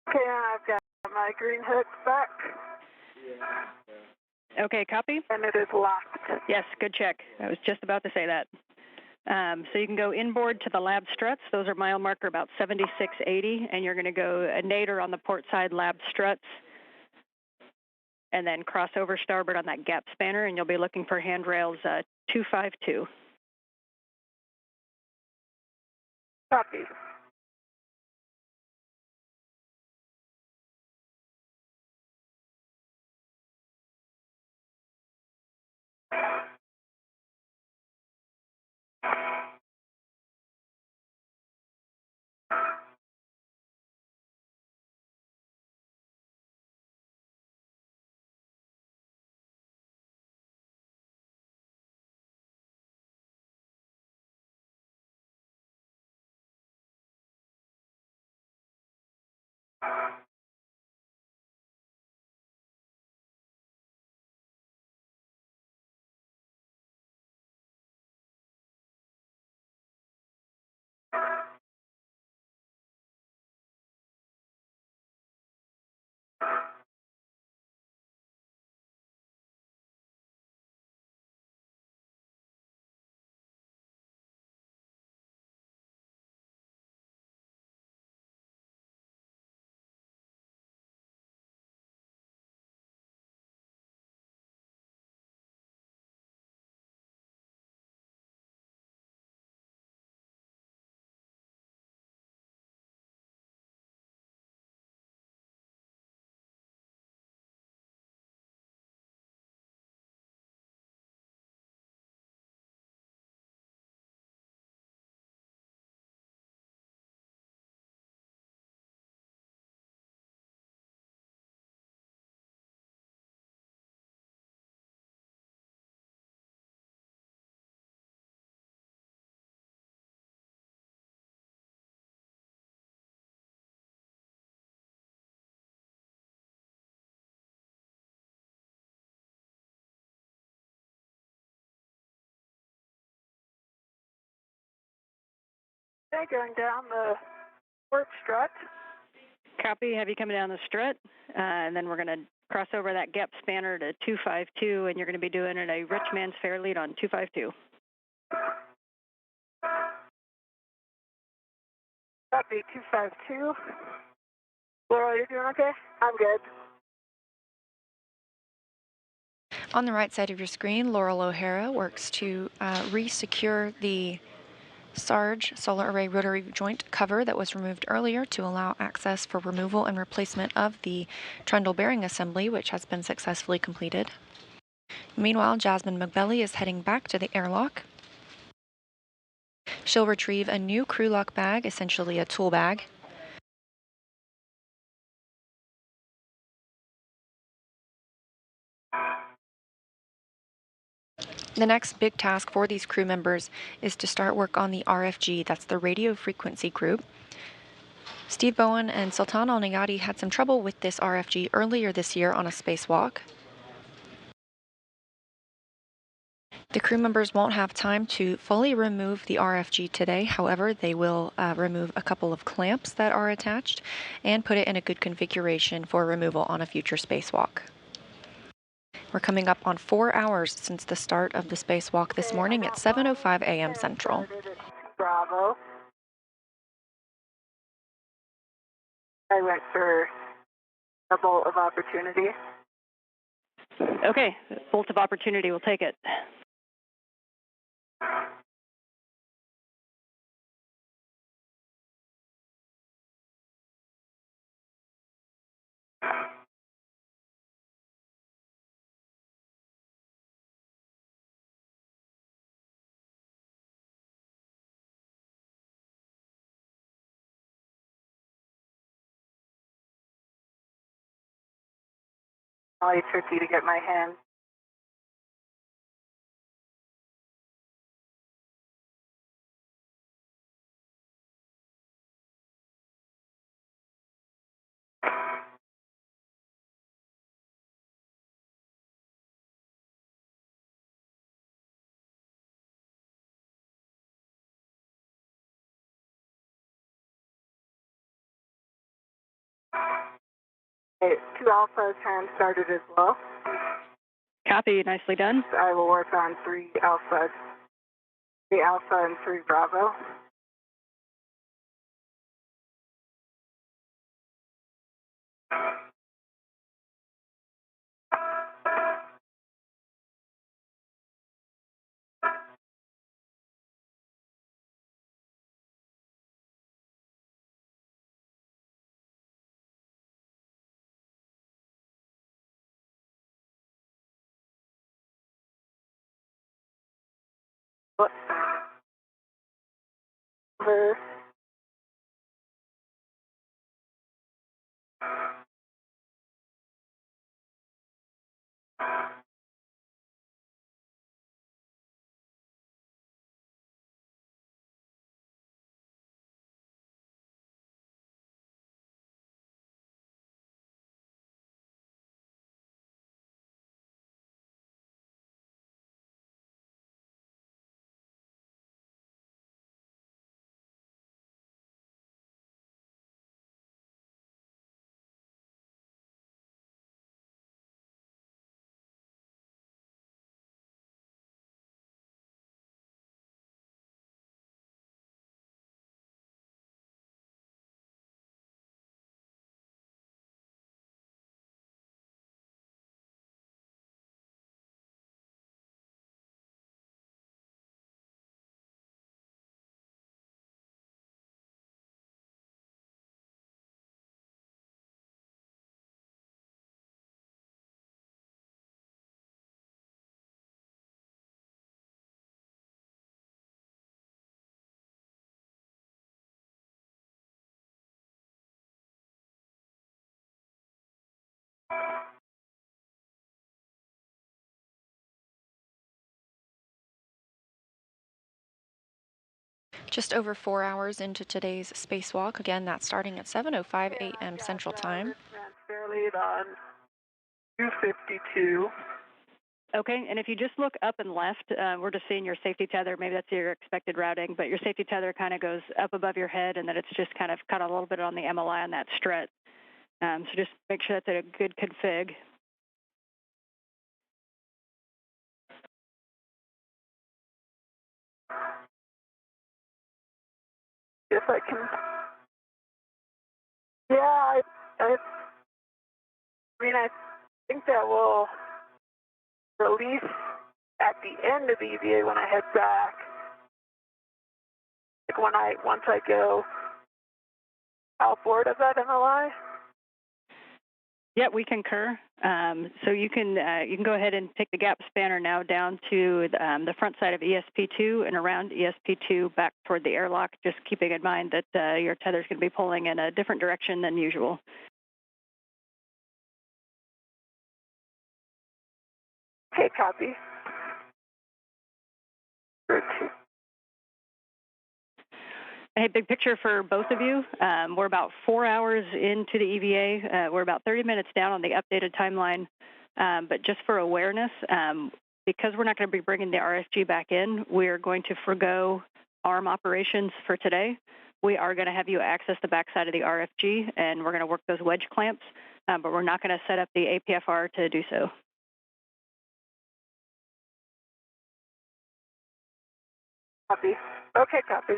Okay, I've got my green hook back. Okay, copy. And it is locked. Yes, good check. I was just about to say that. So you can go inboard to the lab struts. Those are mile marker about 7680, and you're going to go a nadir on the port side lab struts, and then cross over starboard on that gap spanner, and you'll be looking for handrails 252. Copy. Okay, going down the port strut. Copy. Have you coming down the strut, and then we're going to cross over that gap spanner to 252, and you're going to be doing it a rich man's fair lead on 252. Copy 252. Loral, you're doing okay? I'm good. On the right side of your screen, Loral O'Hara works to re-secure the SARG solar array rotary joint cover that was removed earlier to allow access for removal and replacement of the trundle bearing assembly, which has been successfully completed. Meanwhile, Jasmin Moghbeli is heading back to the airlock. She'll retrieve a new crew lock bag, essentially a tool bag. The next big task for these crew members is to start work on the RFG, that's the radio frequency group. Steve Bowen and Sultan Al-Nayati had some trouble with this RFG earlier this year on a spacewalk. The crew members won't have time to fully remove the RFG today. However, they will remove a couple of clamps that are attached and put it in a good configuration for removal on a future spacewalk. We're coming up on 4 hours since the start of the spacewalk this morning at 7:05 a.m. Central. Bravo. I went for a bolt of opportunity. Okay, bolt of opportunity, we'll take it. Probably tricky to get my hand. Okay, 2 alphas hand started as well. Copy, nicely done. I will work on 3 alphas. 3 alpha and 3 bravo. Over. Just over 4 hours into today's spacewalk. Again, that's starting at 7:05 a.m. Central Time. Fair lead on 252. Okay, and if you just look up and left, we're just seeing your safety tether. Maybe that's your expected routing, but your safety tether kind of goes up above your head, and then it's just kind of cut a little bit on the MLI on that strut. So just make sure that's at a good config. If I can. Yeah, I mean, I think that will release at the end of EVA when I head back. Like once I go outboard of that MLI. Yeah, we concur. So you can go ahead and take the gap spanner now down to the front side of ESP2 and around ESP2 back toward the airlock, just keeping in mind that your tether is going to be pulling in a different direction than usual. Okay, copy. Hey, big picture for both of you. We're about 4 hours into the EVA. We're about 30 minutes down on the updated timeline. But just for awareness, because we're not going to be bringing the RFG back in, we're going to forgo ARM operations for today. We are going to have you access the backside of the RFG, and we're going to work those wedge clamps, but we're not going to set up the APFR to do so. Copy. Okay, copy.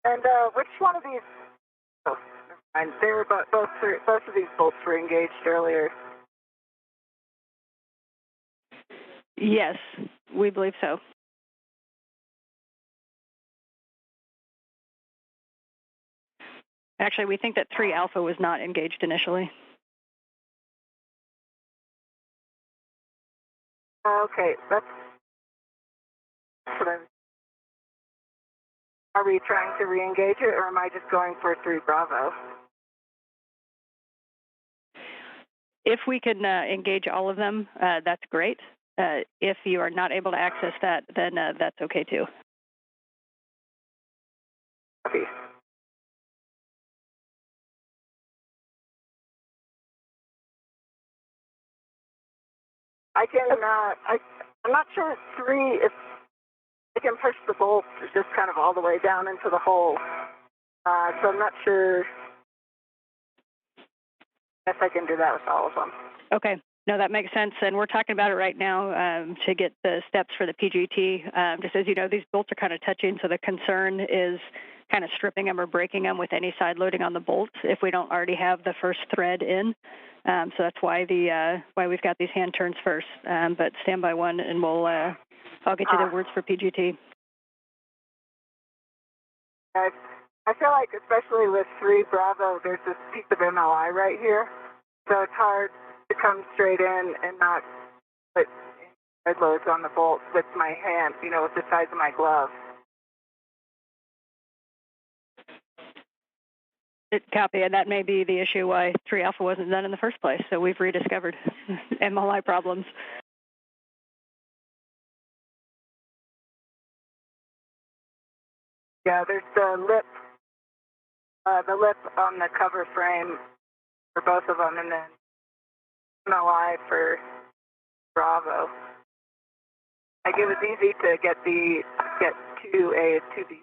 And which one of these? Oh, never mind. They were both of these bolts were engaged earlier. Yes, we believe so. Actually, we think that 3 alpha was not engaged initially. Okay, that's what I'm. Are we trying to re-engage it, or am I just going for 3 Bravo? If we can engage all of them, that's great. If you are not able to access that, then that's okay too. Copy. I can. I'm not sure it's 3. If I can push the bolt just kind of all the way down into the hole. So I'm not sure if I can do that with all of them. Okay. No, that makes sense. And we're talking about it right now to get the steps for the PGT. Just as you know, these bolts are kind of touching, so the concern is kind of stripping them or breaking them with any side loading on the bolts if we don't already have the first thread in. So that's why why we've got these hand turns first. But stand by one, and I'll get you the words for PGT. I feel like, especially with 3 Bravo, there's this piece of MLI right here, so it's hard to come straight in and not put head loads on the bolt with my hand, with the size of my glove. Copy, and that may be the issue why 3 alpha wasn't done in the first place. So we've rediscovered MLI problems. Yeah, there's the lip on the cover frame for both of them, and then MLI for Bravo. Like, it was easy to get 2A and 2B.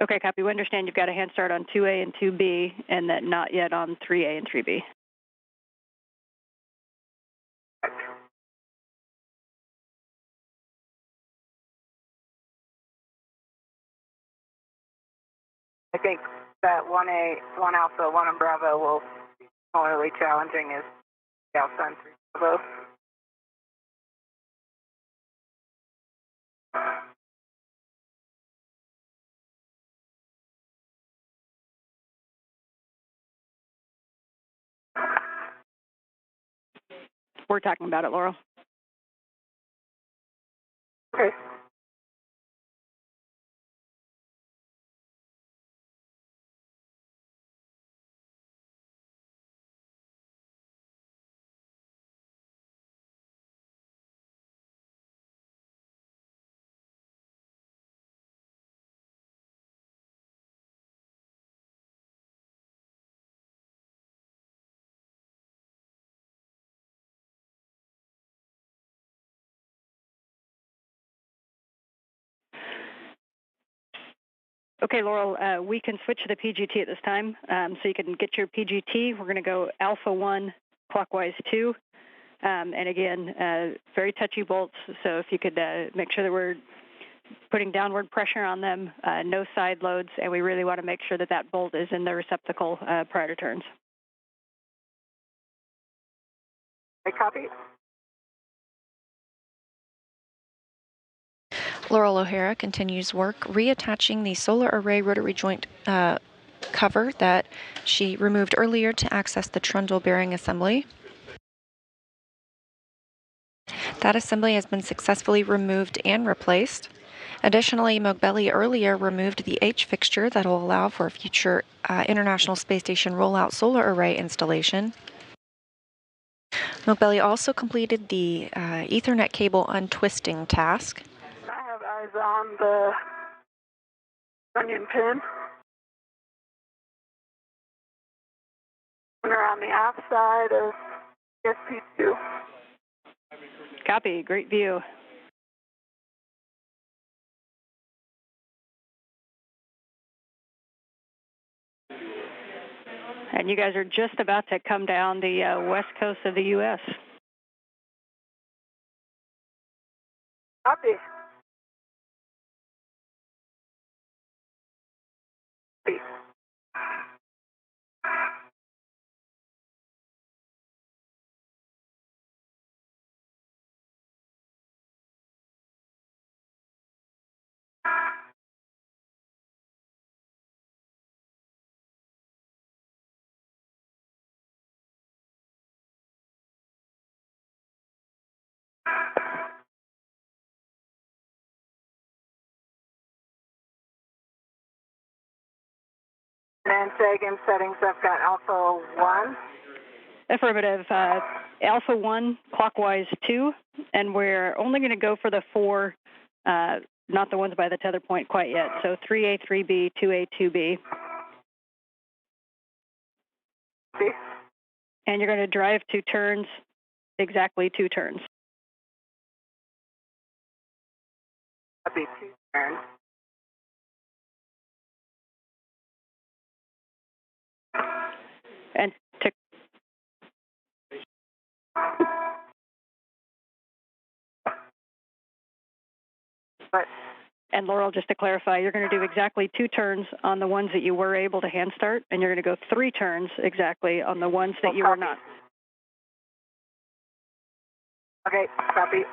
Okay, copy. We understand you've got a hand start on 2A and 2B, and that not yet on 3A and 3B. I think that 1A, 1 Alpha, 1 and Bravo will be similarly challenging as Alpha and 3 Bravo. We're talking about it, Laurel. Okay. Okay, Loral, we can switch to the PGT at this time, so you can get your PGT. We're going to go Alpha 1, clockwise 2. And again, very touchy bolts, so if you could make sure that we're putting downward pressure on them, no side loads, and we really want to make sure that that bolt is in the receptacle prior to turns. Okay, copy. Loral O'Hara continues work reattaching the solar array rotary joint cover that she removed earlier to access the trundle bearing assembly. That assembly has been successfully removed and replaced. Additionally, Moghbeli earlier removed the H fixture that will allow for a future International Space Station rollout solar array installation. Moghbeli also completed the Ethernet cable untwisting task. I have eyes on the onion pin. And around the aft side of SP2. Copy, great view. And you guys are just about to come down the west coast of the U.S. Copy. Copy. And say again, settings, I've got Alpha 1. Affirmative. Alpha 1, clockwise 2, and we're only going to go for the 4, not the ones by the tether point quite yet. So 3A, 3B, 2A, 2B. See? And you're going to drive 2 turns, exactly 2 turns. Copy, 2 turns. And to But And Loral, just to clarify, you're going to do exactly 2 turns on the ones that you were able to hand start, and you're going to go 3 turns exactly on the ones that you were not. okay, copy.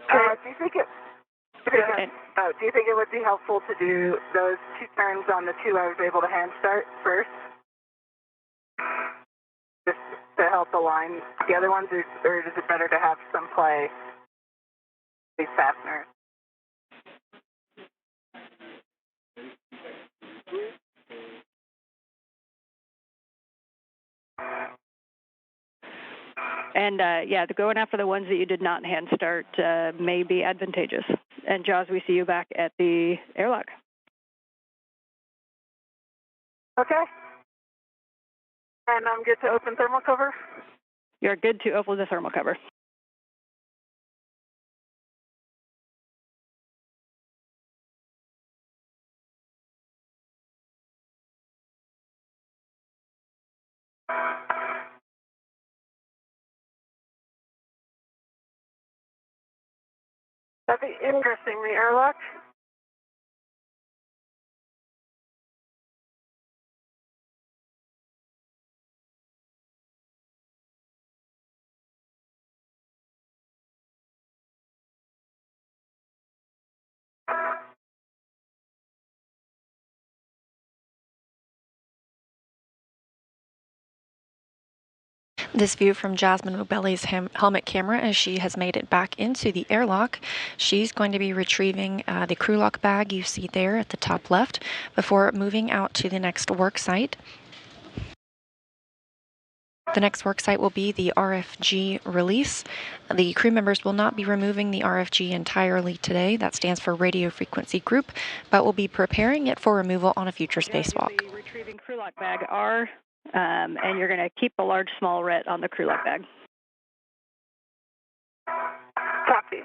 Do you think it? Do you think it would be helpful to do those 2 turns on the 2 I was able to hand start first, just to help align the other ones, or is it better to have some play these fasteners? And yeah, going after the ones that you did not hand start may be advantageous. And Jaws, we see you back at the airlock. Okay. And I'm good to open thermal cover? You're good to open the thermal cover. That'd be interesting, the airlock. This view from Jasmin Moghbeli's helmet camera as she has made it back into the airlock. She's going to be retrieving the crew lock bag you see there at the top left before moving out to the next work site. The next work site will be the RFG release. The crew members will not be removing the RFG entirely today. That stands for Radio Frequency Group, but will be preparing it for removal on a future spacewalk. You'll be retrieving crew lock bag R, and you're going to keep the large small ret on the crew lock bag. Copy.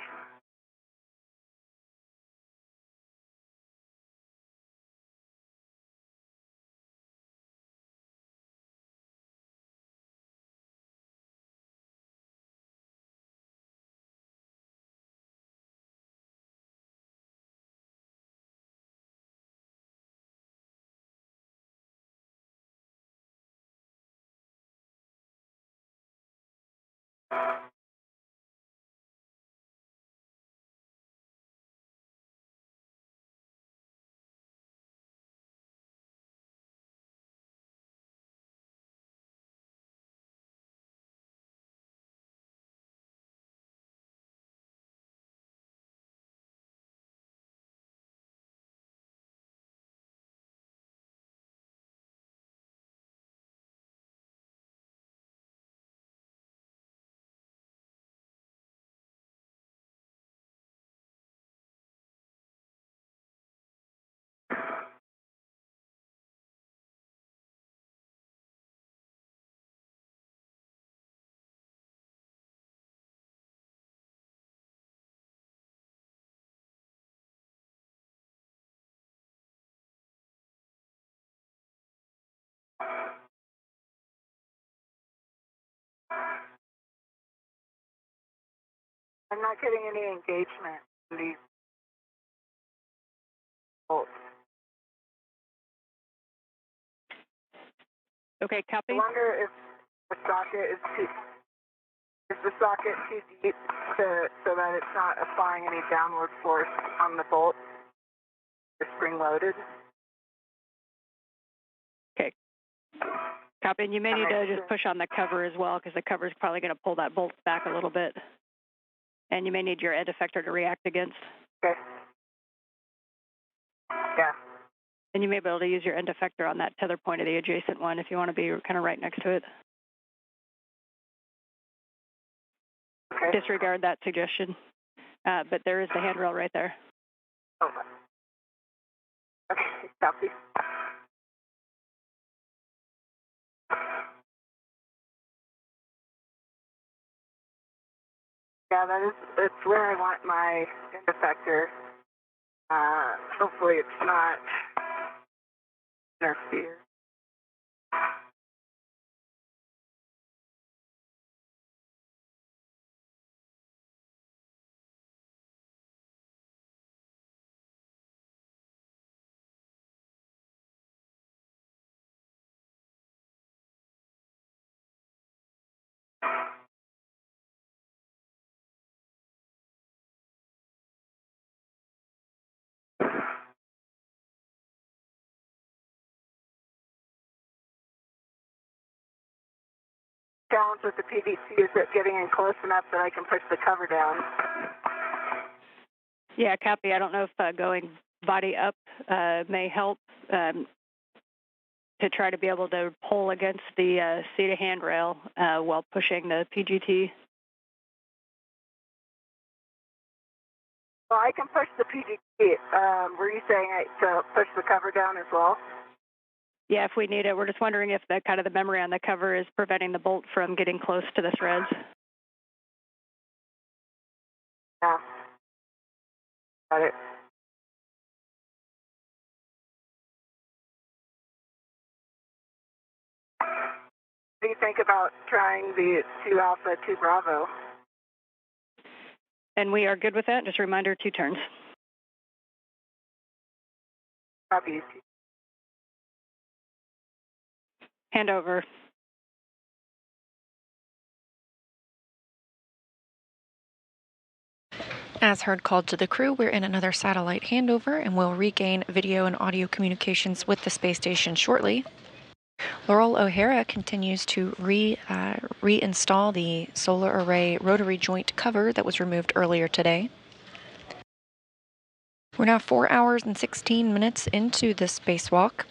I'm not getting any engagement in these bolts. Okay, copy. I wonder if the socket is the socket too deep so that it's not applying any downward force on the bolt? It's spring loaded. Okay. Copy. And you may need to just push on the cover as well, because the cover is probably going to pull that bolt back a little bit. And you may need your end effector to react against. Okay. Yeah. And you may be able to use your end effector on that tether point of the adjacent one if you want to be kind of right next to it. Okay. Disregard that suggestion. But there is the handrail right there. Oh. Okay, copy. Yeah, that's where I want my end effector. Hopefully it's not interfere. Challenge with the PVC is it getting in close enough that I can push the cover down. Yeah, copy. I don't know if going body up may help to try to be able to pull against the seat handrail while pushing the PGT. Well, I can push the PGT. Were you saying to push the cover down as well? Yeah, if we need it. We're just wondering if the kind of the memory on the cover is preventing the bolt from getting close to the threads. Yeah. Got it. What do you think about trying the 2 Alpha, 2 Bravo? And we are good with that. Just a reminder, 2 turns. Copy. Hand over. As Heard called to the crew, we're in another satellite handover and we'll regain video and audio communications with the space station shortly. Loral O'Hara continues to reinstall the solar array rotary joint cover that was removed earlier today. We're now 4 hours and 16 minutes into the spacewalk.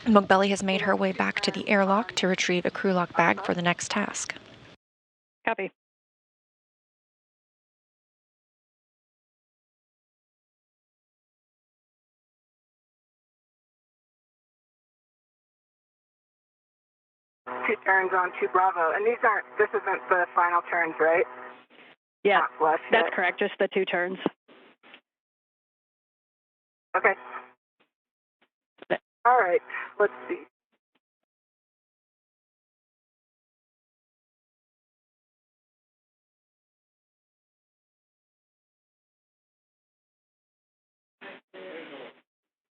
Moghbeli has made her way back to the airlock to retrieve a crew lock bag for the next task. Copy. Two turns on 2 Bravo. And this isn't the final turns, right? Yeah, Not flush that's yet. correct. Just the 2 turns. Okay. All right. Let's see.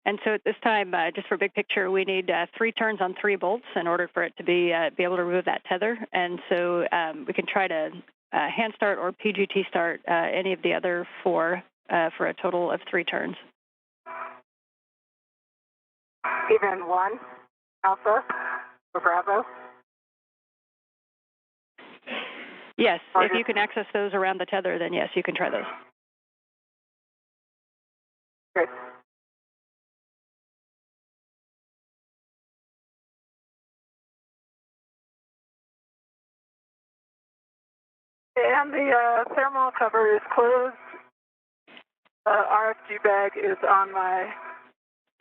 And so at this time, just for big picture, we need 3 turns on 3 bolts in order for it to be able to remove that tether. And so we can try to hand start or PGT start any of the other 4 for a total of 3 turns. Even 1, Alpha, or Bravo? Yes, if you can access those around the tether, then yes, you can try those. Great. And the thermal cover is closed. RFG bag is on my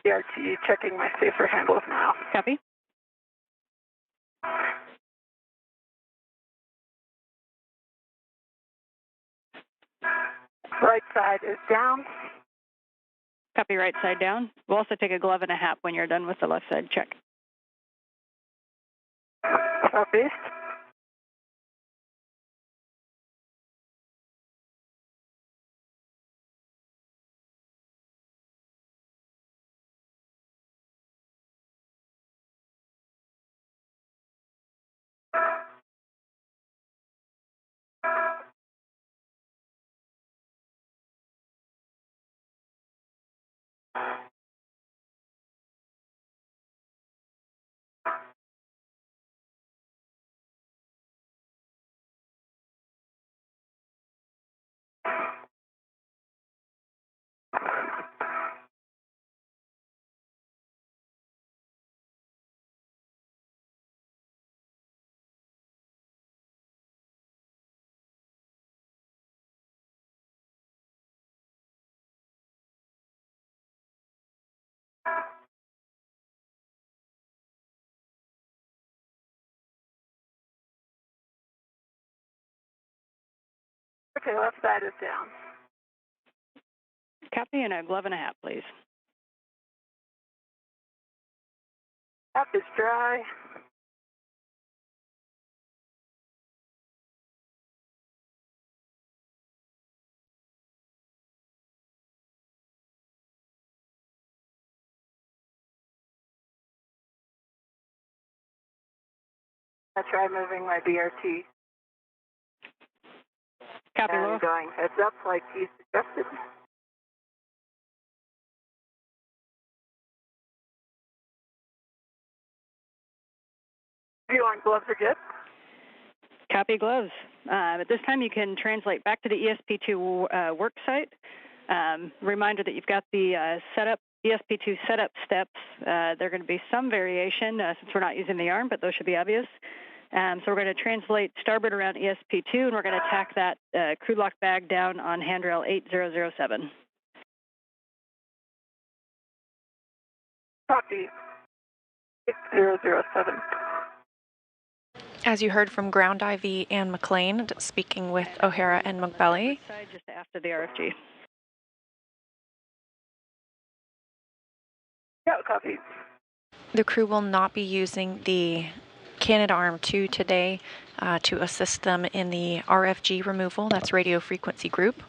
DRT, checking my safer handles now. Copy. Right side is down. Copy, right side down. We'll also take a glove and a hat when you're done with the left side check. Copy. Okay, left side is down. Copy, and a glove and a hat, please. Cap is dry. I try moving my BRT. Copy, And Laurel. going heads up like he suggested. Do you want gloves or good? Copy, gloves. At this time, you can translate back to the ESP2 work site. Reminder that you've got the ESP2 setup steps. There are going to be some variation since we're not using the arm, but those should be obvious. So we're going to translate starboard around ESP2, and we're going to tack that crew lock bag down on handrail 8007. Copy. 8007. As you heard from Ground IV and McLean, speaking with O'Hara and Moghbeli. Just after the RFG. Yeah, copy. The crew will not be using the Canadarm2 today to assist them in the RFG removal. That's radio frequency group.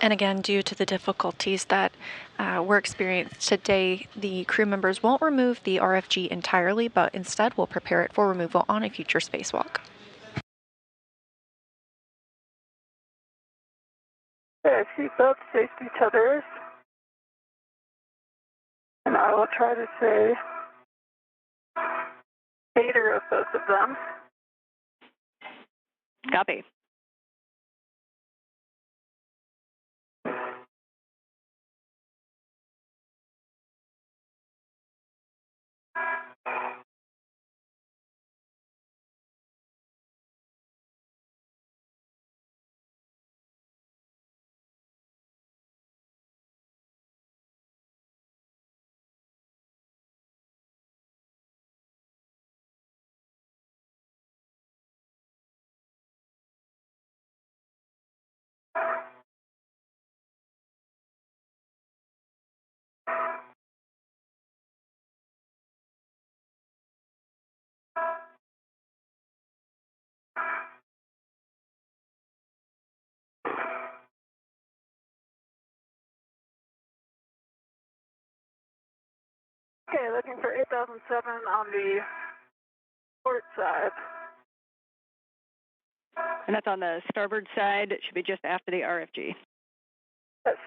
And again, due to the difficulties that were experienced today, the crew members won't remove the RFG entirely, but instead will prepare it for removal on a future spacewalk. Okay, seatbelt, safety tethers. And I will try to say either of both of them. Copy. Okay, looking for 8007 on the port side. And that's on the starboard side. It should be just after the RFG.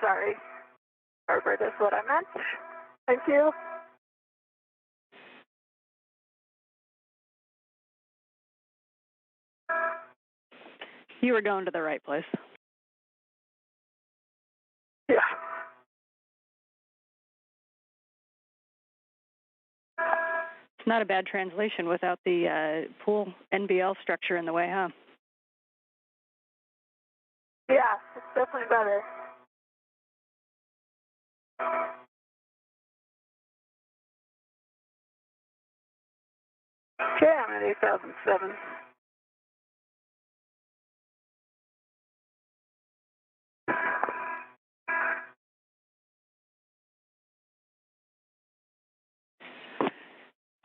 Sorry. Starboard is what I meant. Thank you. You were going to the right place. Yeah. It's not a bad translation without the pool NBL structure in the way, huh? Yeah, it's definitely better. Okay, I'm at 8007.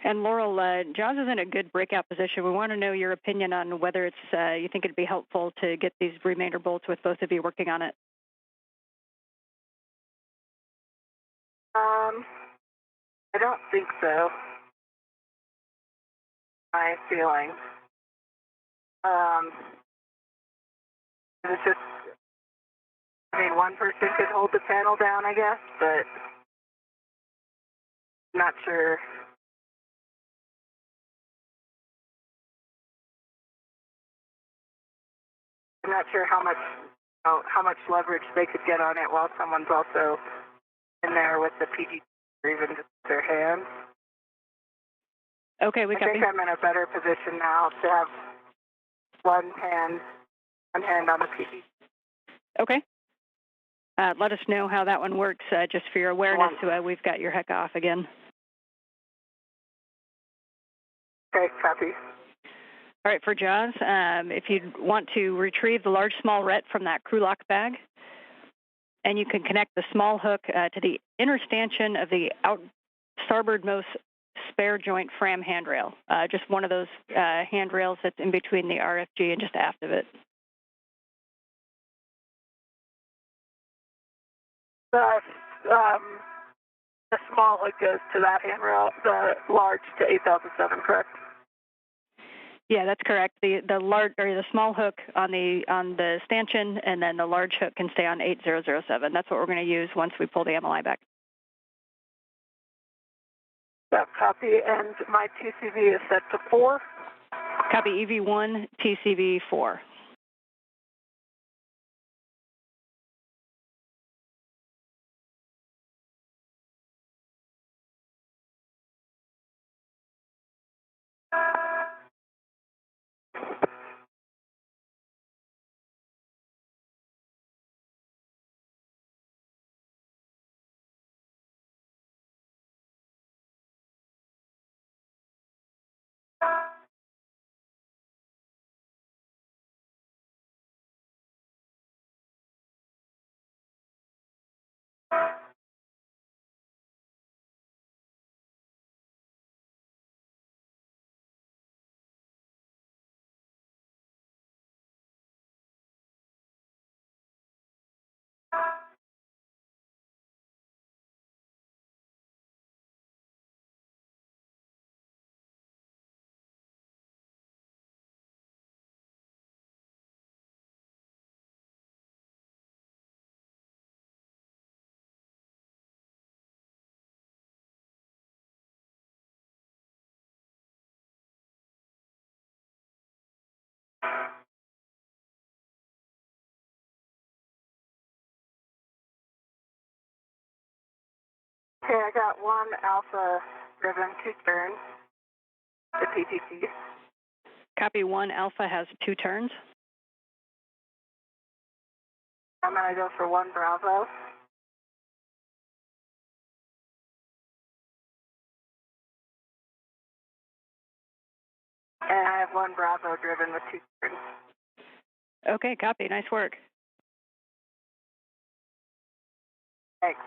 And Loral, Jaws is in a good breakout position. We want to know your opinion on whether it's you think it'd be helpful to get these remainder bolts with both of you working on it. I don't think so. My feeling. It's just, I mean, one person could hold the panel down, I guess, but I'm not sure. I'm not sure how much leverage they could get on it while someone's also in there with the PG or even just their hands. Okay, we I think I'm in a better position now to have one hand on the PG. Okay. Let us know how that one works, just for your awareness. We've got your heck off again. Okay, copy. All right, for Jaws, if you want to retrieve the large small ret from that crew lock bag, and you can connect the small hook to the inner stanchion of the starboardmost spare joint fram handrail, just one of those handrails that's in between the RFG and just aft of it. The small hook goes to that handrail, the large to 8007, correct? Yeah, that's correct. The large or the small hook on the stanchion, and then the large hook can stay on 8007. That's what we're going to use once we pull the MLI back. That copy, and my TCV is set to 4. Copy EV1, TCV 4. Okay, I got 1 alpha driven 2 turns, the PTC. Copy 1 alpha has 2 turns. I'm going to go for 1 bravo. And I have 1 bravo driven with 2 turns. Okay, copy. Nice work. Thanks.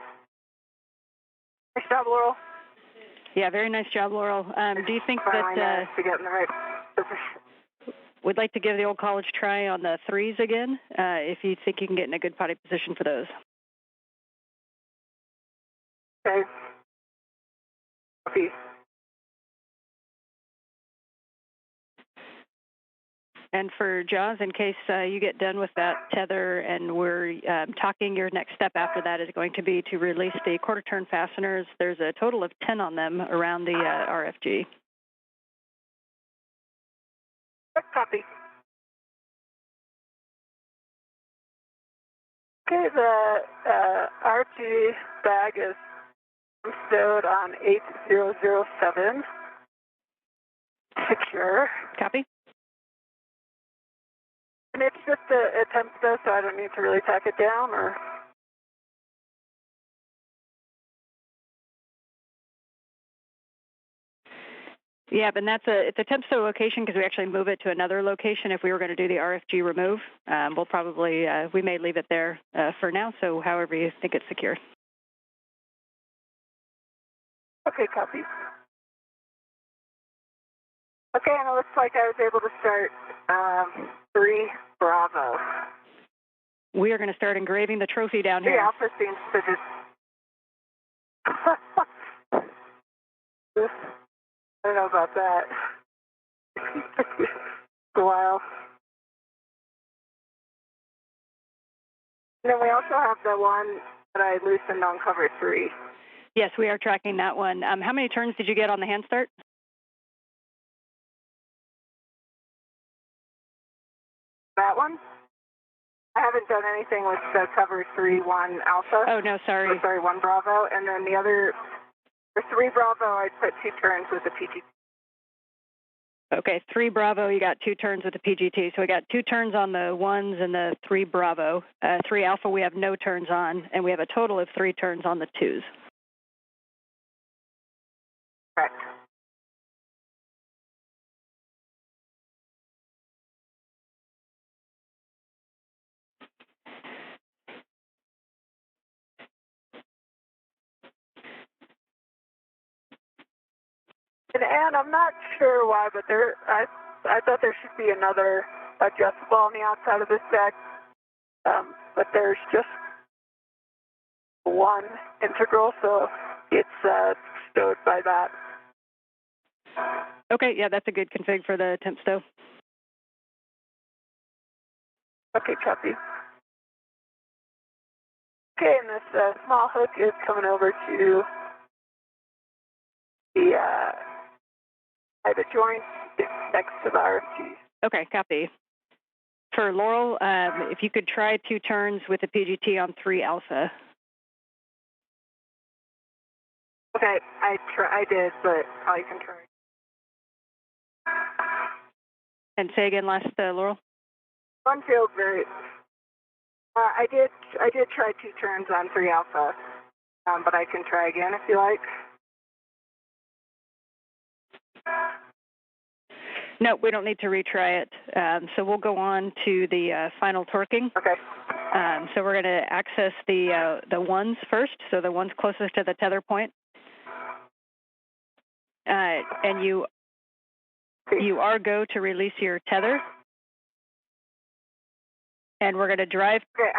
Nice job, Loral. Yeah, very nice job, Loral. Do you think Finally that managed to get in the right position. we'd like to give the old college try on the 3s again, if you think you can get in a good potty position for those? Okay. And for Jaws, in case you get done with that tether and we're talking, your next step after that is going to be to release the quarter turn fasteners. There's a total of 10 on them around the RFG. Copy. Okay, the RG bag is stowed on 8007. Secure. Copy. And it's just a temp stow, so I don't need to really tack it down, or? Yeah, but it's a temp stow location because we actually move it to another location if we were going to do the RFG remove. We'll probably, we may leave it there for now, so however you think it's secure. Okay, copy. Okay, and it looks like I was able to start 3 Bravo. We are going to start engraving the trophy down here. 3 Alpha seems to just... I don't know about that. A while. And then we also have the one that I loosened on cover 3. Yes, we are tracking that one. How many turns did you get on the hand start? That one? I haven't done anything with the cover 3-1 Alpha. Oh, no, sorry. Or, sorry, 1 Bravo. And then the other, for 3 Bravo, I put 2 turns with the PGT. Okay, 3 Bravo, you got 2 turns with the PGT. So we got 2 turns on the 1s and the 3 Bravo. 3 Alpha, we have no turns on, and we have a total of 3 turns on the 2s. Correct. And I'm not sure why, but I thought there should be another adjustable on the outside of this bag, but there's just one integral, so it's stowed by that. Okay, yeah, that's a good config for the temp stow. Okay, copy. Okay, and this small hook is coming over to the the joint next to the RFG. Okay, copy. For Loral, if you could try 2 turns with the PGT on 3 Alpha. Okay, I did, but probably can try. And say again last, Loral? One feels very. I did try 2 turns on 3 Alpha, but I can try again if you like. No, we don't need to retry it. So we'll go on to the final torquing. Okay. So we're going to access the 1s first, so the ones closest to the tether point. And you are go to release your tether. And we're going to drive. Okay,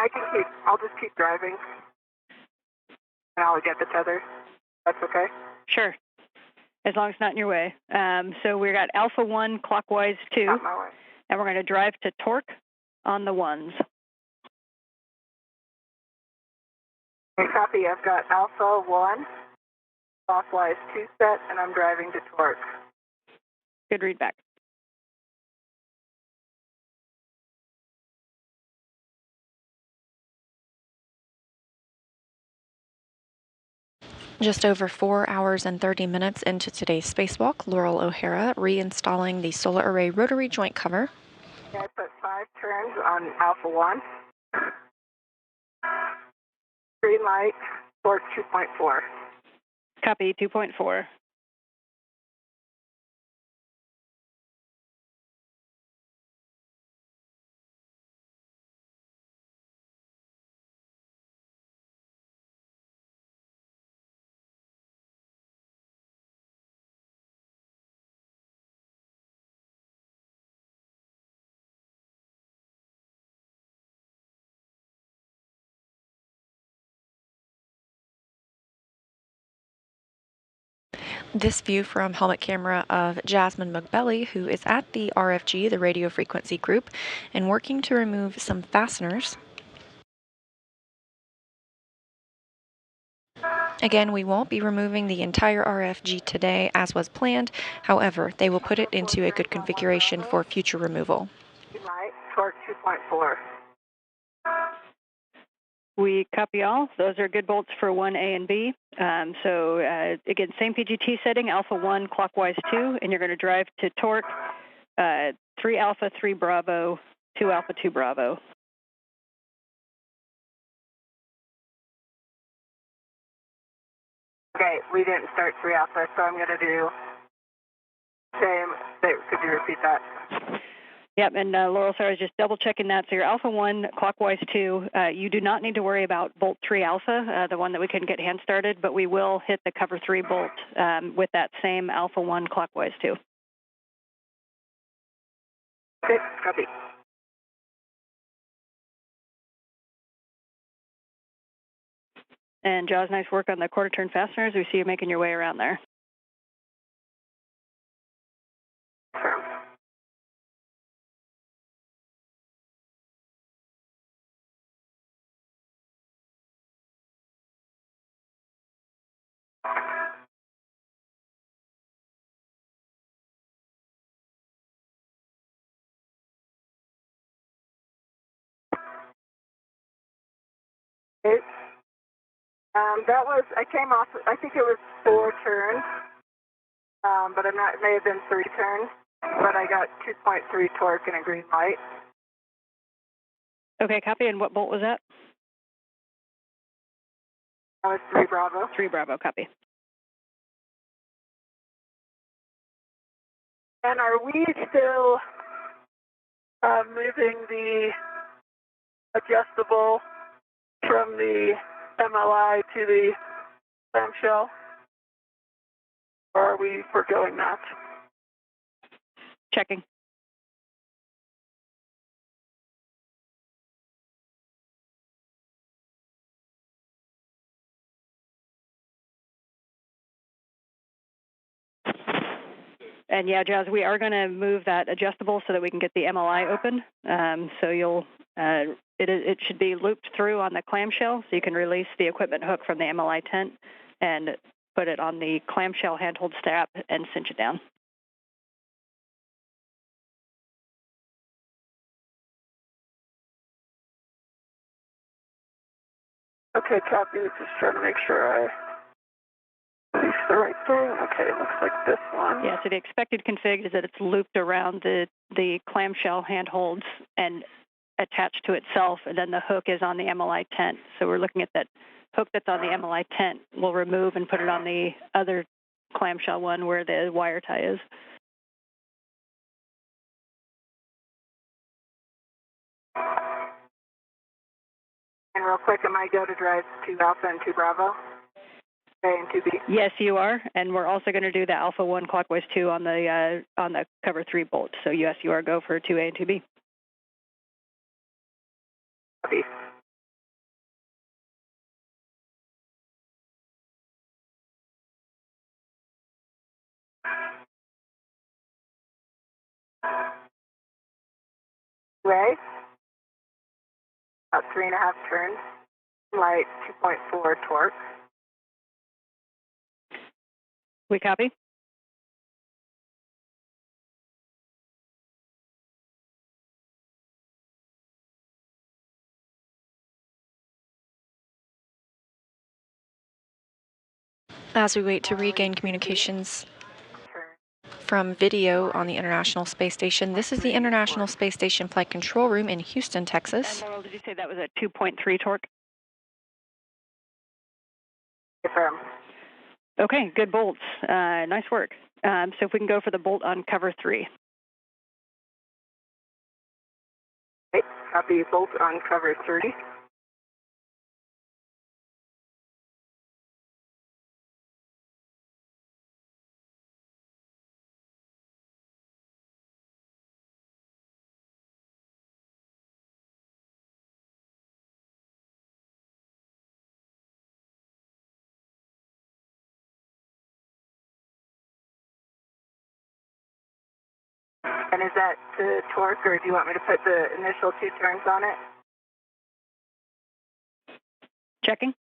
I'll just keep driving. And I'll get the tether. That's okay? Sure. As long as it's not in your way. So we got Alpha 1 clockwise 2. Not my way. And we're going to drive to torque on the 1s. Okay, copy. I've got Alpha 1, clockwise 2 set, and I'm driving to torque. Good read back. Just over 4 hours and 30 minutes into today's spacewalk, Loral O'Hara reinstalling the solar array rotary joint cover. Okay, I put 5 turns on Alpha 1. Green light, torque 2.4. Copy, 2.4. This view from helmet camera of Jasmin Moghbeli, who is at the RFG, the radio frequency group, and working to remove some fasteners. Again, we won't be removing the entire RFG today as was planned. However, they will put it into a good configuration for future removal. Right, torque 2.4. We copy all. Those are good bolts for 1A and B. Again, same PGT setting, alpha 1, clockwise 2, and you're going to drive to torque 3 alpha, 3 bravo, 2 alpha, 2 bravo. Okay, we didn't start 3 alpha, so I'm going to do same. Could you repeat that? Yep, and Loral, sorry, I was just double checking that. So your alpha 1, clockwise 2, you do not need to worry about bolt 3 alpha, the one that we couldn't get hand started, but we will hit the cover 3 bolt with that same alpha 1, clockwise 2. Okay, copy. And Jaws, nice work on the quarter turn fasteners. We see you making your way around there. Okay. I came off, I think it was 4 turns, but it may have been 3 turns, but I got 2.3 torque and a green light. Okay, copy. And what bolt was that? That was 3 bravo. 3 bravo, copy. And are we still moving the adjustable from the MLI to the clamshell? Or are we forgoing that? Checking. And yeah, Jazz, we are going to move that adjustable so that we can get the MLI open. It should be looped through on the clamshell, so you can release the equipment hook from the MLI tent and put it on the clamshell handhold strap and cinch it down. Okay, copy. Just trying to make sure I release the right thing. Okay, it looks like this one. Yeah, so the expected config is that it's looped around the clamshell handholds and attached to itself, and then the hook is on the MLI tent. So we're looking at that hook that's on the MLI tent. We'll remove and put it on the other clamshell one where the wire tie is. And real quick, am I go to drive 2 alpha and 2 bravo? A and 2B? Yes, you are, and we're also going to do the alpha 1 clockwise 2 on the cover 3 bolt. So yes, you are go for 2A and 2B. Copy. Way. About 3.5 turns. Light 2.4 torque. We copy? As we wait to regain communications from video on the International Space Station, this is the International Space Station Flight Control Room in Houston, Texas. And Laurel, did you say that was a 2.3 torque? Confirm. Okay, good bolts. Nice work. So if we can go for the bolt on cover 3. Okay, copy. Bolt on cover 3. And is that the torque, or do you want me to put the initial 2 turns on it? Checking.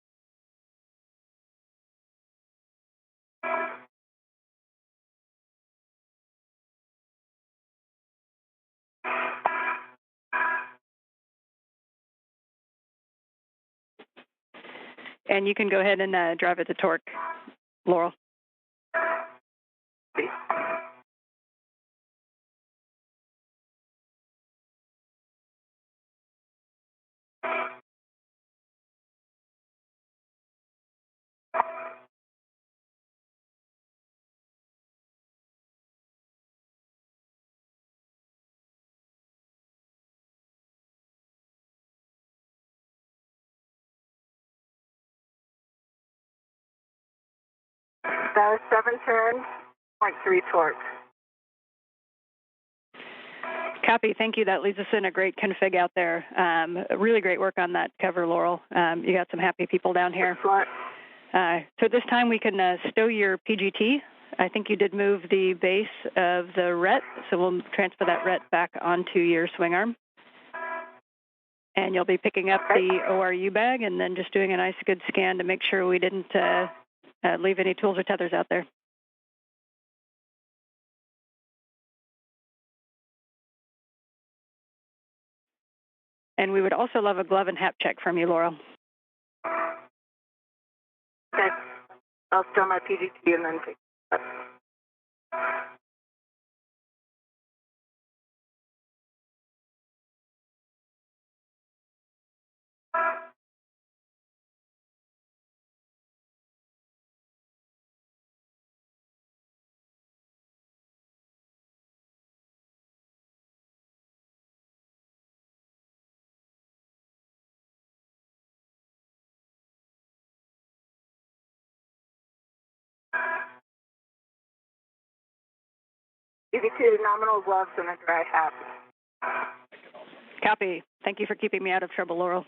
And you can go ahead and drive at the torque, Laurel. That was 7 turns, 0.3 torque. Copy. Thank you. That leads us in a great config out there. Really great work on that cover, Laurel. You got some happy people down here. Excellent. So at this time, we can stow your PGT. I think you did move the base of the RET, so we'll transfer that RET back onto your swing arm. And you'll be picking up the ORU bag and then just doing a nice good scan to make sure we didn't leave any tools or tethers out there. And we would also love a glove and hat check from you, Laurel. Okay. I'll stow my PGT and then take it up. PGT nominal gloves and a dry hat. Copy. Thank you for keeping me out of trouble, Laurel.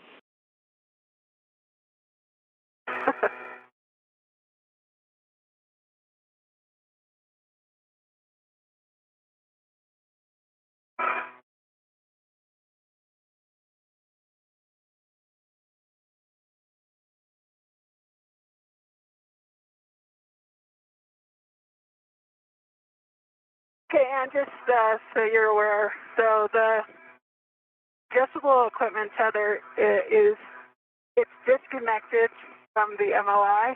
Okay, and just so you're aware, so the adjustable equipment tether it's disconnected from the MOI,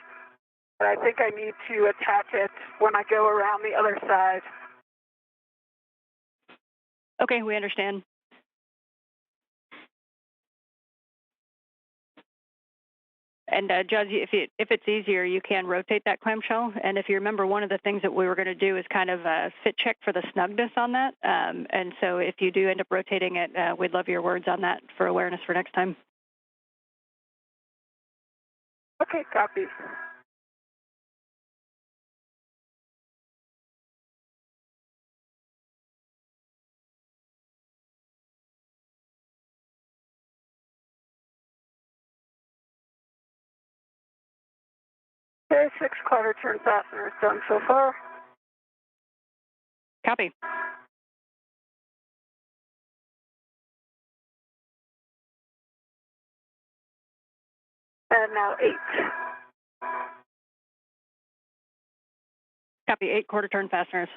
but I think I need to attach it when I go around the other side. Okay, we understand. And Judge, if it's easier, you can rotate that clamshell. And if you remember, one of the things that we were going to do is kind of fit check for the snugness on that. And so if you do end up rotating it, we'd love your words on that for awareness for next time. Okay, copy. Okay, 6 quarter turn fasteners done so far. Copy. And now 8. Copy. 8 quarter turn fasteners.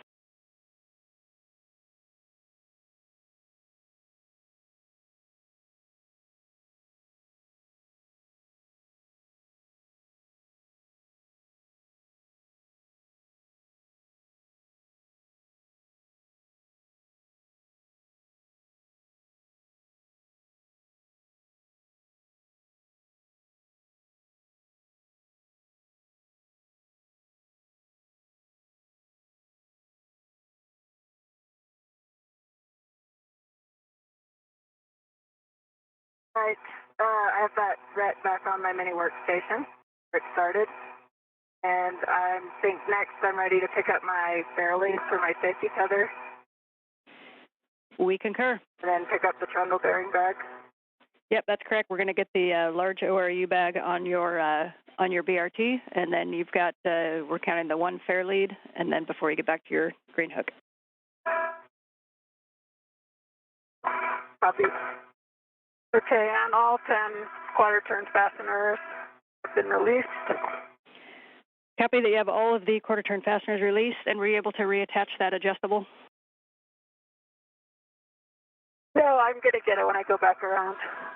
Right, I have that RET back on my mini workstation. It started. And I think next I'm ready to pick up my fairlead for my safety tether. We concur. And then pick up the trundle bearing bag. Yep, that's correct. We're going to get the large ORU bag on your BRT, and then you've got we're counting the 1 fairlead, and then before you get back to your green hook. Copy. Okay, and all 10 quarter-turn fasteners have been released. Copy that you have all of the quarter-turn fasteners released, and were you able to reattach that adjustable? No, I'm going to get it when I go back around.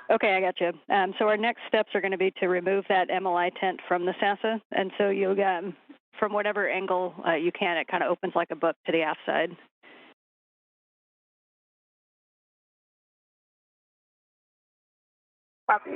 Okay, I got you. So our next steps are going to be to remove that MLI tent from the SASA, and so you'll get, from whatever angle you can, it kind of opens like a book to the aft side. Copy.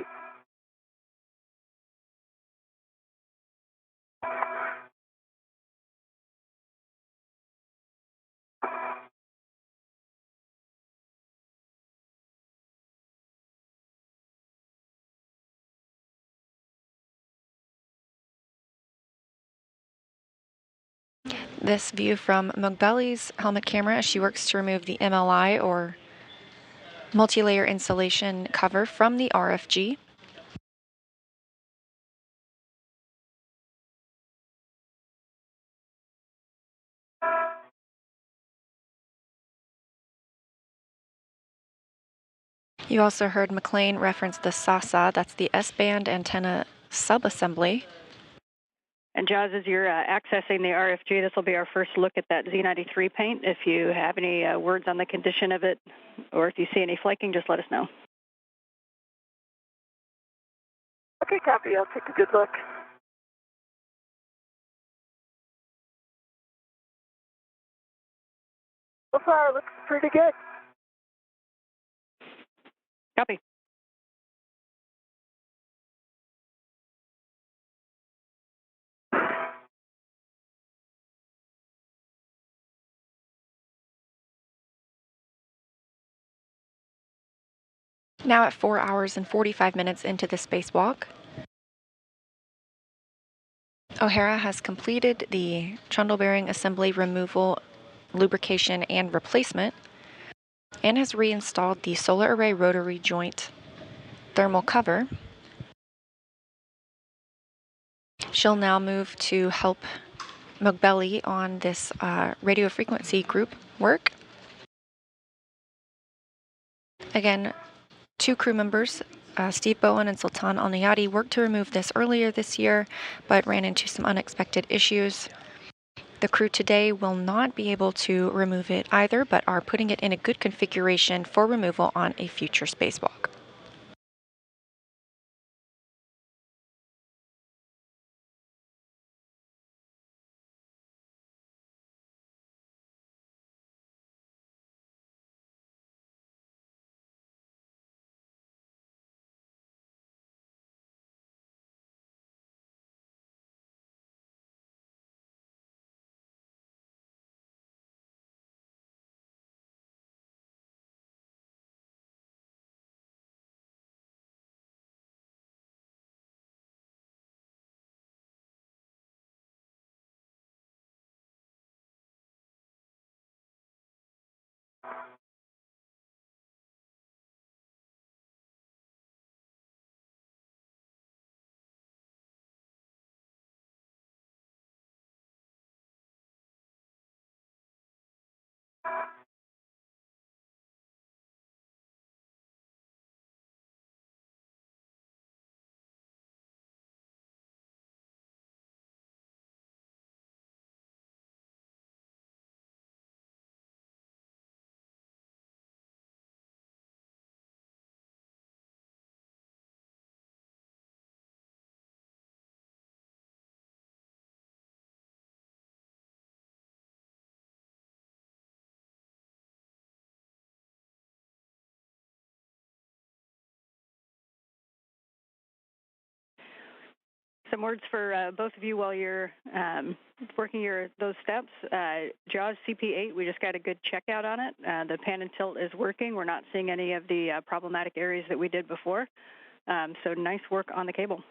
This view from Moghbeli's helmet camera as she works to remove the MLI or multi-layer insulation cover from the RFG. You also heard McLean reference the SASA, that's the S-band antenna subassembly. And Jaws, as you're accessing the RFG, this will be our first look at that Z93 paint. If you have any words on the condition of it, or if you see any flaking, just let us know. Okay, copy. I'll take a good look. So far, it looks pretty good. Copy. Now at 4 hours and 45 minutes into the spacewalk, O'Hara has completed the trundle bearing assembly removal, lubrication, and replacement, and has reinstalled the solar array rotary joint thermal cover. She'll now move to help Moghbeli on this radio frequency group work. Again, 2 crew members, Steve Bowen and Sultan Al-Nayati, worked to remove this earlier this year, but ran into some unexpected issues. The crew today will not be able to remove it either, but are putting it in a good configuration for removal on a future spacewalk. Some words for both of you while you're working those steps. JAWS CP8, we just got a good checkout on it. The pan and tilt is working. We're not seeing any of the problematic areas that we did before. So nice work on the cable.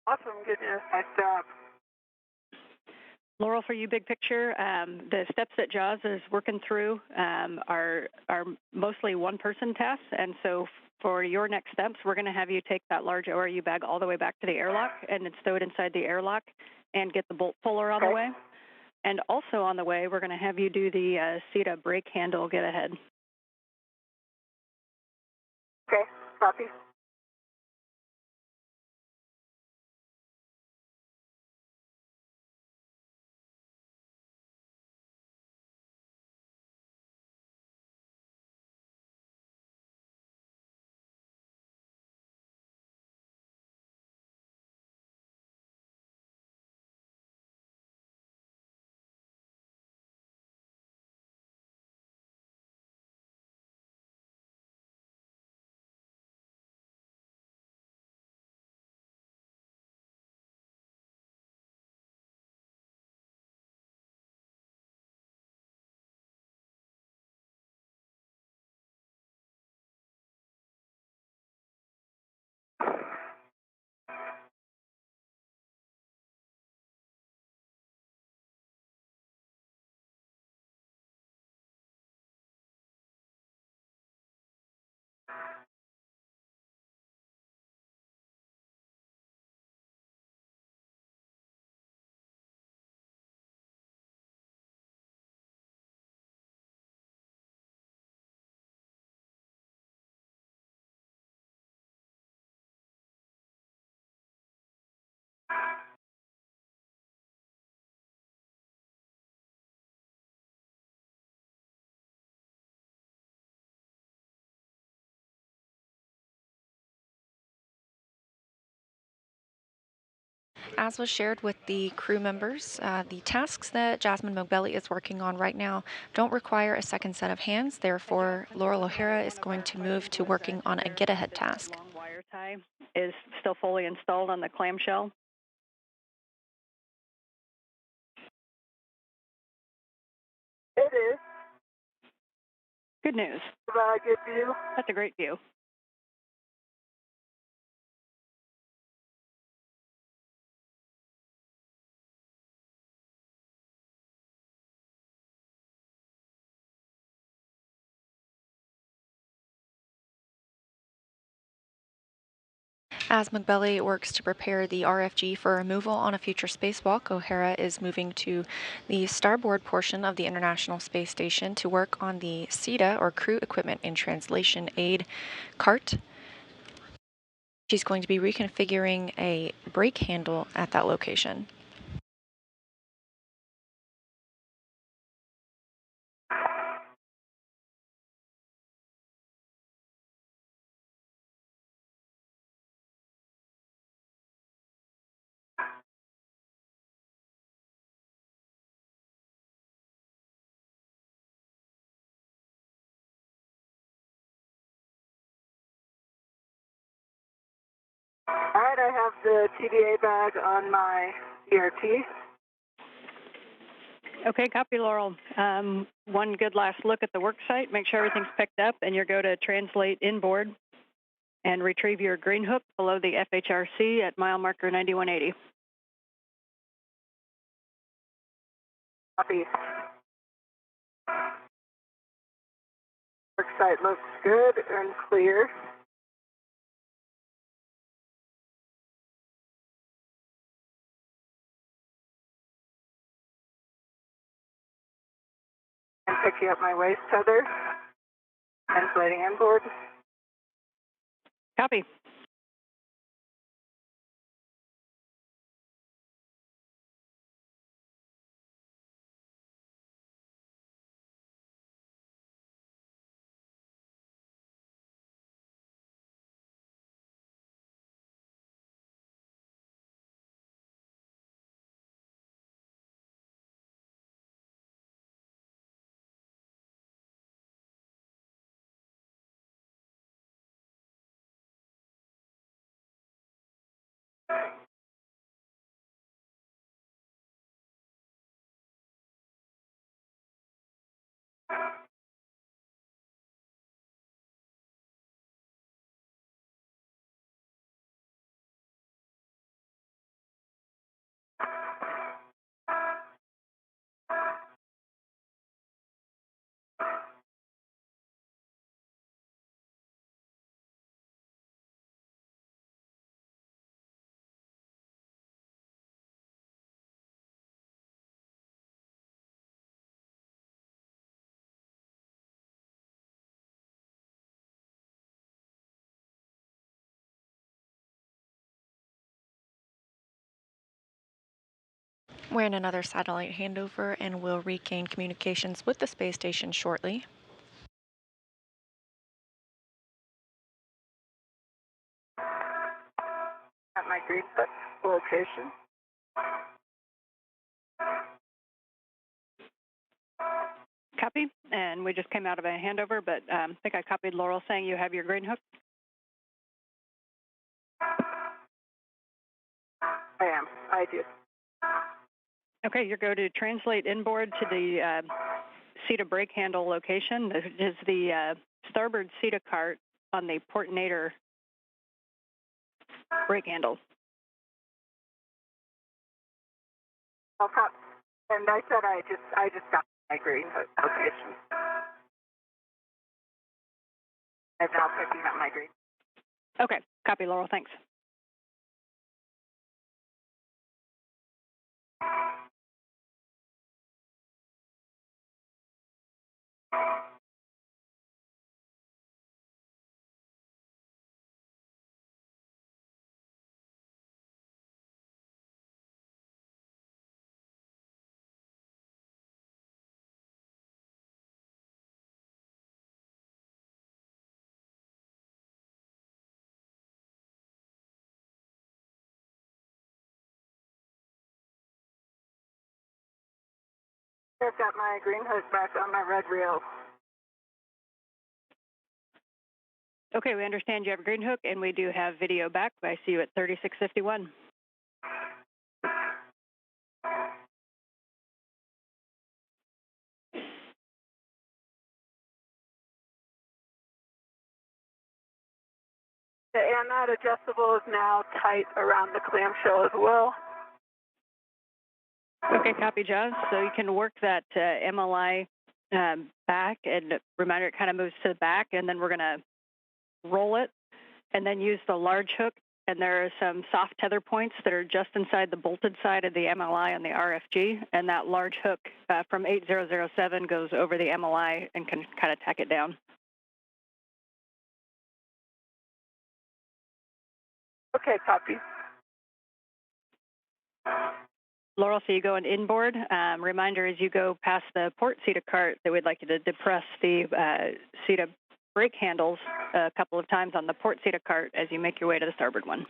Awesome. Good news. Nice job. Loral, for you, big picture, the steps that JAWS is working through are mostly one-person tasks, and so for your next steps, we're going to have you take that large ORU bag all the way back to the airlock and then stow it inside the airlock and get the bolt puller on the way. And also on the way, we're going to have you do the CETA brake handle get ahead. Okay, copy. As was shared with the crew members, the tasks that Jasmin Moghbeli is working on right now don't require a second set of hands. Therefore, Loral O'Hara is going to move to working on a get-ahead task. Long wire tie is still fully installed on the clamshell. It is. Good news. Is that a good view? That's a great view. As Moghbeli works to prepare the RFG for removal on a future spacewalk, O'Hara is moving to the starboard portion of the International Space Station to work on the CETA, or Crew Equipment in Translation Aid, cart. She's going to be reconfiguring a brake handle at that location. All right, I have the TDA bag on my ERT. Okay, copy, Laurel. One good last look at the work site. Make sure everything's picked up, and you'll go to translate inboard and retrieve your green hook below the FHRC at mile marker 9180. Copy. Work site looks good and clear. I'm picking up my waist tether. Translating inboard. Copy. We're in another satellite handover and will regain communications with the space station shortly. At my green location. Copy. And we just came out of a handover, but I think I copied Loral saying you have your green hook. I am. I do. Okay, you're going to translate inboard to the SETA brake handle location. This is the starboard SETA cart on the port nadir brake handle. Okay. And I said I just got my green hook location. I'm now picking up my green. Okay, copy, Loral. Thanks. I've got my green hook back on my red reel. Okay, we understand you have a green hook, and we do have video back. I see you at 3651. And that adjustable is now tight around the clamshell as well. Okay, copy, John. So you can work that MLI back, and reminder, it kind of moves to the back, and then we're going to roll it, and then use the large hook. And there are some soft tether points that are just inside the bolted side of the MLI on the RFG, and that large hook from 8007 goes over the MLI and can kind of tack it down. Okay, copy. Loral, so you go inboard. Reminder, as you go past the port SETA cart, that we'd like you to depress the SETA brake handles a couple of times on the port SETA cart as you make your way to the starboard one.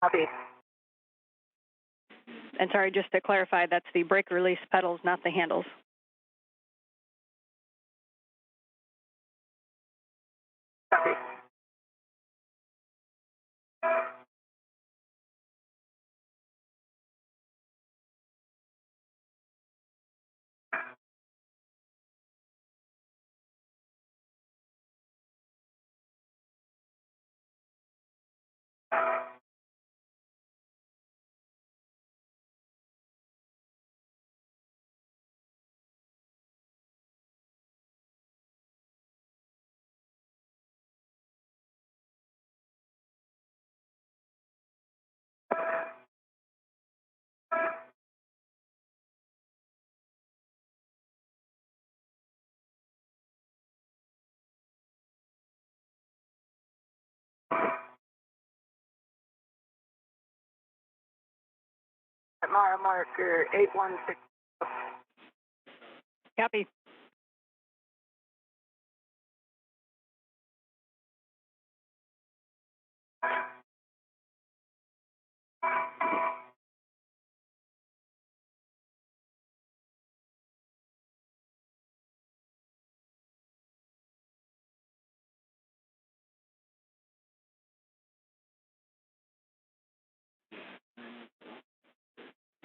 Copy. And sorry, just to clarify, that's the brake release pedals, not the handles. Copy. At Mara marker 816. Copy.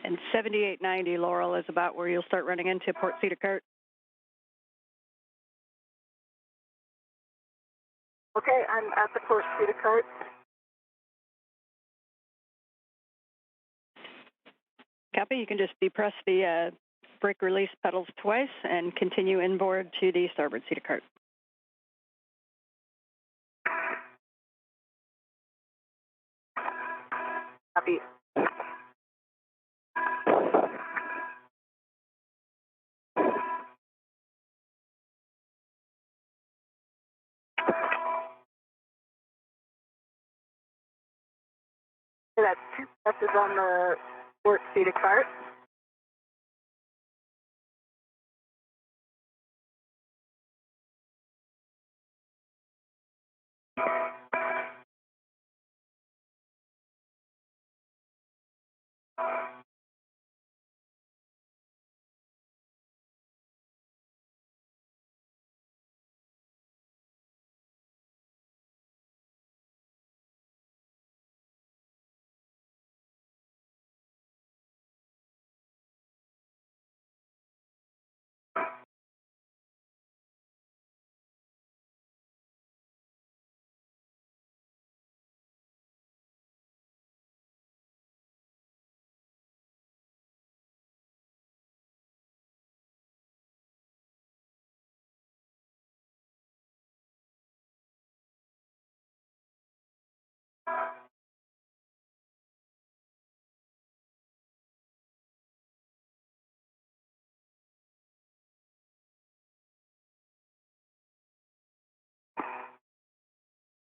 And 7890, Loral, is about where you'll start running into port SETA cart. Okay, I'm at the port SETA cart. Copy. You can just depress the brake release pedals twice and continue inboard to the starboard SETA cart. Copy. That's 2 passes on the port seated cart.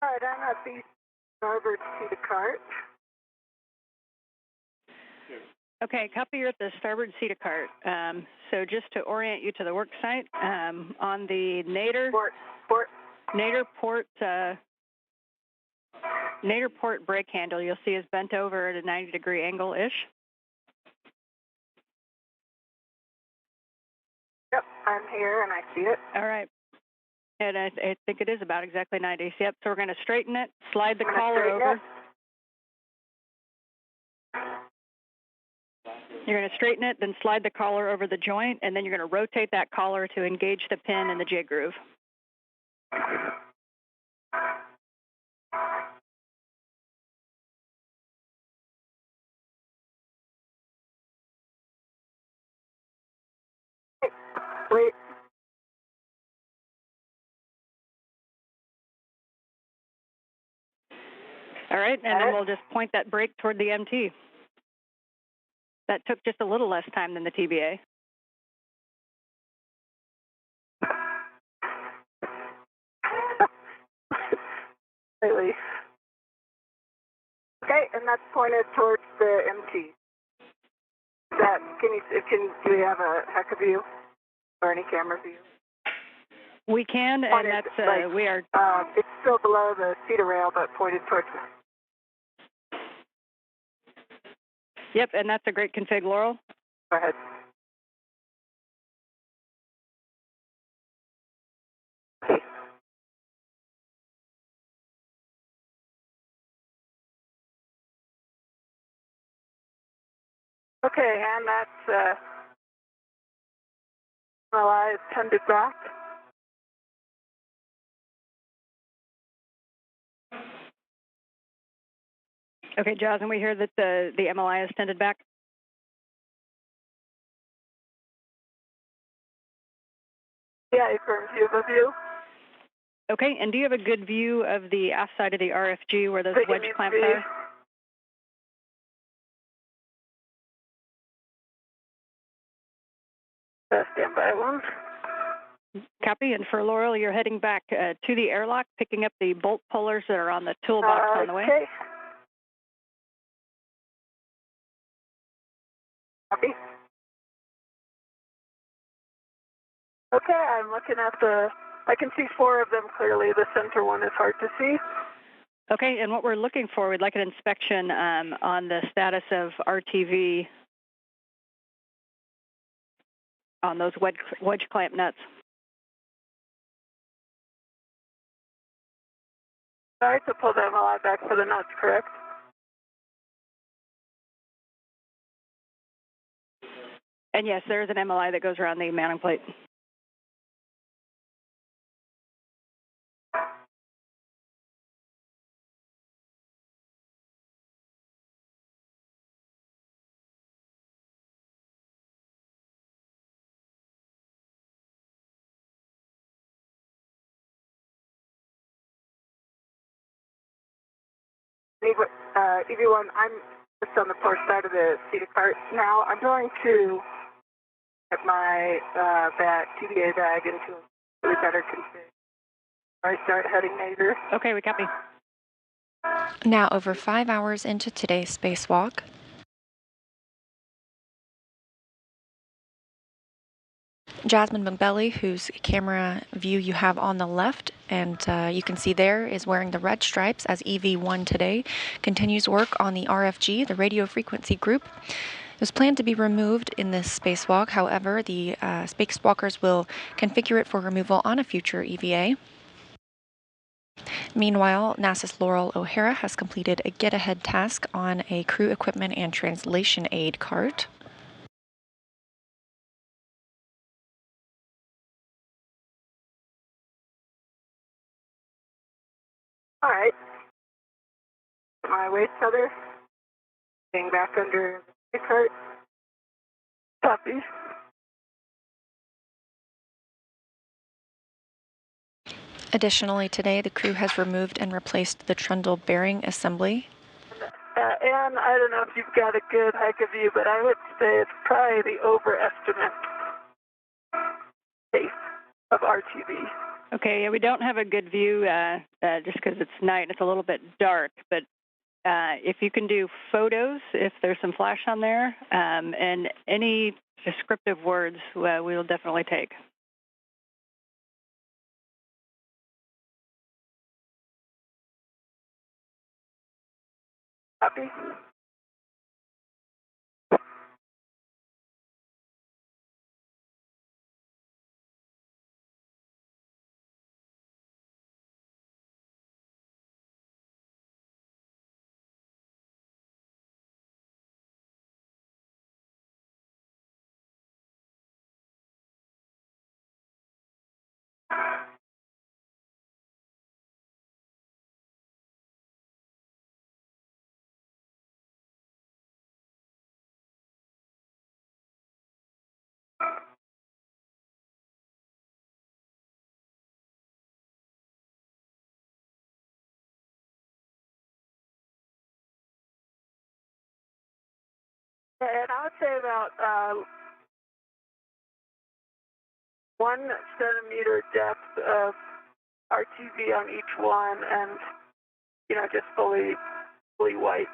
All right, I'm at the starboard seated cart. Okay, copy. You're at the starboard seated cart. So just to orient you to the work site, on the Nader port brake handle, you'll see is bent over at a 90-degree angle-ish. Yep, I'm here and I see it. All right. And I think it is about exactly 90. Yep, so we're going to straighten it, slide the collar over. You're going to straighten it, then slide the collar over the joint, and then you're going to rotate that collar to engage the pin in the jig groove. Wait. All right, and then we'll just point that brake toward the MT. That took just a little less time than the TBA. Really. Okay, and that's pointed towards the MT. Do we have a HECA view or any camera view? We can, and that's, we are... it's still below the cedar rail, but pointed towards it. Yep, and that's a great config, Loral. Go ahead. Okay, and that's MLI tended back. Okay, Jasmin, we hear that the MLI is tended back. Yeah, affirms you have a view. Okay, and do you have a good view of the aft side of the RFG where those wedge clamps are? Stand by one. Copy, and for Loral, you're heading back to the airlock, picking up the bolt pullers that are on the toolbox on the way. Okay. Copy. Okay, I'm looking at I can see 4 of them clearly. The center one is hard to see. Okay, and what we're looking for, we'd like an inspection on the status of RTV on those wedge clamp nuts. All right, so pull the MLI back for the nuts, correct? And yes, there is an MLI that goes around the mounting plate. EV1, I'm just on the port side of the seated cart now. I'm going to get my TBA bag into a better config. All right, start heading Nader. Okay, we copy. Now over 5 hours into today's spacewalk. Jasmin Moghbeli, whose camera view you have on the left, and you can see there, is wearing the red stripes as EV1 today, continues work on the RFG, the radio frequency group. It was planned to be removed in this spacewalk. However, the spacewalkers will configure it for removal on a future EVA. Meanwhile, NASA's Loral O'Hara has completed a get-ahead task on a crew equipment and translation aid cart. All right. My waist tether. Getting back under the cart. Copy. Additionally, today the crew has removed and replaced the trundle bearing assembly. And I don't know if you've got a good Haiku view, but I would say it's probably the overestimate pace of RTV. Okay, yeah, we don't have a good view just because it's night and it's a little bit dark, but if you can do photos, if there's some flash on there, and any descriptive words we'll definitely take. Copy. And I would say about 1 centimeter depth of RTV on each one, and just fully white.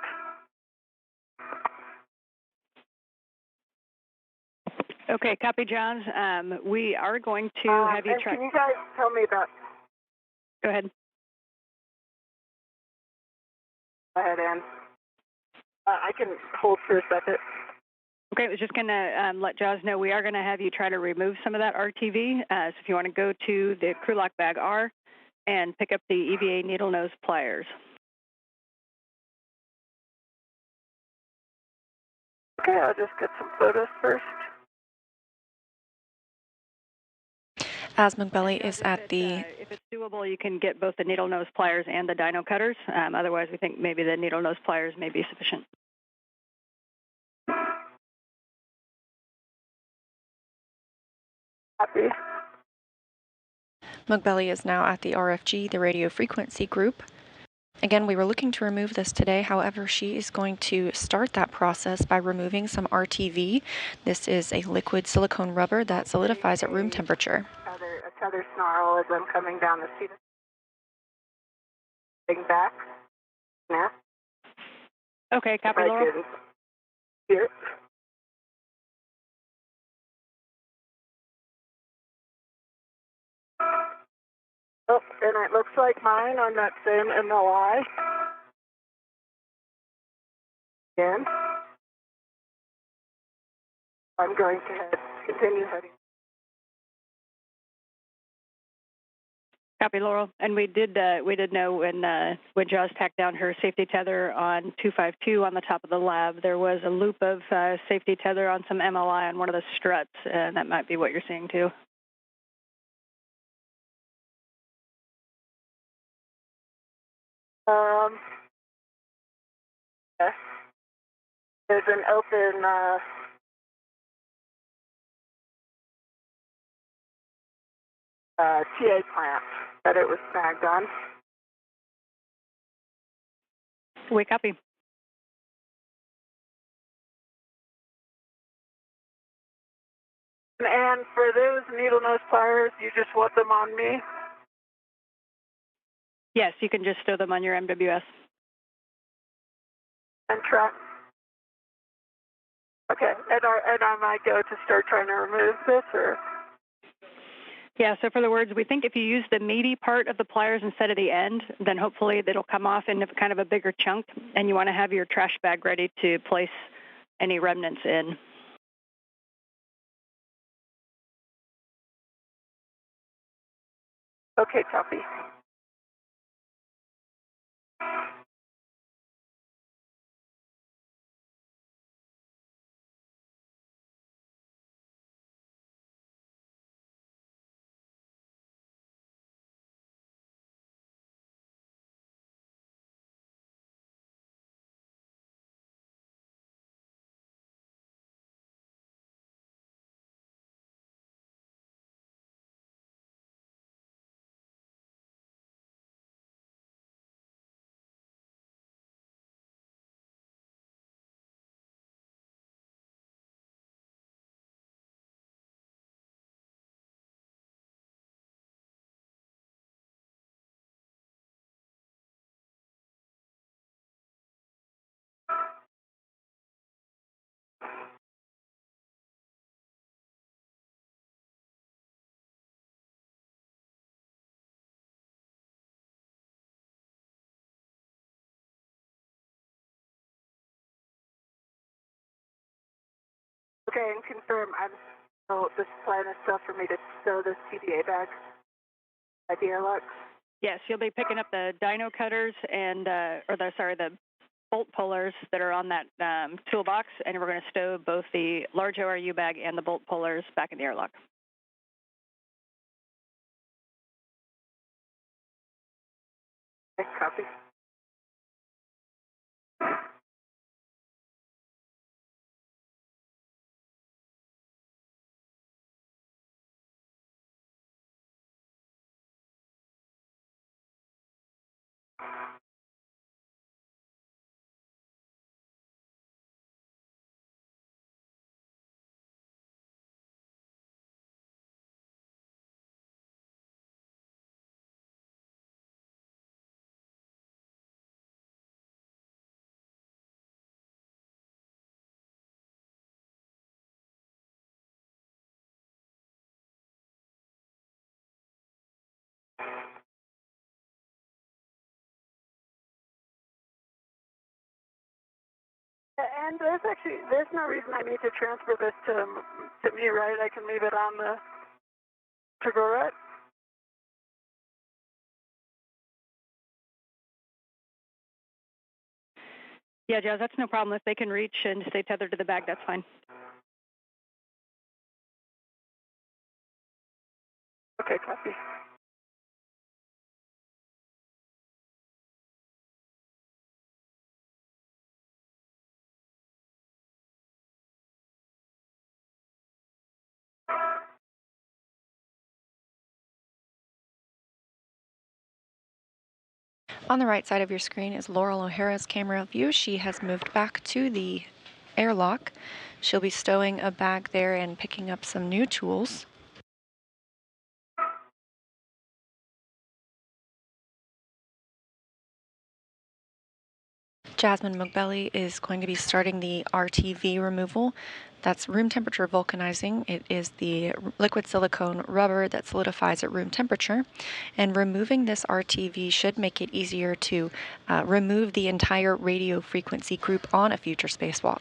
Okay, copy, Johns. We are going to have you try. Can you guys tell me about? Go ahead. Go ahead, Ann. I can hold for a second. Okay, I was just going to let Jaws know we are going to have you try to remove some of that RTV. So if you want to go to the crew lock bag R and pick up the EVA needle nose pliers. Okay, I'll just get some photos first. As Moghbeli is at the... If it's doable, you can get both the needle nose pliers and the dyno cutters. Otherwise, we think maybe the needle nose pliers may be sufficient. Copy. Moghbeli is now at the RFG, the radio frequency group. Again, we were looking to remove this today. However, she is going to start that process by removing some RTV. This is a liquid silicone rubber that solidifies at room temperature. A tether snarl as I'm coming down the seat. Getting back. Now. Okay, copy, Laurel. Here. Oh, and it looks like mine on that same MLI. Again. I'm going to continue heading. Copy, Laurel. And we did know when Jaws tacked down her safety tether on 252 on the top of the lab, there was a loop of safety tether on some MLI on one of the struts, and that might be what you're seeing too. Yes. There's an open TA clamp that it was snagged on. We copy. And for those needle nose pliers, you just want them on me? Yes, you can just stow them on your MWS. And track. Okay, and I might go to start trying to remove this, or? Yeah, so for the words, we think if you use the meaty part of the pliers instead of the end, then hopefully it'll come off in kind of a bigger chunk, and you want to have your trash bag ready to place any remnants in. Okay, copy. Okay, and confirm so this plan is still for me to sew this TDA bag at the airlock? Yes, you'll be picking up the dyno cutters and, the bolt pullers that are on that toolbox, and we're going to stow both the large ORU bag and the bolt pullers back in the airlock. Okay, copy. And there's no reason I need to transfer this to me, right? I can leave it on the cigarette. Yeah, Jazz, that's no problem. If they can reach and stay tethered to the bag, that's fine. Okay, copy. On the right side of your screen is Loral O'Hara's camera view. She has moved back to the airlock. She'll be stowing a bag there and picking up some new tools. Jasmin Moghbeli is going to be starting the RTV removal. That's room temperature vulcanizing. It is the liquid silicone rubber that solidifies at room temperature. And removing this RTV should make it easier to remove the entire radio frequency group on a future spacewalk.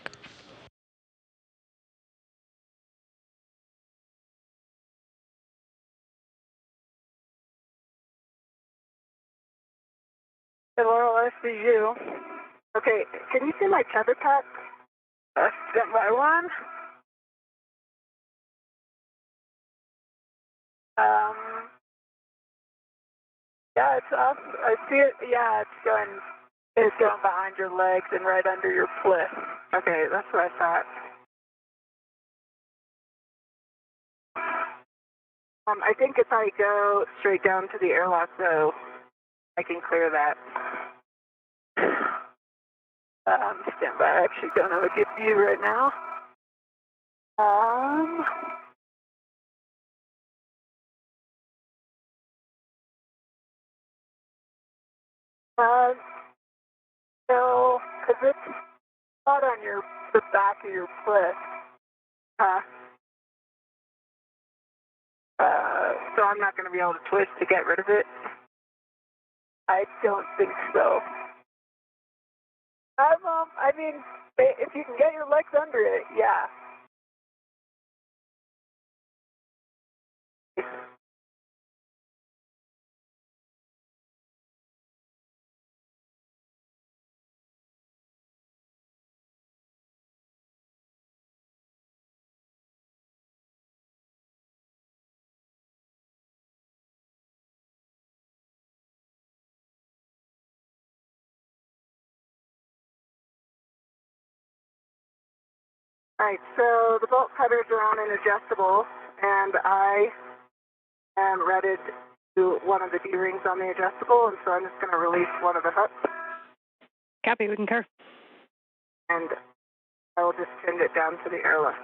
Hey, Laurel, I see you. Okay, can you see my tether pack? Standby one. Yeah, it's up. I see it. Yeah, it's going behind your legs and right under your foot. Okay, that's what I thought. I think if I go straight down to the airlock, though, I can clear that. Stand by. I actually don't have a good view right now. No, because Not on the back of your foot. So I'm not going to be able to twist to get rid of it. I don't think so. I mean, if you can get your legs under it, yeah. All right, so the bolt cutters are on and adjustable, and I am ready to do one of the D-rings on the adjustable, and so I'm just going to release one of the hooks. Copy, we concur. And I will just send it down to the airlift.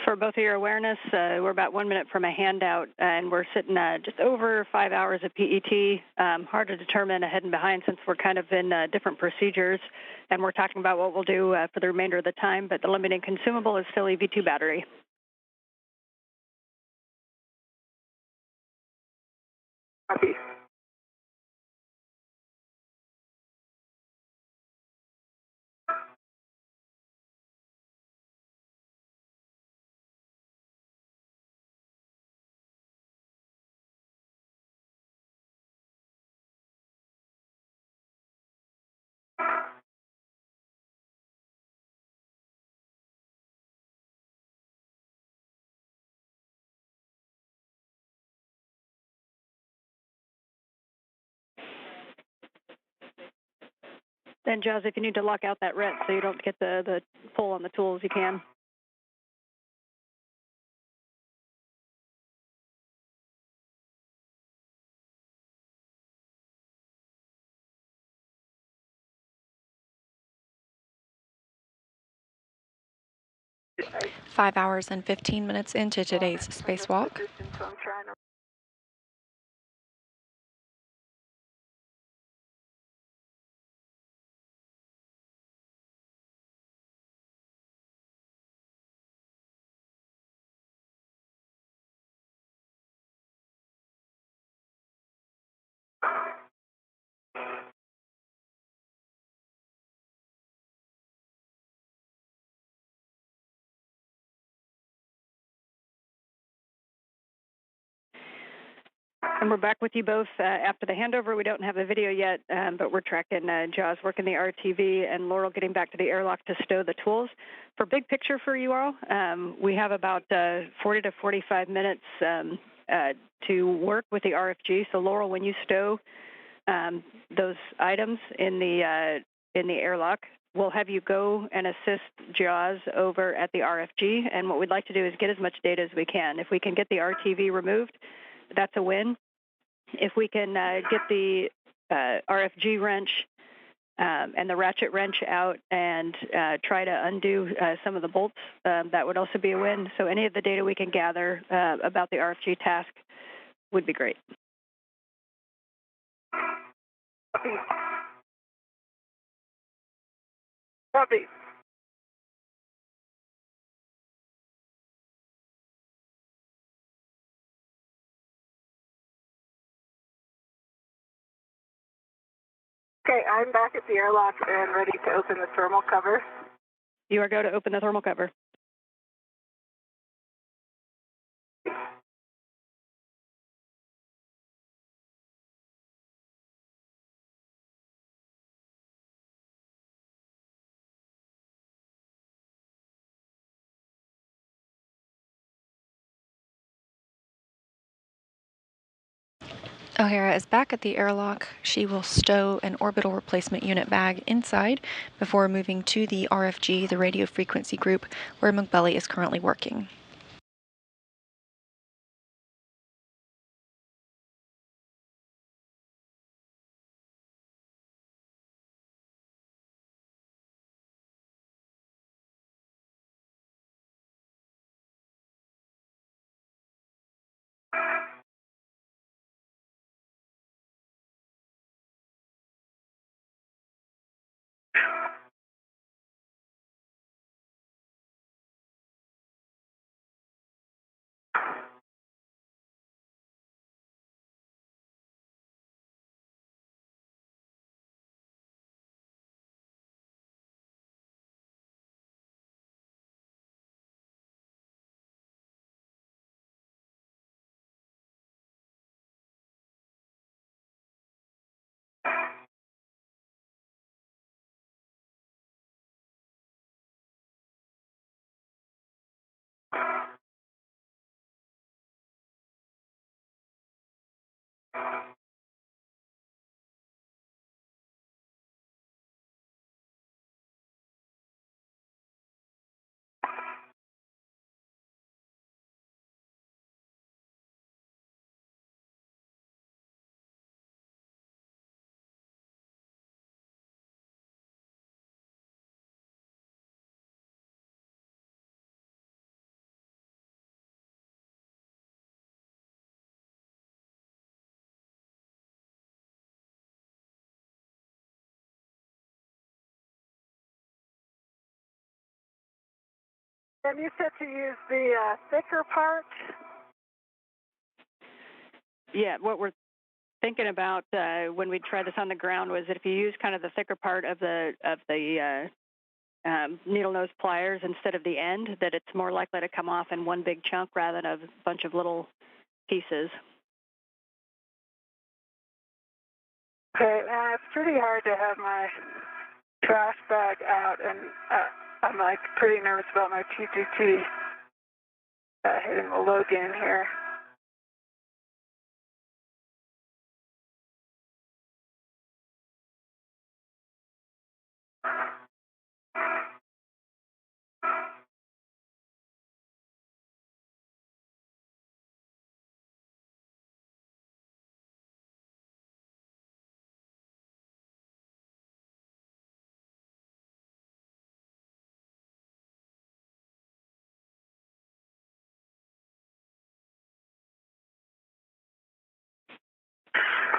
For both of your awareness, we're about 1 minute from a handout, and we're sitting just over 5 hours of PET. Hard to determine ahead and behind since we're kind of in different procedures, and we're talking about what we'll do for the remainder of the time, but the limiting consumable is still EV2 battery. Copy. Then, Jazz, if you need to lock out that wrench so you don't get the pull on the tools, you can. I 5 hours and 15 minutes into today's spacewalk. So I'm trying to. And we're back with you both after the handover. We don't have a video yet, but we're tracking Jaws working the RTV and Laurel getting back to the airlock to stow the tools. For big picture for you all, we have about 40 to 45 minutes to work with the RFG. So Laurel, when you stow those items in the airlock, we'll have you go and assist Jaws over at the RFG. And what we'd like to do is get as much data as we can. If we can get the RTV removed, that's a win. If we can get the RFG wrench and the ratchet wrench out and try to undo some of the bolts, that would also be a win. So any of the data we can gather about the RFG task would be great. Copy. Copy. Okay, I'm back at the airlock and ready to open the thermal cover. You are go to open the thermal cover. O'Hara is back at the airlock. She will stow an orbital replacement unit bag inside before moving to the RFG, the radio frequency group, where Moghbeli is currently working. And you said to use the thicker part? Yeah, what we're thinking about when we tried this on the ground was that if you use kind of the thicker part of the needle nose pliers instead of the end, that it's more likely to come off in one big chunk rather than a bunch of little pieces. Okay, it's pretty hard to have my trash bag out, and I'm like pretty nervous about my PGT hitting the low gain here.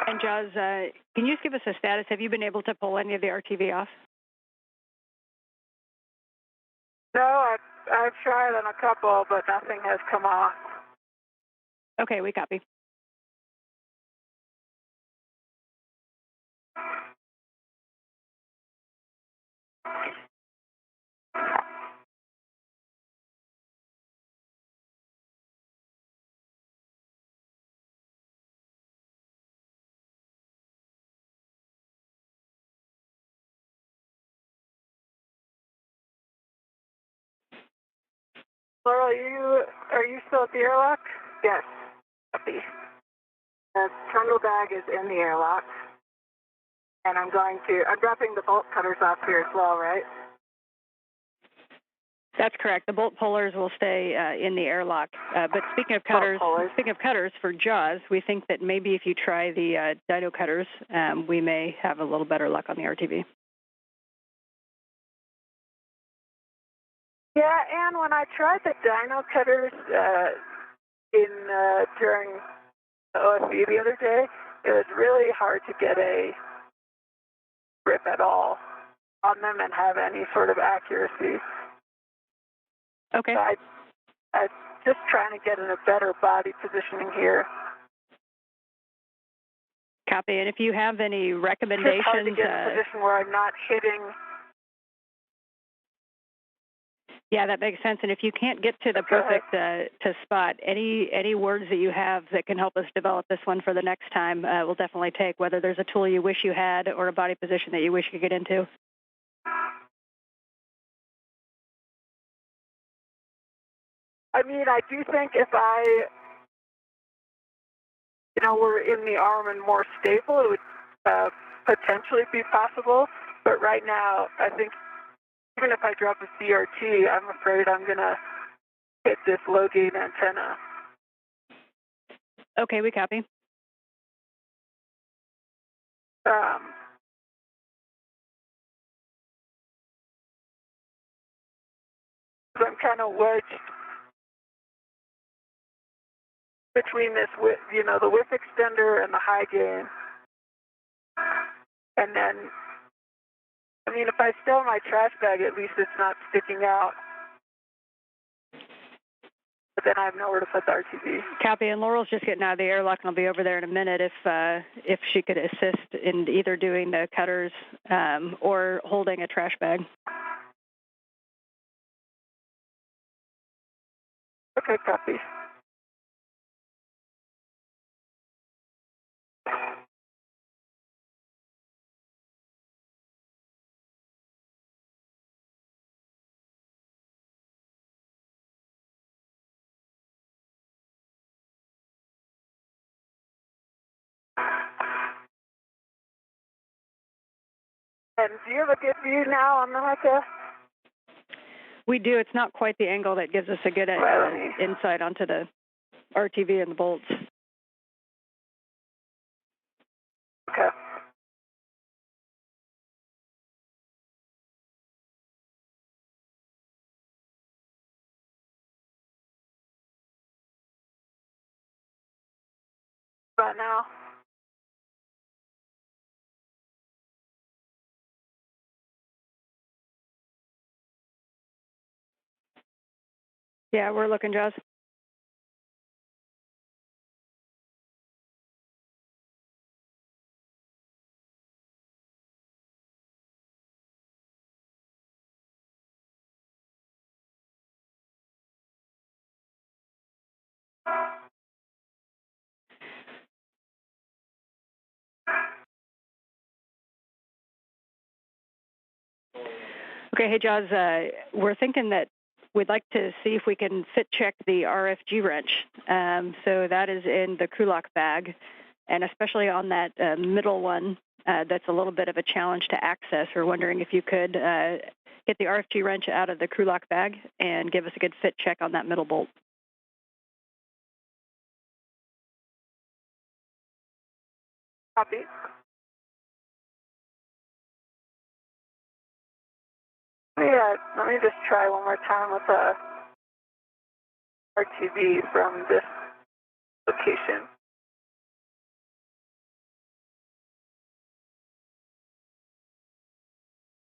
And Jaws, can you just give us a status? Have you been able to pull any of the RTV off? No, I've tried on a couple, but nothing has come off. Okay, we copy. Loral, are you still at the airlock? Yes. Copy. The trundle bag is in the airlock, and I'm dropping the bolt cutters off here as well, right? That's correct. The bolt pullers will stay in the airlock. But speaking of cutters for Jaws, we think that maybe if you try the dyno cutters, we may have a little better luck on the RTV. Yeah, and when I tried the dyno cutters during the OSV the other day, it was really hard to get a grip at all on them and have any sort of accuracy. Okay. So I'm just trying to get in a better body positioning here. Copy. And if you have any recommendations, it's hard to get in a position where I'm not hitting. Yeah, that makes sense. And if you can't get to the perfect to spot, any words that you have that can help us develop this one for the next time, we'll definitely take, whether there's a tool you wish you had or a body position that you wish you could get into. I mean, I do think if were in the arm and more stable, it would potentially be possible. But right now, I think even if I drop a CRT, I'm afraid I'm going to hit this low gain antenna. Okay, we copy. I'm kind of wedged between this, the whiff extender and the high gain. And then, I mean, if I stow my trash bag, at least it's not sticking out. But then I have nowhere to put the RTV. Copy. And Laurel's just getting out of the airlock, and I'll be over there in a minute if she could assist in either doing the cutters or holding a trash bag. Okay, copy. And do you have a good view now on the Hara? We do. It's not quite the angle that gives us a good insight onto the RTV and the bolts. Okay. Right now. Yeah, we're looking, Jaws. Okay, hey, Jaws, we're thinking that we'd like to see if we can fit check the RFG wrench. So that is in the crew lock bag, and especially on that middle one, that's a little bit of a challenge to access. We're wondering if you could get the RFG wrench out of the crew lock bag and give us a good fit check on that middle bolt. Copy. Let me just try one more time with a RTV from this location.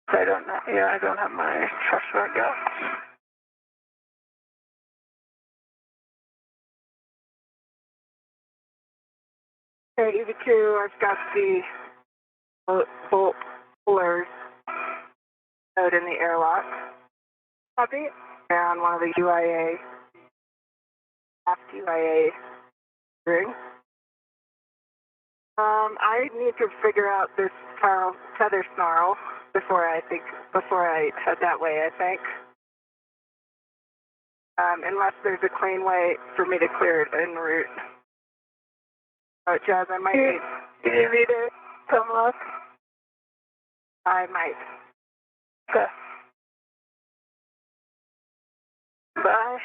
I don't know. Yeah, I don't have my truss rod out. Okay, EV2, I've got the bolt pullers out in the airlock. Copy. And one of the UIA, aft UIA ring. I need to figure out this tether snarl before I head that way, I think. Unless there's a clean way for me to clear it en route. Jazz, I might need. Do you need to come look? I might. Okay. Bye.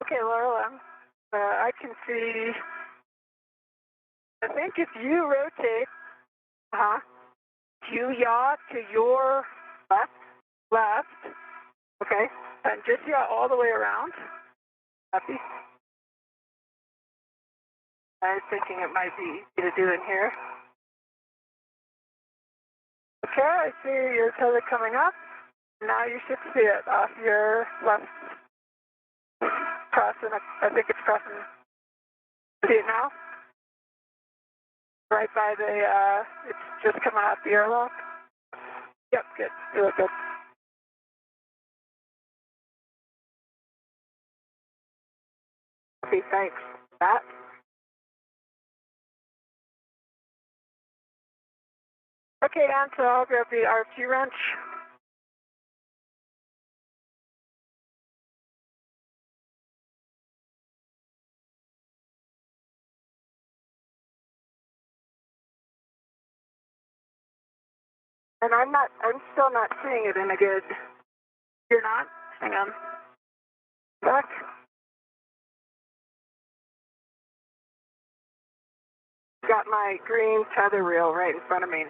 Okay, Loral, I can see. I think if you rotate, you yaw to your left, okay, and just yaw all the way around. Copy. I was thinking it might be easy to do in here. Okay, I see your tether coming up. Now you should see it off your left. Crossing, I think it's crossing. See it now? Right by the, it's just coming out the airlock. Yep, good. You look good. Okay, thanks. That. Okay, Dan, so I'll grab the RFG wrench. And I'm still not seeing it in a good, you're not? Hang on. Back. Got my green tether reel right in front of me.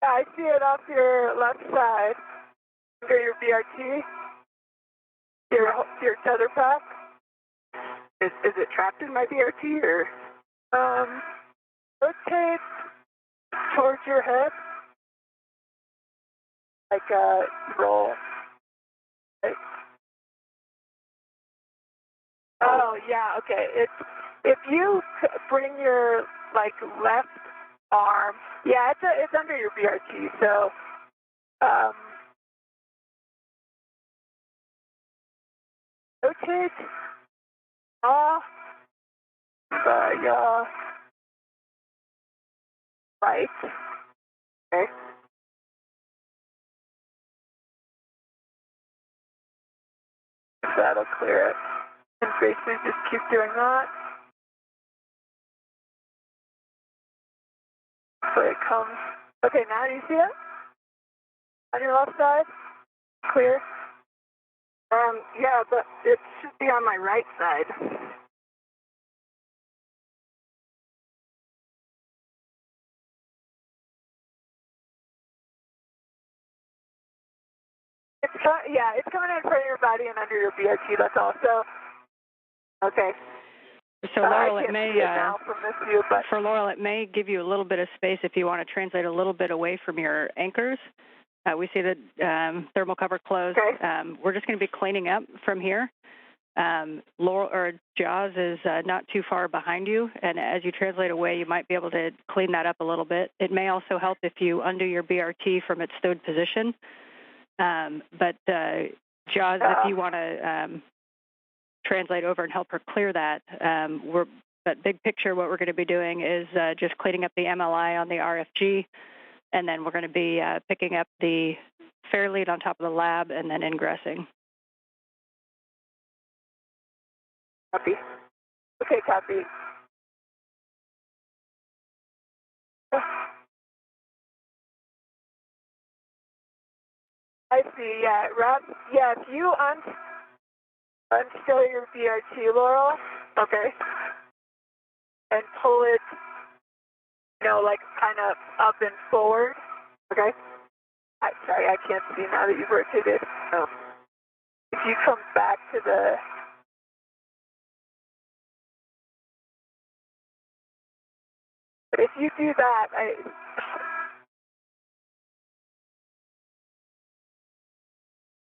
Yeah, I see it off your left side, under your BRT, your tether pack. Is it trapped in my BRT or? Rotate towards your head, like a roll. Right? Oh yeah, okay. If you bring your left arm, yeah, it's under your BRT. So, rotate off, right. Okay. That'll clear it. And basically just keep doing that. So it comes. Okay, now do you see it? On your left side? Clear? Yeah, but it should be on my right side. It's coming in front of your body and under your BRT, that's all. So, okay. So Loral, it may now from this view, but for Loral, it may give you a little bit of space if you want to translate a little bit away from your anchors. We see the thermal cover closed. Okay. We're just going to be cleaning up from here. Loral or Jaws is not too far behind you, and as you translate away, you might be able to clean that up a little bit. It may also help if you undo your BRT from its stowed position. But Jaws, if you want to translate over and help her clear that, but big picture, what we're going to be doing is just cleaning up the MLI on the RFG, and then we're going to be picking up the fare lead on top of the lab and then ingressing. Copy. Okay, copy. I see, yeah. If you unstill your BRT, Loral, okay, and pull it, like kind of up and forward, okay? Sorry, I can't see now that you've rotated. Oh. If you come back to the... If you do that,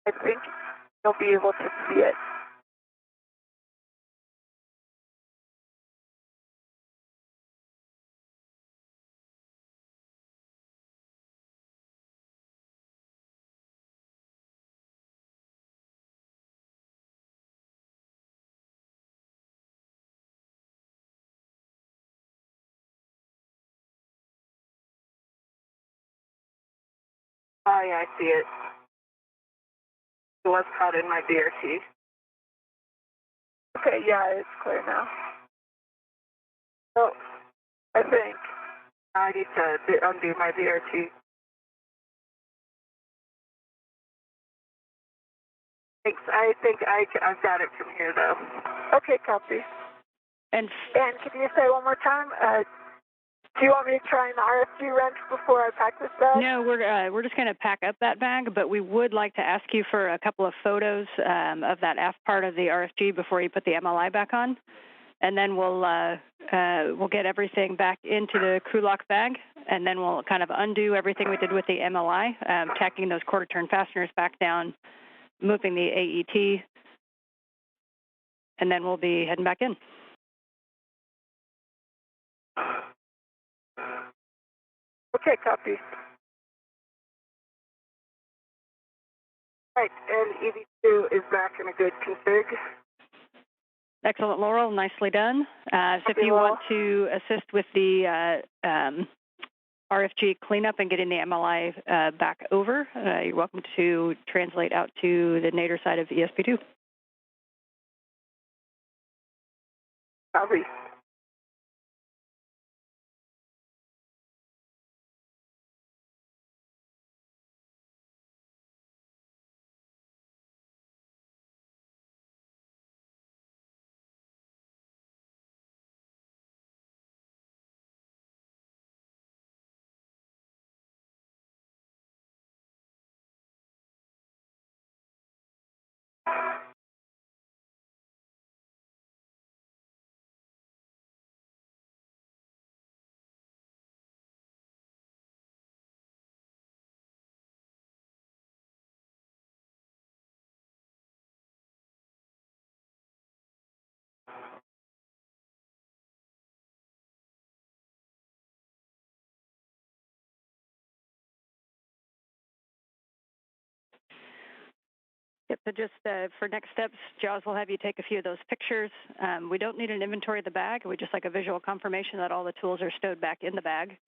I think you'll be able to see it. Oh, yeah, I see it. It was caught in my BRT. Okay, yeah, it's clear now. So, I think I need to undo my BRT. Thanks. I think I've got it from here, though. Okay, copy. And can you say one more time? Do you want me to try an RFG wrench before I pack this bag? no, we're just going to pack up that bag, but we would like to ask you for a couple of photos of that aft part of the RFG before you put the MLI back on, and then we'll get everything back into the crew lock bag, and then we'll kind of undo everything we did with the MLI, tacking those quarter turn fasteners back down, moving the AET, and then we'll be heading back in. Okay, copy. Right, and EV2 is back in a good config. Excellent, Loral. Nicely done. So if you want to assist with the RFG cleanup and getting the MLI back over, you're welcome to translate out to the nadir side of ESP2. Copy. Yep, so just for next steps, Jaws will have you take a few of those pictures. We don't need an inventory of the bag. We just like a visual confirmation that all the tools are stowed back in the bag.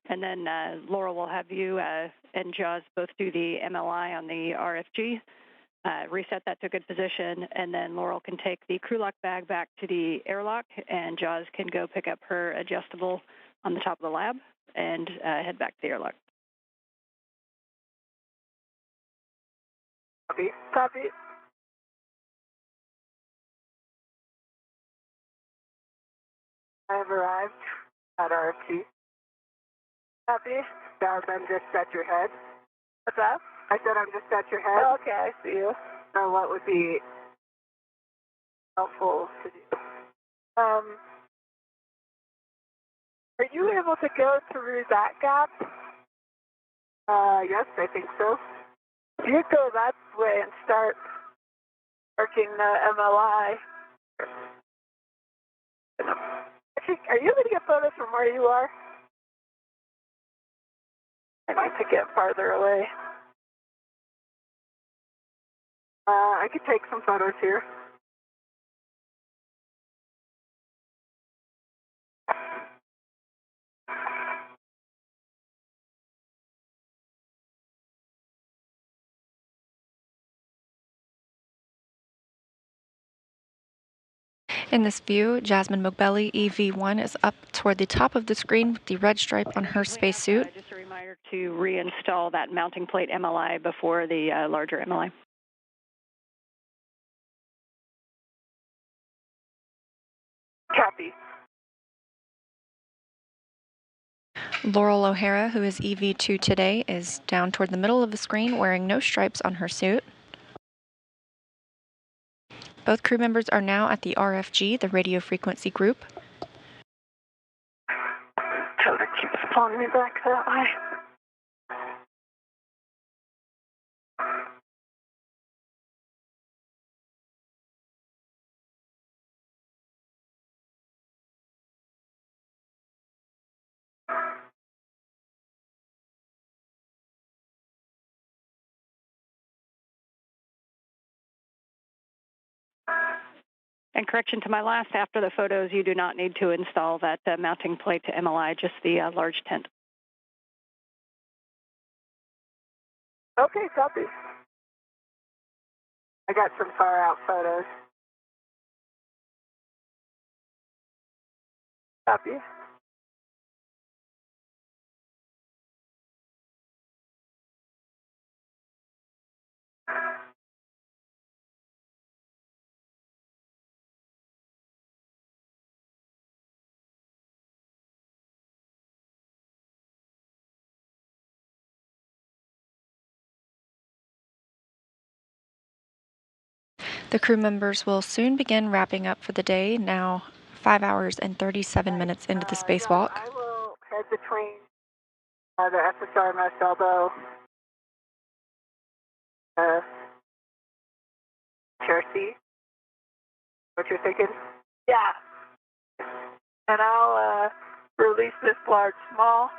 And then Loral will have you and Jaws both do the MLI on the RFG. reset that to good position, and then Loral can take the crew lock bag back to the airlock, and Jaws can go pick up her adjustable on the top of the lab and head back to the airlock. Copy. Copy. I have arrived at RFT. Copy. Jaws, I'm just at your head. What's that? I said I'm just at your head. Oh, okay, I see you. So what would be helpful to do? Are you able to go through that gap? Yes, I think so. You go that way and start working the MLI. Actually, are you able to get photos from where you are? I need to get farther away. I could take some photos here. In this view, Jasmin Moghbeli EV1 is up toward the top of the screen with the red stripe on her spacesuit. Just a reminder to reinstall that mounting plate MLI before the larger MLI. Copy. Loral O'Hara, who is EV2 today, is down toward the middle of the screen wearing no stripes on her suit. Both crew members are now at the RFG, the radio frequency group. Tether keeps pulling me back that way. And correction to my last, after the photos, you do not need to install that mounting plate to MLI, just the large tent. Okay, copy. I got some far out photos. Copy. The crew members will soon begin wrapping up for the day, now 5 hours and 37 minutes into the spacewalk. I will head between the SSRMS elbow, chair C. What you're thinking? Yeah. And I'll release this large small.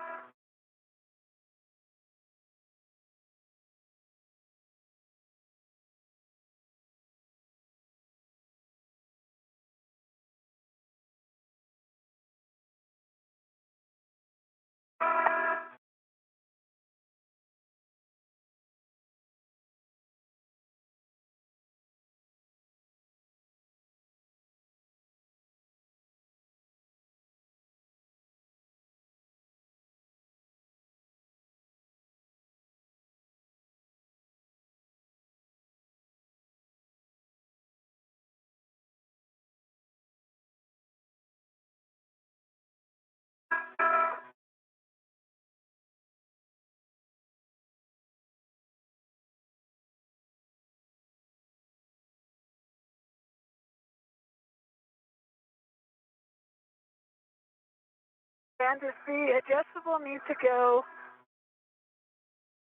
And does the adjustable need to go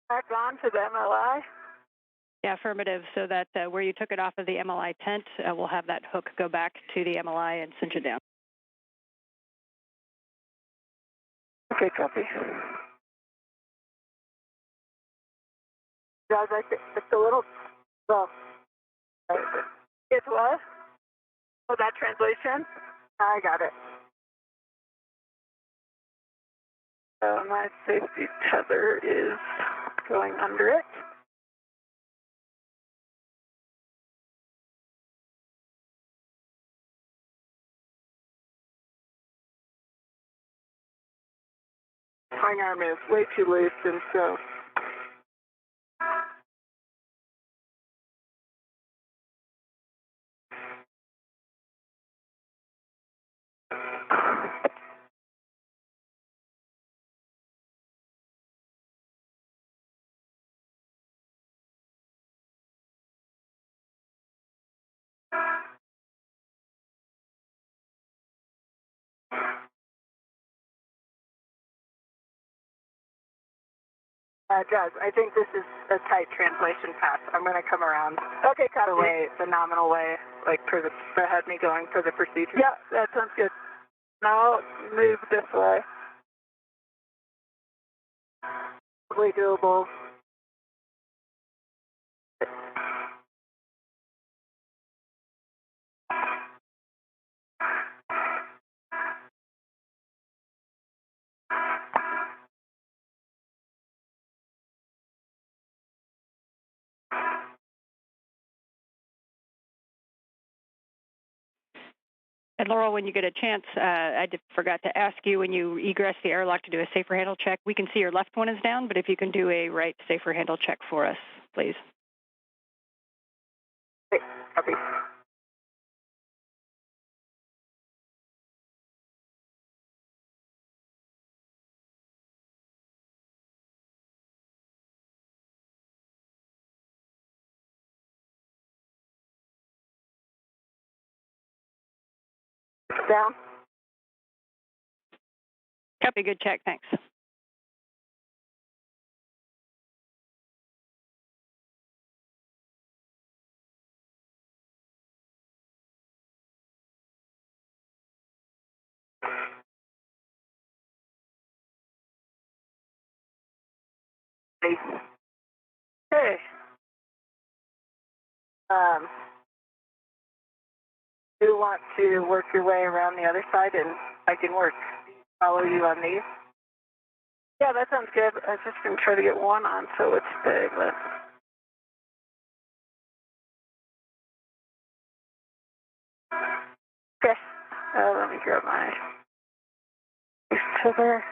back on to the MLI? Yeah, affirmative, so that where you took it off of the MLI tent, we'll have that hook go back to the MLI and cinch it down. Okay, copy. Guys, I think it's a little, well, it's what? Oh, that translation? I got it. So my safety tether is going under it. throwing arm is way too loose, and so Judge, I think this is a tight translation path. I'm going to come around. Okay, copy. The nominal way, like for the had me going for the procedure. Yeah, that sounds good. Now move this way. Totally doable. And Loral, when you get a chance, forgot to ask you, when you egress the airlock to do a safer handle check, we can see your left one is down, but if you can do a right safer handle check for us, please. Okay, copy. Down. Copy, good check, thanks. Okay. You want to work your way around the other side, and I can follow you on these? Yeah, that sounds good. I was just going to try to get one on so it's big, but... Okay. Let me grab my sugar.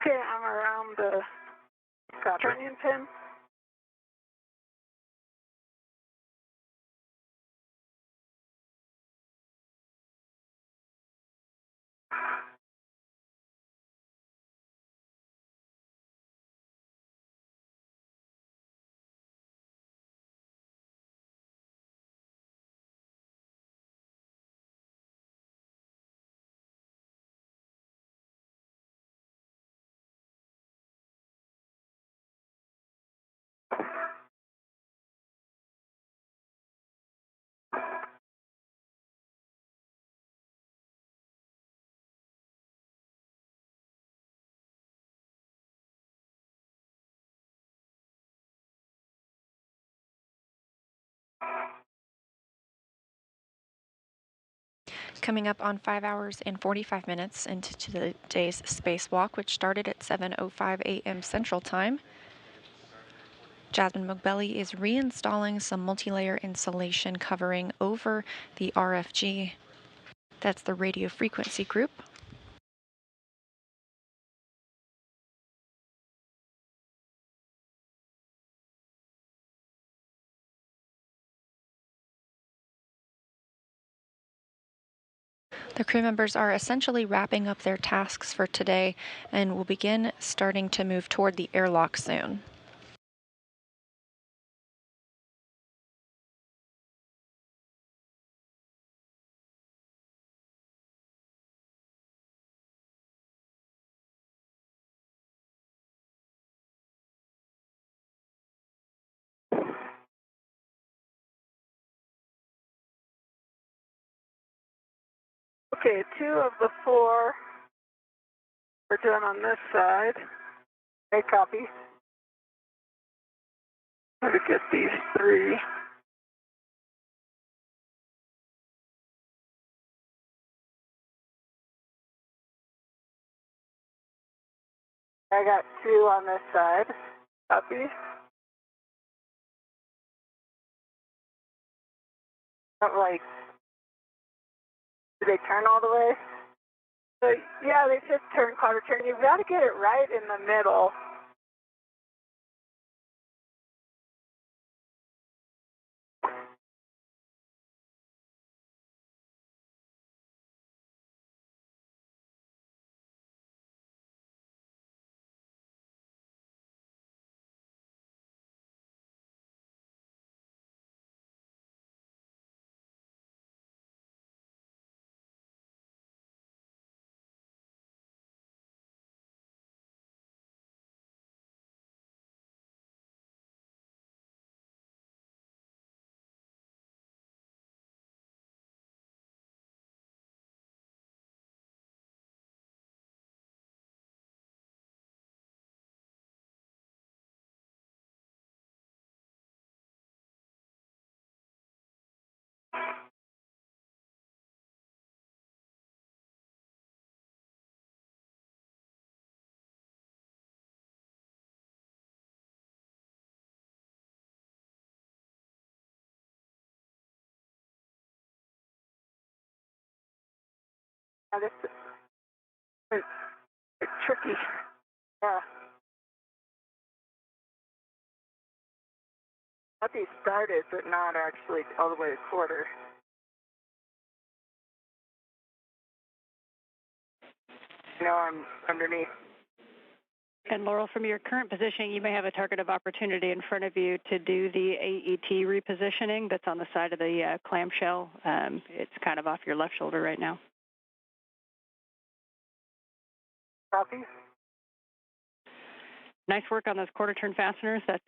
Okay, I'm around the turning pin. Coming up on 5 hours and 45 minutes into today's spacewalk, which started at 7:05 a.m. Central Time. Jasmin Moghbeli is reinstalling some multi-layer insulation covering over the RFG. That's the radio frequency group. The crew members are essentially wrapping up their tasks for today and will begin starting to move toward the airlock soon. Okay, 2 of the 4 are done on this side. Okay, copy. Let me get these 3. I got 2 on this side. Copy. Not like, do they turn all the way? So, yeah, they should turn quarter turn. You've got to get it right in the middle. Now this is tricky. Yeah. Thought they started, but not actually all the way to quarter. I'm underneath. And Loral, from your current position, you may have a target of opportunity in front of you to do the AET repositioning that's on the side of the clamshell. It's kind of off your left shoulder right now. Copy. Nice work on those quarter turn fasteners. That's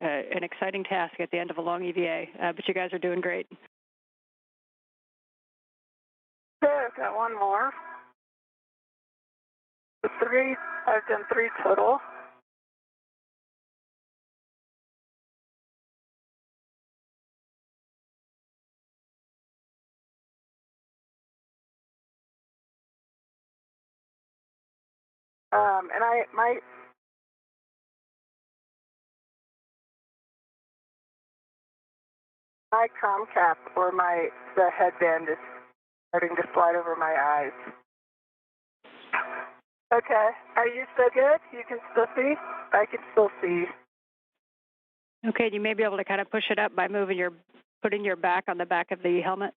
an exciting task at the end of a long EVA, but you guys are doing great. Okay, I've got 1 more. The 3, I've done 3 total. And my comm cap or the headband is starting to slide over my eyes. Okay, are you still good? You can still see? I can still see. Okay, you may be able to kind of push it up by putting your back on the back of the helmet.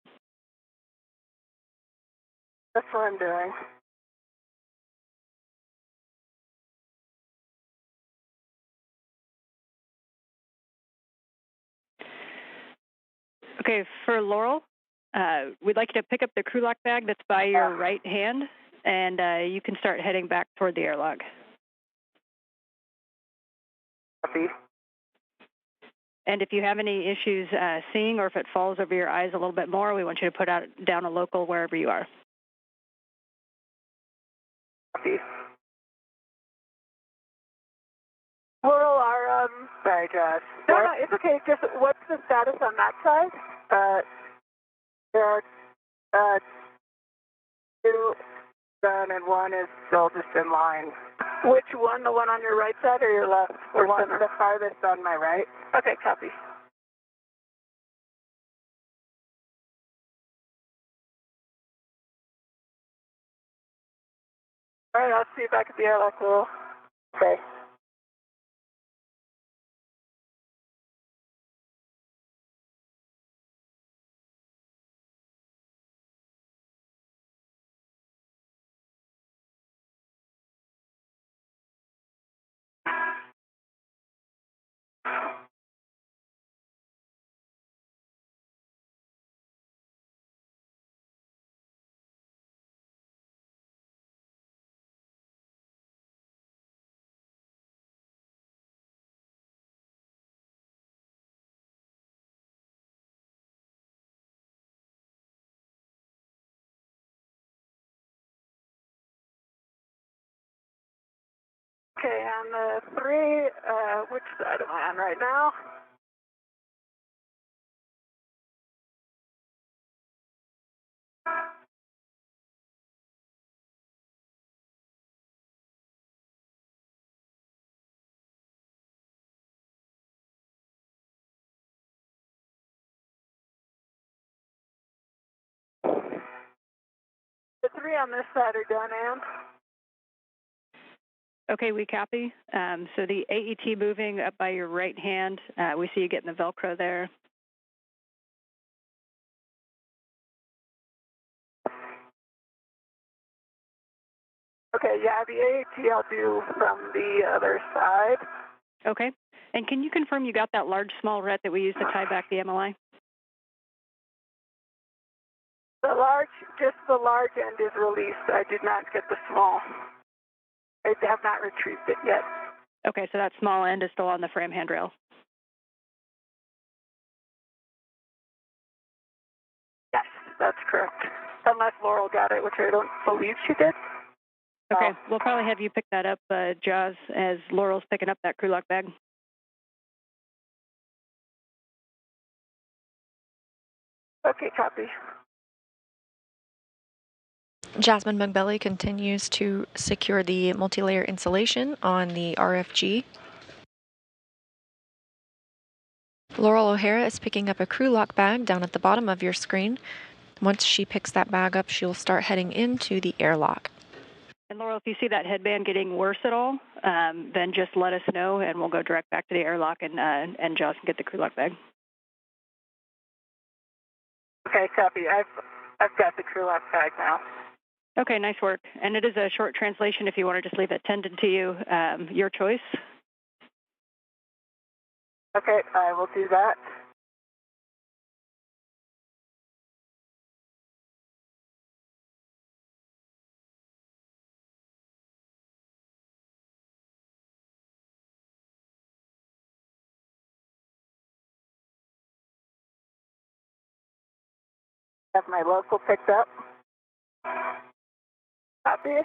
That's what I'm doing. Okay, for Loral, we'd like you to pick up the crew lock bag that's by your right hand, and you can start heading back toward the airlock. Copy. And if you have any issues seeing or if it falls over your eyes a little bit more, we want you to put down a local wherever you are. Copy. Loral, sorry, Josh. No, it's okay. Just what's the status on that side? There are 2 done and 1 is still just in line. Which one? The one on your right side or your left? The farthest on my right. Okay, copy. All right, I'll see you back at the airlock, Loral. Okay. Okay, on the 3, which side am I on right now? The 3 on this side are done, Ann. Okay, we copy. So the AET moving up by your right hand, we see you getting the Velcro there. Okay, yeah, the AET I'll do from the other side. Okay. And can you confirm you got that large, small ret that we used to tie back the MLI? Just the large end is released. I did not get the small. I have not retrieved it yet. Okay, so that small end is still on the frame handrail. Yes, that's correct. Unless Loral got it, which I don't believe she did. Okay, we'll probably have you pick that up, Jaws, as Loral's picking up that crew lock bag. Okay, copy. Jasmin Moghbeli continues to secure the multi-layer insulation on the RFG. Loral O'Hara is picking up a crew lock bag down at the bottom of your screen. Once she picks that bag up, she'll start heading into the airlock. And Loral, if you see that headband getting worse at all, then just let us know, and we'll go direct back to the airlock, and Jaws can get the crew lock bag. Okay, copy. I've got the crew lock bag now. Okay, nice work. And it is a short translation if you want to just leave it tended to you, your choice. Okay, I will do that. Have my local picked up. Copy.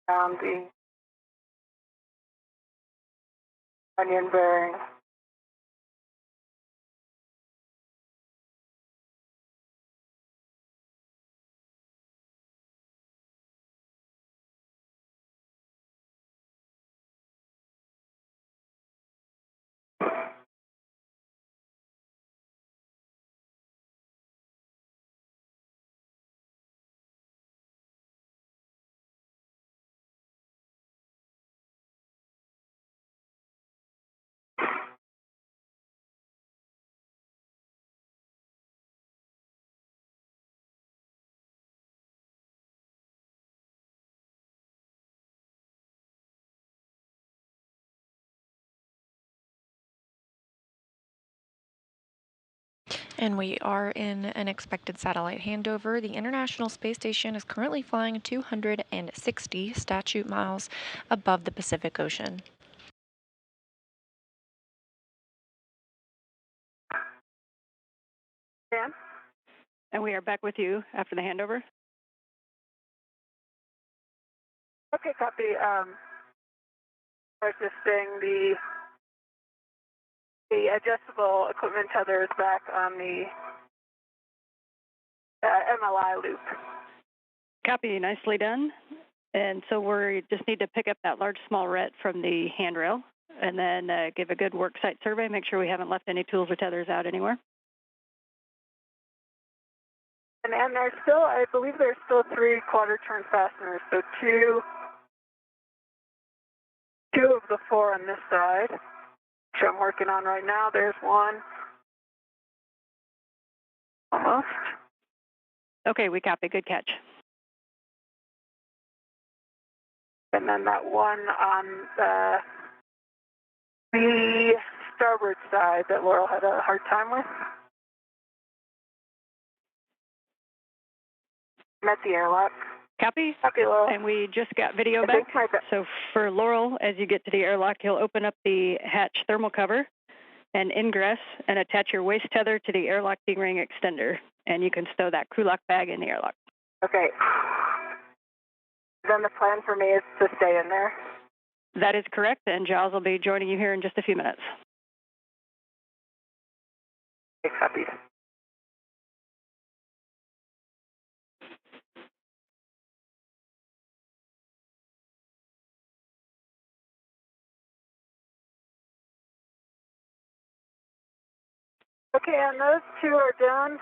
Found the onion bearing. And we are in an expected satellite handover. The International Space Station is currently flying 260 statute miles above the Pacific Ocean. Dan? And we are back with you after the handover. Okay, copy. I was just saying the adjustable equipment tether is back on the MLI loop. Copy, nicely done. And so we just need to pick up that large, small ret from the handrail, and then give a good work site survey, make sure we haven't left any tools or tethers out anywhere. And there's still, I believe there's still 3 quarter turn fasteners, so two of the 4 on this side, which I'm working on right now. There's one. Almost. Okay, we copy. Good catch. And then that one on the starboard side that Loral had a hard time with. I'm at the airlock. Copy. Copy, Loral. And we just got video back. So for Loral, as you get to the airlock, you'll open up the hatch thermal cover and ingress and attach your waist tether to the airlock D-ring extender. And you can stow that crew lock bag in the airlock. Okay. Then the plan for me is to stay in there. That is correct, and Giles will be joining you here in just a few minutes. Okay, copy. Okay, and those two are done.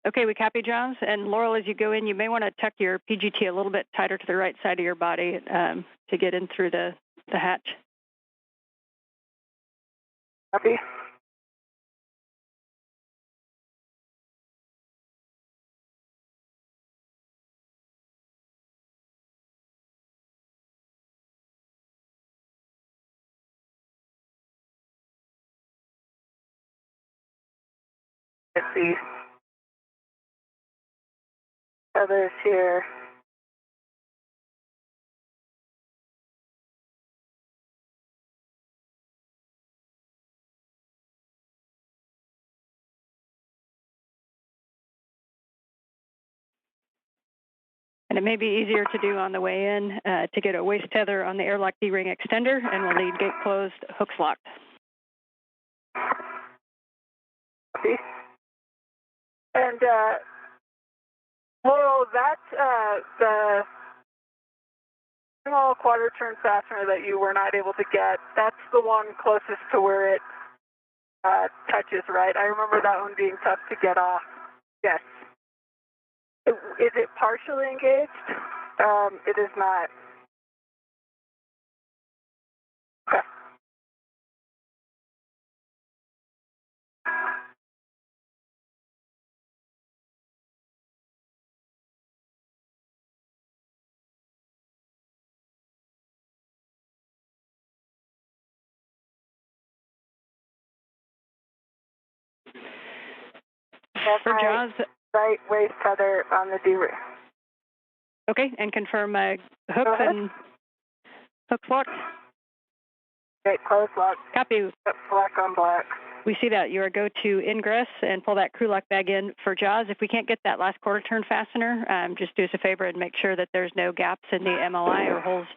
Okay, we copy, Giles. And Loral, as you go in, you may want to tuck your PGT a little bit tighter to the right side of your body to get in through the hatch. Copy. Let's see. Others here. And it may be easier to do on the way in to get a waist tether on the airlock D-ring extender, and we'll lead gate closed, hooks locked. Copy. And, Laurel, that's the small quarter turn fastener that you were not able to get. That's the one closest to where it touches, right? I remember that one being tough to get off. Yes. Is it partially engaged? It is not. Okay. For Jaws. Right waist tether on the D-ring. Okay, and confirm hooks and hooks locked. Okay, close lock. Copy. Black on black. We see that. You are go to ingress and pull that crew lock bag in for Jaws. If we can't get that last quarter turn fastener, just do us a favor and make sure that there's no gaps in the MLI or holes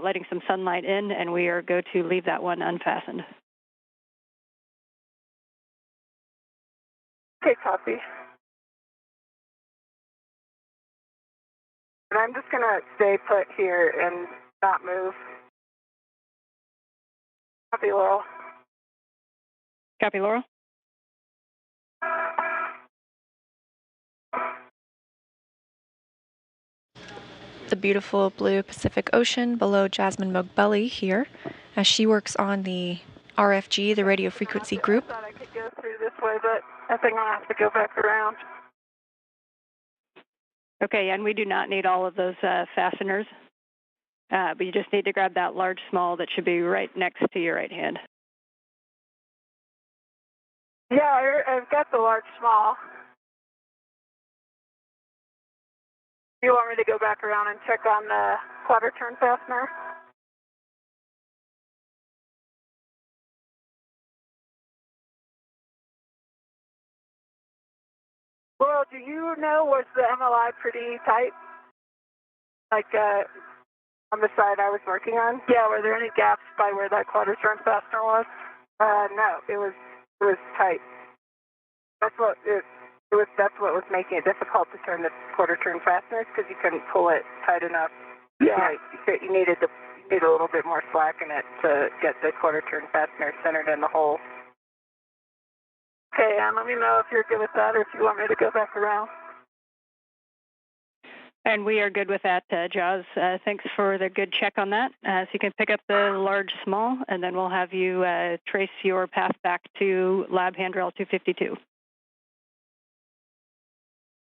letting some sunlight in, and we are go to leave that one unfastened. Okay, copy. And I'm just going to stay put here and not move. Copy, Laurel. Copy, Laurel. The beautiful blue Pacific Ocean below Jasmin Moghbeli here as she works on the RFG, the radio frequency group. I thought I could go through this way, but I think I'll have to go back around. Okay, and we do not need all of those fasteners, but you just need to grab that large small that should be right next to your right hand. Yeah, I've got the large small. You want me to go back around and check on the quarter turn fastener? Well, do you know, was the MLI pretty tight? Like on the side I was working on? Yeah, were there any gaps by where that quarter turn fastener was? No, it was tight. That's what was making it difficult to turn the quarter turn fasteners, because you couldn't pull it tight enough. Yeah, you needed a little bit more slack in it to get the quarter turn fastener centered in the hole. Okay, and let me know if you're good with that, or if you want me to go back around. And we are good with that, Jaws. Thanks for the good check on that. So you can pick up the large small, and then we'll have you trace your path back to lab handrail 252.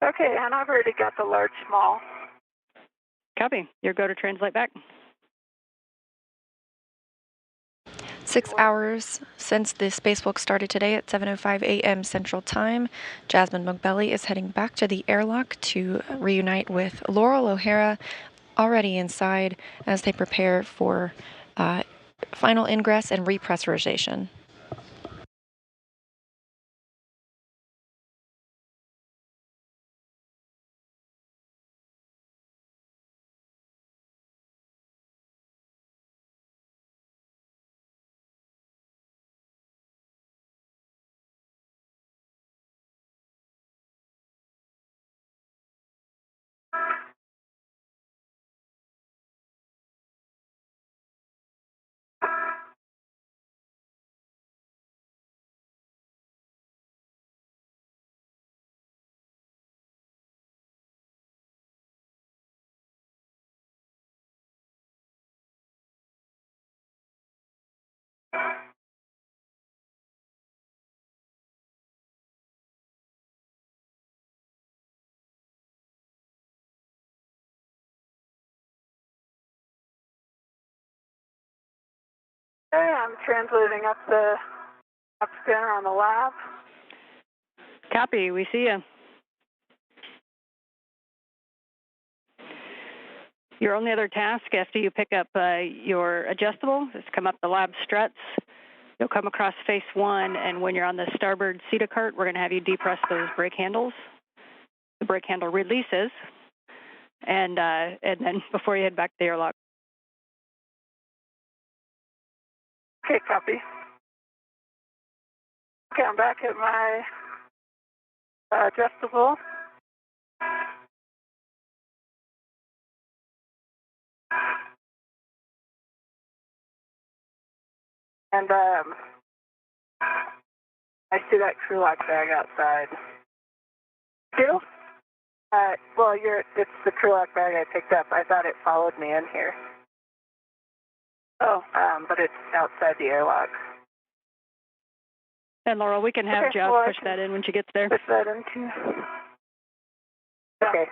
Okay, and I've already got the large small. Copy. Your go to translate back. 6 hours since the spacewalk started today at 7:05 a.m. Central Time. Jasmin Moghbeli is heading back to the airlock to reunite with Loral O'Hara, already inside as they prepare for final ingress and repressurization. Okay, I'm translating up the up scanner on the lab. Copy, we see you. Your only other task after you pick up your adjustable is come up the lab struts. You'll come across face 1, and when you're on the starboard CETA cart, we're going to have you depress those brake handles. The brake handle releases, and then before you head back to the airlock. Okay, copy. Okay, I'm back at my adjustable. And I see that crew lock bag outside. You? Well, it's the crew lock bag I picked up. I thought it followed me in here. Oh, but it's outside the airlock. And Laurel, we can have Jeff push that in when she gets there. Push that in too. Okay.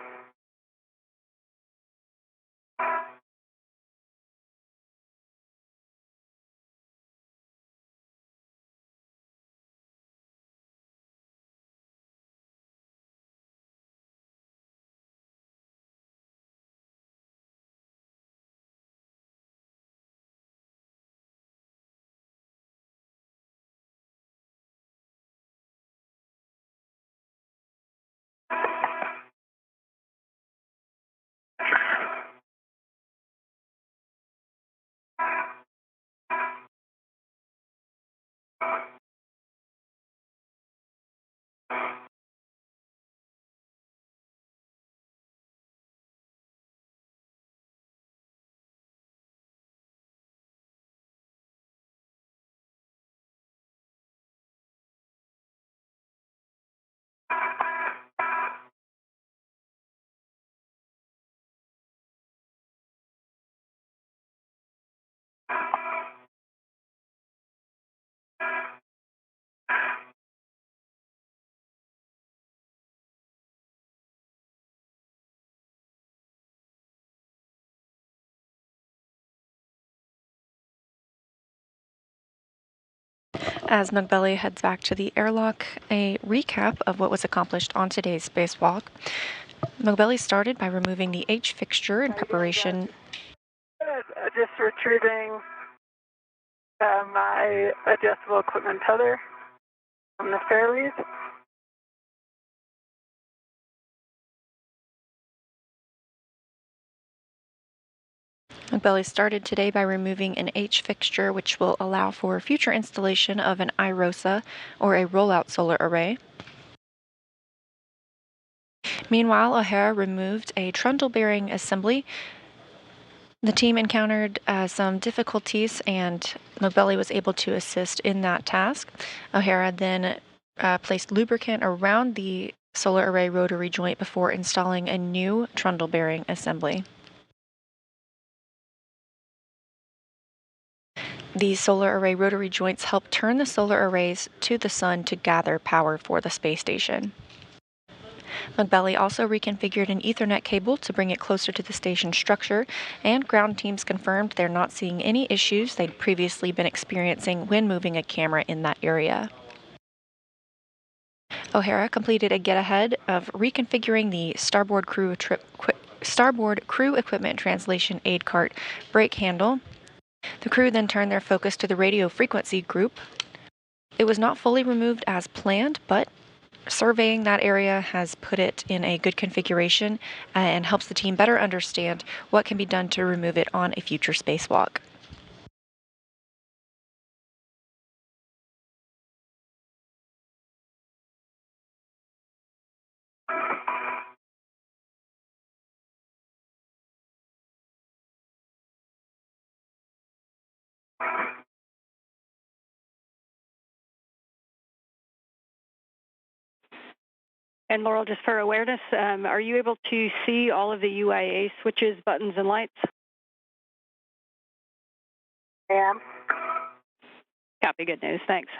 As Moghbeli heads back to the airlock, a recap of what was accomplished on today's spacewalk. Moghbeli started by removing the H fixture in preparation. Just retrieving my adjustable equipment tether from the fairlead. Moghbeli started today by removing an H fixture, which will allow for future installation of an iROSA or a rollout solar array. Meanwhile, Hara removed a trundle bearing assembly. The team encountered some difficulties, and Moghbeli was able to assist in that task. Hara then placed lubricant around the solar array rotary joint before installing a new trundle bearing assembly. These solar array rotary joints help turn the solar arrays to the sun to gather power for the space station. Moghbeli also reconfigured an Ethernet cable to bring it closer to the station structure, and ground teams confirmed they're not seeing any issues they'd previously been experiencing when moving a camera in that area. Hara completed a get-ahead of reconfiguring the starboard crew equipment translation aid cart brake handle. The crew then turned their focus to the radio frequency group. It was not fully removed as planned, but surveying that area has put it in a good configuration and helps the team better understand what can be done to remove it on a future spacewalk. And Laurel, just for awareness, are you able to see all of the UIA switches, buttons, and lights? I am. Copy, good news, thanks.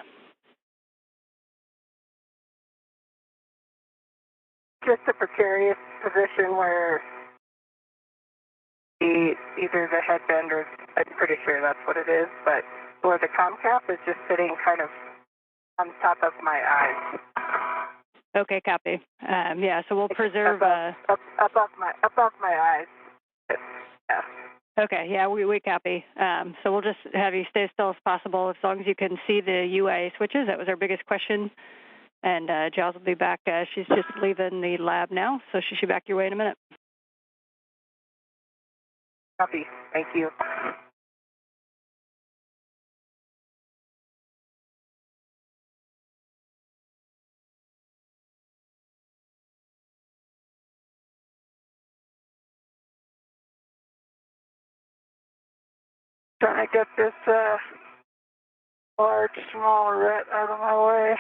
Just a precarious position where either the headband or I'm pretty sure that's what it is, but where the com cap is just sitting kind of on top of my eyes. Okay, copy. Yeah, so we'll preserve. Above my eyes. Yeah. Okay, yeah, we copy. So we'll just have you stay as still as possible as long as you can see the UA switches. That was our biggest question. And Giles will be back. She's just leaving the lab now, so she should be back your way in a minute. Copy. Thank you. Trying to get this large, small rat out of my way.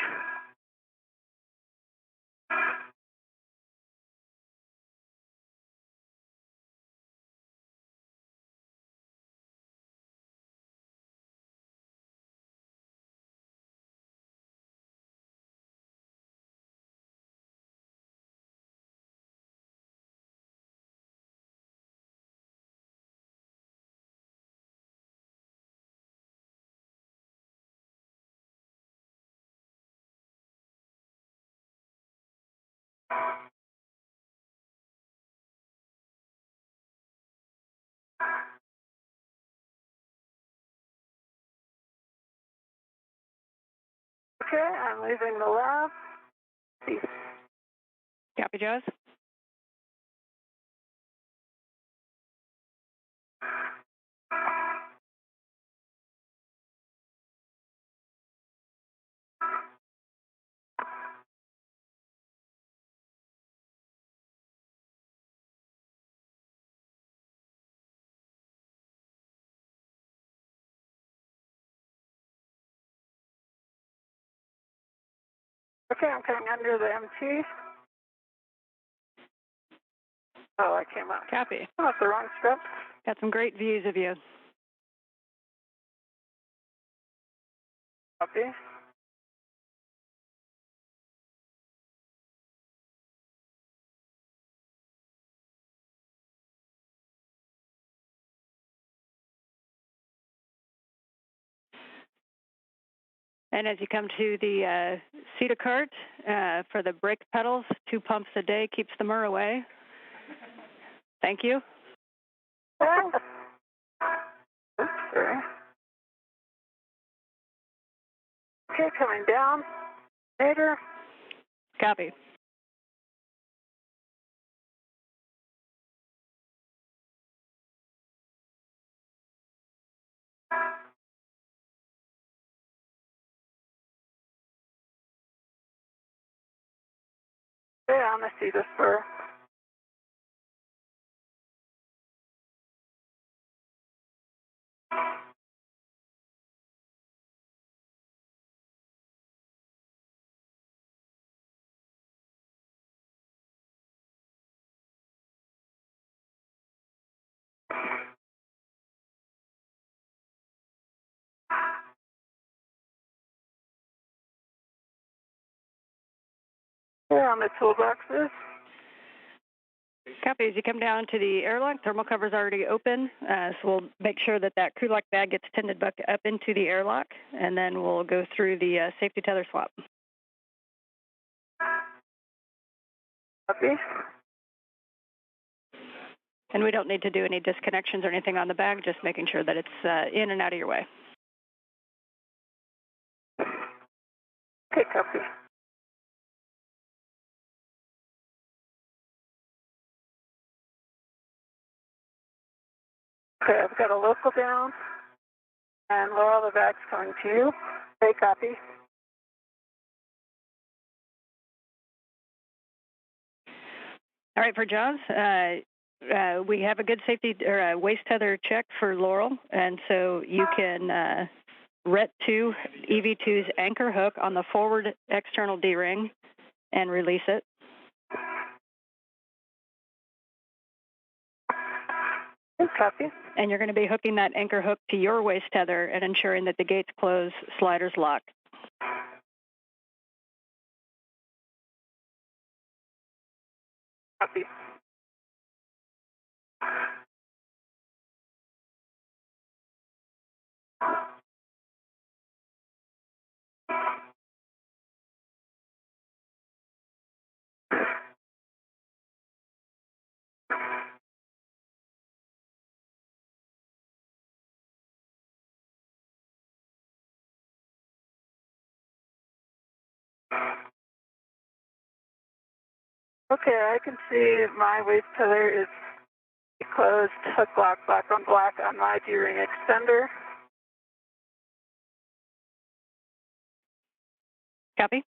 Okay, I'm leaving the lab. Peace. Copy, Giles. Okay, I'm coming under the MT. Oh, I came up. Copy. I'm off the wrong step. Got some great views of you. Copy. And as you come to the CETA cart for the brake pedals, 2 pumps a day keeps the myrrh away. Thank you. Oh. Oops, sorry. Okay, coming down. Later. Copy. Yeah, I'm gonna see this for. Yeah, on the toolboxes. Copy. As you come down to the airlock, thermal cover's already open, so we'll make sure that that crew lock bag gets tended back up into the airlock, and then we'll go through the safety tether swap. Copy. And we don't need to do any disconnections or anything on the bag, just making sure that it's in and out of your way. Okay, copy. Okay, I've got a local down, and Loral, the bag's coming to you. Okay, copy. All right, for Johns, we have a good safety or waist tether check for Loral, and so you can RET2 EV2's anchor hook on the forward external D-ring and release it. Copy. And you're going to be hooking that anchor hook to your waist tether and ensuring that the gates close, sliders lock. Copy. Okay, I can see my waist tether is closed, hook lock, black on my D-ring extender. Copy.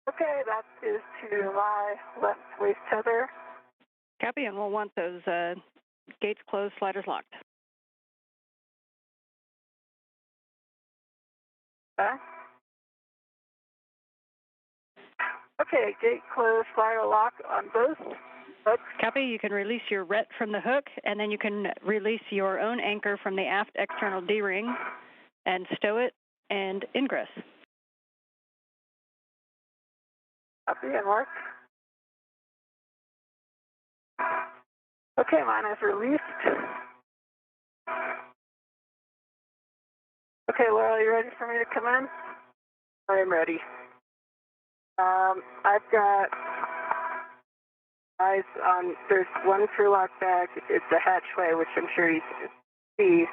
Okay, that is to my left waist tether. Copy, and we'll want those gates closed, sliders locked. Okay. Okay, gate closed, slider lock on both hooks. Copy, you can release your ret from the hook, and then you can release your own anchor from the aft external D-ring and stow it and ingress. Copy and work. Okay, mine is released. Okay, Loral, you ready for me to come in? I am ready. I've got eyes on, there's one crew lock bag. It's a hatchway, which I'm sure you can see.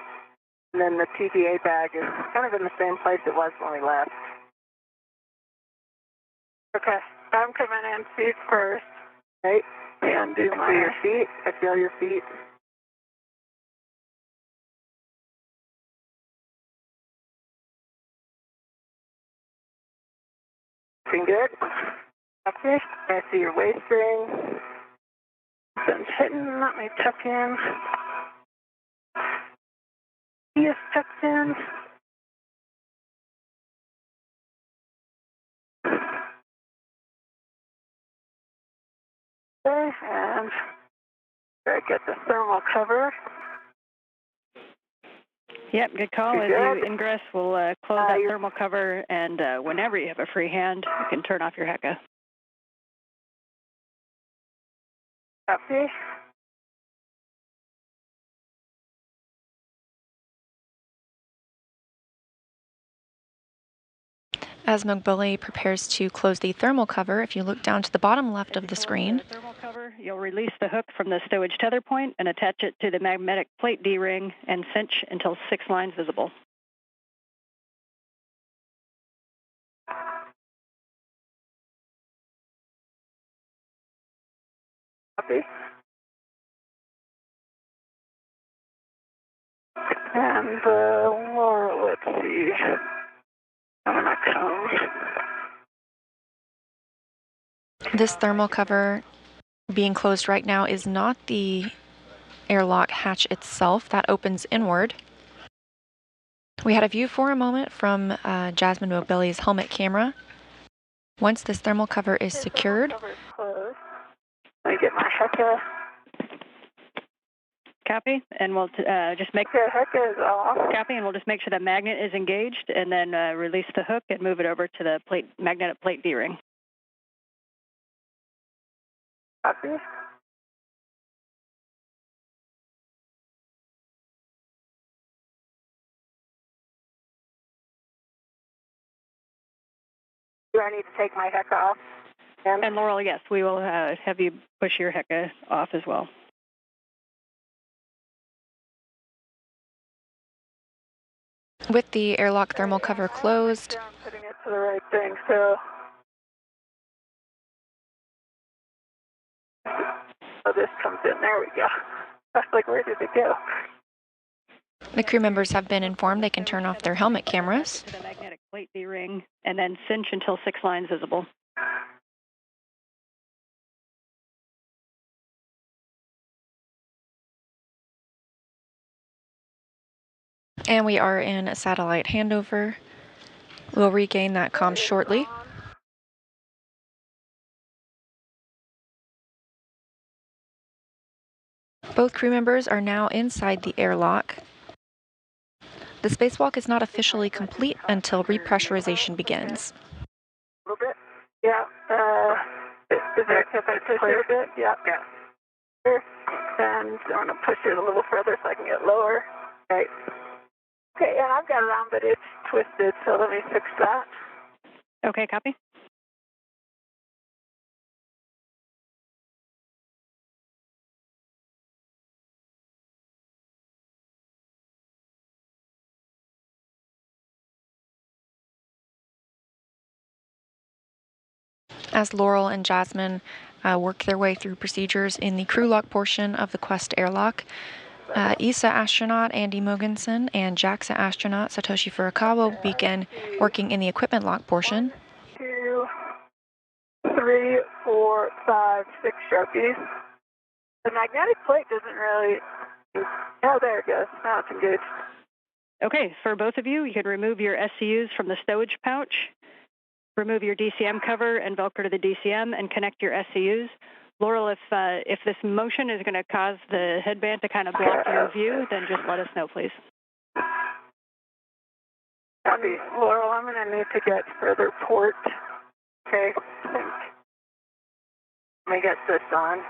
And then the TVA bag is kind of in the same place it was when we left. Okay, I'm coming in feet first. Right? And do my... your feet. I feel your feet. Looking good. Okay, I see your waist ring. Been hitting, let me tuck in. He is tucked in. Okay, and I get the thermal cover. Yep, good call. As you ingress, we'll close that thermal cover, and whenever you have a free hand, you can turn off your HECA. Copy. As Moghbeli prepares to close the thermal cover, if you look down to the bottom left of the screen, The thermal cover, you'll release the hook from the stowage tether point and attach it to the magnetic plate D-ring and cinch until 6 lines visible. Copy. And Laura, let's see. I'm gonna come. this thermal cover being closed right now is not the airlock hatch itself. That opens inward. We had a view for a moment from Jasmin Moghbeli's helmet camera. Once this thermal cover is secured, Thermal cover is closed. Let me get my HECA. Copy, and we'll just make HECA is off. Copy, and we'll just make sure the magnet is engaged, and then release the hook and move it over to the magnetic plate D-ring. Copy. Do I need to take my heck off? And Loral, yes, we will have you push your HECA off as well. With the airlock thermal cover closed, I'm putting it to the right thing, so. Oh, this comes in. There we go. I was like, where did it go? the crew members have been informed they can turn off their helmet cameras. To the magnetic plate D-ring, and then cinch until 6 lines visible. And we are in a satellite handover. We'll regain that comm shortly. Both crew members are now inside the airlock. The spacewalk is not officially complete until repressurization begins. A little bit. Yeah. Is there a clear a bit? Yeah. Yeah. And I'm going to push it a little further so I can get lower. Right. Okay, and I've got it on, but it's twisted, so let me fix that. Okay, copy. As Loral and Jasmin work their way through procedures in the crew lock portion of the Quest airlock, ESA astronaut Andy Moghbeli and JAXA astronaut Satoshi Furukawa will begin working in the equipment lock portion. 2, 3, 4, 5, 6 Sharpies. The magnetic plate doesn't really. Oh, there it goes. Now it's engaged. Okay, for both of you, you can remove your SCUs from the stowage pouch, remove your DCM cover and Velcro to the DCM, and connect your SCUs. Loral, if this motion is going to cause the headband to kind of block your view, then just let us know, please. Copy. Loral, I'm going to need to get further port. Okay. Let me get this on.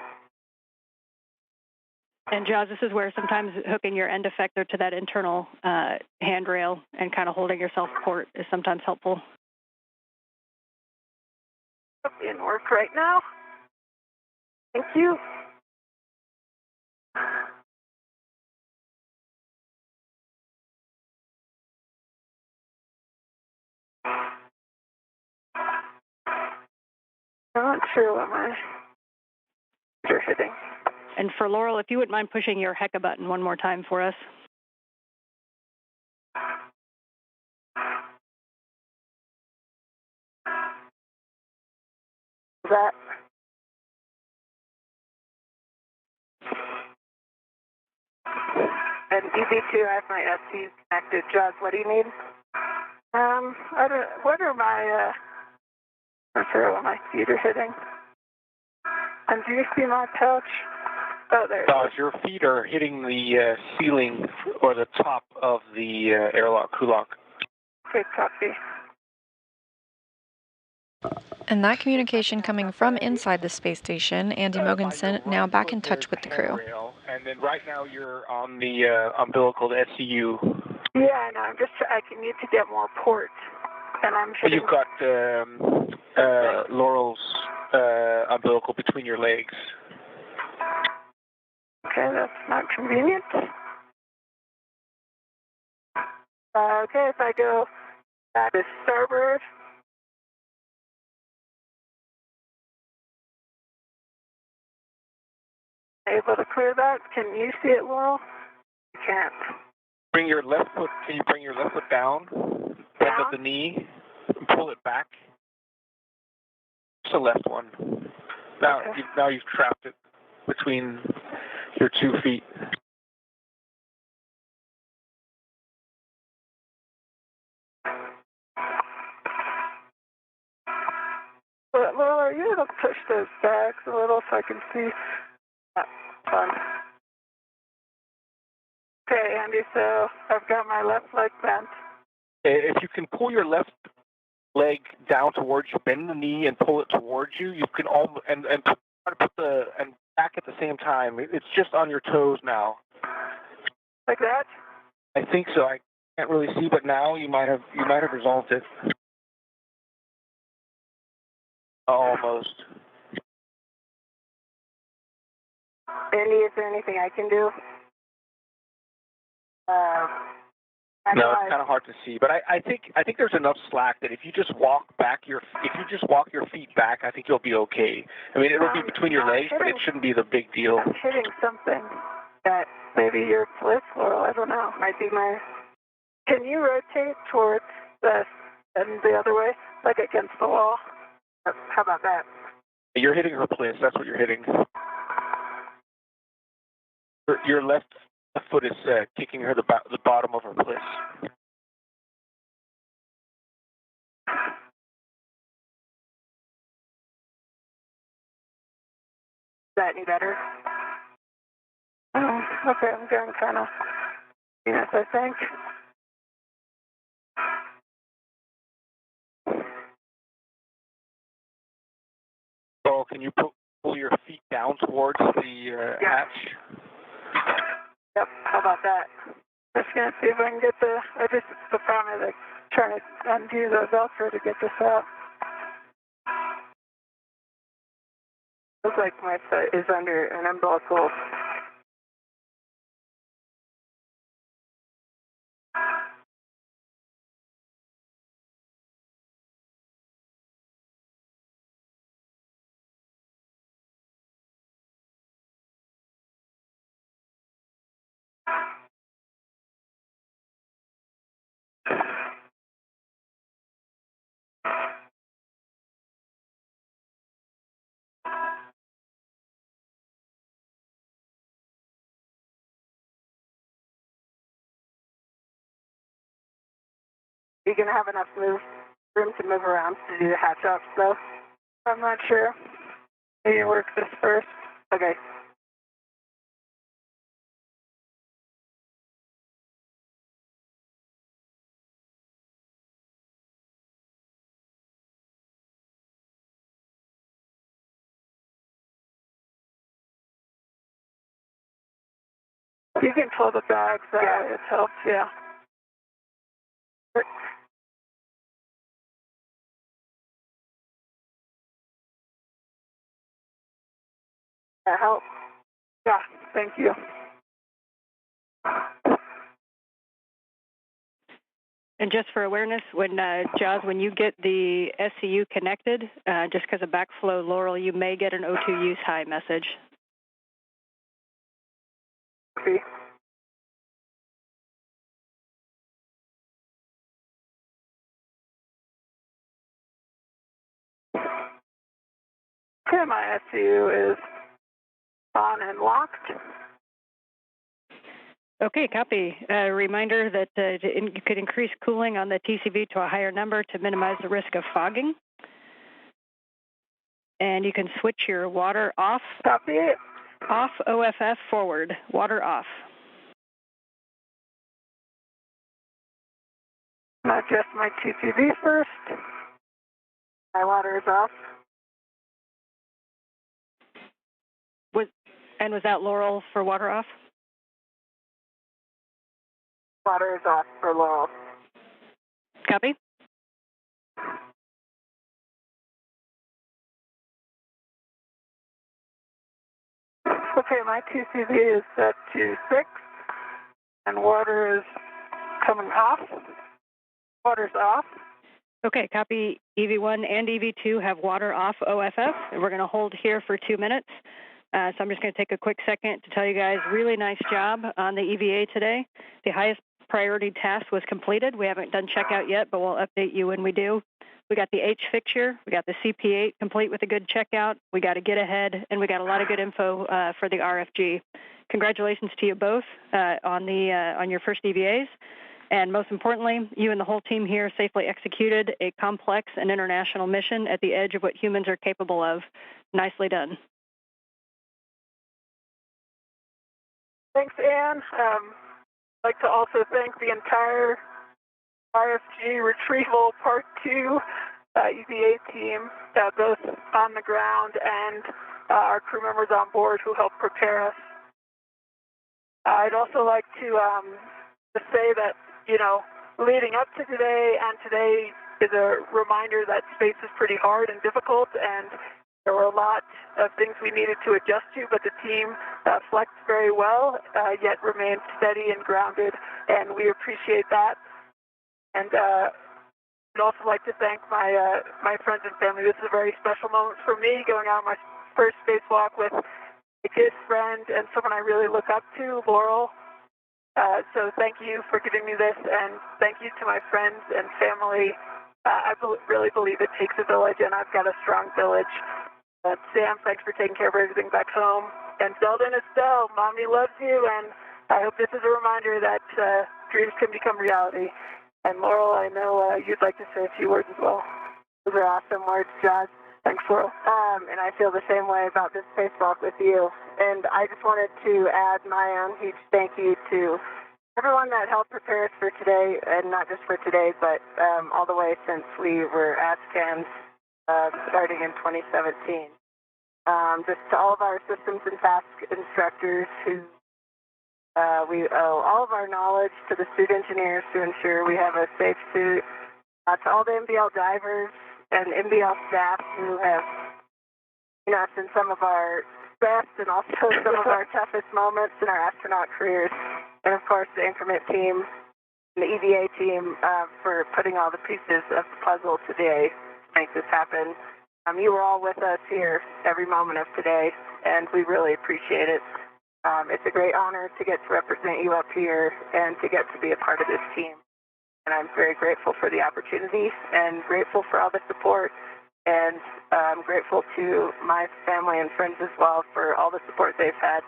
And Jaws, this is where sometimes hooking your end effector to that internal handrail and kind of holding yourself port is sometimes helpful. In work right now. Thank you. I'm not sure what my are hitting. And for Loral, if you wouldn't mind pushing your HECA button one more time for us. That. And EV2 has my SCs connected. Jaws, what do you need? What are my, I'm not sure what my feet are hitting. And do you see my pouch? Oh, there it is. Your feet are hitting the ceiling or the top of the airlock, crew lock. Okay, copy. And that communication coming from inside the space station, Andy Moghbeli now back in touch with the crew. And then right now you're on the umbilical, the SCU. Yeah, I know. I need to get more ports. And I'm hitting. You've got Loral's umbilical between your legs. Okay, that's not convenient. Okay, if I go back to starboard. Able to clear that? Can you see it, Loral? You can't. Bring your left foot. Can you bring your left foot down? Bend at the knee. And pull it back. Just the left one. Now, okay. Now you've trapped it between your 2 feet. But Loral, are you able to push those back a little so I can see? Fun. Okay, Andy, so I've got my left leg bent. If you can pull your left leg down towards you, bend the knee and pull it towards you, you can almost and try to put the and back at the same time. It's just on your toes now. Like that? I think so. I can't really see, but now you might have resolved it. coast. Andy, is there anything I can do? No, it's kind of hard to see, but I think there's enough slack that if you just walk your feet back, I think you'll be okay. I mean, it'll be between your legs, but it shouldn't be the big deal. I'm hitting something that maybe your bliss, Loral, I don't know, might be my... Can you rotate towards and the other way, like against the wall? How about that? You're hitting her bliss. That's what you're hitting. Your left foot is kicking her the bottom of her bliss. Is that any better? Okay, I'm going kind of... Yes, I think. So can you pull your feet down towards the hatch? Yep, how about that? Just going to see if I can get the problem is trying to undo the Velcro to get this out. Looks like my foot is under an umbilical. You're going to have enough room to move around to do the hatch ups, though? I'm not sure. Maybe you work this first. Okay. You can pull the bags out. Yeah. It helps, yeah. That helps. Yeah, thank you. And just for awareness, when Jas, when you get the SCU connected, just because of backflow, Loral, you may get an O2 use high message. Okay. Okay, my SCU is on and locked. Okay, copy. Reminder that you could increase cooling on the TCV to a higher number to minimize the risk of fogging. And you can switch your water off. Copy it. Off OFF forward. Water off. Adjust my TCV first. My water is off. Was that Loral for water off? Water is off for Loral. Copy. Okay, my TCV is set to 6, and water is coming off. Water's off. Okay, copy. EV1 and EV2 have water off OFF, and we're going to hold here for 2 minutes. So I'm just going to take a quick second to tell you guys, really nice job on the EVA today. The highest priority task was completed. We haven't done checkout yet, but we'll update you when we do. We got the H fixture, we got the CP8 complete with a good checkout, we got a get ahead, and we got a lot of good info for the RFG. Congratulations to you both on your first EVAs. And most importantly, you and the whole team here safely executed a complex and international mission at the edge of what humans are capable of. Nicely done. Thanks, Ann. I'd like to also thank the entire RFG Retrieval Part 2 EVA team, both on the ground and our crew members on board who helped prepare us. I'd also like to say that, leading up to today and today is a reminder that space is pretty hard and difficult, and There were a lot of things we needed to adjust to, but the team flexed very well, yet remained steady and grounded, and we appreciate that. And I'd also like to thank my friends and family. This is a very special moment for me, going on my first spacewalk with a good friend and someone I really look up to, Loral. So thank you for giving me this, and thank you to my friends and family. I really believe it takes a village, and I've got a strong village. Sam, thanks for taking care of everything back home. And Zelda and Estelle, Mommy loves you, and I hope this is a reminder that dreams can become reality. And Loral, I know you'd like to say a few words as well. Those are awesome words, Josh. Thanks, Loral. And I feel the same way about this spacewalk with you. And I just wanted to add my own huge thank you to everyone that helped prepare us for today, and not just for today, but all the way since we were ASCANs starting in 2017. Just to all of our systems and task instructors who we owe all of our knowledge, to the suit engineers to ensure we have a safe suit, to all the MBL divers and MBL staff who have seen us in some of our best and also some of our toughest moments in our astronaut careers, and of course the increment team and the EVA team for putting all the pieces of the puzzle today to make this happen. You were all with us here every moment of today, and we really appreciate it. It's a great honor to get to represent you up here and to get to be a part of this team. And I'm very grateful for the opportunity and grateful for all the support. And I'm grateful to my family and friends as well for all the support they've had,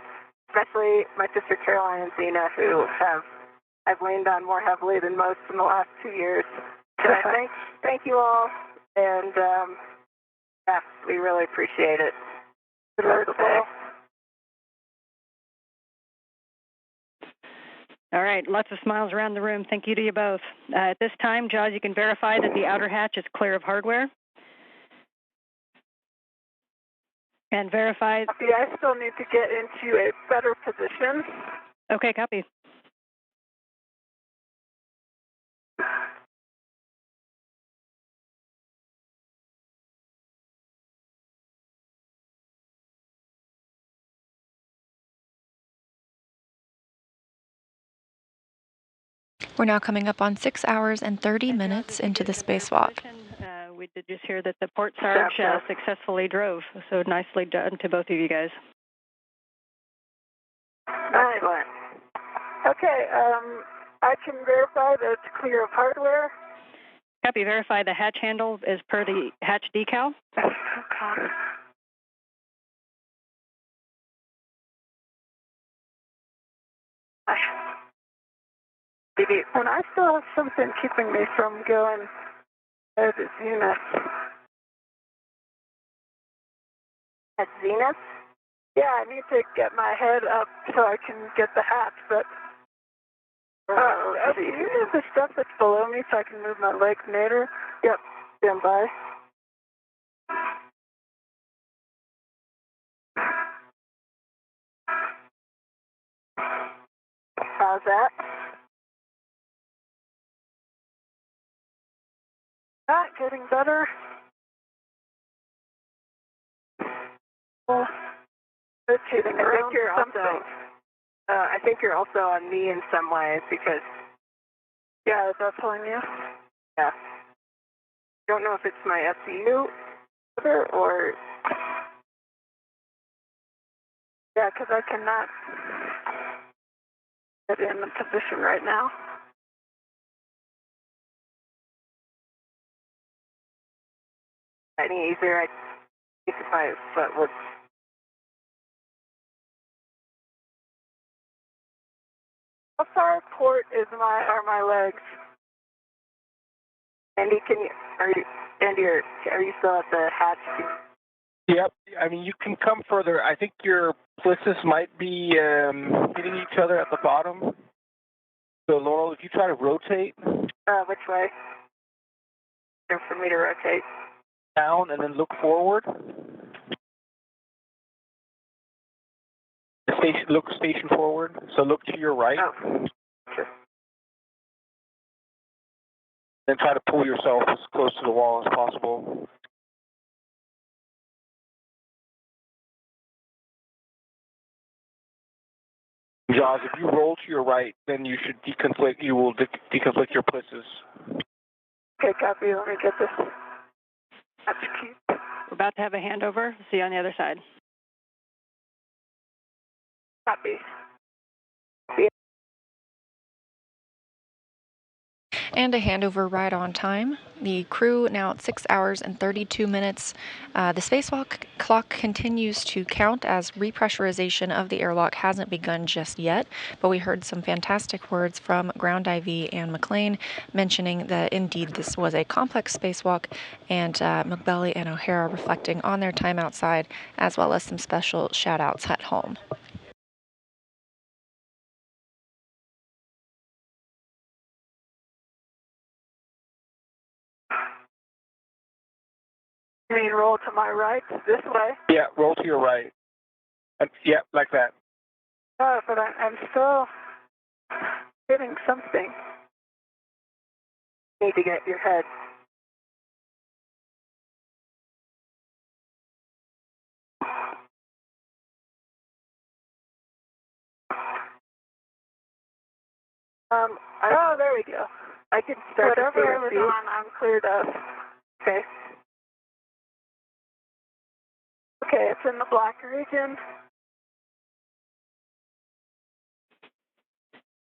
especially my sister Caroline and Zena, who I've leaned on more heavily than most in the last 2 years. So thank you all, and yeah, we really appreciate it. All right, lots of smiles around the room. Thank you to you both. At this time, Jaws, you can verify that the outer hatch is clear of hardware. And verify. Copy. I still need to get into a better position. Okay, copy. We're now coming up on 6 hours and 30 minutes into the spacewalk. We did just hear that the port sarge successfully drove, so nicely done to both of you guys. Excellent. Okay, I can verify that it's clear of hardware. Copy. Verify the hatch handle is per the hatch decal. Okay. And I still have something keeping me from going at Zenith. At Zenith? Yeah, I need to get my head up so I can get the hatch, but do you need the stuff that's below me so I can move my legs later? Yep, stand by. How's that? Getting better. I think you're also on me in some ways because. Yeah, is that pulling you? Yeah. Don't know if it's my SCU or. Yeah, because I cannot get in the position right now. Any easier? I think if my foot would. How far apart are my legs? Andy, are you still at the hatch? Yep. I mean, you can come further. I think your plexus might be hitting each other at the bottom. So, Loral, if you try to rotate. Which way? For me to rotate. Down and then look forward. Look station forward. So look to your right. Oh. Sure. Then try to pull yourself as close to the wall as possible. Jaws, if you roll to your right, then you should deconflict. You will deconflict your plisses. Okay, copy. Let me get this. That's cute. We're about to have a handover. See you on the other side. Copy. And a handover right on time. The crew now at 6 hours and 32 minutes. The spacewalk clock continues to count as repressurization of the airlock hasn't begun just yet, but we heard some fantastic words from Ground IV Anne McLean mentioning that indeed this was a complex spacewalk, and Moghbeli and O'Hara reflecting on their time outside, as well as some special shout outs at home. You mean roll to my right, this way? Yeah, roll to your right. Yeah, like that. Oh, but I'm still hitting something. Need to get your head. Oh, there we go. I can start whatever I was on, I'm cleared of. Okay. Okay, it's in the black region.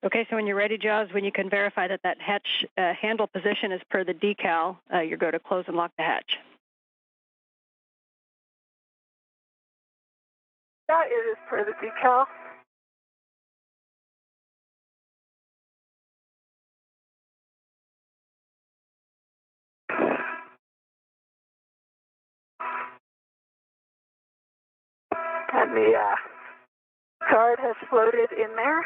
Okay, so when you're ready, Jaws, when you can verify that that hatch handle position is per the decal, you go to close and lock the hatch. Yeah, it is per the decal. And the card has floated in there.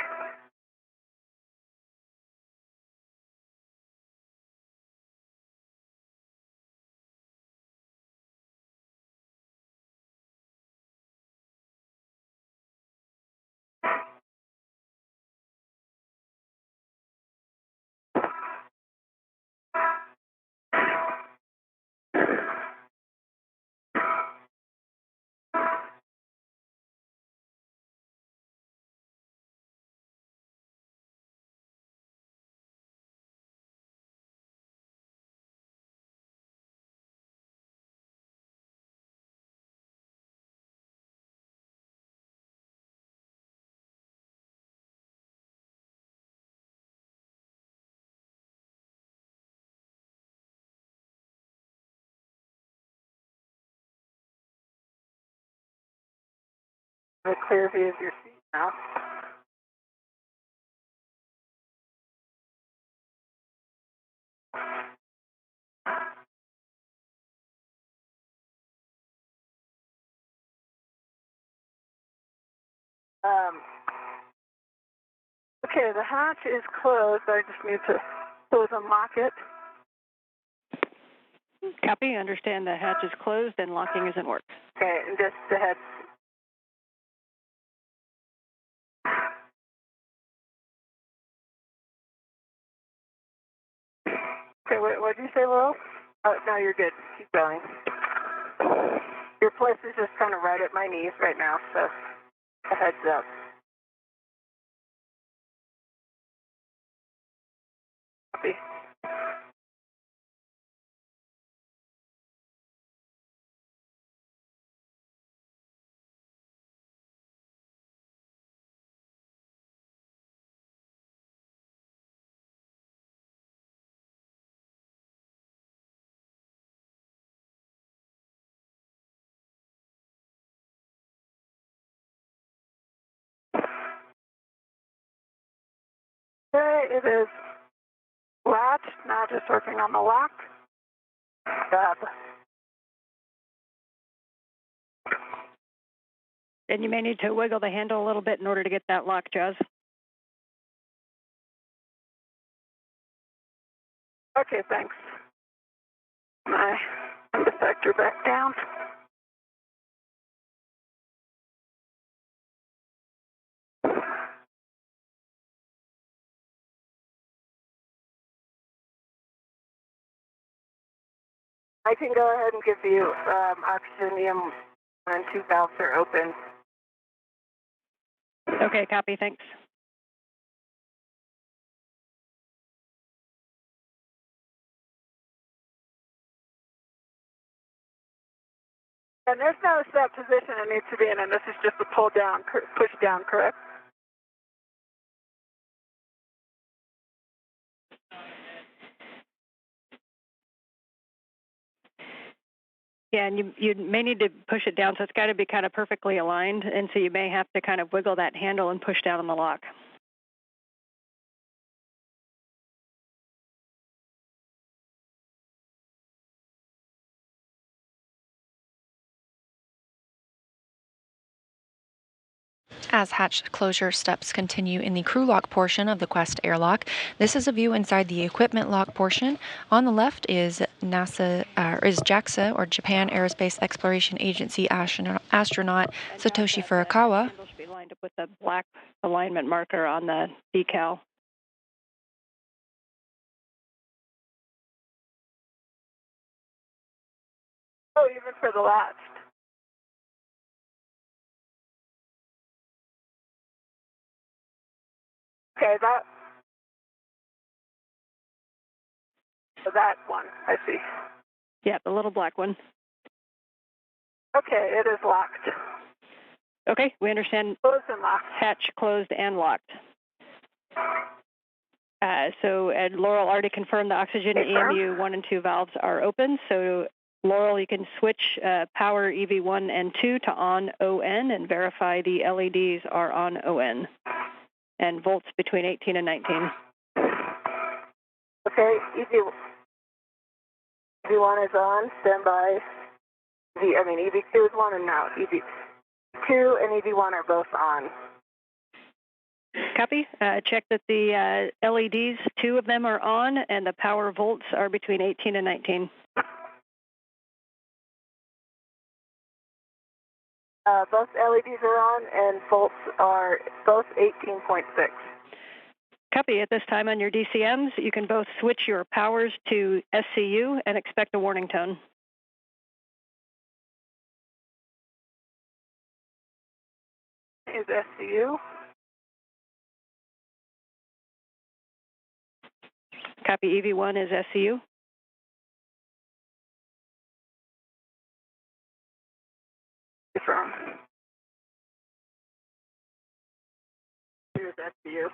A clear view of your seat now. Okay, the hatch is closed. I just need to close and lock it. Copy. Understand the hatch is closed and locking is in work. Okay, and just the head. Okay, what did you say, Laurel? Oh, no, you're good. Keep going. Your place is just kind of right at my knees right now, so a heads up. Copy. Okay, it is latched, now just working on the lock. And you may need to wiggle the handle a little bit in order to get that lock, Jaws. Okay, thanks. My defector back down. I can go ahead and give you oxygen and 2 valves are open. Okay, copy. Thanks. And there's no set position it needs to be in, and this is just a pull down, push down, correct? Yeah, and you may need to push it down, so it's got to be kind of perfectly aligned, and so you may have to kind of wiggle that handle and push down on the lock. As hatch closure steps continue in the crew lock portion of the Quest airlock, this is a view inside the equipment lock portion. On the left is JAXA, or Japan Aerospace Exploration Agency astronaut Satoshi Furukawa. The handle should be lined up with the black alignment marker on the decal. Oh, even for the latch. Okay, that one, I see. Yeah, the little black one. Okay, it is locked. Okay, we understand. Closed and locked. Hatch closed and locked. So Loral already confirmed the oxygen EMU 1 and 2 valves are open. So Loral, you can switch power EV1 and 2 to on ON and verify the LEDs are on ON. And volts between 18 and 19. Okay, EV1 is on, standby. EV2 is 1 and now EV2 and EV1 are both on. Copy. Check that the LEDs, 2 of them are on, and the power volts are between 18 and 19. Both LEDs are on, and volts are both 18.6. Copy. At this time on your DCMs, you can both switch your powers to SCU and expect a warning tone. Is SCU. Copy. EV1 is SCU. From. Here's SCU.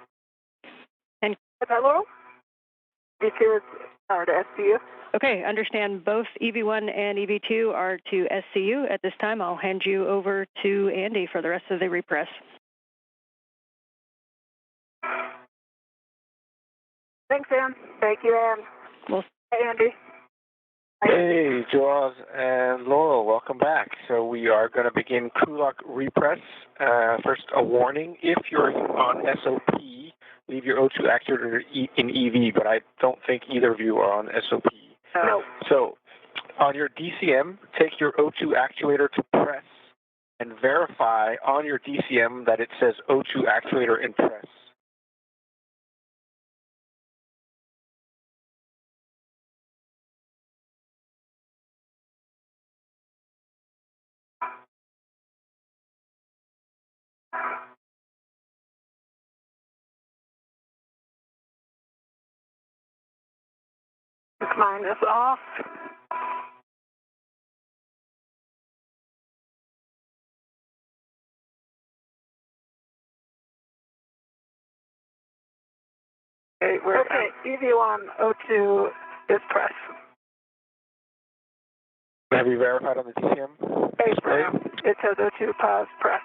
And hello? EV2 is to SCU. Okay, understand both EV1 and EV2 are to SCU. At this time, I'll hand you over to Andy for the rest of the repress. Thanks, Ann. Thank you, Ann. Well, hey, Andy. Hey, Jaws and Laurel, welcome back. So we are going to begin crew lock repress. First, a warning. If you're on SOP, leave your O2 actuator in EV, but I don't think either of you are on SOP. No. So on your DCM, take your O2 actuator to press and verify on your DCM that it says O2 actuator in press. Mine is off. Okay, EV1 O2 is press. Have you verified on the DCM? It says O2 pause press.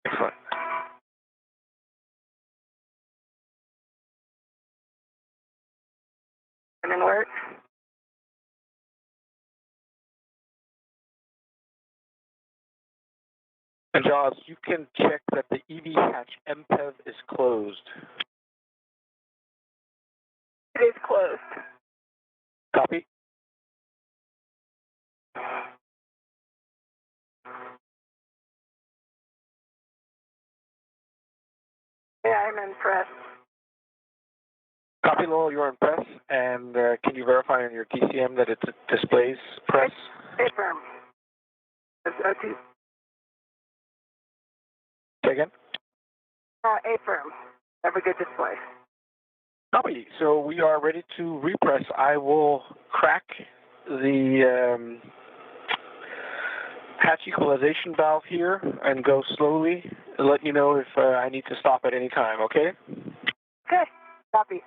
Excellent. And then work. And Jaws, you can check that the EV hatch MPEV is closed. It is closed. Copy. Yeah, I'm in press. Copy, Laurel, you're in press. And can you verify on your DCM that it displays press? Affirm. It's O2. Say again? Affirm. Have a good display. Copy. So we are ready to repress. I will crack the hatch equalization valve here and go slowly. Let you know if I need to stop at any time, okay? Okay, copy.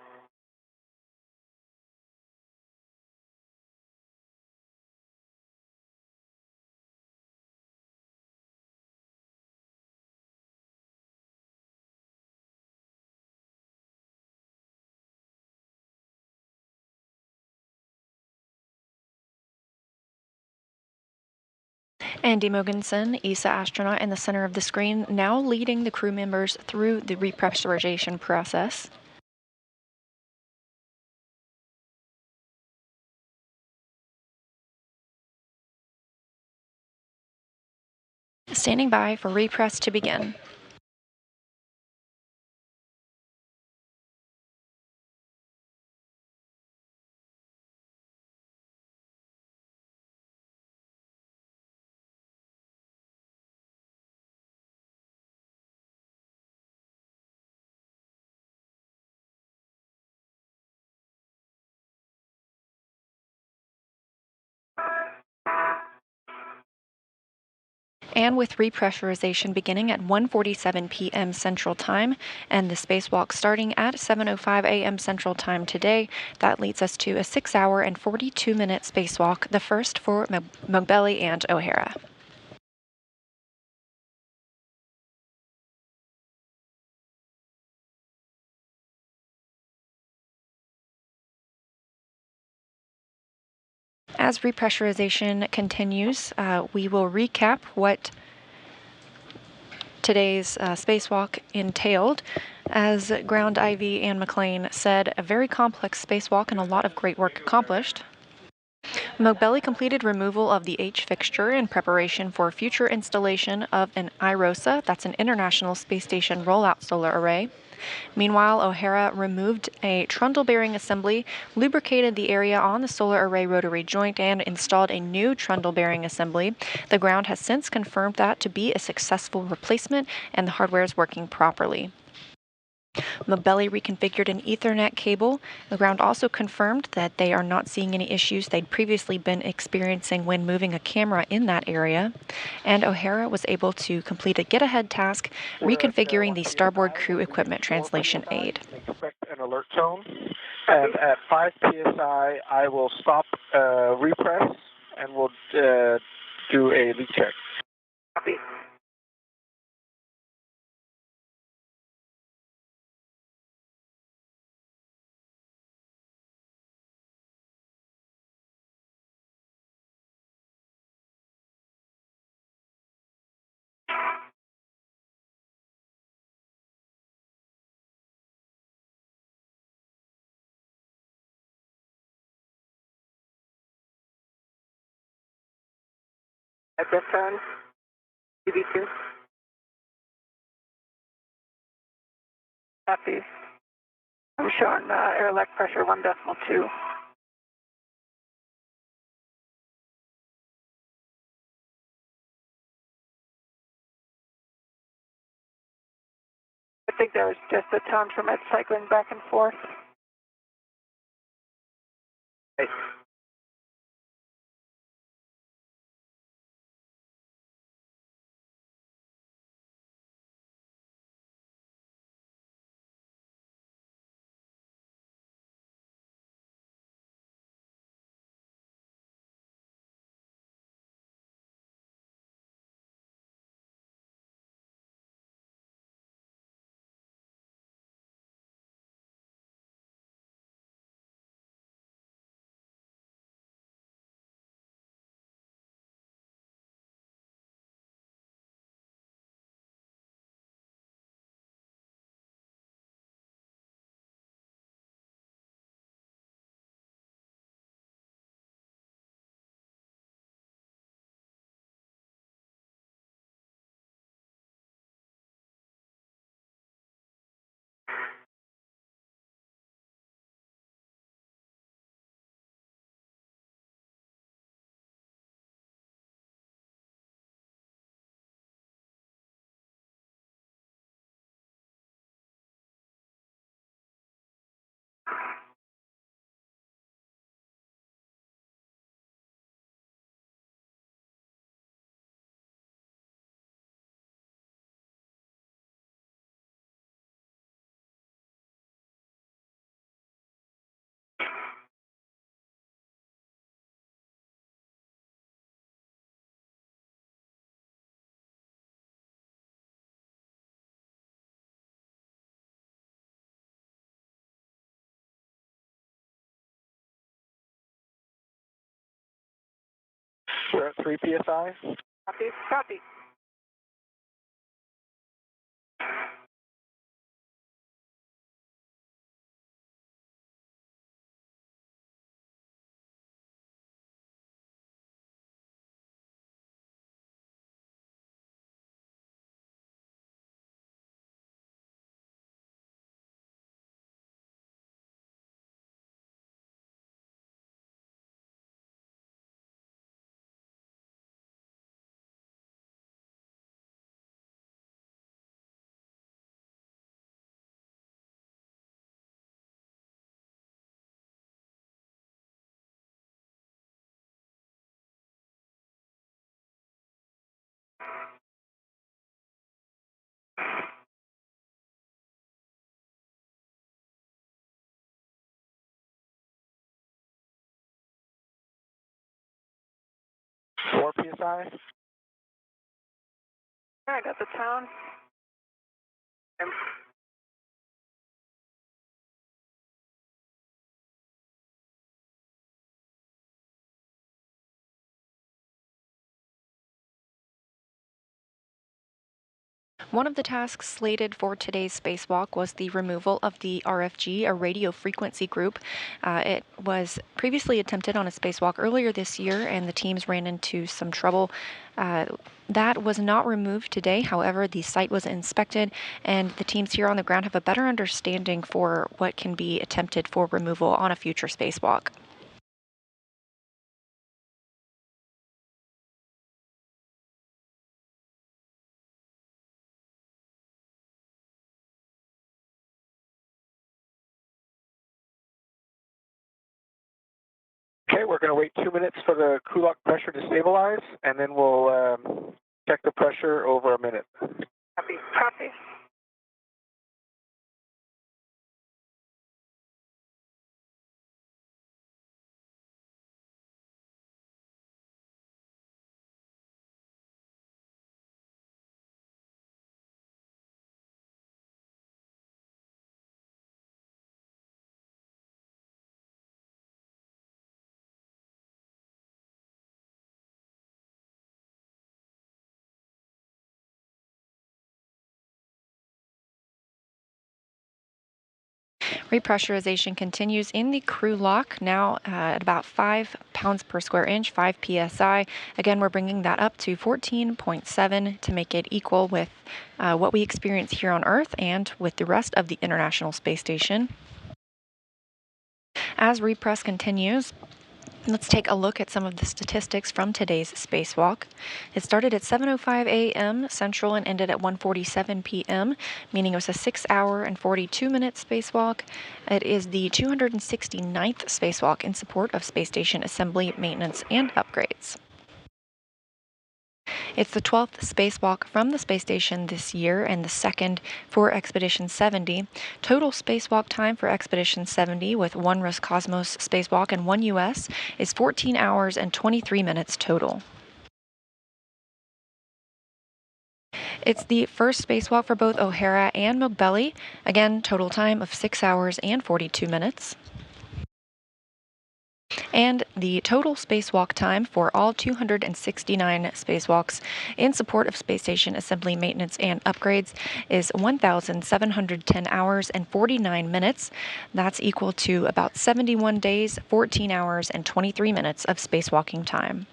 Andy Mogensen, ESA astronaut in the center of the screen, now leading the crew members through the repressurization process. Standing by for repress to begin. And with repressurization beginning at 1:47 p.m. Central Time and the spacewalk starting at 7:05 a.m. Central Time today, that leads us to a 6-hour and 42-minute spacewalk, the first for Moghbeli and O'Hara. As repressurization continues, we will recap what today's spacewalk entailed. As Ground IV Ann McLean said, a very complex spacewalk and a lot of great work accomplished. Moghbeli completed removal of the H fixture in preparation for future installation of an IROSA, that's an International Space Station Rollout Solar Array. Meanwhile, O'Hara removed a trundle bearing assembly, lubricated the area on the solar array rotary joint, and installed a new trundle bearing assembly. The ground has since confirmed that to be a successful replacement, and the hardware is working properly. Moghbeli reconfigured an Ethernet cable. The ground also confirmed that they are not seeing any issues they'd previously been experiencing when moving a camera in that area. And O'Hara was able to complete a get-ahead task, reconfiguring the starboard crew equipment translation aid. Expect an alert tone. And at 5 psi, I will stop repress and we'll do a leak check. Copy. I've been phone. TV2. Copy. I'm showing airlock pressure 1.2. I think that was just the tone from it cycling back and forth. Right. We're at 3 psi. Copy. Copy. Four psi. I got the tone. One of the tasks slated for today's spacewalk was the removal of the RFG, a radio frequency group. It was previously attempted on a spacewalk earlier this year, and the teams ran into some trouble. That was not removed today. However, the site was inspected, and the teams here on the ground have a better understanding for what can be attempted for removal on a future spacewalk. Okay, we're going to wait 2 minutes for the crew lock pressure to stabilize, and then we'll check the pressure over a minute. Copy. Copy. Repressurization continues in the crew lock, now at about 5 pounds per square inch, 5 psi. Again, we're bringing that up to 14.7 to make it equal with what we experience here on Earth and with the rest of the International Space Station. As repress continues, let's take a look at some of the statistics from today's spacewalk. It started at 7:05 a.m. Central and ended at 1:47 p.m., meaning it was a 6-hour and 42-minute spacewalk. It is the 269th spacewalk in support of space station assembly, maintenance, and upgrades. It's the 12th spacewalk from the space station this year and the second for Expedition 70. Total spacewalk time for Expedition 70 with one Roscosmos spacewalk and one U.S. is 14 hours and 23 minutes total. It's the first spacewalk for both Hara and Moghbeli. Again, total time of 6 hours and 42 minutes. And the total spacewalk time for all 269 spacewalks in support of space station assembly, maintenance, and upgrades is 1,710 hours and 49 minutes. That's equal to about 71 days, 14 hours, and 23 minutes of spacewalking time.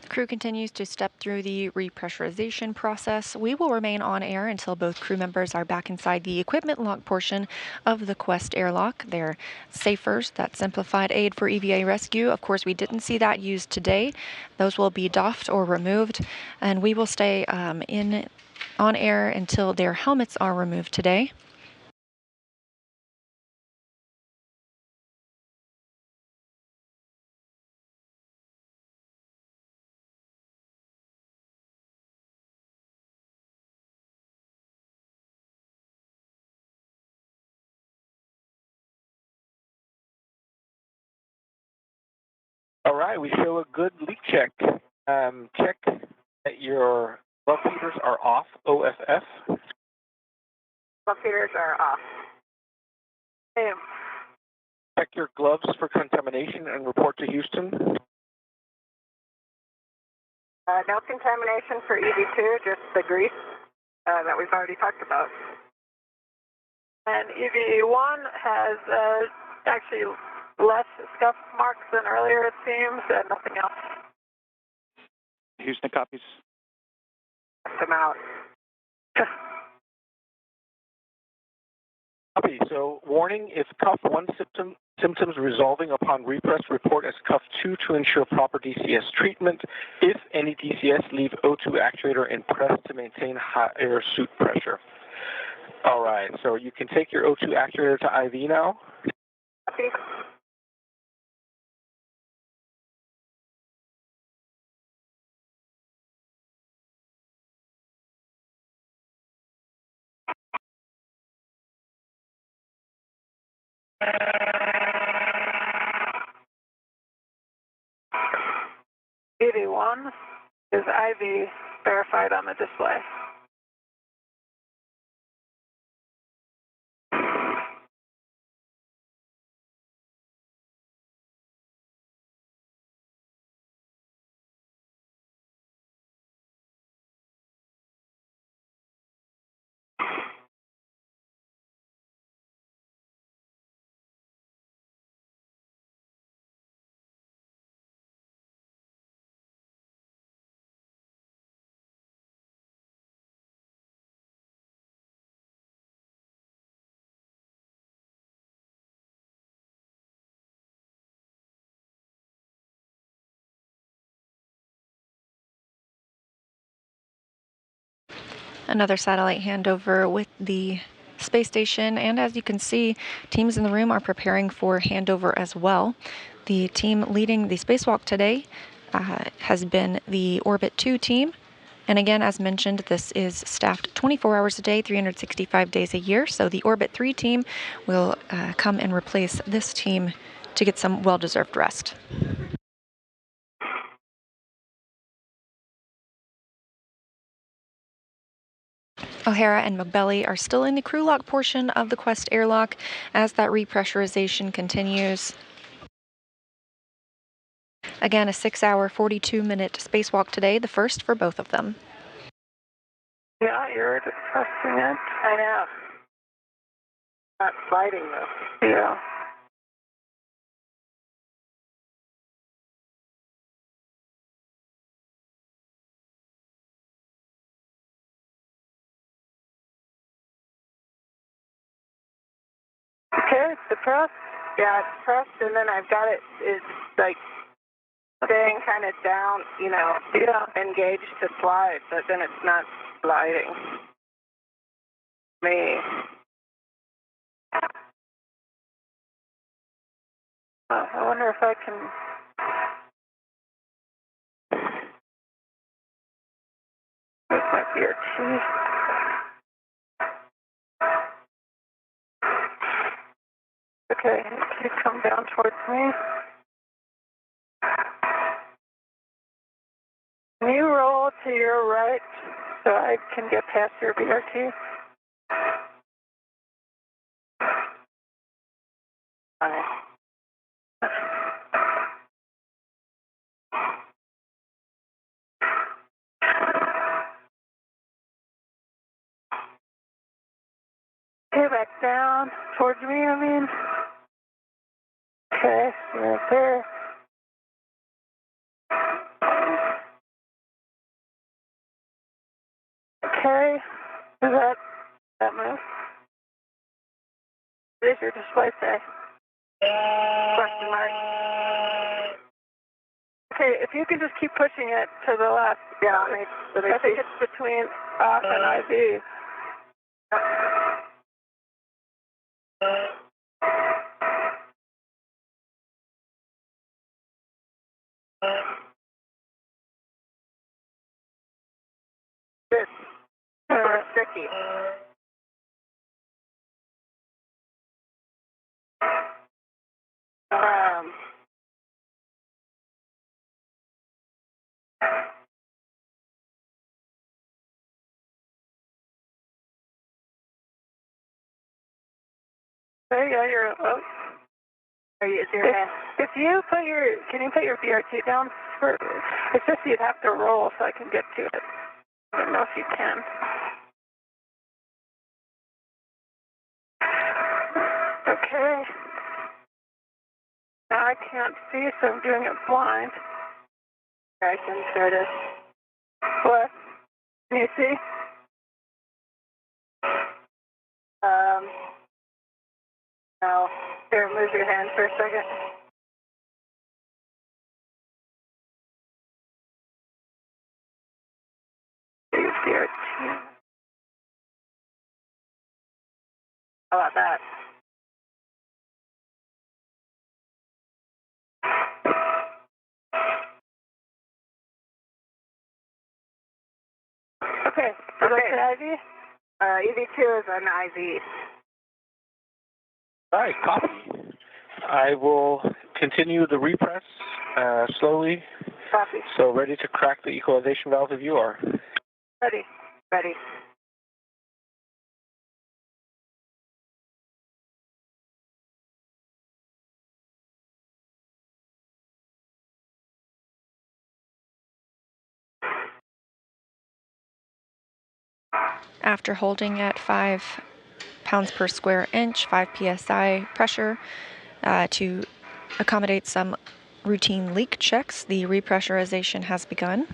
The crew continues to step through the repressurization process. We will remain on air until both crew members are back inside the equipment lock portion of the Quest airlock. They're safers, that simplified aid for EVA rescue. Of course, we didn't see that used today. Those will be doffed or removed, and we will stay on air until their helmets are removed today. All right, we show a good leak check. Check that your glove feeders are off, OFF. Glove feeders are off. Same. Check your gloves for contamination and report to Houston. No contamination for EV2, just the grease that we've already talked about. And EV1 has actually less scuff marks than earlier, it seems, and nothing else. Houston copies. Check them out. Copy. So, warning, if cuff 1 symptoms resolving upon repress, report as cuff 2 to ensure proper DCS treatment. If any DCS, leave O2 actuator in press to maintain high air suit pressure. All right, so you can take your O2 actuator to IV now. Copy. EV1 is IV verified on the display. Another satellite handover with the space station, and as you can see, teams in the room are preparing for handover as well. The team leading the spacewalk today has been the Orbit 2 team. And again, as mentioned, this is staffed 24 hours a day, 365 days a year. So the Orbit 3 team will come and replace this team to get some well-deserved rest. Hara and Moghbeli are still in the crew lock portion of the Quest airlock as that repressurization continues. Again, a 6-hour, 42-minute spacewalk today, the first for both of them. Yeah, you're trusting it. I know. Not sliding though. Yeah. Okay, it's depressed. Yeah, it's pressed, and then I've got it. It's like staying kind of down, engaged to slide, but then it's not sliding. I wonder if I can. This might be a T. Okay, can you come down towards me? Can you roll to your right so I can get past your BRT? Fine. Okay, back down towards me, I mean. Okay, right there. display say? Question mark. Okay, if you can just keep pushing it to the left. Yeah, I think it's between off and IV. Good. Sticky. Okay, yeah, you're. Oh. Are you? If you put your, can you put your VRT down? It's just you'd have to roll so I can get to it. I don't know if you can. Okay. Now I can't see, so I'm doing it blind. I can sort of. What? Can you see? No. Here, move your hand for a second. How about that? Okay. So that's an IV? EV2 is an IV. All right, copy. I will continue the repress slowly. Copy. So ready to crack the equalization valve if you are. Ready. Ready. After holding at 5 pounds per square inch, 5 psi pressure, to accommodate some routine leak checks, the repressurization has begun.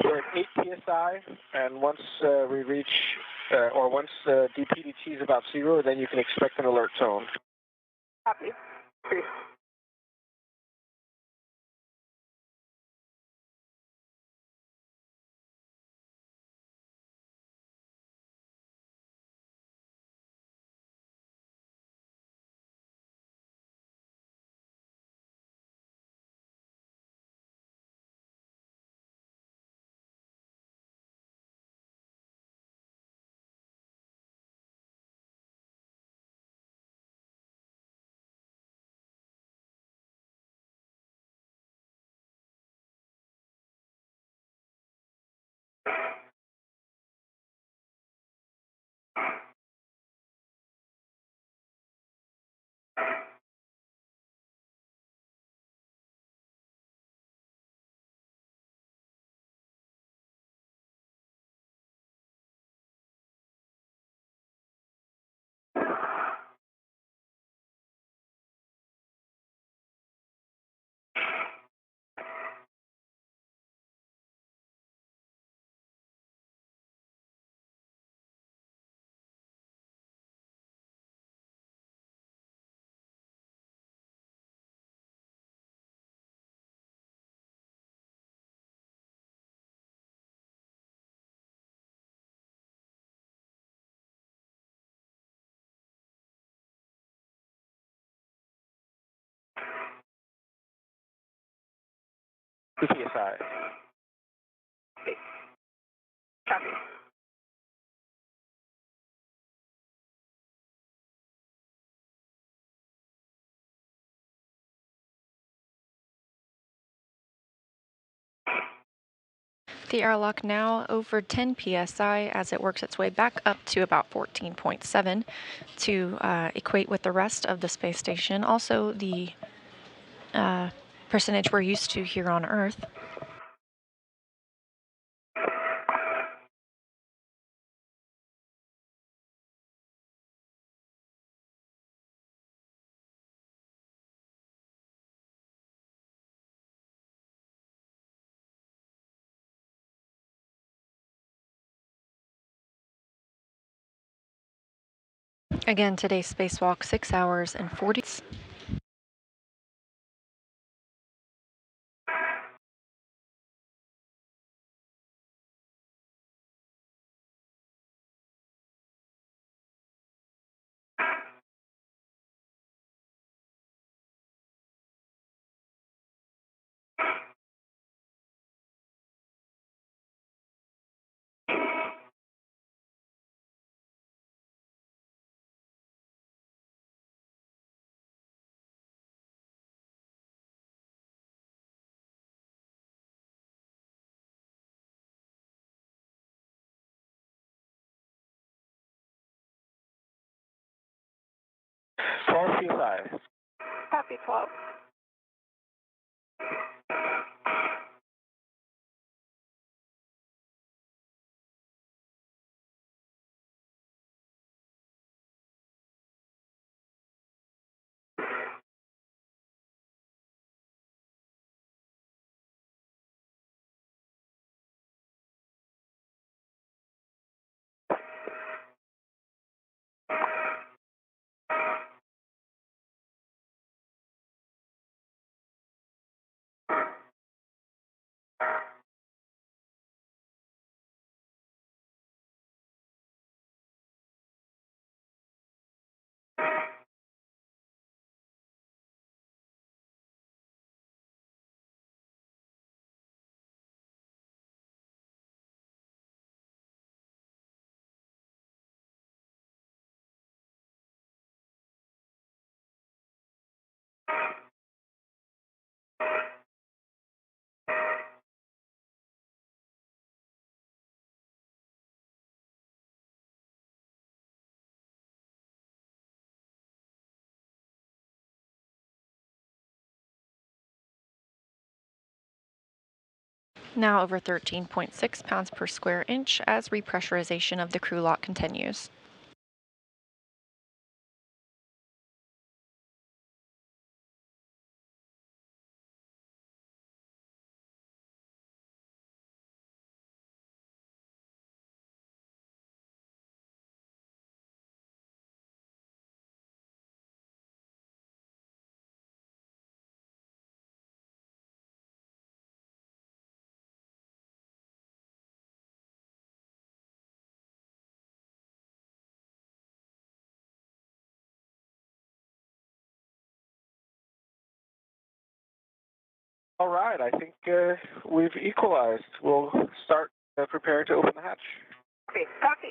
We're at 8 psi, and once we reach, or once DPDT is about 0, then you can expect an alert tone. Copy. Great. PSI. Copy. The airlock now over 10 psi as it works its way back up to about 14.7 to equate with the rest of the space station. Also, the percentage we're used to here on Earth. Again, today's spacewalk 6 hours and 40. PSI. Copy 12. Now over 13.6 pounds per square inch as repressurization of the crew lock continues. All right, I think we've equalized. We'll start preparing to open the hatch. Okay, copy.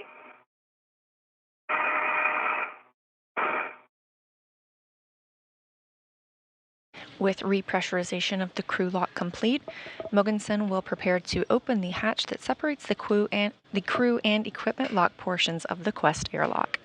With repressurization of the crew lock complete, Mogensen will prepare to open the hatch that separates the crew and equipment lock portions of the Quest airlock.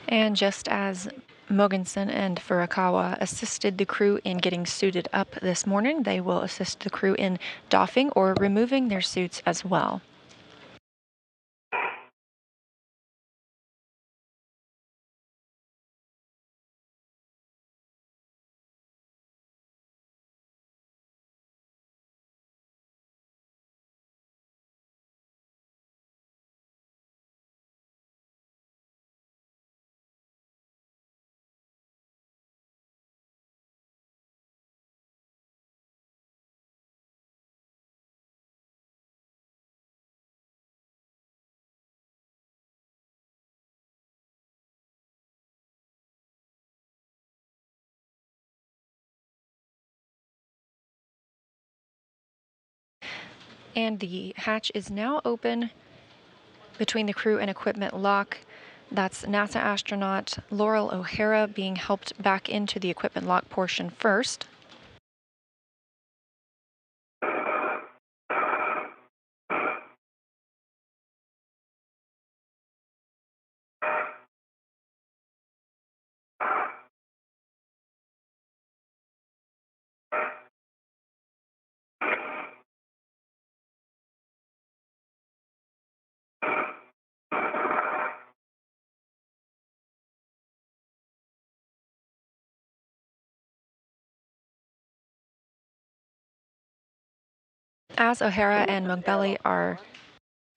And just as Mogensen and Furukawa assisted the crew in getting suited up this morning, they will assist the crew in doffing or removing their suits as well. And the hatch is now open between the crew and equipment lock. That's NASA astronaut Loral O'Hara being helped back into the equipment lock portion first. As O'Hara and Moghbeli are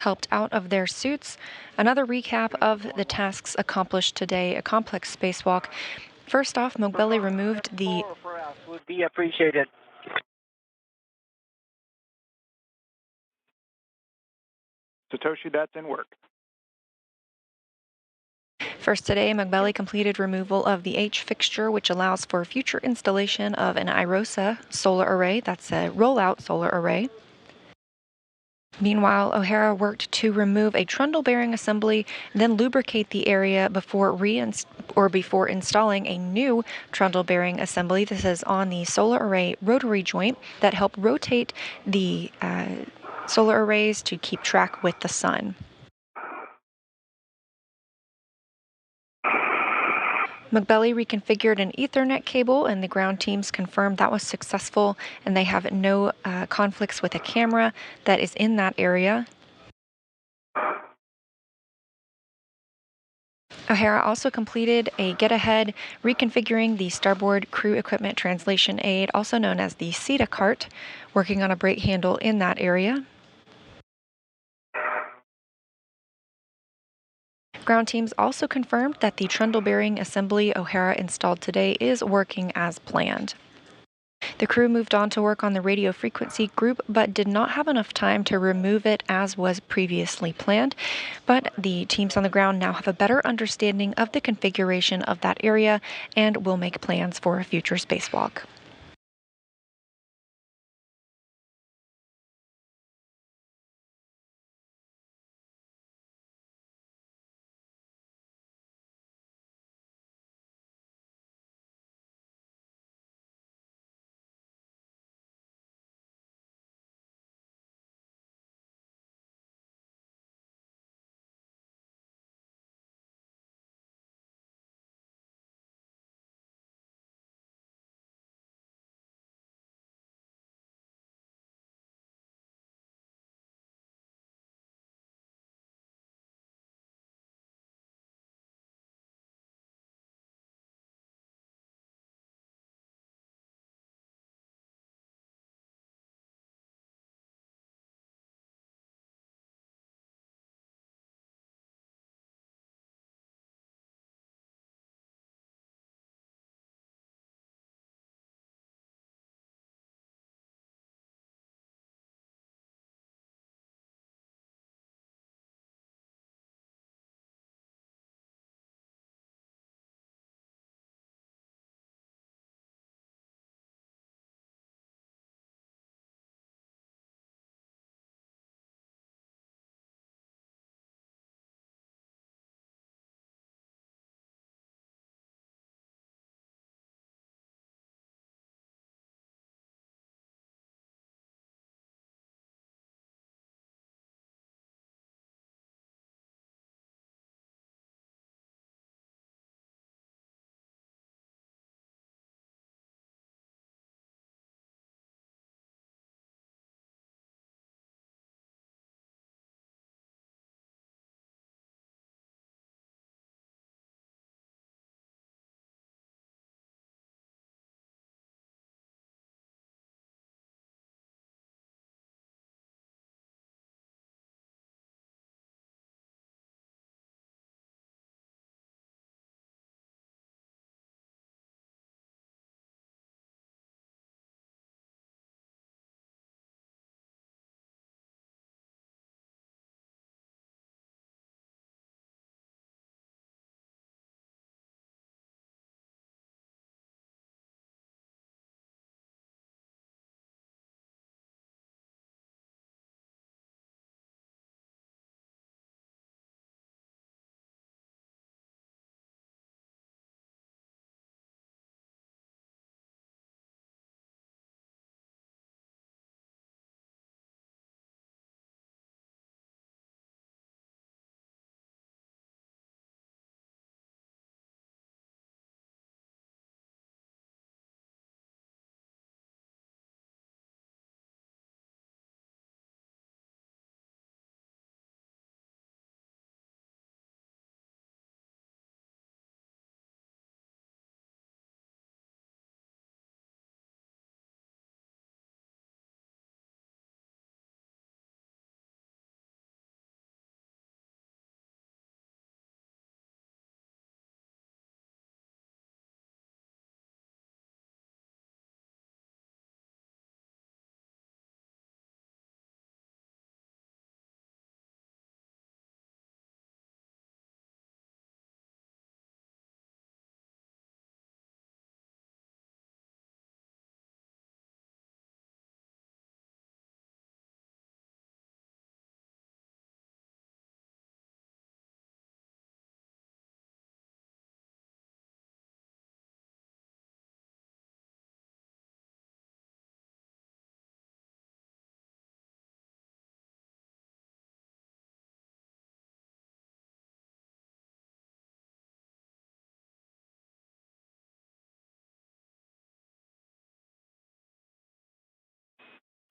helped out of their suits, another recap of the tasks accomplished today, a complex spacewalk. First off, Moghbeli removed the For us would be appreciated. Satoshi, that's in work. First today, Moghbeli completed removal of the H fixture, which allows for future installation of an IROSA solar array. That's a rollout solar array. Meanwhile, O'Hara worked to remove a trundle bearing assembly, then lubricate the area before installing a new trundle bearing assembly. This is on the solar array rotary joint that help rotate the solar arrays to keep track with the sun. Moghbeli reconfigured an Ethernet cable, and the ground teams confirmed that was successful, and they have no conflicts with a camera that is in that area. O'Hara also completed a get-ahead reconfiguring the starboard crew equipment translation aid, also known as the SETA cart, working on a brake handle in that area. Ground teams also confirmed that the trundle bearing assembly O'Hara installed today is working as planned. The crew moved on to work on the radio frequency group, but did not have enough time to remove it as was previously planned. But the teams on the ground now have a better understanding of the configuration of that area and will make plans for a future spacewalk.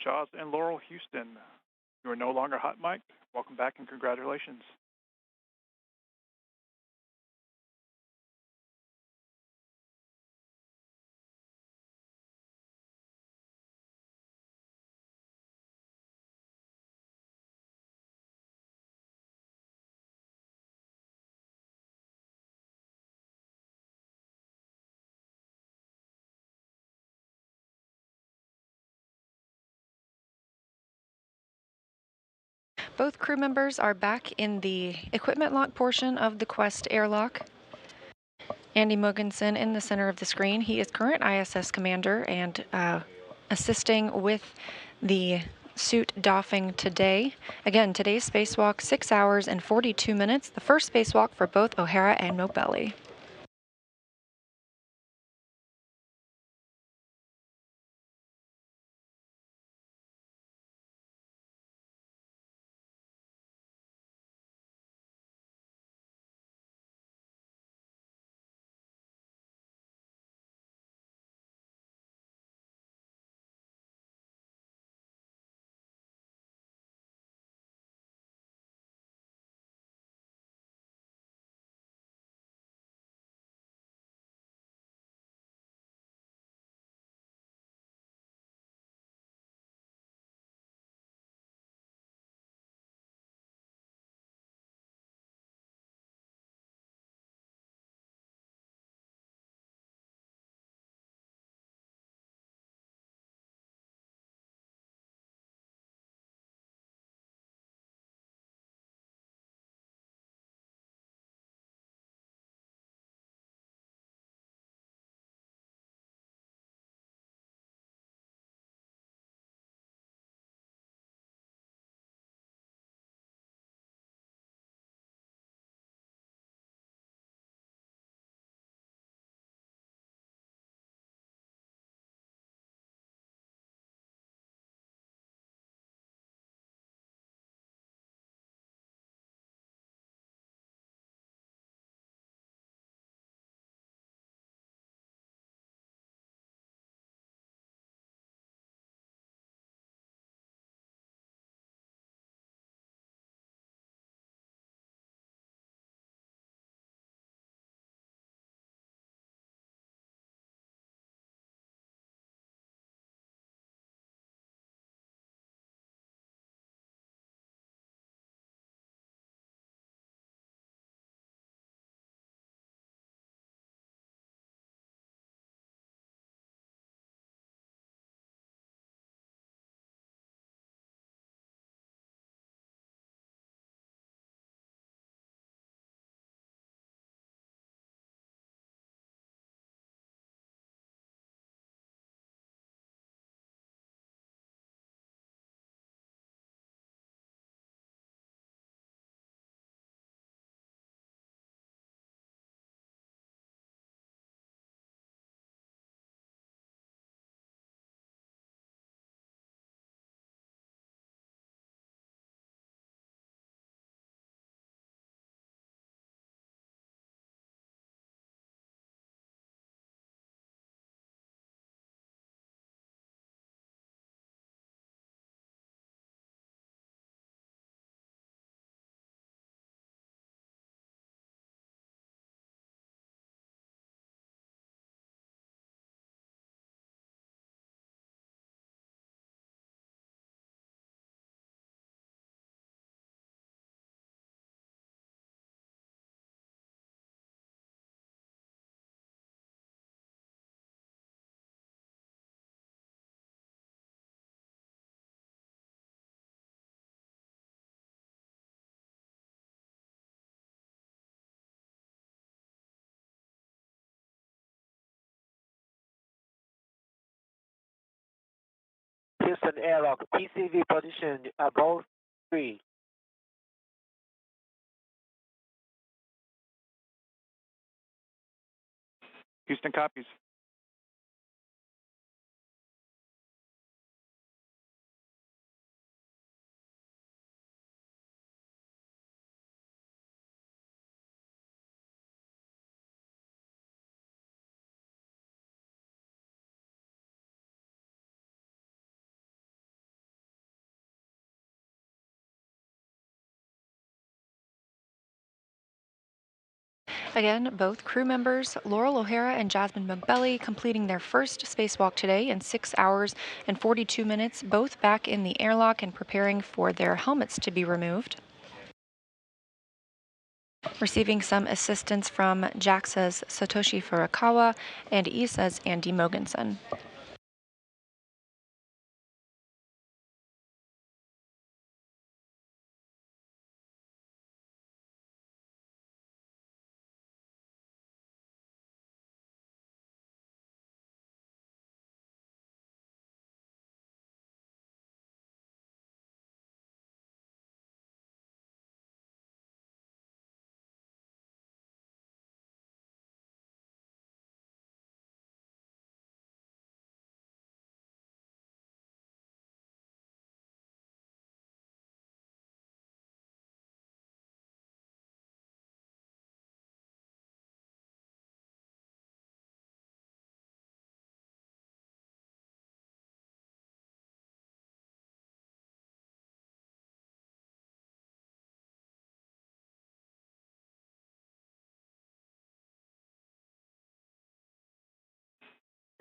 Jaws and Loral, Houston. You are no longer hot mic'd. Welcome back and congratulations. Both crew members are back in the equipment lock portion of the Quest airlock. Andy Mogensen in the center of the screen. He is current ISS commander and assisting with the suit doffing today. Again, today's spacewalk, 6 hours and 42 minutes, the first spacewalk for both O'Hara and Moghbeli. Houston airlock, PCV position above 3. Houston copies. Again, both crew members, Loral O'Hara and Jasmin Moghbeli, completing their first spacewalk today in 6 hours and 42 minutes, both back in the airlock and preparing for their helmets to be removed. Receiving some assistance from JAXA's Satoshi Furukawa and ESA's Andy Mogensen.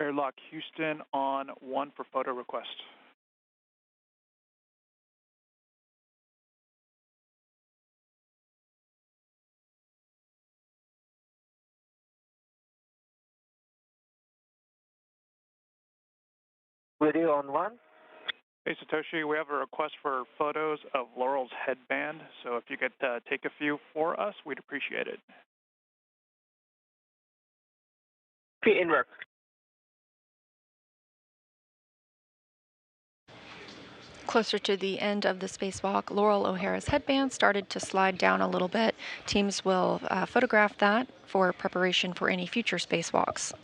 Airlock Houston on 1 for photo request. Video on 1. Hey, Satoshi, we have a request for photos of Loral's headband, so if you could take a few for us, we'd appreciate it. In work. Closer to the end of the spacewalk, Loral O'Hara's headband started to slide down a little bit. Teams will photograph that for preparation for any future spacewalks.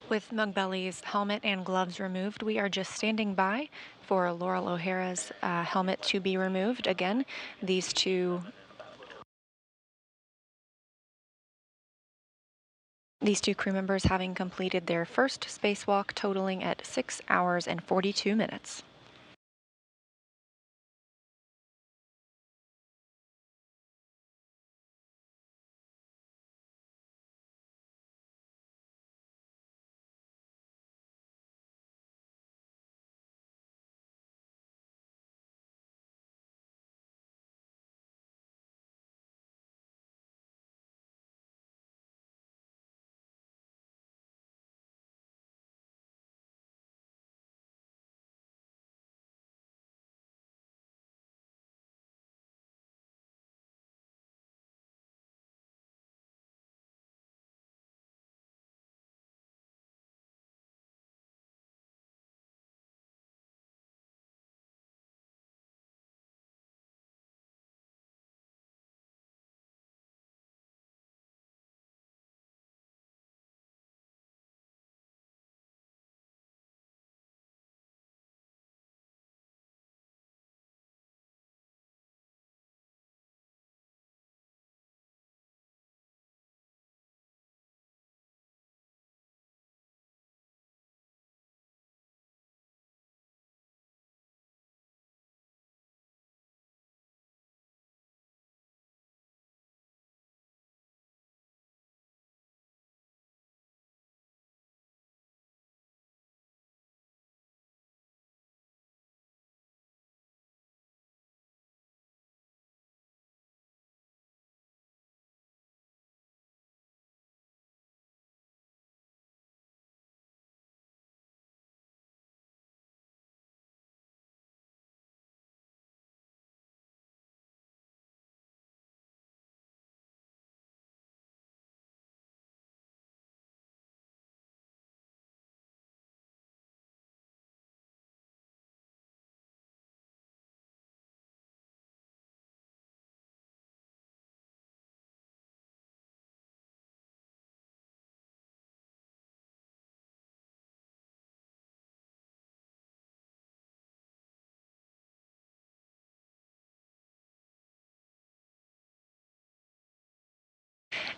With Moghbeli's helmet and gloves removed, we are just standing by for Loral O'Hara's helmet to be removed. Again, these two crew members having completed their first spacewalk, totaling at 6 hours and 42 minutes.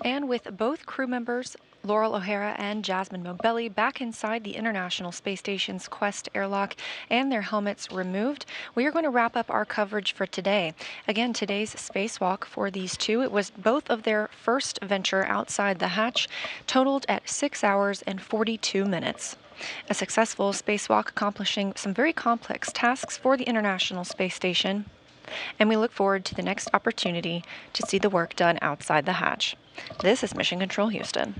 And with both crew members, Loral O'Hara and Jasmin Moghbeli, back inside the International Space Station's Quest airlock and their helmets removed, we are going to wrap up our coverage for today. Again, today's spacewalk for these two, it was both of their first venture outside the hatch, totaled at 6 hours and 42 minutes. A successful spacewalk accomplishing some very complex tasks for the International Space Station, and we look forward to the next opportunity to see the work done outside the hatch. This is Mission Control Houston.